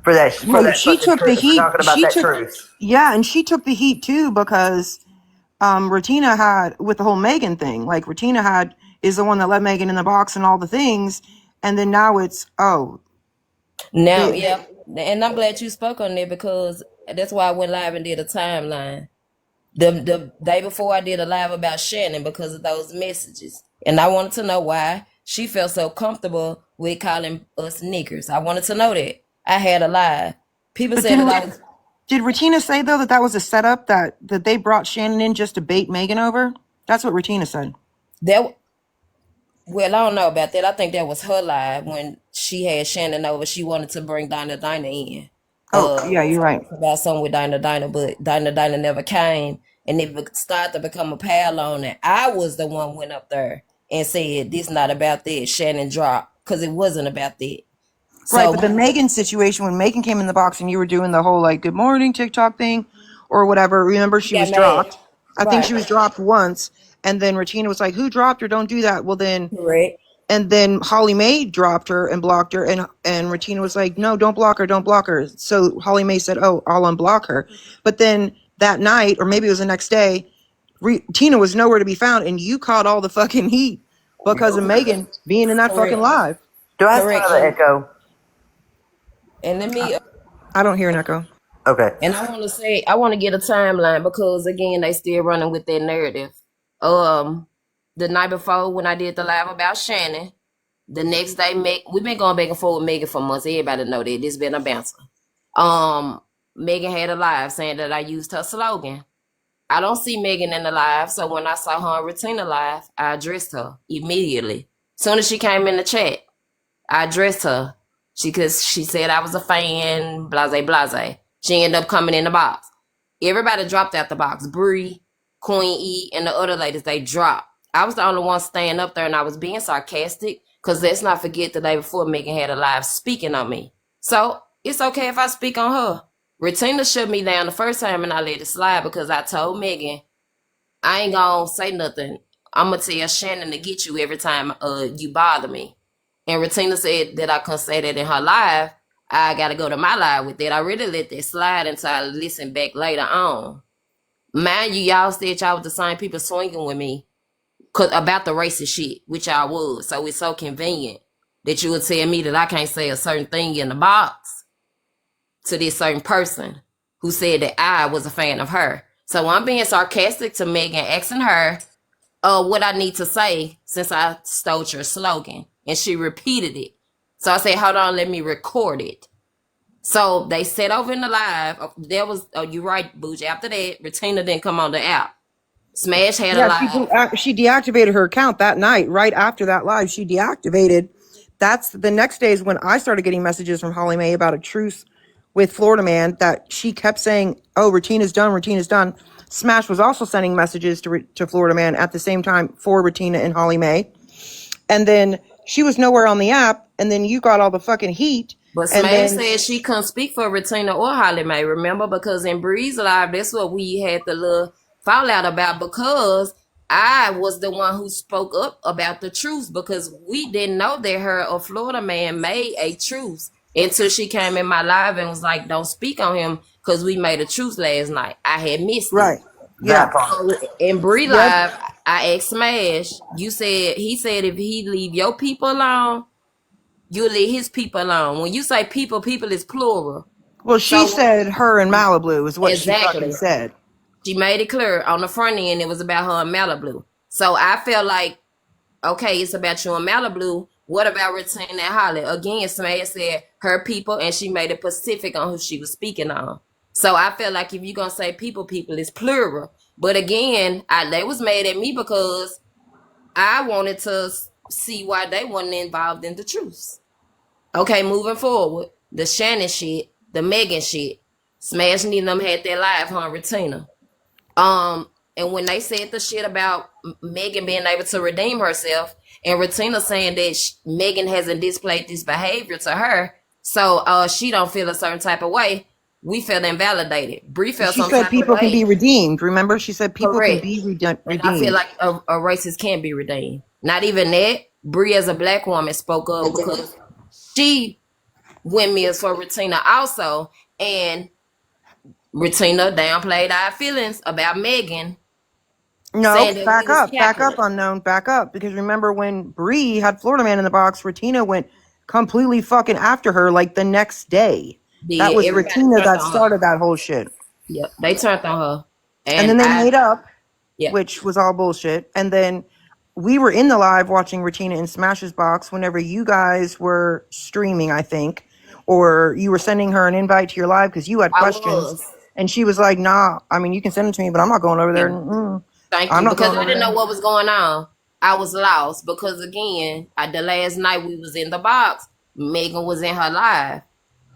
for Well, she fucking took the truth, for heat. talking about that truth. Yeah, and she took the heat too because Retina had with the whole Megan thing. Like Retina is the one that let Megan in the box and all the things, and then now it's Now, they yeah, and I'm glad you spoke on that because that's why I went live and did a timeline. The day before I did a live about Shannon because of those messages. And I wanted to know why she felt so comfortable with calling us niggers. I wanted to know that. I had a live. People but said that I didn't was did Retina say though that was a setup that they brought Shannon in just to bait Megan over? That's what Retina said. that well, I don't know about that. I think that was her live when she had Shannon over. She wanted to bring Dinah in. Oh yeah, you're Talk right. about something with Dinah, but Dinah never came, and it started to become a pile on. And I was the one went up there and said, "This not about that." Shannon dropped because it wasn't about that. Right, So but the Megan situation, when Megan came in the box and you were doing the whole like good morning TikTok thing or whatever, remember she she got was mad, dropped. I think she right? was dropped once, and then Regina was like, "Who dropped her? Don't do that." Well, then Correct. and then Holly Mae dropped her and blocked her, and Regina was like, "No, don't block her, don't block her." So Holly Mae said, "Oh, I'll unblock her." But then that night, or maybe it was the next day, Tina was nowhere to be found, and you caught all the fucking heat because of Megan being in that fucking Correct. live. Do I still Correct. have an echo? And let me I don't hear an echo. Okay. And I want to say, I want to get a timeline because again, they still running with that narrative. The night before when I did the live about Shannon, the next day, we've been going back and forth with Megan for months. Everybody know that this been a bouncer. Um, Megan had a live saying that I used her slogan. I don't see Megan in the live, so when I saw her on Retina live, I addressed her immediately. Soon as she came in the chat, I addressed her. Cause she said I was a fan, blase blase. She ended up coming in the box. Everybody dropped out the box. Bree, Queen E, and the other ladies, they dropped. I was the only one staying up there and I was being sarcastic. Cause let's not forget the day before Megan had a live speaking on me. So it's okay if I speak on her. Retina shut me down the first time and I let it slide because I told Megan, I ain't gonna say nothing. I'm gonna tell Shannon to get you every time you bother me. And Retina said that I couldn't say that in her live. I gotta go to my live with that. I really let that slide until I listen back later on. Mind you, y'all said y'all was the same people swinging with me about the racist shit, which I was. So it's so convenient that you would tell me that I can't say a certain thing in the box to this certain person who said that I was a fan of her. So I'm being sarcastic to Megan, asking her what I need to say since I stole your slogan. And she repeated it. So I said, hold on, let me record it. So they said over in the live, there was, oh, you're right, Booge. After that, Retina didn't come on the app. Smash had a Yeah, live. she deactivated her account that night. Right after that live, she deactivated. That's the next day is when I started getting messages from Holly Mae about a truce with Florida Man that she kept saying, "Oh, Retina's done. Retina's done." Smash was also sending messages to Florida Man at the same time for Retina and Holly Mae, and then she was nowhere on the app. And then you got all the fucking heat. But And Smash then said she couldn't speak for Retina or Holly Mae, remember? Because in Breeze Live, that's what we had the little fallout about because I was the one who spoke up about the truth because we didn't know that her or Florida Man made a truce until she came in my live and was like, don't speak on him because we made a truce last night. I had missed it. right, That yeah, part. So in Bree yep. Live, I asked Smash, he said if he leave your people alone, you leave his people alone. When you say people, people is plural. Well, she So said her and Malibu is what she fucking exactly. said. She made it clear on the front end it was about her and Malibu. So I felt like, okay, it's about you and Malibu. What about Retina and Holly? Again, Smash said her people and she made it specific on who she was speaking on. So I felt like if you're gonna say people, people is plural. But again, they was mad at me because I wanted to see why they weren't involved in the truth. Okay, moving forward, the Shannon shit, the Megan shit, Smash and them had their live on Retina. And when they said the shit about Megan being able to redeem herself, and Retina saying that Megan hasn't displayed this behavior to her, so she don't feel a certain type of way, we felt invalidated. Bree felt She some said type of people can be way. redeemed. Remember, she said people can Correct. be And I feel redeemed. like a racist can be redeemed. Not even that. Bree, as a black woman, spoke up because she windmills for Retina also, and Retina downplayed our feelings about Megan No, saying that we back was up, back up, capping. unknown, back up. Because remember when Bree had Florida Man in the box, Ratina went completely fucking after her like the next day. That Did was everybody Ratina turned that on her? started that whole shit. Yep, they turned on her, And and then they I made up, yeah. which was all bullshit. And then we were in the live watching Ratina in Smash's box whenever you guys were streaming, I think, or you were sending her an invite to your live because you had I questions. was. And she was like, nah, I mean, you can send it to me, but I'm not going over there. Yeah. Mm-mm. Thank I'm you. not Because going I over didn't know there. what was going on. I was lost because again, the last night we was in the box, Megan was in her live.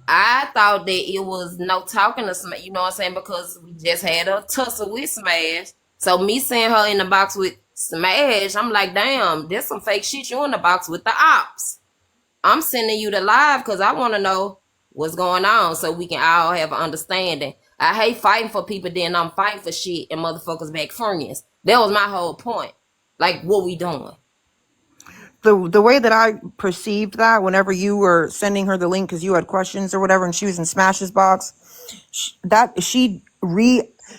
I thought that it was no talking to Smash, you know what I'm saying? Because we just had a tussle with Smash. So me seeing her in the box with Smash, I'm like, damn, there's some fake shit you in the box with the ops. I'm sending you the live because I want to know what's going on so we can all have an understanding. I hate fighting for people, then I'm fighting for shit and motherfuckers back friends. That was my whole point. Like, what we doing? The way that I perceived that whenever you were sending her the link because you had questions or whatever, and she was in Smash's box,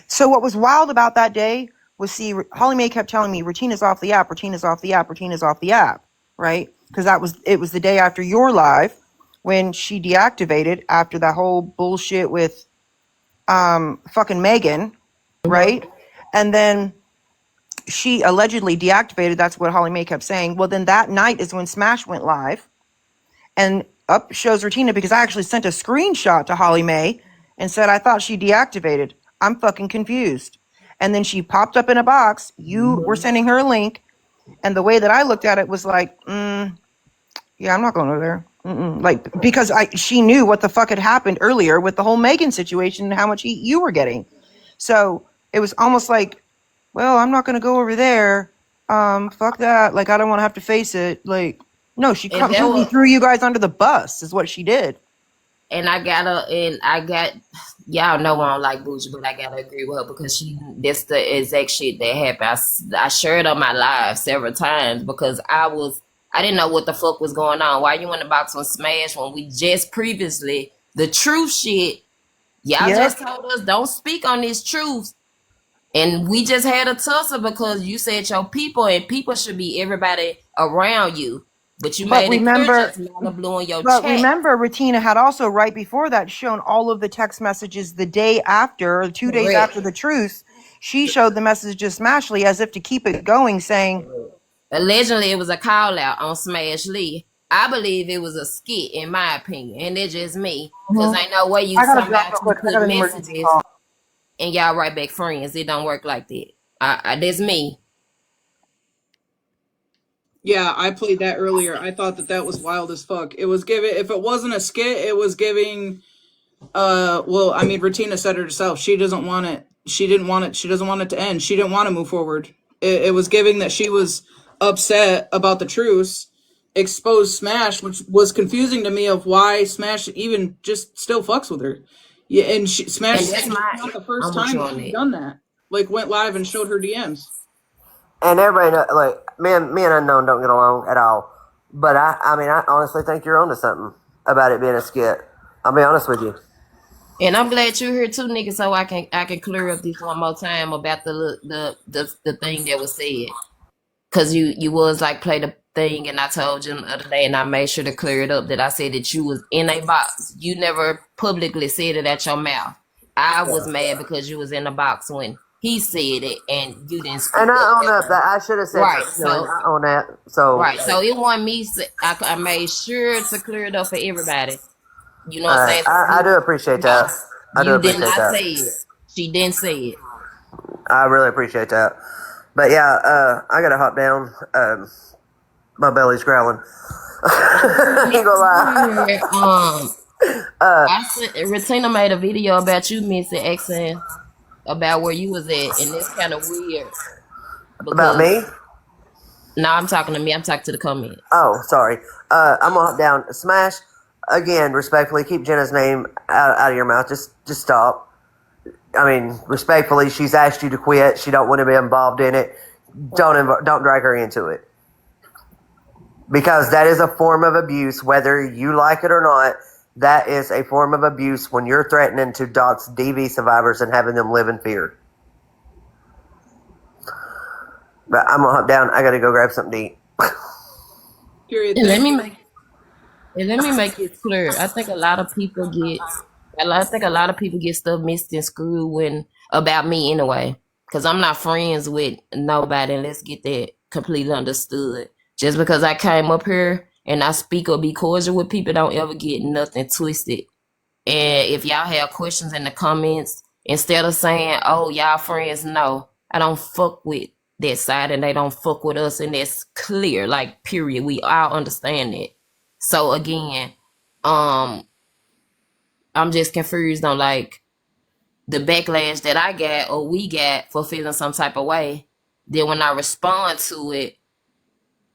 so what was wild about that day was, see, Holly Mae kept telling me Retina's off the app, Retina's off the app, Retina's off the app, right? Because it was the day after your live when she deactivated after that whole bullshit with fucking Megan, right? And then she allegedly deactivated. That's what Holly Mae kept saying. Well, then that night is when Smash went live, and up shows Retina because I actually sent a screenshot to Holly Mae and said I thought she deactivated. I'm fucking confused. And then she popped up in a box. You were sending her a link, and the way that I looked at it was like, yeah, I'm not going over there. Like, because she knew what the fuck had happened earlier with the whole Megan situation and how much heat you were getting. So it was almost like, well, I'm not going to go over there. Fuck that. Like, I don't want to have to face it. Like, no, she And that completely was, threw you guys under the bus is what she did. and I got, y'all know I don't like Bougie, but I gotta agree with her because that's the exact shit that happened. I shared on my live several times because I didn't know what the fuck was going on. Why you in the box on Smash when we just previously, the truth shit, y'all Yep. just told us don't speak on this truth. And we just had a tussle because you said your people and people should be everybody around you. But you But made it clear remember, just now to blue in your but chat. remember, Retina had also right before that shown all of the text messages the day after, or 2 days Correct. after the truth. She showed the message to Smashley as if to keep it going, saying, Allegedly, it was a call out on Smash Lee. I believe it was a skit, in my opinion, and it's just me. Cause ain't no way you I gotta drop real somebody you quick. I put got an emergency messages call. and y'all right back friends. It don't work like that. That's me. Yeah, I played that earlier. I thought that was wild as fuck. It was giving, if it wasn't a skit, it was giving, well, I mean, Retina said it herself. She doesn't want it. She didn't want it. She doesn't want it to end. She didn't want to move forward. It was giving that she was upset about the truce, exposed Smash, which was confusing to me of why Smash even just still fucks with her. Yeah, and Smash And said that's it's my, not the first I'm with time you that on she's that. done that. Like, went live and showed her DMs. And everybody know, like me and Unknown don't get along at all. But I mean, I honestly think you're onto something about it being a skit. I'll be honest with you. And I'm glad you're here too, nigga, so I can clear up this one more time about the thing that was said. Cause you was like play the thing, and I told you the other day, and I made sure to clear it up that I said that you was in a box. You never publicly said it at your mouth. I was mad because you was in the box when he said it, and you didn't speak And I up own up ever. that I should have said Right. something to him. So I own that. So, right. So it wasn't me. I made sure to clear it up for everybody. You know what I'm saying? So I do appreciate that. I do you did appreciate not that. say it. She didn't say it. I really appreciate that. But yeah, I gotta hop down. My belly's growling. I ain't gonna lie. I sent Retina made a video about you, Missy, asking about where you was at, and it's kind of weird About because me? now I'm talking to me. I'm talking to the comments. Oh, sorry. I'm gonna hop down. Smash again. Respectfully, keep Jenna's name out of your mouth. Just stop. I mean, respectfully, she's asked you to quit. She don't want to be involved in it. Don't drag her into it because that is a form of abuse, whether you like it or not. That is a form of abuse when you're threatening to dox DV survivors and having them live in fear. But I'm gonna hop down. I gotta go grab something to eat. Period. And let Thank me you. make and let me make it clear. I think a lot of people get stuff missed and screwed when about me anyway. Cause I'm not friends with nobody, and let's get that completely understood. Just because I came up here and I speak or be cordial with people, don't ever get nothing twisted. And if y'all have questions in the comments, instead of saying, "Oh, y'all friends," no, I don't fuck with that side, and they don't fuck with us, and that's clear. Like, period. We all understand that. So again, um, I'm just confused on like the backlash that I got or we got for feeling some type of way. Then when I respond to it,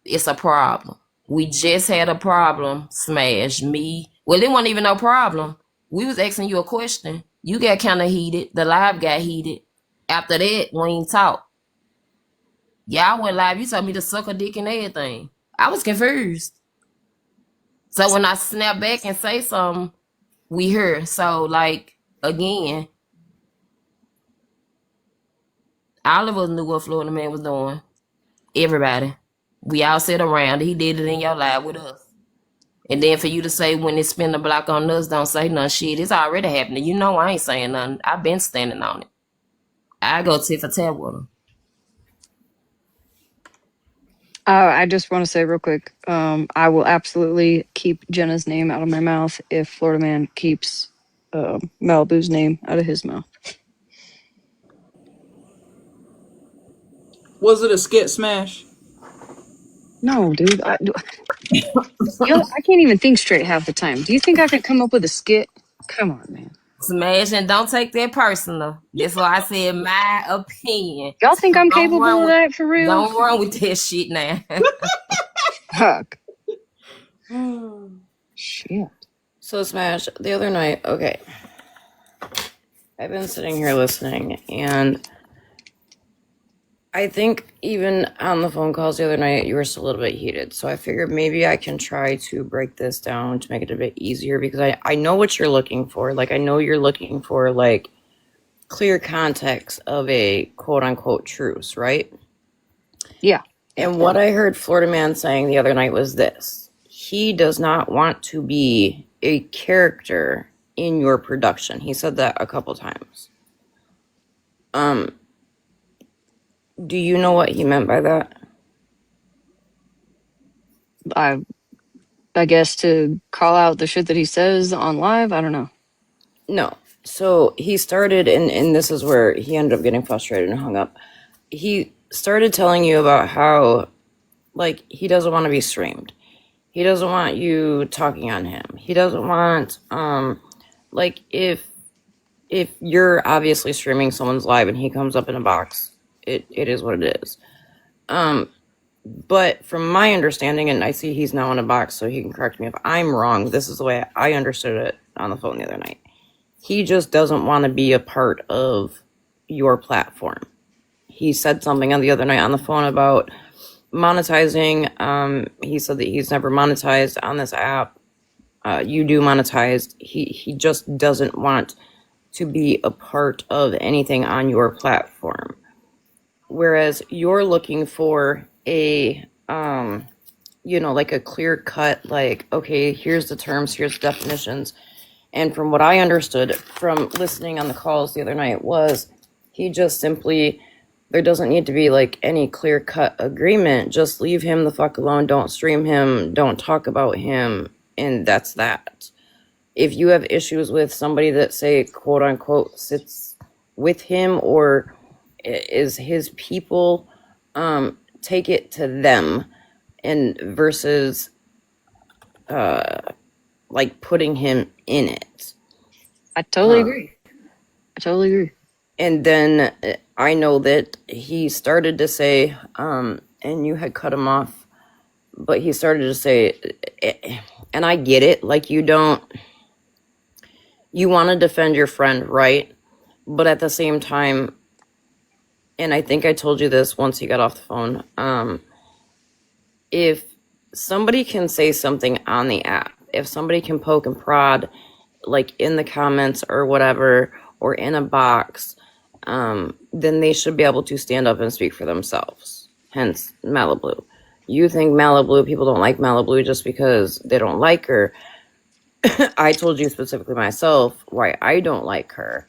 it's a problem. We just had a problem, Smash. Me. Well, it wasn't even no problem. We was asking you a question. You got kind of heated. The live got heated. After that, we ain't talk. Y'all went live. You told me to suck a dick and everything. I was confused. So when I snap back and say something, we hear. So like again, all of us knew what Florida Man was doing. Everybody. We all sat around. He did it in your live with us. And then for you to say when they spin the block on us, don't say none shit. It's already happening. You know I ain't saying nothing. I've been standing on it. I go tit for tat with them. I just want to say real quick, I will absolutely keep Jenna's name out of my mouth if Florida Man keeps Malibu's name out of his mouth. Was it a skit, Smash? No, dude. I can't even think straight half the time. Do you think I could come up with a skit? Come on, man. Smash and don't take that personal. That's why I said my opinion. Y'all So think I'm capable of that for real? don't run with that shit now. Fuck. Shit. So Smash, the other night, okay. I've been sitting here listening, and I think even on the phone calls the other night, you were still a little bit heated. So I figured maybe I can try to break this down to make it a bit easier, because I know what you're looking for. Like, I know you're looking for, like, clear context of a quote-unquote truce, right? Yeah. And what I heard Florida Man saying the other night was this. He does not want to be a character in your production. He said that a couple times. Do you know what he meant by that? I guess to call out the shit that he says on live. I don't know. No. So he started, and this is where he ended up getting frustrated and hung up. He started telling you about how, like, he doesn't want to be streamed. He doesn't want you talking on him. He doesn't want, like, if you're obviously streaming someone's live and he comes up in a box, it is what it is. But from my understanding, and I see he's now in a box, so he can correct me if I'm wrong. This is the way I understood it on the phone the other night. He just doesn't want to be a part of your platform. He said something on the other night on the phone about monetizing. He said that he's never monetized on this app. You do monetize. He just doesn't want to be a part of anything on your platform. Whereas you're looking for a like a clear cut, like, okay, here's the terms, here's the definitions. And from what I understood from listening on the calls the other night was he just simply, there doesn't need to be like any clear cut agreement. Just leave him the fuck alone. Don't stream him. Don't talk about him. And that's that. If you have issues with somebody that, say, quote unquote, sits with him or is his people, take it to them, and versus like putting him in it. I totally agree. And then I know that he started to say, and you had cut him off, but he started to say, and I get it, like, you want to defend your friend, right? But at the same time, and I think I told you this once he got off the phone, if somebody can say something on the app, if somebody can poke and prod, like in the comments or whatever, or in a box, then they should be able to stand up and speak for themselves. hence Malibu. You think Malibu, people don't like Malibu just because they don't like her. I told you specifically myself why I don't like her.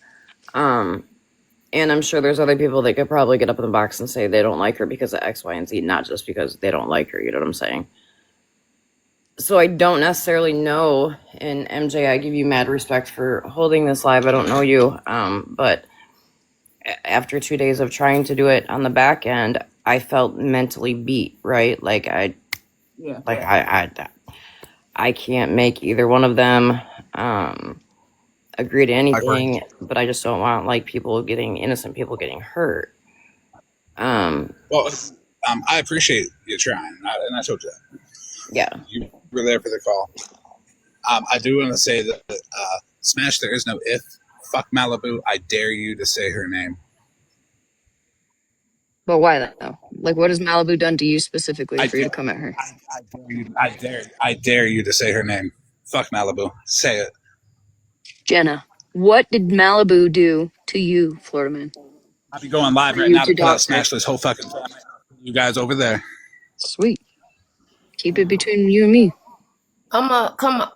And I'm sure there's other people that could probably get up in the box and say they don't like her because of X, Y, and Z, not just because they don't like her. You know what I'm saying? So I don't necessarily know. And MJ, I give you mad respect for holding this live. I don't know you, but after 2 days of trying to do it on the back end, I felt mentally beat. Right? Like I can't make either one of them agree to anything, but I just don't want like innocent people getting hurt. Well, I appreciate you trying, and I told you that. Yeah. You were there for the call. I do want to say that Smash, there is no if. Fuck Malibu. I dare you to say her name. But why though? Like, what has Malibu done to you specifically for you to come at her? I dare you to say her name. Fuck Malibu. Say it. Jenna, what did Malibu do to you, Florida man? I'll be going live For right you now to to put out dox her? Smash this whole fucking family. You guys over there. Sweet. Keep it between you and me. Come on.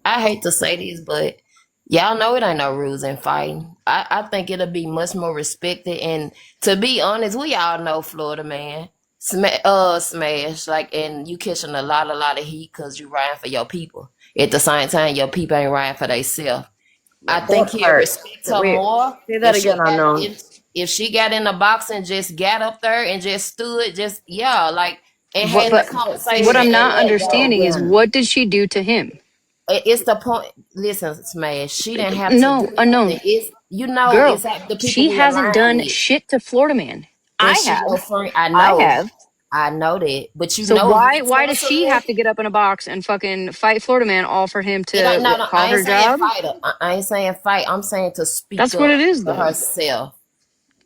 I hate to say this, but y'all know it ain't no rules in fighting. I think it'll be much more respected. And to be honest, we all know Florida man. Smash like, and you catching a lot of heat because you riding for your people. At the same time, your people ain't riding for themselves. I think That he'll part. respect her Wait, more say that if she again, got unknown. if she got in the box and just got up there and just stood, just yeah, like, and What? had the But what conversation I'm and not let go. understanding is what did she do to him? It's the point. Listen, Smash. She didn't have to do No, unknown nothing. It's girl. it's like the people She we hasn't align done with, shit to Florida man. and I she your have. friend. I have. I know that, but you So know why he why does she tussling. have to get up in a box and fucking fight Florida man all for him It to don't, no, no. call I ain't her saying job? fight her. I ain't saying fight. I'm saying to speak That's what it up is for though. herself.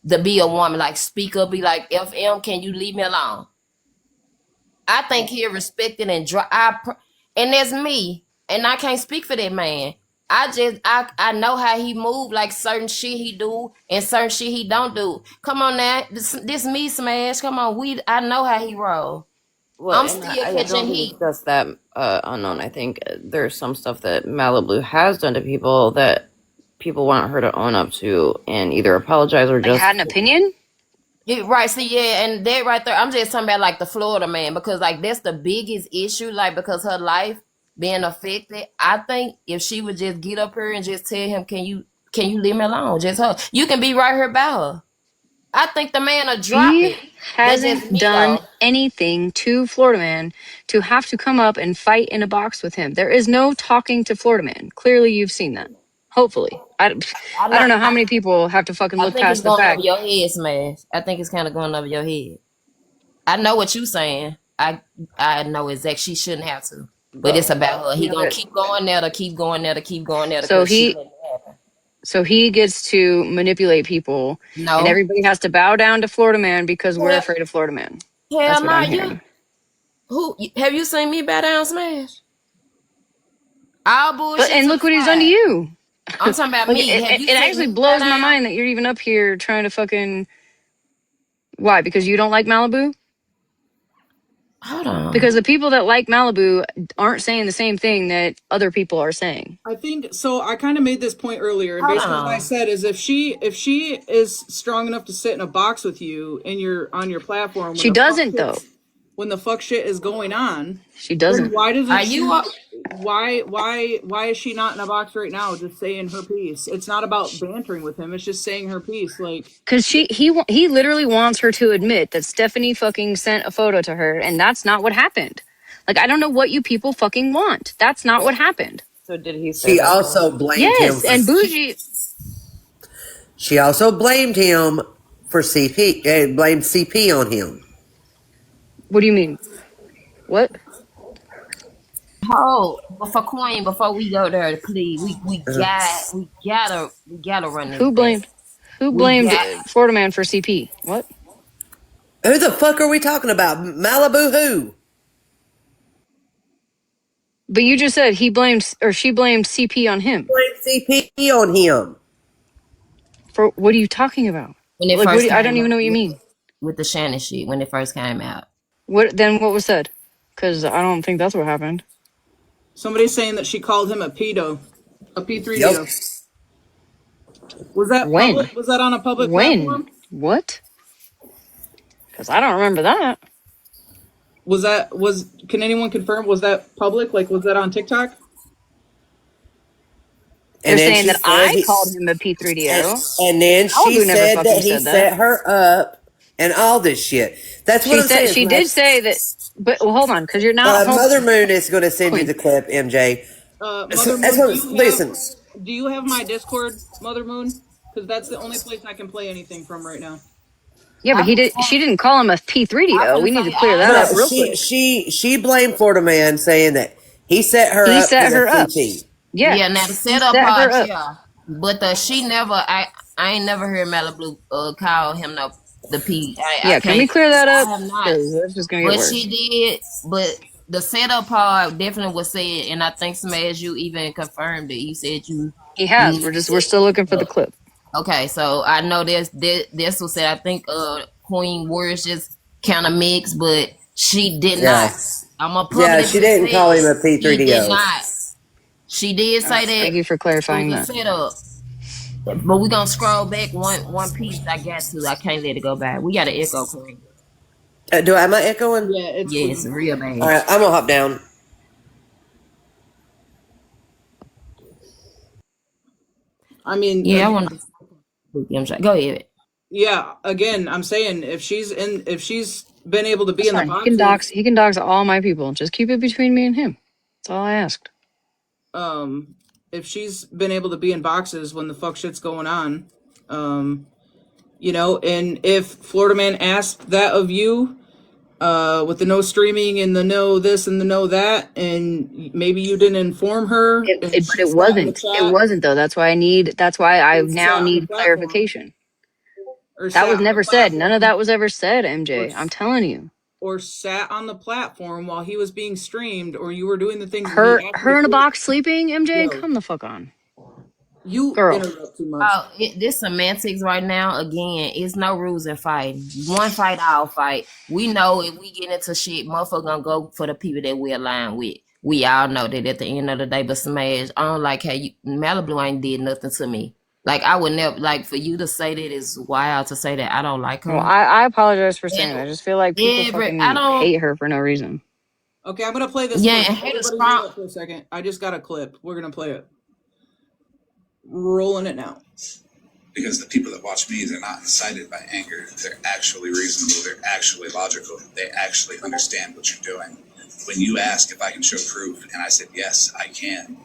To be a woman, like speak up. Be like, FM, can you leave me alone? I think he'll respect it and and that's me, and I can't speak for that man. I know how he move, like certain shit he do and certain shit he don't do. Come on now, this me Smash. Come on, I know how he roll. Well, I'm and still I don't catching think it's heat. just that unknown. I think there's some stuff that Malibu has done to people that people want her to own up to and either apologize or Like had just an opinion? Yeah, right, see, yeah, and that right there, I'm just talking about like the Florida man because like that's the biggest issue, like because her life being affected. I think if she would just get up here and just tell him, can you leave me alone? Just her, you can be right here about her. I think the man will drop She it. That's just hasn't me done though. anything to Florida man to have to come up and fight in a box with him. There is no talking to Florida man. Clearly you've seen that. Hopefully. I I know. don't know how many people have to fucking I look think it's past the going over fact. your head, Smash. I think it's kind of going over your head. I know what you saying. I know exactly she shouldn't have to, but it's but about her. He yeah, gonna but keep going there to keep going there to keep going there So because she he letting it happen. so he gets to manipulate people and No, everybody has to bow down to Florida man because we're hell, afraid of Florida man. hell That's what no. I'm You hearing. who have you seen me bow down Smash? All But bullshit and to the look what he's done to side. you. I'm talking about Like me. Have you it seen actually me bow blows my down? mind that you're even up here trying to fucking why? Because you don't like Malibu? Hold on. Because the people that like Malibu aren't saying the same thing that other people are saying. I think so. I kind of made this point earlier, and Hold basically what I on. said is if she is strong enough to sit in a box with you and you're on your platform She doesn't though. when the fuck shit is going on, She then doesn't. why doesn't Are you she? up? Why is she not in a box right now, just saying her piece? It's not about bantering with him. It's just saying her piece. Like Because he literally wants her to admit that Stephanie fucking sent a photo to her, and that's not what happened. Like I don't know what you people fucking want. That's not what happened. so did he say She that though? also blamed him Yes, for. and Bougie. She also blamed him for CP. Blamed CP on him. What do you mean? What? Hold, but for Queen, before we go there, please, we gotta run this Who back. blamed? Who We blamed got Florida Man for CP? What? Who the fuck are we talking about? Malibu who? But you just said he blamed or she blamed CP on him. Blamed CP on him. For what are you talking about? when it Like first I don't came even up. know what you mean. with the Shannon shit when it first came out. What was said? Because I don't think that's what happened. Somebody's saying that she called him a pedo, a Yep. P3DO. Was that When? public? Was that on a public When? platform? What? Because I don't remember that. Can anyone confirm? Was that public? Like, was that on TikTok? They're And then saying she that said I he, called him a P3DO. and then she Malibu never said that fucking he said that. set her up and all this shit. That's what She I'm said saying, she did Smash. say that, but well, hold on, because you're not hold Mother on, Moon is going to send you Queen. the clip, MJ. Mother That's Moon, what. Listen, do you have my Discord, Mother Moon? Because that's the only place I can play anything from right now. Yeah, but I finna she say, didn't call him a I P3DO. finna We need say to clear I that no, up never. real quick. she blamed Florida Man, saying that he set her He up for set the her up. CT. Yeah, now the Yes, he setup set her part, up. yeah. But she never I ain't never heard Malibu call him no the P. I Yeah, can we can't clear that up? I have not. Because that's just gonna get But worse. she did, but the setup part definitely was said, and I think Smash you even confirmed it. You said He you has. need to We're set still looking for the up. clip. Okay, so I know this was said. I think Queen Words just kind of mixed, but she did not. Yeah, I'm gonna yeah, publicly she didn't say call him a she did P3DO. not. She did All right. say that Thank you for it was clarifying a that. setup. But we're gonna scroll back one piece. I got to. I can't let it go by. We got an echo, Queen. Am I echoing? Yeah, it's Yes, Queen. real All bad. right, I'm gonna hop down. I mean, Yeah, I again, wanted to go ahead. yeah. Again, I'm saying if she's been able to be That's in the fine. boxes, He can dox all my people. Just keep it between me and him. That's all I asked. if she's been able to be in boxes when the fuck shit's going on, um, and if Florida Man asked that of you, with the no streaming and the no this and the no that, and maybe you didn't inform her, and But she sat in the it chat wasn't though. That's why I or now sat on the need platform clarification. or That was sat on the never said. None of platform that was ever said, or MJ. I'm telling you. or sat on the platform while he was being streamed, or you were doing the things that he asked you to Her in a quit. box sleeping, MJ? Yo, Come the fuck on. you Girl. interrupt too much. This semantics right now. Again, it's no rules in fighting. One fight, all fight. We know if we get into shit, motherfucker gonna go for the people that we align with. We all know that at the end of the day. But Smash, I don't like how Malibu ain't did nothing to me. Like I would never like for you to say that is wild to say that I don't like Well, her. I apologize for saying And that. I just feel like people I fucking don't. hate her for no reason. Okay, I'm gonna play this Yeah, clip. and hate is Everybody hold strong. up for a second. I just got a clip. We're gonna play it. Rolling it now. Because the people that watch me, they're not incited by anger. They're actually reasonable. They're actually logical. They actually understand what you're doing. When you ask if I can show proof, and I said, yes, I can,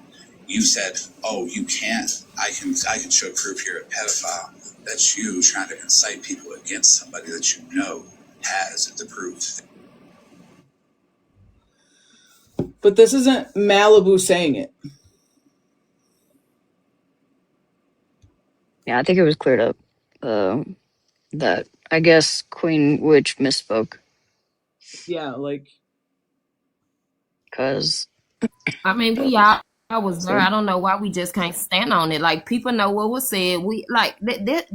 you said, oh, you can't. I can show proof you're a pedophile. That's you trying to incite people against somebody that you know has the proof. But this isn't Malibu saying it. Yeah, I think it was cleared up. That I guess Queen Witch misspoke. Yeah, like Because I mean, that we was all I was there. said. I don't know why we just can't stand on it. Like people know what was said. We like that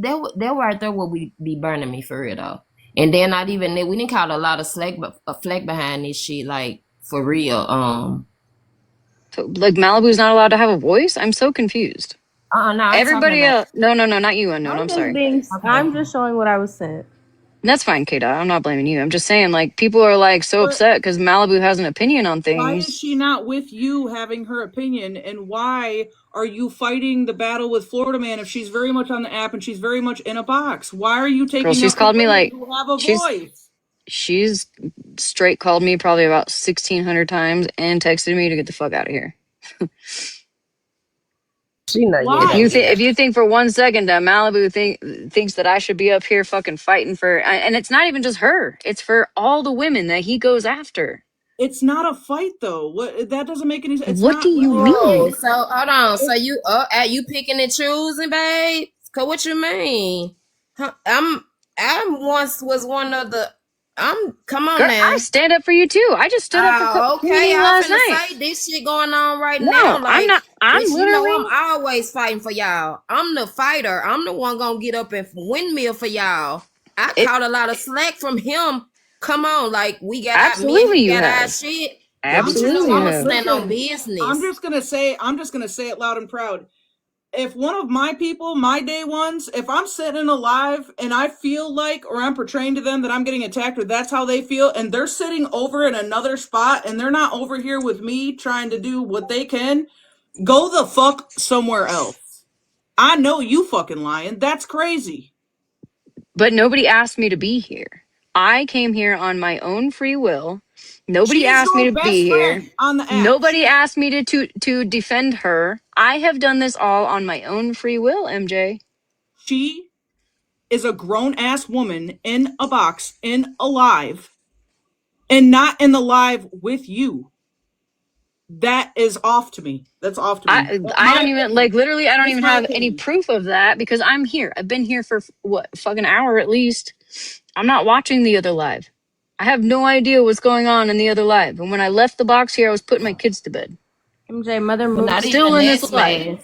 right there would be burning me for real though. And then not even that we didn't call a lot of slack, but a flag behind this shit. Like for real. So, like Malibu's not allowed to have a voice? I'm so confused. No, I ain't talking Everybody about. else, no, not you, unknown. I'm I'm just sorry. being. Okay. I'm just showing what I was sent. And that's fine, Kata. I'm not blaming you. I'm just saying, like, people are like so but upset because Malibu has an opinion on why is things. she not with you having her opinion? And why are you fighting the battle with Florida Man if she's very much on the app and she's very much in a box? Why are you Girl, taking she's up for called me women like who have a she's voice? she's straight called me probably about 1,600 times and texted me to get the fuck out of here. She know you ain't gonna Why? get If out. you think for one second that Malibu thinks that I should be up here fucking fighting for, and it's not even just her, it's for all the women that he goes after. It's not a fight though. What that doesn't make any sense. It's What do not you Oh, mean? so hold on. So it, you picking and choosing, babe? Cause what you mean? Huh, I once was one of the. Come on Girl, I now. stand up for you too. I just stood up for Oh, okay. Queenie I'm last finna night. say this shit going on right No, now. I'm Like, not. I'm bitch, you know I'm literally. always fighting for y'all. I'm the fighter. I'm the one gonna get up and windmill for y'all. I It caught a lot of slack from him. Come on, like we got our me and absolutely him you got our have. shit. But you know, Absolutely you I'ma have. stand on Listen, business. I'm just gonna say it loud and proud. If one of my people, my day ones, if I'm sitting in a live and I feel like, or I'm portraying to them that I'm getting attacked, or that's how they feel, and they're sitting over in another spot and they're not over here with me trying to do what they can, go the fuck somewhere else. I know you fucking lying. That's crazy. But nobody asked me to be here. I came here on my own free will. Nobody She's asked me your to be best here. friend on the app. Nobody asked me to defend her. I have done this all on my own free will, MJ. She is a grown ass woman in a box, in a live, and not in the live with you. That is off to me. That's off to me. I My don't even like opinion. literally I don't Just even my have any opinion. proof of that because I'm here. I've been here for what fucking hour at least. I'm not watching the other live. I have no idea what's going on in the other live. And when I left the box here, I was putting my kids to bed. MJ, Mother But Moon. not Still even in that this live. smash.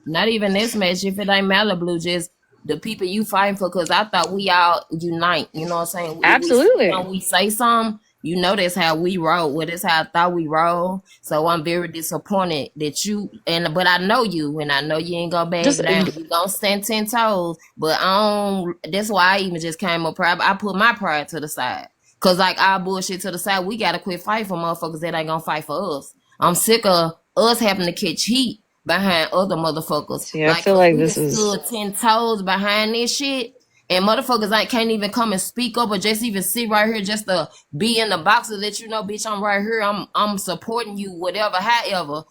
Not even that smash. If it ain't Malibu, just the people you fighting for. Cause I thought we all unite. You know what I'm saying? If we see Absolutely. something, we say something. You know that's how we roll. Well, that's how I thought we roll. So I'm very disappointed that you but I know you, and I know you ain't gonna back Just down. You gonna stand 10 toes. But I don't. That's why I even just came up pride. I put my pride to the side. Cause like our bullshit to the side, we gotta quit fighting for motherfuckers that ain't gonna fight for us. I'm sick of us having to catch heat behind other motherfuckers. see, I Like, feel cause like we done this is stood 10 toes behind this shit. And motherfuckers ain't can't even come and speak up or just even sit right here just to be in the box to let you know, bitch, I'm right here. I'm supporting you, whatever, however.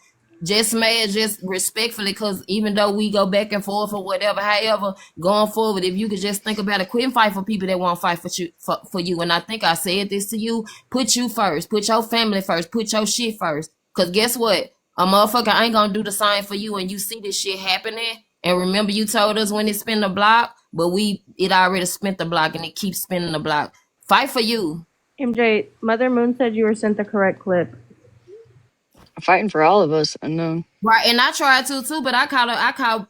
Just mad, just respectfully, cause even though we go back and forth or whatever, however, going forward, if you could just think about it, quit and fight for people that won't fight for you. And I think I said this to you: put you first, put your family first, put your shit first. Cause guess what? A motherfucker ain't gonna do the same for you, and you see this shit happening. And remember, you told us when it spin the block, but it already spent the block, and it keeps spinning the block. Fight for you. MJ, Mother Moon said you were sent the correct clip. fighting for all of us. Unknown. Right, and I tried to too, but I caught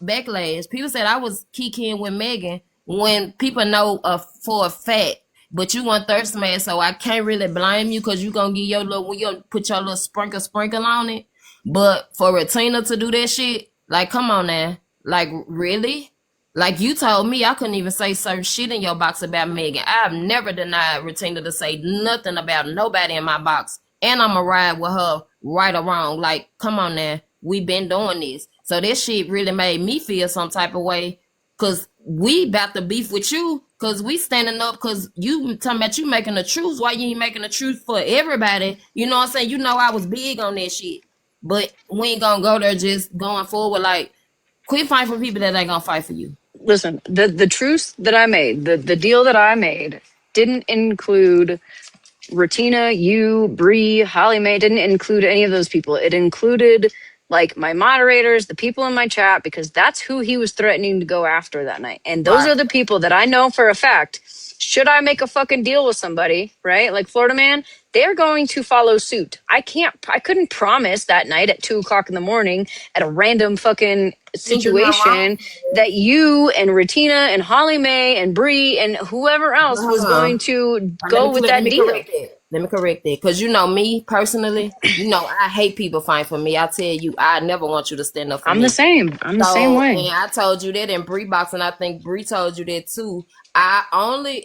backlash. People said I was kikiing with Megan when people know for a fact. But you want thirst man, so I can't really blame you because you gonna get your little when you gonna put your little sprinkle on it. But for Retina to do that shit, like come on now. Like really? Like you told me I couldn't even say certain shit in your box about Megan. I've never denied Retina to say nothing about nobody in my box. And I'ma ride with her right or wrong. Like, come on now. We been doing this. So this shit really made me feel some type of way. Cause we about to beef with you. Cause we standing up cause you talking about you making the truth. Why you ain't making the truth for everybody? You know what I'm saying? You know I was big on that shit. But we ain't gonna go there just going forward. Like, quit fighting for people that ain't gonna fight for you. Listen, the truce that I made, the deal that I made didn't include Ratina, you, Bree, Holly Mae, didn't include any of those people. It included like my moderators, the people in my chat, because that's who he was threatening to go after that night. And those Right. are the people that I know for a fact, should I make a fucking deal with somebody, right? Like Florida Man, they're going to follow suit. I couldn't promise that night at 2 o'clock in the morning at a random fucking You ain't do nothing wrong. situation that you and Ratina and Holly Mae and Bree and whoever But else hold was on. going to Let go me with let that me deal. correct that. Let me correct that. Cause you know me personally, you know I hate people fighting for me. I tell you, I never want you to stand up for I'm the me. same. I'm the same So, way. and I told you that in Bree box, and I think Bree told you that too.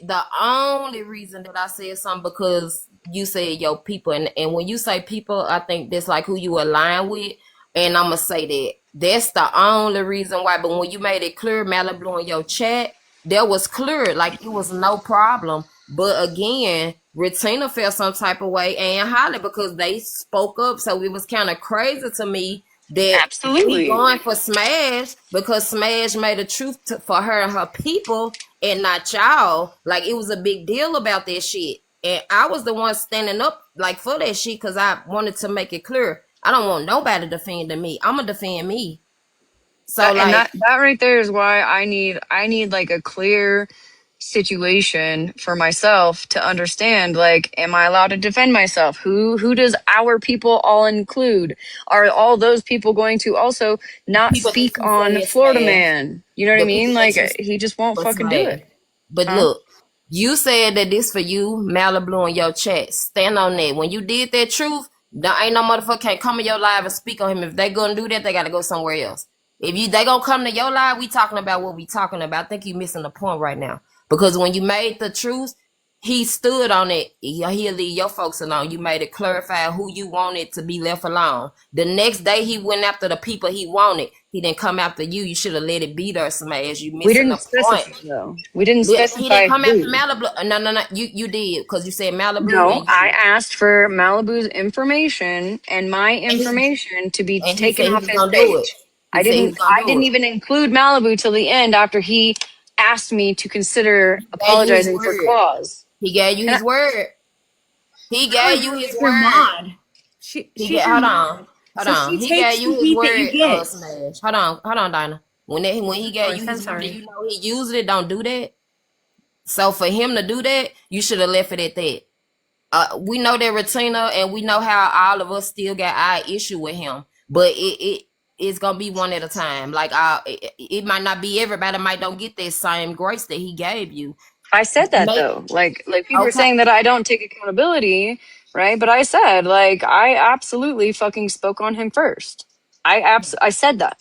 The only reason that I said something because you said your people, and when you say people, I think that's like who you align with, and I'm gonna say that that's the only reason why. But when you made it clear, Malibu in your chat, that was clear, like it was no problem. But again, Retina felt some type of way, and Holly because they spoke up, so it was kind of crazy to me that we Absolutely. going for Smash because Smash made a truth for her and her people and not y'all. Like it was a big deal about that shit. And I was the one standing up like for that shit because I wanted to make it clear. I don't want nobody defending me. I'ma defend me. So That and like that right there is why I need like a clear situation for myself to understand like am I allowed to defend myself? Who does our people all include? Are all those people going to also not people that speak you on say is Florida Smash, Man? You know what I the mean? people Like that you he just won't for fucking do Smash. it. But Huh? look, You said that this for you, Malibu, in your chat. Stand on that. When you did that truth, there ain't no motherfucker can't come in your live and speak on him. If they gonna do that, they gotta go somewhere else. If they gonna come to your live, we talking about what we talking about. I think you missing the point right now. Because when you made the truth, he stood on it. He'll leave your folks alone. You made it clarify who you wanted to be left alone. The next day he went after the people he wanted. He didn't come after you. You should have let it be there, Smash. You We missing the didn't point. specify though. We didn't Yeah, he didn't specify come after who. Malibu. No. You did because you said Malibu No, and I you. asked for Malibu's information and my And information to be he taken said he off was his gonna do it. page. He said he was gonna I do didn't it. even include Malibu till the end after he asked me to consider He gave you his apologizing for word. clause. He gave you And I, his word. He gave you Malibu his is your word. mod. He She's get your hold mod. on. Hold So on. she He gave takes you the his heat that you word, get. Smash. Hold on, Dinah. When he gave you his word, you know he used it, don't do that. So for him to do that, you should have left it at that. We know that Retina, and we know how all of us still got our issue with him, but it's gonna be one at a time. Like it might not be everybody might don't get that same grace that he gave you. I said that Make though. Like people are okay, saying that I don't take accountability, right? But I said like I absolutely fucking spoke on him first. I said that.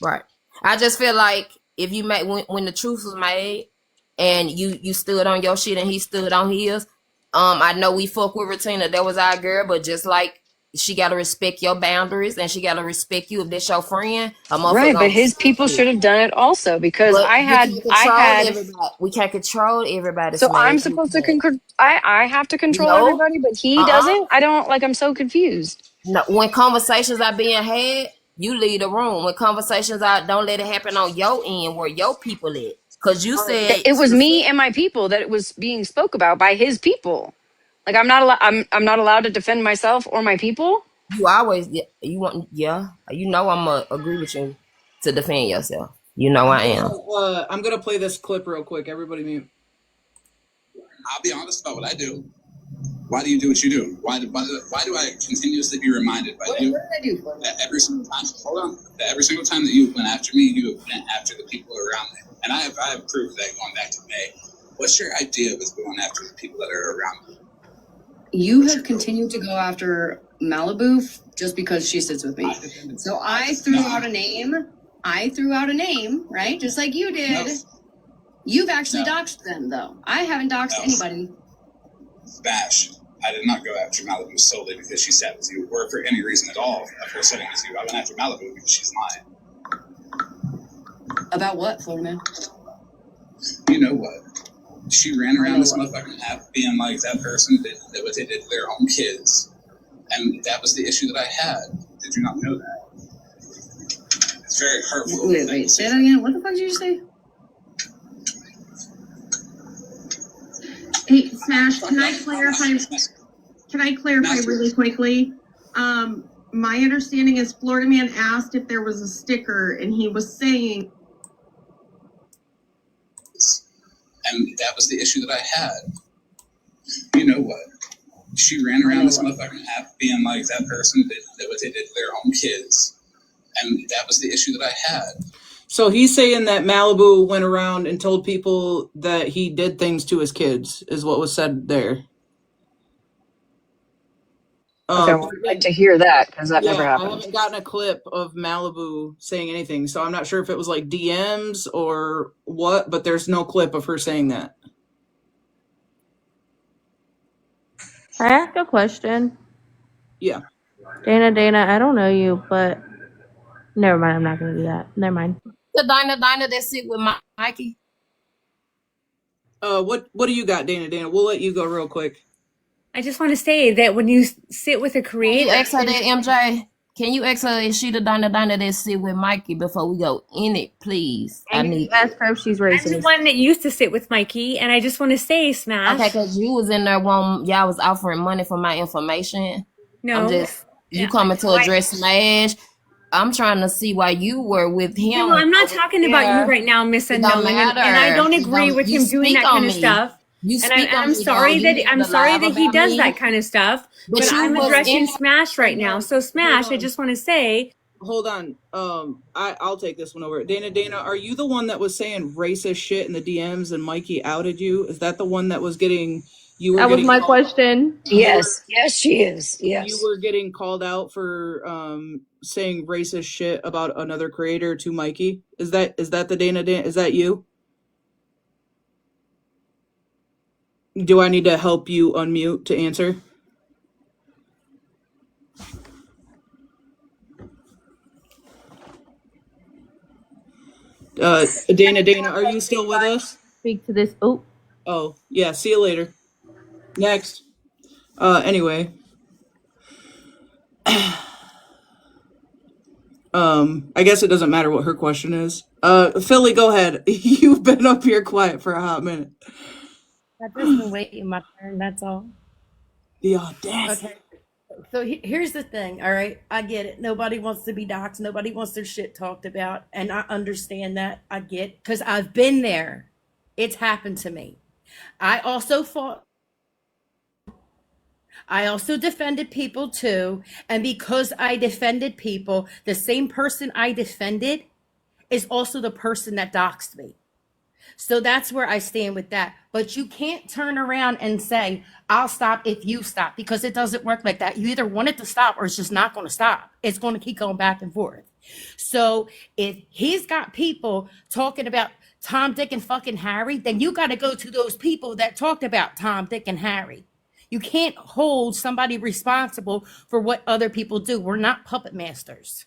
right. I just feel like if you make when the truth was made, and you stood on your shit and he stood on his. I know we fuck with Retina. That was our girl, but just like she gotta respect your boundaries and she gotta respect you if that's your friend. A motherfucker Right, but gonna his respect people you. should have done it also because But we can't I control had everybody. We can't control everybody, so I'm Smash. We supposed to can't. I have to control No, everybody, but he uh-uh. doesn't. I don't like. I'm so confused. No. When conversations are being had, you leave the room. When conversations are, don't let it happen on your end where your people at. Cause you said It was me specific. and my people that it was being spoke about by his people. Like I'm not allowed. I'm not allowed to defend myself or my people. You always you want you know I'm gonna agree with you to defend yourself. You know I am. I'm gonna play this clip real quick. Everybody mute. I'll be honest about what I do. Why do you do what you do? Why do I continuously be reminded by you What did I do for him? that every single time? Hold on. That every single time that you went after me, you went after the people around me, and I have proof that going back to May. What's your idea of us going after the people that are around me? You have continued to go after Malibu just because she sits with me. So I threw out a name. I threw out a name, right? Just like you did. No. You've actually doxed them, though. I haven't doxed anybody. Bash. I did not go after Malibu solely because she sat with you, or for any reason at all of her sitting with you. I went after Malibu because she's lying. About what, Florida man? You know what? She ran around this motherfucking app being like that person did what they did to their own kids. And that was the issue that I had. Did you not know that? It's very hurtful. Wait, say that again. What the fuck did you say? Hey, Smash, can I clarify? Can I clarify really quickly? My understanding is Florida Man asked if there was a sticker, and he was saying. And that was the issue that I had. You know what? She ran around this motherfucking app being like that person did what they did to their own kids. And that was the issue that I had. So he's saying that Malibu went around and told people that he did things to his kids, is what was said there. Okay, well, I'd like to hear that because that never Yeah, I happened. haven't gotten a clip of Malibu saying anything, so I'm not sure if it was like DMs or what, but there's no clip of her saying that. Can I ask a question? Yeah. Dana, I don't know you, but never mind. I'm not gonna do that. Never mind. The Dinah that sit with Mikey. What do you got, Dana? We'll let you go real quick. I just want to say that when you sit with a Can creator, you ask her that, MJ? Can you ask her if she the Dinah that sit with Mikey before we go in it, please? I and need you ask her if she's I'm the racist. one that used to sit with Mikey, and I just want to say, Smash. Okay, because you was in there when y'all was offering money for my information. No. I'm just you coming to address Smash. I'm trying to see why you were with him. No, I'm not talking about you right now, Miss It don't Unknown, and matter. I don't agree with You him doing speak that on kind of me. stuff. You And speak on I'm me, sorry though. You that live he does me. that kind of stuff. But you I'm was addressing in Smash right now. So Smash, I just want to say hold on. I'll take this one over. Dana, are you the one that was saying racist shit in the DMs and Mikey outed you? Is that the one that was getting you were That was getting my called, question. you were Yes, yes, she is. you Yes. were getting called out for saying racist shit about another creator to Mikey? Is that the Dana? Is that you? Do I need to help you unmute to answer? Dana, are you still with us? Speak to this. Oh, Oh, yeah, see you later. Next. Anyway. I guess it doesn't matter what her question is. Philly, go ahead. You've been up here quiet for a hot minute. I've just been waiting my turn. That's all. The audacity. Okay. So here's the thing. All right. I get it. Nobody wants to be doxxed. Nobody wants their shit talked about. And I understand that. I get because I've been there. It's happened to me. I also fought. I also defended people too. And because I defended people, the same person I defended is also the person that doxed me. So that's where I stand with that. But you can't turn around and say, I'll stop if you stop, because it doesn't work like that. You either want it to stop or it's just not going to stop. It's going to keep going back and forth. So if he's got people talking about Tom, Dick, and fucking Harry, then you got to go to those people that talked about Tom, Dick, and Harry. You can't hold somebody responsible for what other people do. We're not puppet masters.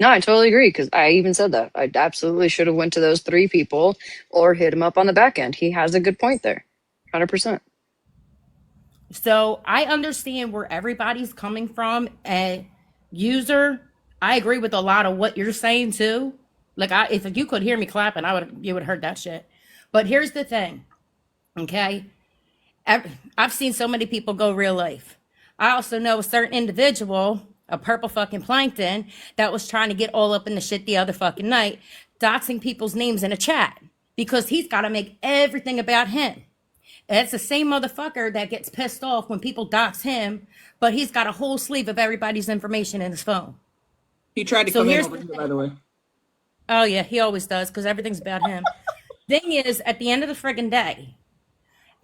No, I totally agree because I even said that. I absolutely should have went to those three people or hit him up on the back end. He has a good point there. 100%. So I understand where everybody's coming from. A user, I agree with a lot of what you're saying too. Like if you could hear me clapping, you would have heard that shit. But here's the thing, okay? I've seen so many people go real life. I also know a certain individual, a purple fucking plankton, that was trying to get all up in the shit the other fucking night, doxing people's names in a chat because he's got to make everything about him. And it's the same motherfucker that gets pissed off when people dox him, but he's got a whole sleeve of everybody's information in his phone. He tried to So come in here's over the here, thing. by the way. Oh yeah, he always does because everything's about him. Thing is, at the end of the friggin' day,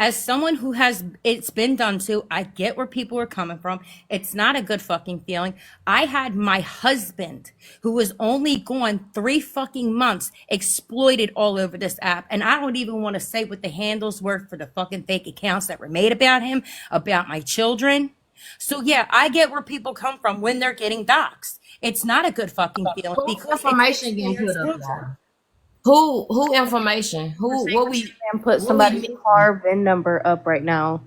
as someone who has it's been done to, I get where people are coming from. It's not a good fucking feeling. I had my husband, who was only gone 3 fucking months, exploited all over this app. And I don't even want to say what the handles were for the fucking fake accounts that were made about him, about my children. So yeah, I get where people come from when they're getting doxxed. It's not a good fucking feeling Who because it takes information away getting your put up exposure. there? Who information? Who and put what we somebody's missing? car VIN number up right now.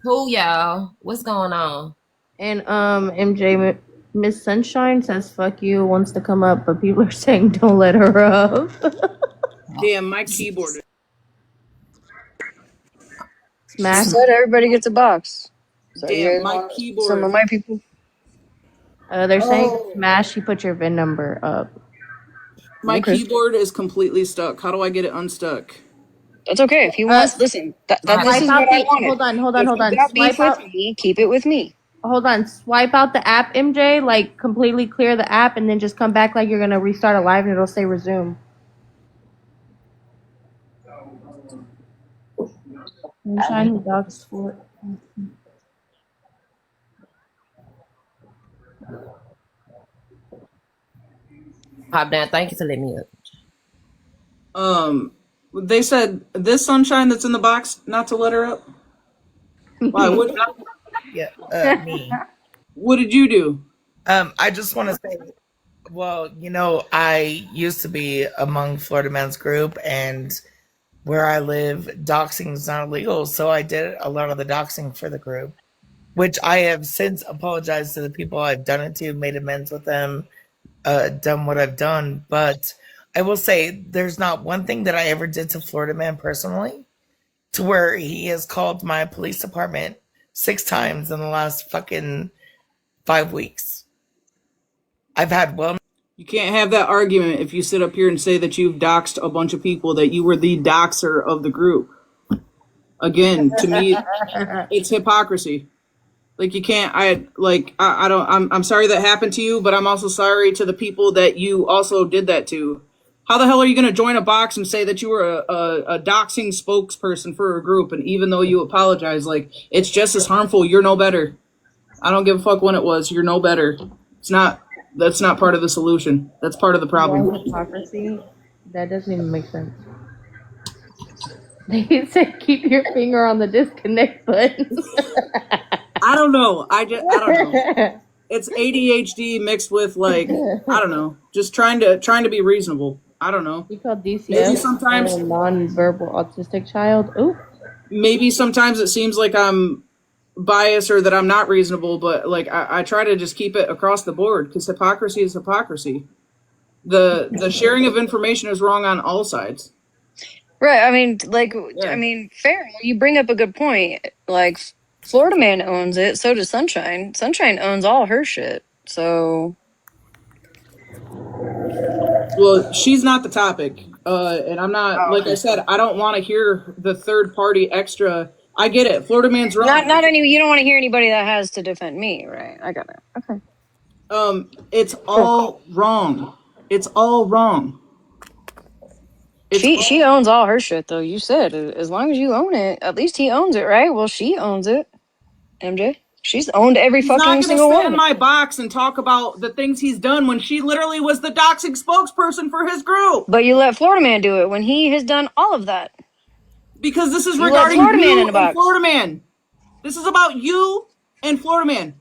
Who y'all? What's going on? And MJ Miss Sunshine says fuck you, wants to come up, but people are saying don't let her up. Damn, my keyboard. Who Smash. said everybody gets a box? So you Damn, guys my want some of keyboard. my people? They're saying Oh, Smash, you put your VIN number up. My Okay. keyboard is completely stuck. How do I get it unstuck? That's okay. If he Uh, wants, listen, this Swipe is out what I the wanted. hold If you on. got Swipe beef with out me, keep it with me. hold on. Swipe out the app, MJ, like completely clear the app and then just come back like you're gonna restart a live and it'll say resume. Sunshine Dogs for hop down. Thank you for letting me up. They said this Sunshine that's in the box not to let her up. Why? Yeah, me. What did you do? I just want to say, well, I used to be among Florida Men's Group, and where I live, doxing is not illegal, so I did a lot of the doxing for the group, which I have since apologized to the people I've done it to, made amends with them, done what I've done. But I will say, there's not one thing that I ever did to Florida Man personally, to where he has called my police department 6 times in the last fucking 5 weeks. I've had You can't have that argument if you sit up here and say that you've doxed a bunch of people, that you were the doxer of the group. Again, to me, it's hypocrisy. Like, you can't. I don't. I'm sorry that happened to you, but I'm also sorry to the people that you also did that to. How the hell are you going to join a box and say that you were a doxing spokesperson for a group, and even though you apologize, like, it's just as harmful. You're no better. I don't give a fuck when it was. You're no better. It's not. That's not part of the solution. That's part of the problem. More hypocrisy? That doesn't even make sense. They said keep your finger on the disconnect button. I don't know. I don't know. It's ADHD mixed with, like, I don't know, just trying to be reasonable. I don't know. You call Maybe DCF sometimes, a non-verbal autistic child? Ooh. maybe sometimes it seems like I'm biased or that I'm not reasonable, but like I try to just keep it across the board because hypocrisy is hypocrisy. The sharing of information is wrong on all sides. Right. I mean, like, Yeah. fair. You bring up a good point. Like, Florida Man owns it. So does Sunshine. Sunshine owns all her shit. So. Well, she's not the topic. And I'm not, Oh, like I okay. said, I don't want to hear the third party extra. I get it. Florida Man's wrong. Not any. You don't want to hear anybody that has to defend me, right? I got it. Okay. It's all wrong. It's all wrong. She owns all her shit though. You said as long as you own it, at least he owns it, right? Well, she owns it. MJ, she's owned every He's not fucking going to single sit one of in them. my box and talk about the things he's done when she literally was the doxing spokesperson for his group. But you let Florida Man do it when he has done all of that. Because this is You let regarding Florida Man in you the and box. Florida Man. This is about you and Florida Man.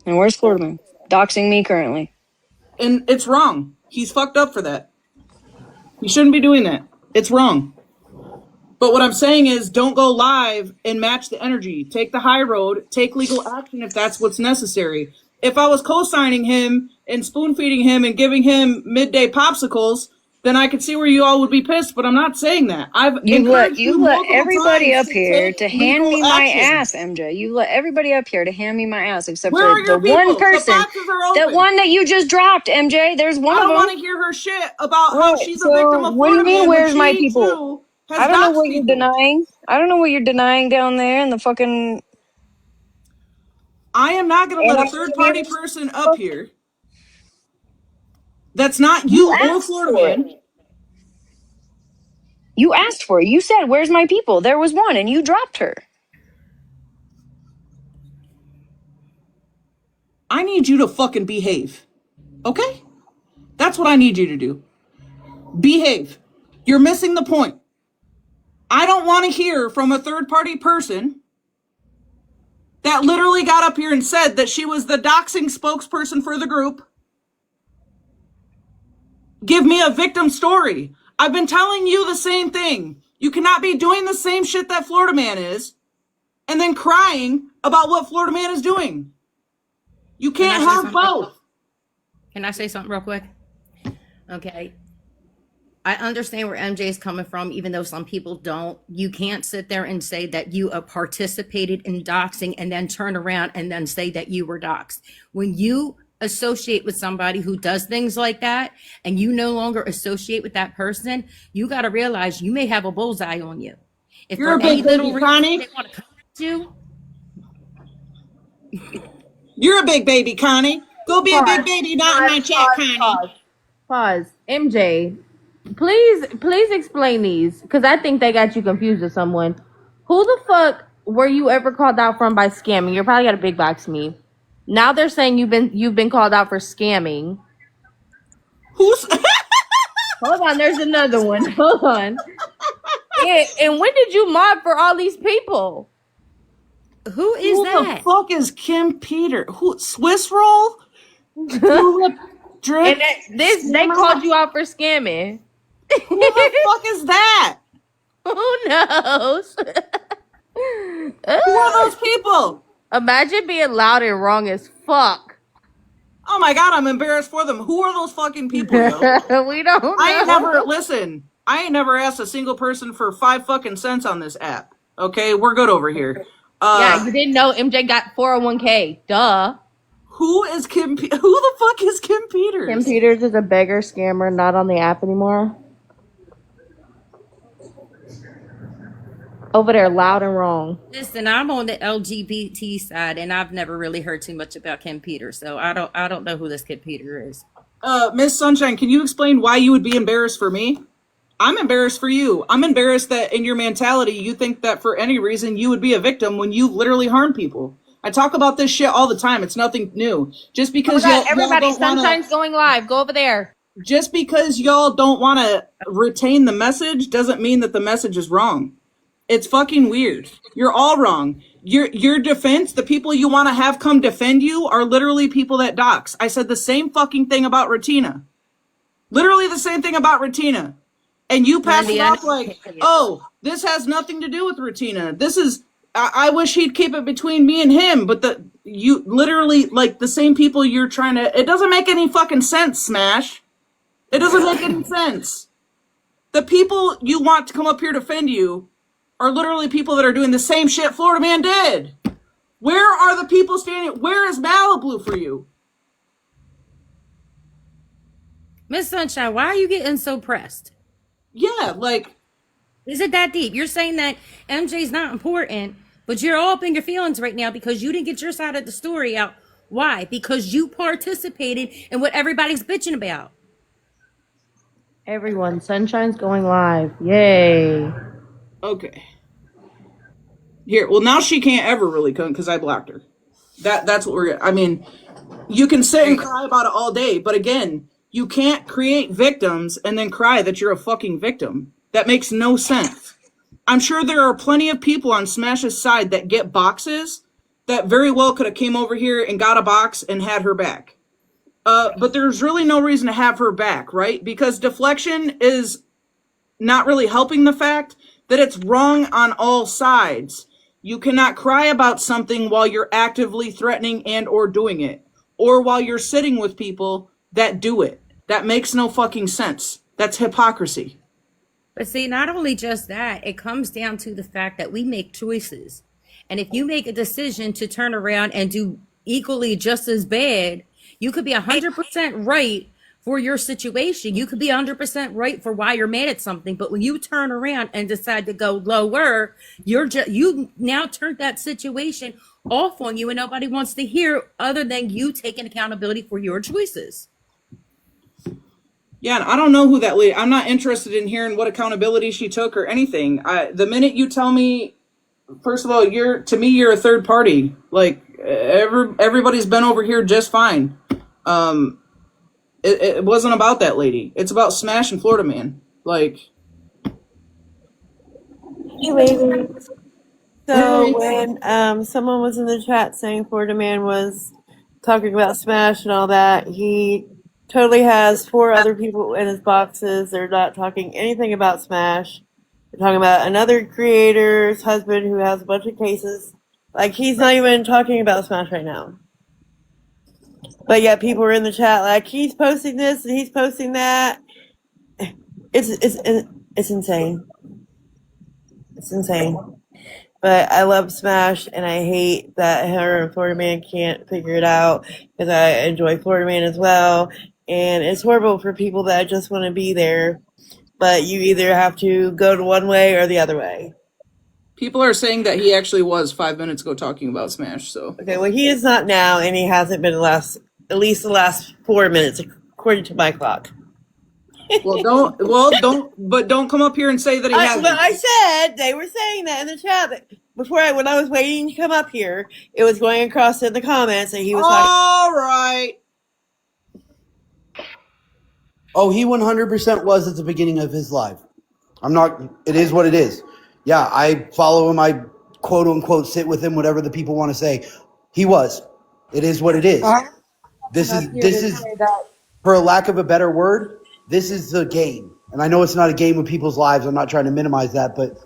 And where's Florida Man? Doxing me currently. And it's wrong. He's fucked up for that. He shouldn't be doing that. It's wrong. But what I'm saying is don't go live and match the energy. Take the high road. Take legal action if that's what's necessary. If I was co-signing him and spoon-feeding him and giving him midday popsicles, then I could see where you all would be pissed, but I'm not saying that. I've encouraged you You let multiple everybody times up to here take to hand legal me my action. ass, MJ. You let everybody up here to hand me my ass, except Where for are the your one people? The person, boxes are that open. one that you just dropped, MJ. There's one I of don't them. want to hear her shit about how Right. she's a victim So of what do you Florida mean? Man when Where's my she people? too I has don't know doxed what you're people. denying. I don't know what you're denying down there in the fucking. I am not going to And let I'm a third sitting here. party person up here that's not You you or asked Florida for it. Man. You asked for it. You said, "Where's my people?" There was one, and you dropped her. I need you to fucking behave. Okay? That's what I need you to do. Behave. You're missing the point. I don't want to hear from a third party person that literally got up here and said that she was the doxing spokesperson for the group. Give me a victim story. I've been telling you the same thing. You cannot be doing the same shit that Florida Man is and then crying about what Florida Man is doing. You Can I can't say have something? both. Can I say something real quick? Okay. I understand where MJ is coming from, even though some people don't. You can't sit there and say that you participated in doxing and then turn around and then say that you were doxed. When you associate with somebody who does things like that and you no longer associate with that person, you got to realize you may have a bullseye on you. If You're for a any big little baby, reason Connie. they want to come at you, You're a big baby, Connie. Go be a big Pause. baby, not in Pause. my chat, Pause. Connie. Pause. Pause. MJ, please explain these because I think they got you confused with someone. Who the fuck were you ever called out from by scamming? You're probably got a big box me. Now they're saying you've been called out for scamming. Who's Hold on, there's another one. Hold on. And when did you mob for all these people? who is who the that? fuck is Kim Peter? Who Swiss roll? Tulip And drip they scammer? called you out for scamming. Who the fuck is that? Who knows? Who are those people? Imagine being loud and wrong as fuck. Oh my god, I'm embarrassed for them. Who are those fucking people, yo? We don't I ain't know. never listen. I ain't never asked a single person for 5 fucking cents on this app. Okay, we're good over here. Yeah, you didn't know MJ got 401k. Duh. Who is Kim? Who the fuck is Kim Tim Peters? Peters is a beggar scammer, not on the app anymore. over there loud and wrong. Listen, I'm on the LGBT side, and I've never really heard too much about Kim Peters, so I don't know who this kid Peter is. Miss Sunshine, can you explain why you would be embarrassed for me? I'm embarrassed for you. I'm embarrassed that in your mentality, you think that for any reason you would be a victim when you literally harm people. I talk about this shit all the time. It's nothing new. Just Oh my because god, y'all everybody, don't want Sunshine's to, going live. Go over there. just because y'all don't want to retain the message doesn't mean that the message is wrong. It's fucking weird. You're all wrong. Your defense, the people you want to have come defend you are literally people that dox. I said the same fucking thing about Retina. Literally the same thing about Retina. And you pass it Wendy, I off know. like, oh, this has nothing to do with Retina. This is, I wish he'd keep it between me and him, but you literally, like, the same people you're trying to, it doesn't make any fucking sense, Smash. It doesn't make any sense. The people you want to come up here to defend you are literally people that are doing the same shit Florida Man did. Where are the people standing? Where is Malibu for you? Miss Sunshine, why are you getting so pressed? Yeah, like, is it that deep? You're saying that MJ's not important, but you're all up in your feelings right now because you didn't get your side of the story out. Why? Because you participated in what everybody's bitching about. Everyone, Sunshine's going live. Yay. Okay. Here, well, now she can't ever really come because I blocked her. That's what we're. I mean, you can sit and cry about it all day, but again, you can't create victims and then cry that you're a fucking victim. That makes no sense. I'm sure there are plenty of people on Smash's side that get boxes that very well could have came over here and got a box and had her back. But there's really no reason to have her back, right? Because deflection is not really helping the fact that it's wrong on all sides. You cannot cry about something while you're actively threatening and or doing it, or while you're sitting with people that do it. That makes no fucking sense. That's hypocrisy. But see, not only just that, it comes down to the fact that we make choices. And if you make a decision to turn around and do equally just as bad, you could be 100% right for your situation. You could be 100% right for why you're mad at something. But when you turn around and decide to go lower, you now turned that situation off on you, and nobody wants to hear other than you taking accountability for your choices. Yeah, and I don't know who that lady. I'm not interested in hearing what accountability she took or anything. The minute you tell me, first of all, you're a third party. Like everybody's been over here just fine. It wasn't about that lady. It's about Smash and Florida Man. Like, hey, lady. So when someone was in the chat saying Florida Man was talking about Smash and all that, he totally has 4 other people in his boxes. They're not talking anything about Smash. They're talking about another creator's husband who has a bunch of cases. Like, he's not even talking about Smash right now. But yet people are in the chat like, he's posting this and he's posting that. It's insane. It's insane. But I love Smash, and I hate that her and Florida Man can't figure it out, because I enjoy Florida Man as well. And it's horrible for people that just want to be there, but you either have to go to one way or the other way. people are saying that he actually was 5 minutes ago talking about Smash. So okay, well, he is not now, and he hasn't been at least the last 4 minutes, according to my clock. don't come up here and say that he hasn't. But I said they were saying that in the chat that when I was waiting to come up here, it was going across in the comments that he was talking. All right. Oh, he 100% was at the beginning of his live. It is what it is. Yeah, I follow him. I quote unquote sit with him, whatever the people want to say. He was. It is what it is. This is for a lack of a better word, this is the game. And I know it's not a game of people's lives. I'm not trying to minimize that, but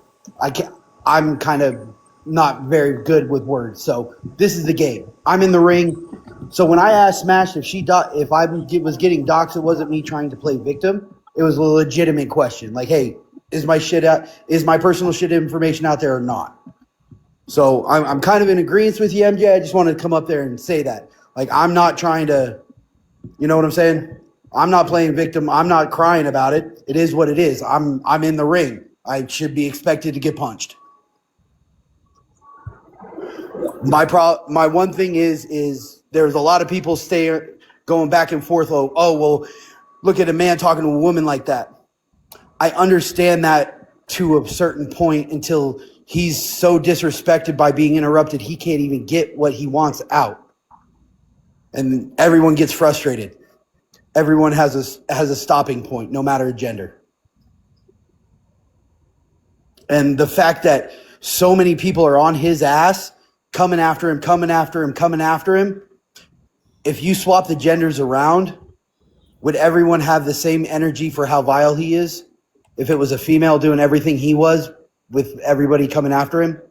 I'm kind of not very good with words. So this is the game. I'm in the ring. So when I asked Smash if I was getting doxxed, it wasn't me trying to play victim. It was a legitimate question. Like, hey, is my personal shit information out there or not? So I'm kind of in agreement with you, MJ. I just wanted to come up there and say that. Like, I'm not trying to, you know what I'm saying? I'm not playing victim. I'm not crying about it. It is what it is. I'm in the ring. I should be expected to get punched. My one thing is there's a lot of people going back and forth. Oh, well, look at a man talking to a woman like that. I understand that to a certain point until he's so disrespected by being interrupted, he can't even get what he wants out. And everyone gets frustrated. Everyone has a stopping point, no matter gender. And the fact that so many people are on his ass, coming after him. If you swap the genders around, would everyone have the same energy for how vile he is? If it was a female doing everything he was with everybody coming after him?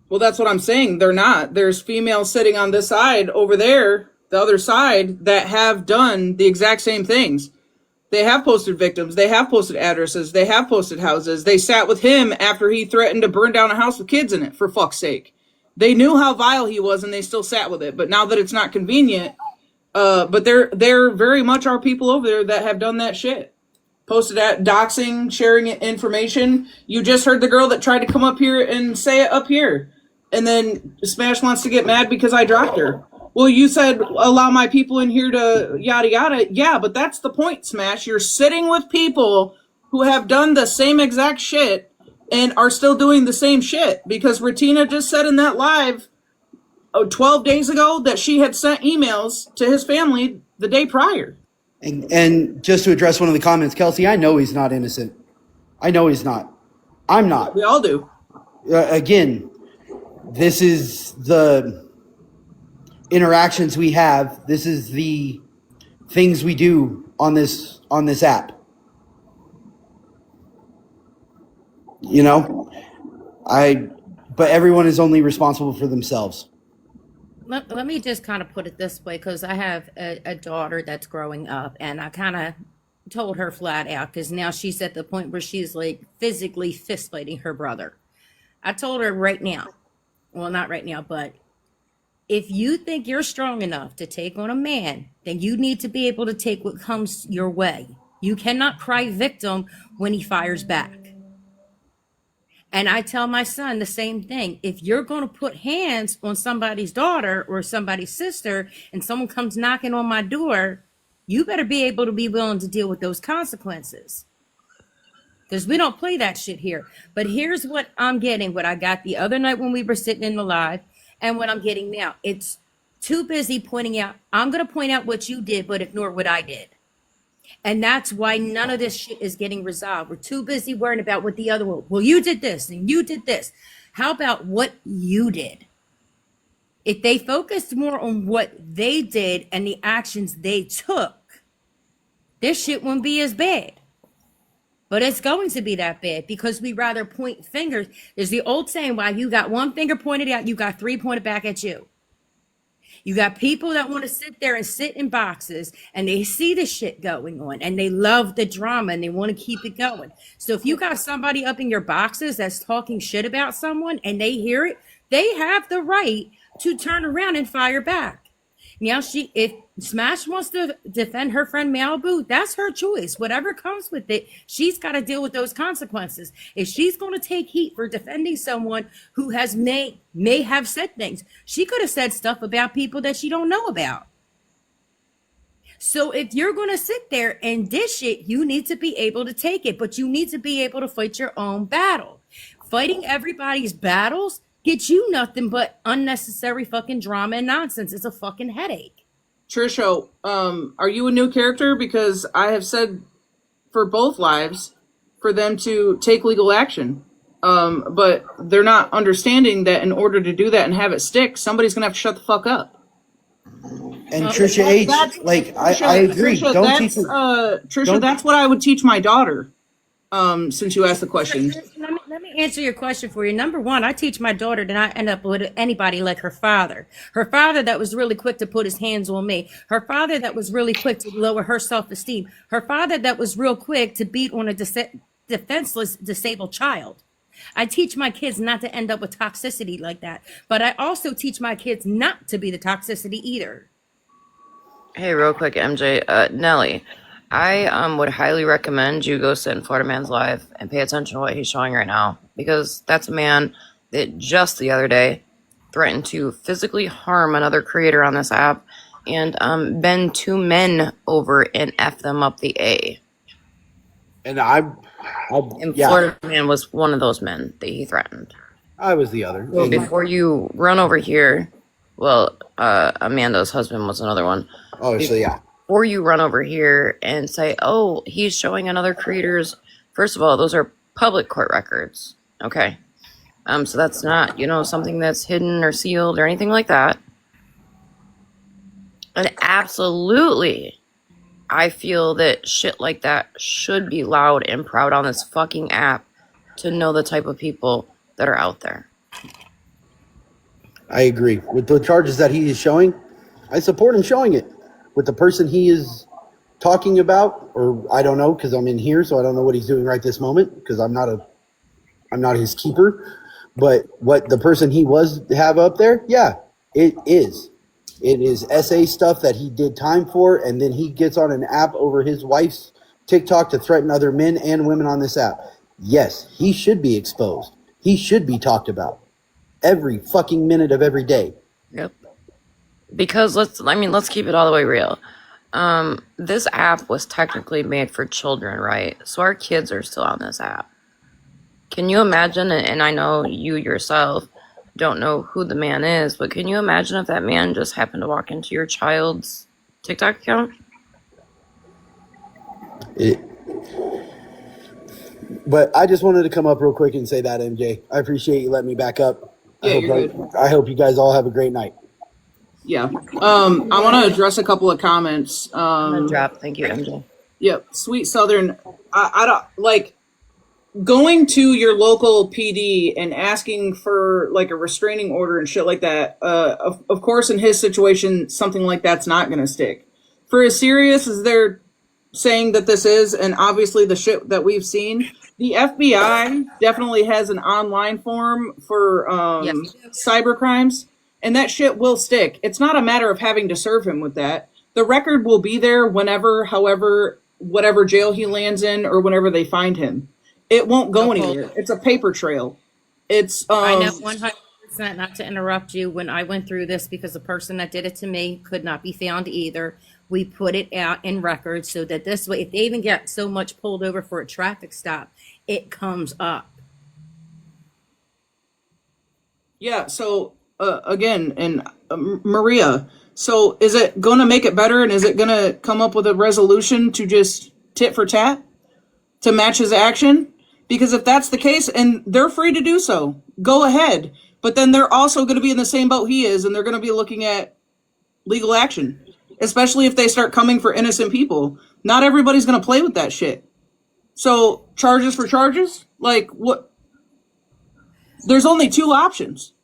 Well, that's what I'm saying. They're not. There's females sitting on this side over there, the other side, that have done the exact same things. They have posted victims. They have posted addresses. They have posted houses. They sat with him after he threatened to burn down a house with kids in it, for fuck's sake. They knew how vile he was and they still sat with it. But now that it's not convenient, but there very much are people over there that have done that shit. Posted at doxing, sharing information. You just heard the girl that tried to come up here and say it up here. And then Smash wants to get mad because I dropped her. Well, you said allow my people in here to yada yada. Yeah, but that's the point, Smash. You're sitting with people who have done the same exact shit and are still doing the same shit. Because Ratina just said in that live 12 days ago that she had sent emails to his family the day prior. And just to address one of the comments, Kelsey, I know he's not innocent. I know he's not. I'm not. We all do. Again, this is the interactions we have. This is the things we do on this app. You know, but everyone is only responsible for themselves. Let me just kind of put it this way, because I have a daughter that's growing up, and I kind of told her flat out, because now she's at the point where she's like physically fist fighting her brother. I told her right now, well, not right now, but if you think you're strong enough to take on a man, then you need to be able to take what comes your way. You cannot cry victim when he fires back. And I tell my son the same thing. If you're going to put hands on somebody's daughter or somebody's sister and someone comes knocking on my door, you better be able to be willing to deal with those consequences. Because we don't play that shit here. But here's what I'm getting, what I got the other night when we were sitting in the live, and what I'm getting now. It's too busy pointing out, I'm going to point out what you did, but ignore what I did. And that's why none of this shit is getting resolved. We're too busy worrying about what the other one, well, you did this and you did this. How about what you did? If they focused more on what they did and the actions they took, this shit wouldn't be as bad. But it's going to be that bad because we rather point fingers. There's the old saying, while you got one finger pointed out, you got three pointed back at you. You got people that want to sit there and sit in boxes and they see the shit going on and they love the drama and they want to keep it going. So if you got somebody up in your boxes that's talking shit about someone and they hear it, they have the right to turn around and fire back. Now, if Smash wants to defend her friend Malibu, that's her choice. Whatever comes with it, she's got to deal with those consequences. If she's going to take heat for defending someone who may have said things, she could have said stuff about people that she don't know about. So if you're going to sit there and dish it, you need to be able to take it, but you need to be able to fight your own battle. Fighting everybody's battles gets you nothing but unnecessary fucking drama and nonsense. It's a fucking headache. Trisha, are you a new character? Because I have said for both lives for them to take legal action. But they're not understanding that in order to do that and have it stick, somebody's going to have to shut the fuck up. And Trisha H, I agree. Trisha, that's what I would teach my daughter. Since you asked the question. Let me answer your question for you. Number one, I teach my daughter to not end up with anybody like her father. Her father that was really quick to put his hands on me. Her father that was really quick to lower her self-esteem. Her father that was real quick to beat on a defenseless, disabled child. I teach my kids not to end up with toxicity like that. But I also teach my kids not to be the toxicity either. Hey, real quick, MJ. Nelly, I would highly recommend you go sit in Florida Man's Live and pay attention to what he's showing right now, because that's a man that just the other day threatened to physically harm another creator on this app and bend two men over and F them up the A. And And Florida Man was one of those men that he threatened. I was the other. So before you run over here, well, Amanda's husband was another one. Oh, so yeah. Before you run over here and say, oh, he's showing another creator's, first of all, those are public court records. Okay. So that's not, something that's hidden or sealed or anything like that. And absolutely, I feel that shit like that should be loud and proud on this fucking app to know the type of people that are out there. I agree. With the charges that he is showing, I support him showing it. With the person he is talking about, or I don't know, because I'm in here, so I don't know what he's doing right this moment, because I'm not his keeper. But what the person he was have up there, yeah, it is. It is SA stuff that he did time for, and then he gets on an app over his wife's TikTok to threaten other men and women on this app. Yes, he should be exposed. He should be talked about every fucking minute of every day. Yep. Because let's keep it all the way real. This app was technically made for children, right? So our kids are still on this app. Can you imagine, and I know you yourself don't know who the man is, but can you imagine if that man just happened to walk into your child's TikTok account? But I just wanted to come up real quick and say that, MJ. I appreciate you letting me back up. Yeah, you're good. I hope you guys all have a great night. Yeah. I want to address a couple of comments. Thank you, MJ. Yep. Sweet Southern. I don't like going to your local PD and asking for like a restraining order and shit like that. Of course, in his situation, something like that's not going to stick. For as serious as they're saying that this is, and obviously the shit that we've seen, the FBI definitely has an online form for cyber crimes, and that shit will stick. It's not a matter of having to serve him with that. The record will be there whenever, however, whatever jail he lands in or whenever they find him. It won't go anywhere. It's a paper trail. It's I know 100%, not to interrupt you, when I went through this, because the person that did it to me could not be found either. We put it out in records so that this way, if they even get so much pulled over for a traffic stop, it comes up. Yeah, so again, and Maria, so is it going to make it better, and is it going to come up with a resolution to just tit for tat to match his action? Because if that's the case, and they're free to do so, go ahead. But then they're also going to be in the same boat he is, and they're going to be looking at legal action, especially if they start coming for innocent people. Not everybody's going to play with that shit. So charges for charges? Like what? There's only two options.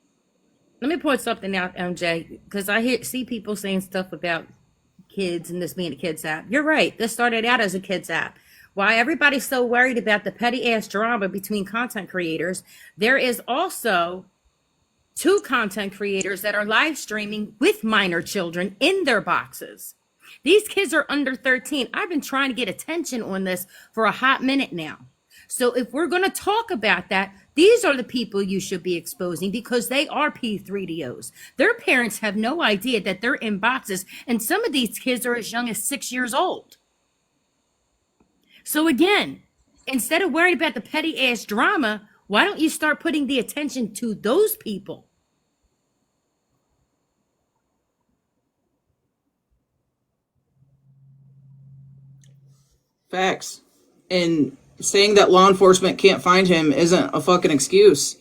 Let me point something out, MJ, because I see people saying stuff about kids and this being a kids app. You're right. This started out as a kids app. Why everybody's so worried about the petty ass drama between content creators, there is also 2 content creators that are live streaming with minor children in their boxes. These kids are under 13. I've been trying to get attention on this for a hot minute now. So if we're going to talk about that, these are the people you should be exposing, because they are P3DOs. Their parents have no idea that they're in boxes, and some of these kids are as young as 6 years old. So again, instead of worrying about the petty ass drama, why don't you start putting the attention to those people? Facts. And saying that law enforcement can't find him isn't a fucking excuse.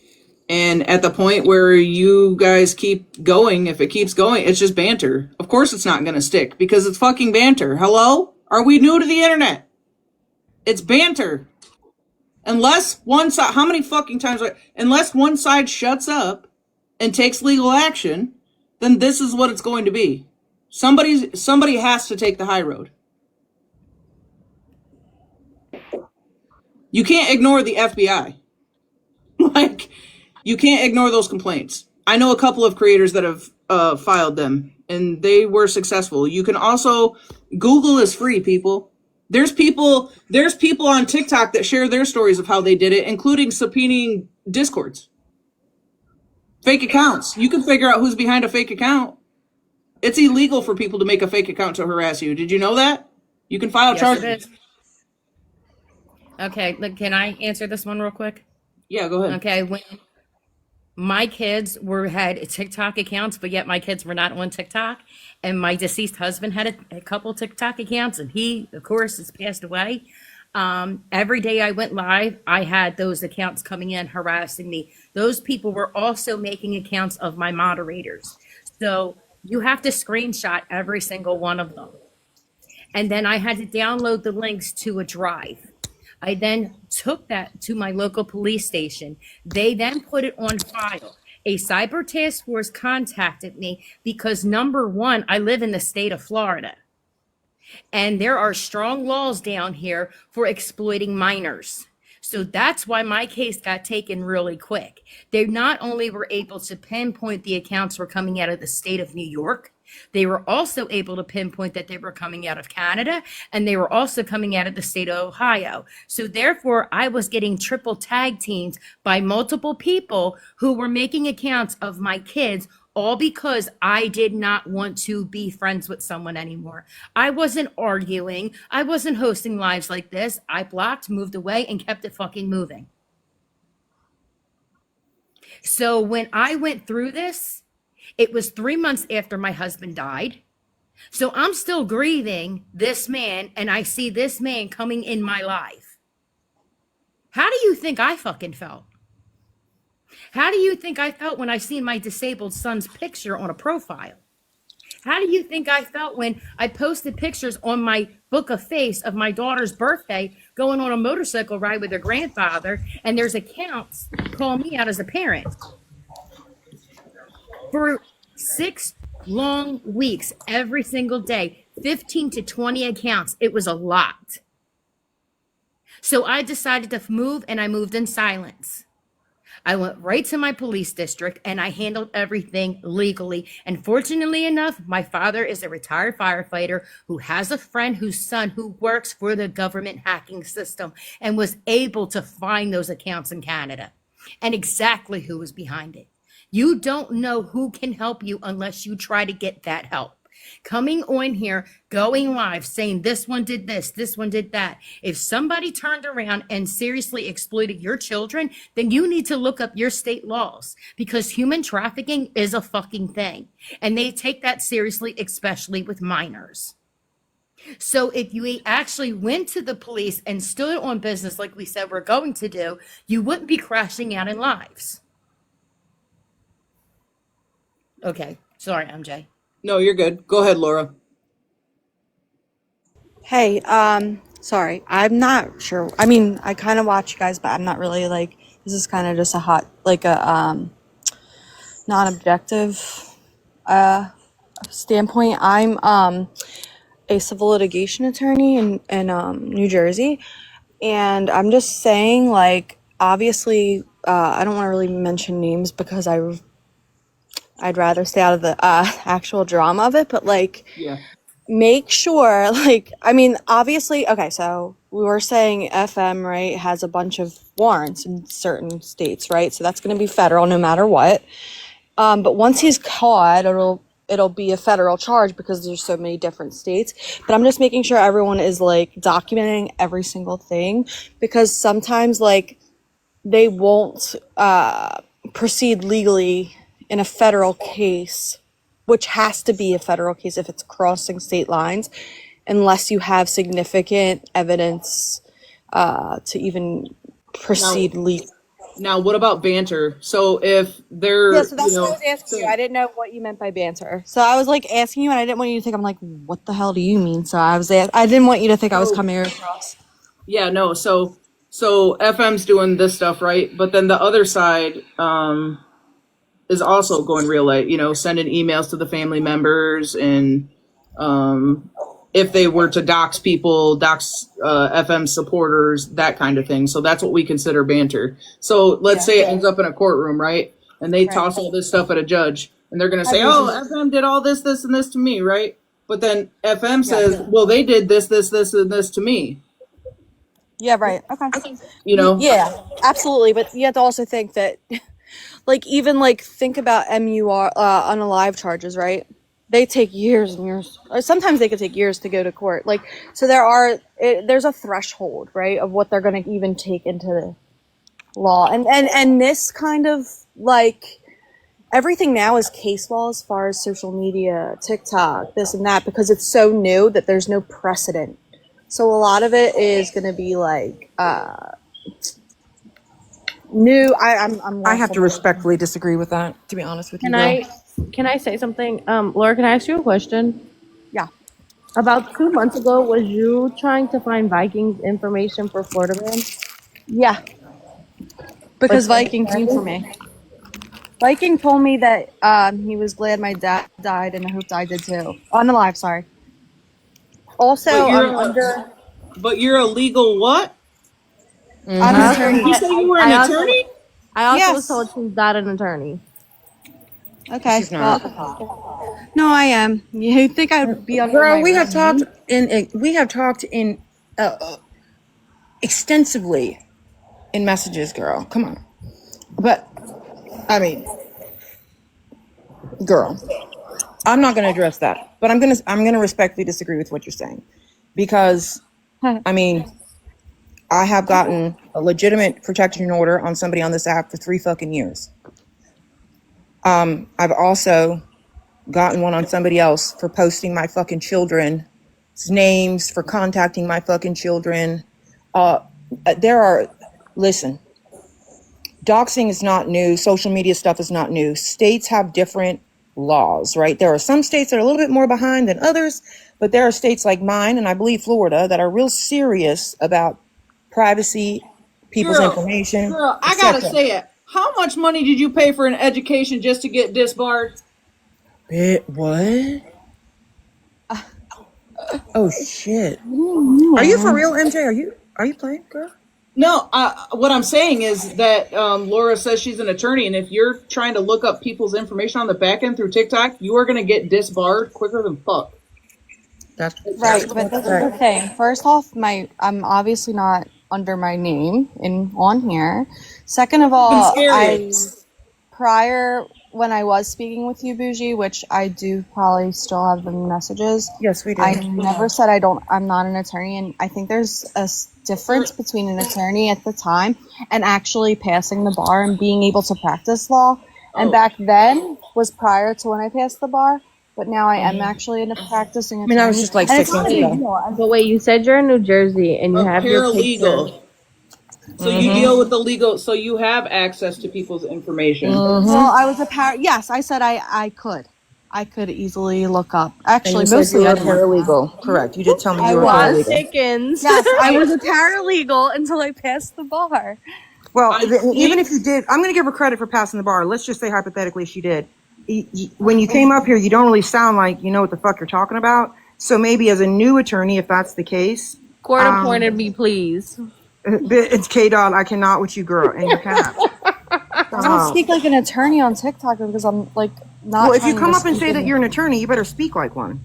And at the point where you guys keep going, if it keeps going, it's just banter. Of course it's not going to stick, because it's fucking banter. Hello? Are we new to the internet? It's banter. Unless one side, how many fucking times, unless one side shuts up and takes legal action, then this is what it's going to be. Somebody has to take the high road. You can't ignore the FBI. Like, you can't ignore those complaints. I know a couple of creators that have filed them, and they were successful. You can also, Google is free, people. There's people on TikTok that share their stories of how they did it, including subpoenaing Discords. Fake accounts. You can figure out who's behind a fake account. It's illegal for people to make a fake account to harass you. Did you know that? You can file Yes, it charges. is. Okay, look, can I answer this one real quick? Yeah, go ahead. Okay, when my kids had TikTok accounts, but yet my kids were not on TikTok, and my deceased husband had a couple TikTok accounts, and he, of course, has passed away. Every day I went live, I had those accounts coming in harassing me. Those people were also making accounts of my moderators. So you have to screenshot every single one of them. And then I had to download the links to a drive. I then took that to my local police station. They then put it on file. A cyber task force contacted me because, number one, I live in the state of Florida, and there are strong laws down here for exploiting minors. So that's why my case got taken really quick. They not only were able to pinpoint the accounts were coming out of the state of New York, they were also able to pinpoint that they were coming out of Canada, and they were also coming out of the state of Ohio. So therefore, I was getting triple tag teamed by multiple people who were making accounts of my kids, all because I did not want to be friends with someone anymore. I wasn't arguing. I wasn't hosting lives like this. I blocked, moved away, and kept it fucking moving. So when I went through this, it was 3 months after my husband died. So I'm still grieving this man, and I see this man coming in my life. How do you think I fucking felt? How do you think I felt when I seen my disabled son's picture on a profile? How do you think I felt when I posted pictures on my book of face of my daughter's birthday going on a motorcycle ride with her grandfather, and there's accounts calling me out as a parent? For 6 long weeks, every single day, 15 to 20 accounts. It was a lot. So I decided to move, and I moved in silence. I went right to my police district, and I handled everything legally. And fortunately enough, my father is a retired firefighter who has a friend whose son who works for the government hacking system and was able to find those accounts in Canada and exactly who was behind it. You don't know who can help you unless you try to get that help. Coming on here, going live, saying this one did this one did that. If somebody turned around and seriously exploited your children, then you need to look up your state laws, because human trafficking is a fucking thing. And they take that seriously, especially with minors. So if you actually went to the police and stood on business like we said we're going to do, you wouldn't be crashing out in lives. Okay, sorry, MJ. No, you're good. Go ahead, Laura. Hey, sorry. I'm not sure. I mean, I kind of watch you guys, but I'm not really like, this is kind of just a hot, like a, non-objective, standpoint. I'm, a civil litigation attorney in New Jersey. And I'm just saying, like, obviously, I don't want to really mention names because I'd rather stay out of the, actual drama of it, but like, Yeah. make sure, like, I mean, obviously, okay, so we were saying FM, right, has a bunch of warrants in certain states, right? So that's going to be federal no matter what. But once he's caught, it'll be a federal charge because there's so many different states. But I'm just making sure everyone is like documenting every single thing, because sometimes like they won't proceed legally in a federal case, which has to be a federal case if it's crossing state lines, unless you have significant evidence to even proceed legally. Now, what about banter? So if they're, Yeah, so that's what I was asking you. I didn't know what you meant by banter. So I was like asking you, and I didn't want you to think I'm like, what the hell do you mean? So I didn't want you to think I was coming across. Yeah, no. So FM's doing this stuff, right? But then the other side is also going real late, sending emails to the family members, and if they were to dox people, dox FM supporters, that kind of thing. So that's what we consider banter. So let's say it ends up in a courtroom, right? And they toss all this stuff at a judge, and they're going to say, oh, FM did all this, this, and this to me, right? But then FM says, well, they did this, this, this, and this to me. Yeah, right. Okay. You know? Yeah, absolutely. But you have to also think that Like even like think about MUR unalive charges, right? They take years and years. Or sometimes they could take years to go to court. Like so, there's a threshold, right, of what they're going to even take into the law, and this kind of like everything now is case law as far as social media, TikTok, this and that, because it's so new that there's no precedent. So a lot of it is going to be like new. I have to respectfully disagree with that, to be honest with you, girl. Can I say something? Laura, can I ask you a question? Yeah. About 2 months ago, was you trying to find Vikings information for Florida Man? Yeah, Like because Viking came for me. Viking told me that he was glad my dad died, and I hoped I did too. On the live, sorry. Also, But you're I'm a, under. but you're a legal what? I'm an I Did attorney. you say you were an I attorney? also was Yes. told she's not an attorney. Okay. She's not. Well, no, I am. You think I'd be under Girl, my we real have talked name? in extensively in messages, girl. Come on. But I mean, girl, I'm not going to address that. But I'm going to respectfully disagree with what you're saying because I mean, I have gotten a legitimate protection order on somebody on this app for 3 fucking years. I've also gotten one on somebody else for posting my fucking children's names, for contacting my fucking children. Listen, doxing is not new. Social media stuff is not new. States have different laws, right? There are some states that are a little bit more behind than others, but there are states like mine, and I believe Florida, that are real serious about privacy, people's information, Girl, I gotta etc. say it. How much money did you pay for an education just to get disbarred? What? Oh shit! Are you for real, MJ? Are you playing, girl? No, what I'm saying is that Laura says she's an attorney, and if you're trying to look up people's information on the back end through TikTok, you are going to get disbarred quicker than fuck. That's Right, but this is the thing. First off, I'm obviously not under my name on here. Second of all, prior when I was speaking with you, Bougie, which I do probably still have the messages. Yes, we do. I never said I'm not an attorney, and I think there's a difference between an attorney at the time and actually passing the bar and being able to practice law. And back then was prior to when I passed the bar. But now I am actually a practicing attorney. I mean, that was just like and 6 it's not months a big ago. deal. But wait, you said you're in New Jersey and you A have your picture. paralegal. So you deal with the legal, so you have access to people's information. Well, I was yes, I said I could. I could easily look up. And Actually, you said you mostly were a anyone. paralegal. Correct. You did tell me you were a was. paralegal. Dickens. Yes, I was a paralegal until I passed the bar. Well, even if you did, I'm going to give her credit for passing the bar. Let's just say hypothetically she did. When you came up here, you don't really sound like you know what the fuck you're talking about. So maybe as a new attorney, if that's the case. Court appointed me, please. It's K-Dot. I cannot with you, girl, and your cat. I don't speak like an attorney on TikTok because I'm like not. Well, if you trying come to up and speak say that in- you're an attorney, you better speak like one.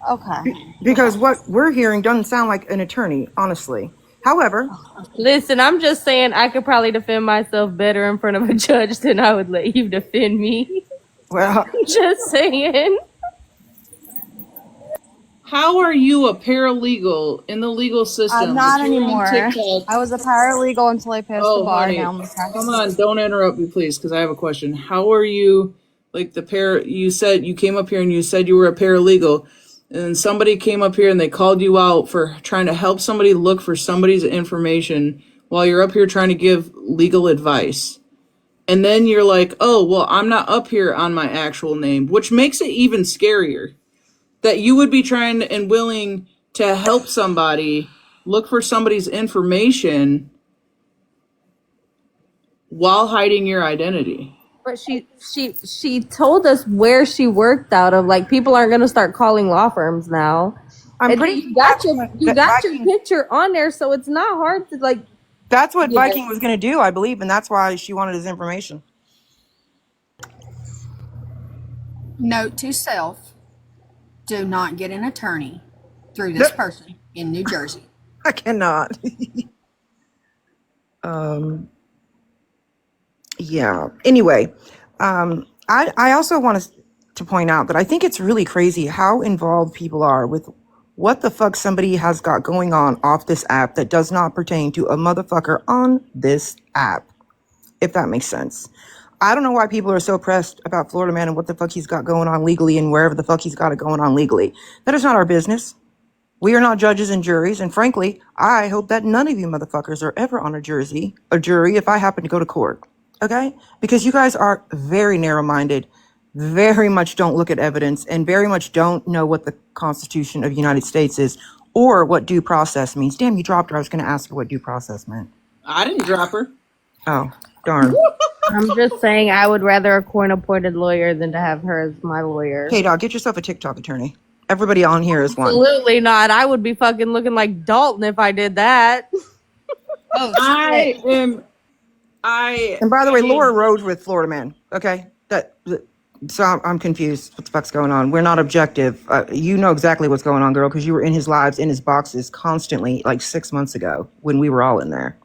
Okay. Because what we're hearing doesn't sound like an attorney, honestly. However, Listen, I'm just saying I could probably defend myself better in front of a judge than I would let you defend me. well, Just saying. How are you a paralegal in the legal system? I'm not If you're on anymore. TikTok- I was a paralegal until I passed the bar. Honey, Now I'm a come on, don't interrupt me, please, because I have a question. How are you, like you said you came up here and you said you were a paralegal, and somebody came up here and they called you out for trying to help somebody look for somebody's information while you're up here trying to give legal advice. And then you're like, oh, well, I'm not up here on my actual name, which makes it even scarier. That you would be trying and willing to help somebody look for somebody's information while hiding your identity. But she told us where she worked out of. Like, people aren't gonna start calling law firms now. I'm pretty. You got your picture on there, so it's not hard to like. That's what Viking was going to do, I believe, and that's why she wanted his information. Note to self: do not get an attorney through this person in New Jersey. I cannot. Yeah. Anyway, I also want to point out that I think it's really crazy how involved people are with what the fuck somebody has got going on off this app that does not pertain to a motherfucker on this app, if that makes sense. I don't know why people are so pressed about Florida Man and what the fuck he's got going on legally and wherever the fuck he's got it going on legally. That is not our business. We are not judges and juries, and frankly, I hope that none of you motherfuckers are ever on a jury if I happen to go to court. Okay? Because you guys are very narrow-minded, very much don't look at evidence, and very much don't know what the Constitution of the United States is or what due process means. Damn, you dropped her. I was going to ask her what due process meant. I didn't drop her. Oh, darn. I'm just saying I would rather a court-appointed lawyer than to have her as my lawyer. Hey, dog, get yourself a TikTok attorney. Everybody on here is one. Absolutely not. I would be fucking looking like Dalton if I did that. Oh, And by the way, Laura rode with Florida Man. Okay, so I'm confused. What the fuck's going on? We're not objective. You know exactly what's going on, girl, because you were in his lives, in his boxes constantly, like 6 months ago when we were all in there.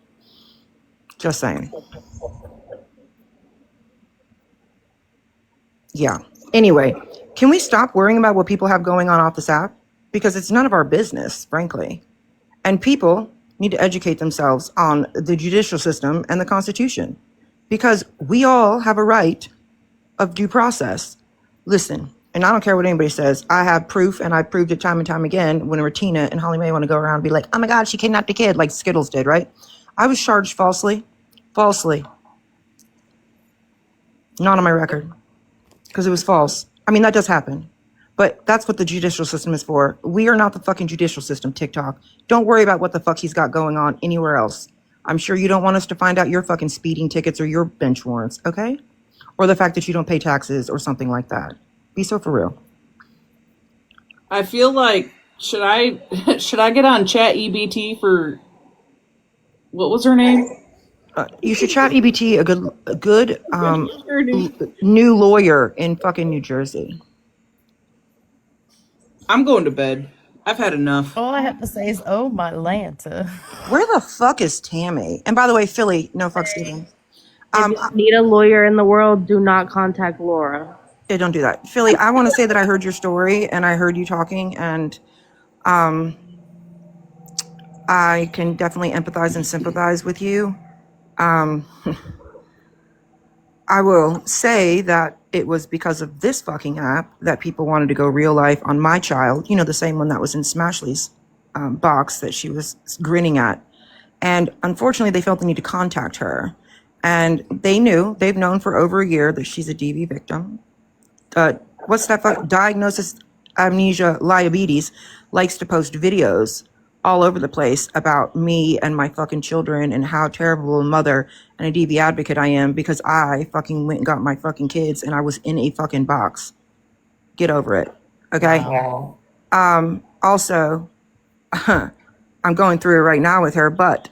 Just saying. Yeah. Anyway, can we stop worrying about what people have going on off this app? Because it's none of our business, frankly. And people need to educate themselves on the judicial system and the Constitution. Because we all have a right of due process. Listen, and I don't care what anybody says. I have proof, and I proved it time and time again when Retina and Holly Mae want to go around and be like, oh my God, she kidnapped a kid, like Skittles did, right? I was charged falsely. Not on my record. Because it was false. I mean, that does happen. But that's what the judicial system is for. We are not the fucking judicial system, TikTok. Don't worry about what the fuck he's got going on anywhere else. I'm sure you don't want us to find out your fucking speeding tickets or your bench warrants, okay? Or the fact that you don't pay taxes or something like that. Be so for real. I feel like should I get on Chat EBT for what was her name? You should chat EBT a good new lawyer in fucking New Jersey. I'm going to bed. I've had enough. All I have to say is, oh my Lanta. Where the fuck is Tammy? And by the way, Philly, no fucks given. If you need a lawyer in the world, do not contact Laura. Yeah, don't do that. Philly, I want to say that I heard your story and I heard you talking, and I can definitely empathize and sympathize with you. I will say that it was because of this fucking app that people wanted to go real life on my child, you know, the same one that was in Smashley's box that she was grinning at. And unfortunately, they felt the need to contact her. And they've known for over a year that she's a DV victim. What's that fuck? Diagnosis Amnesia Liabetes likes to post videos all over the place about me and my fucking children and how terrible a mother and a DV advocate I am because I fucking went and got my fucking kids and I was in a fucking box. Get over it. Okay? Wow. Also, I'm going through it right now with her, but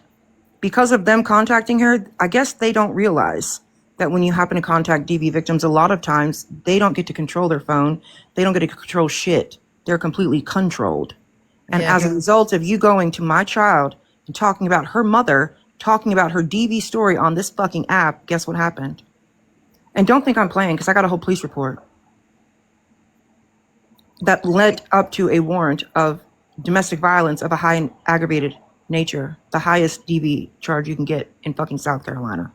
because of them contacting her, I guess they don't realize that when you happen to contact DV victims, a lot of times they don't get to control their phone. They don't get to control shit. They're completely controlled. And as a result of you going to my child and talking about her mother, talking about her DV story on this fucking app, guess what happened? And don't think I'm playing, because I got a whole police report that led up to a warrant of domestic violence of a high and aggravated nature, the highest DV charge you can get in fucking South Carolina.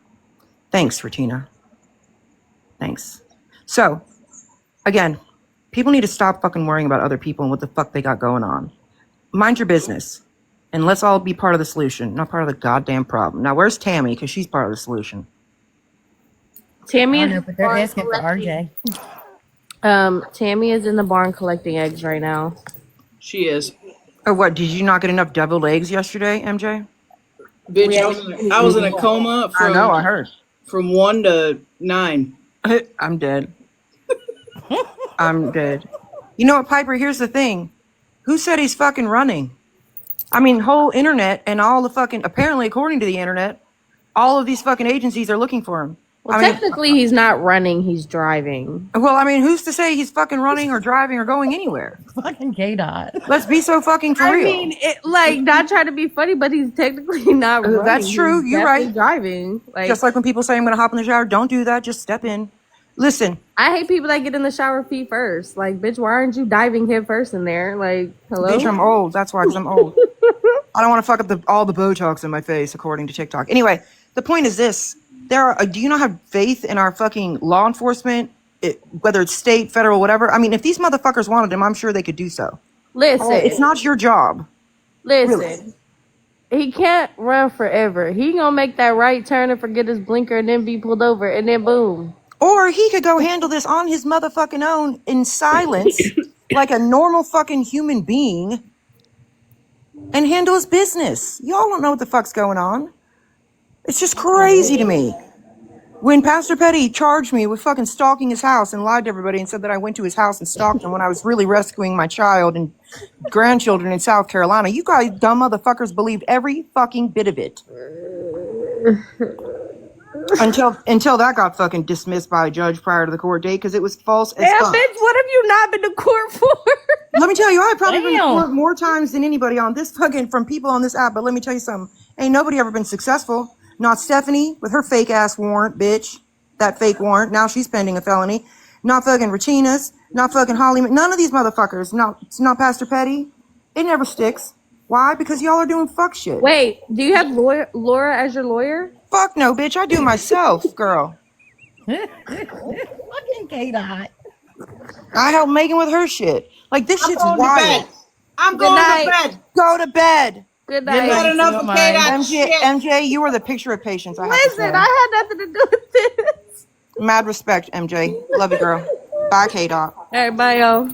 Thanks, Retina. Thanks. So, again, people need to stop fucking worrying about other people and what the fuck they got going on. Mind your business, and let's all be part of the solution, not part of the goddamn problem. Now, where's Tammy? Because she's part of the solution. Tammy I is don't know, but they're asking for RJ. Tammy is in the barn collecting eggs right now. She is. Oh, what? Did you not get enough deviled eggs yesterday, MJ? Bitch, I was in a coma from. I know, I heard. From 1 to 9. I'm dead. I'm dead. You know what, Piper? Here's the thing. Who said he's fucking running? I mean, whole internet and all the fucking, apparently according to the internet, all of these fucking agencies are looking for him. Well, I mean, technically, he's not running; he's driving. well, I mean, who's to say he's fucking running or driving or going anywhere? Fucking K Dot. Let's be so fucking for I real. mean, not trying to be funny, but he's technically not running. That's true. He's You're definitely right. driving. Like, Just like when people say I'm gonna hop in the shower, don't do that. Just step in. Listen, I hate people that get in the shower feet first. Like, bitch, why aren't you diving head first in there? Like, hello? bitch, I'm old. That's why, because I'm old. I don't want to fuck up all the Botox in my face, according to TikTok. Anyway, the point is this: do you not have faith in our fucking law enforcement, whether it's state, federal, whatever? I mean, if these motherfuckers wanted him, I'm sure they could do so. Listen, It's not your job. listen. Really. He can't run forever. He gonna make that right turn and forget his blinker and then be pulled over and then boom. Or he could go handle this on his motherfucking own in silence, like a normal fucking human being, and handle his business. Y'all don't know what the fuck's going on. It's just crazy to me. When Pastor Petty charged me with fucking stalking his house and lied to everybody and said that I went to his house and stalked him when I was really rescuing my child and grandchildren in South Carolina, you guys dumb motherfuckers believed every fucking bit of it. Until that got fucking dismissed by a judge prior to the court date because it was false as Damn, fuck. bitch, what have you not been to court for? Let me tell you, I've probably been to Damn. court more times than anybody on this fucking from people on this app. But let me tell you something. Ain't nobody ever been successful. Not Stephanie with her fake ass warrant, bitch. That fake warrant. Now she's pending a felony. Not fucking Regina's. Not fucking Holly. None of these motherfuckers. It's not Pastor Petty. It never sticks. Why? Because y'all are doing fuck shit. Wait, do you have Laura as your lawyer? Fuck no, bitch. I do it myself, girl. Fucking K Dot. I help Megan with her shit. Like, this shit's wild. I'm Good going night. to bed. Go to bed. Good Good night. Had night. enough of K-Dot MJ, shit. MJ, you are the picture of patience. I have to Listen, say. I had nothing to do with this. Mad respect, MJ. Love you, girl. Bye, K-Dot. All right, bye, y'all.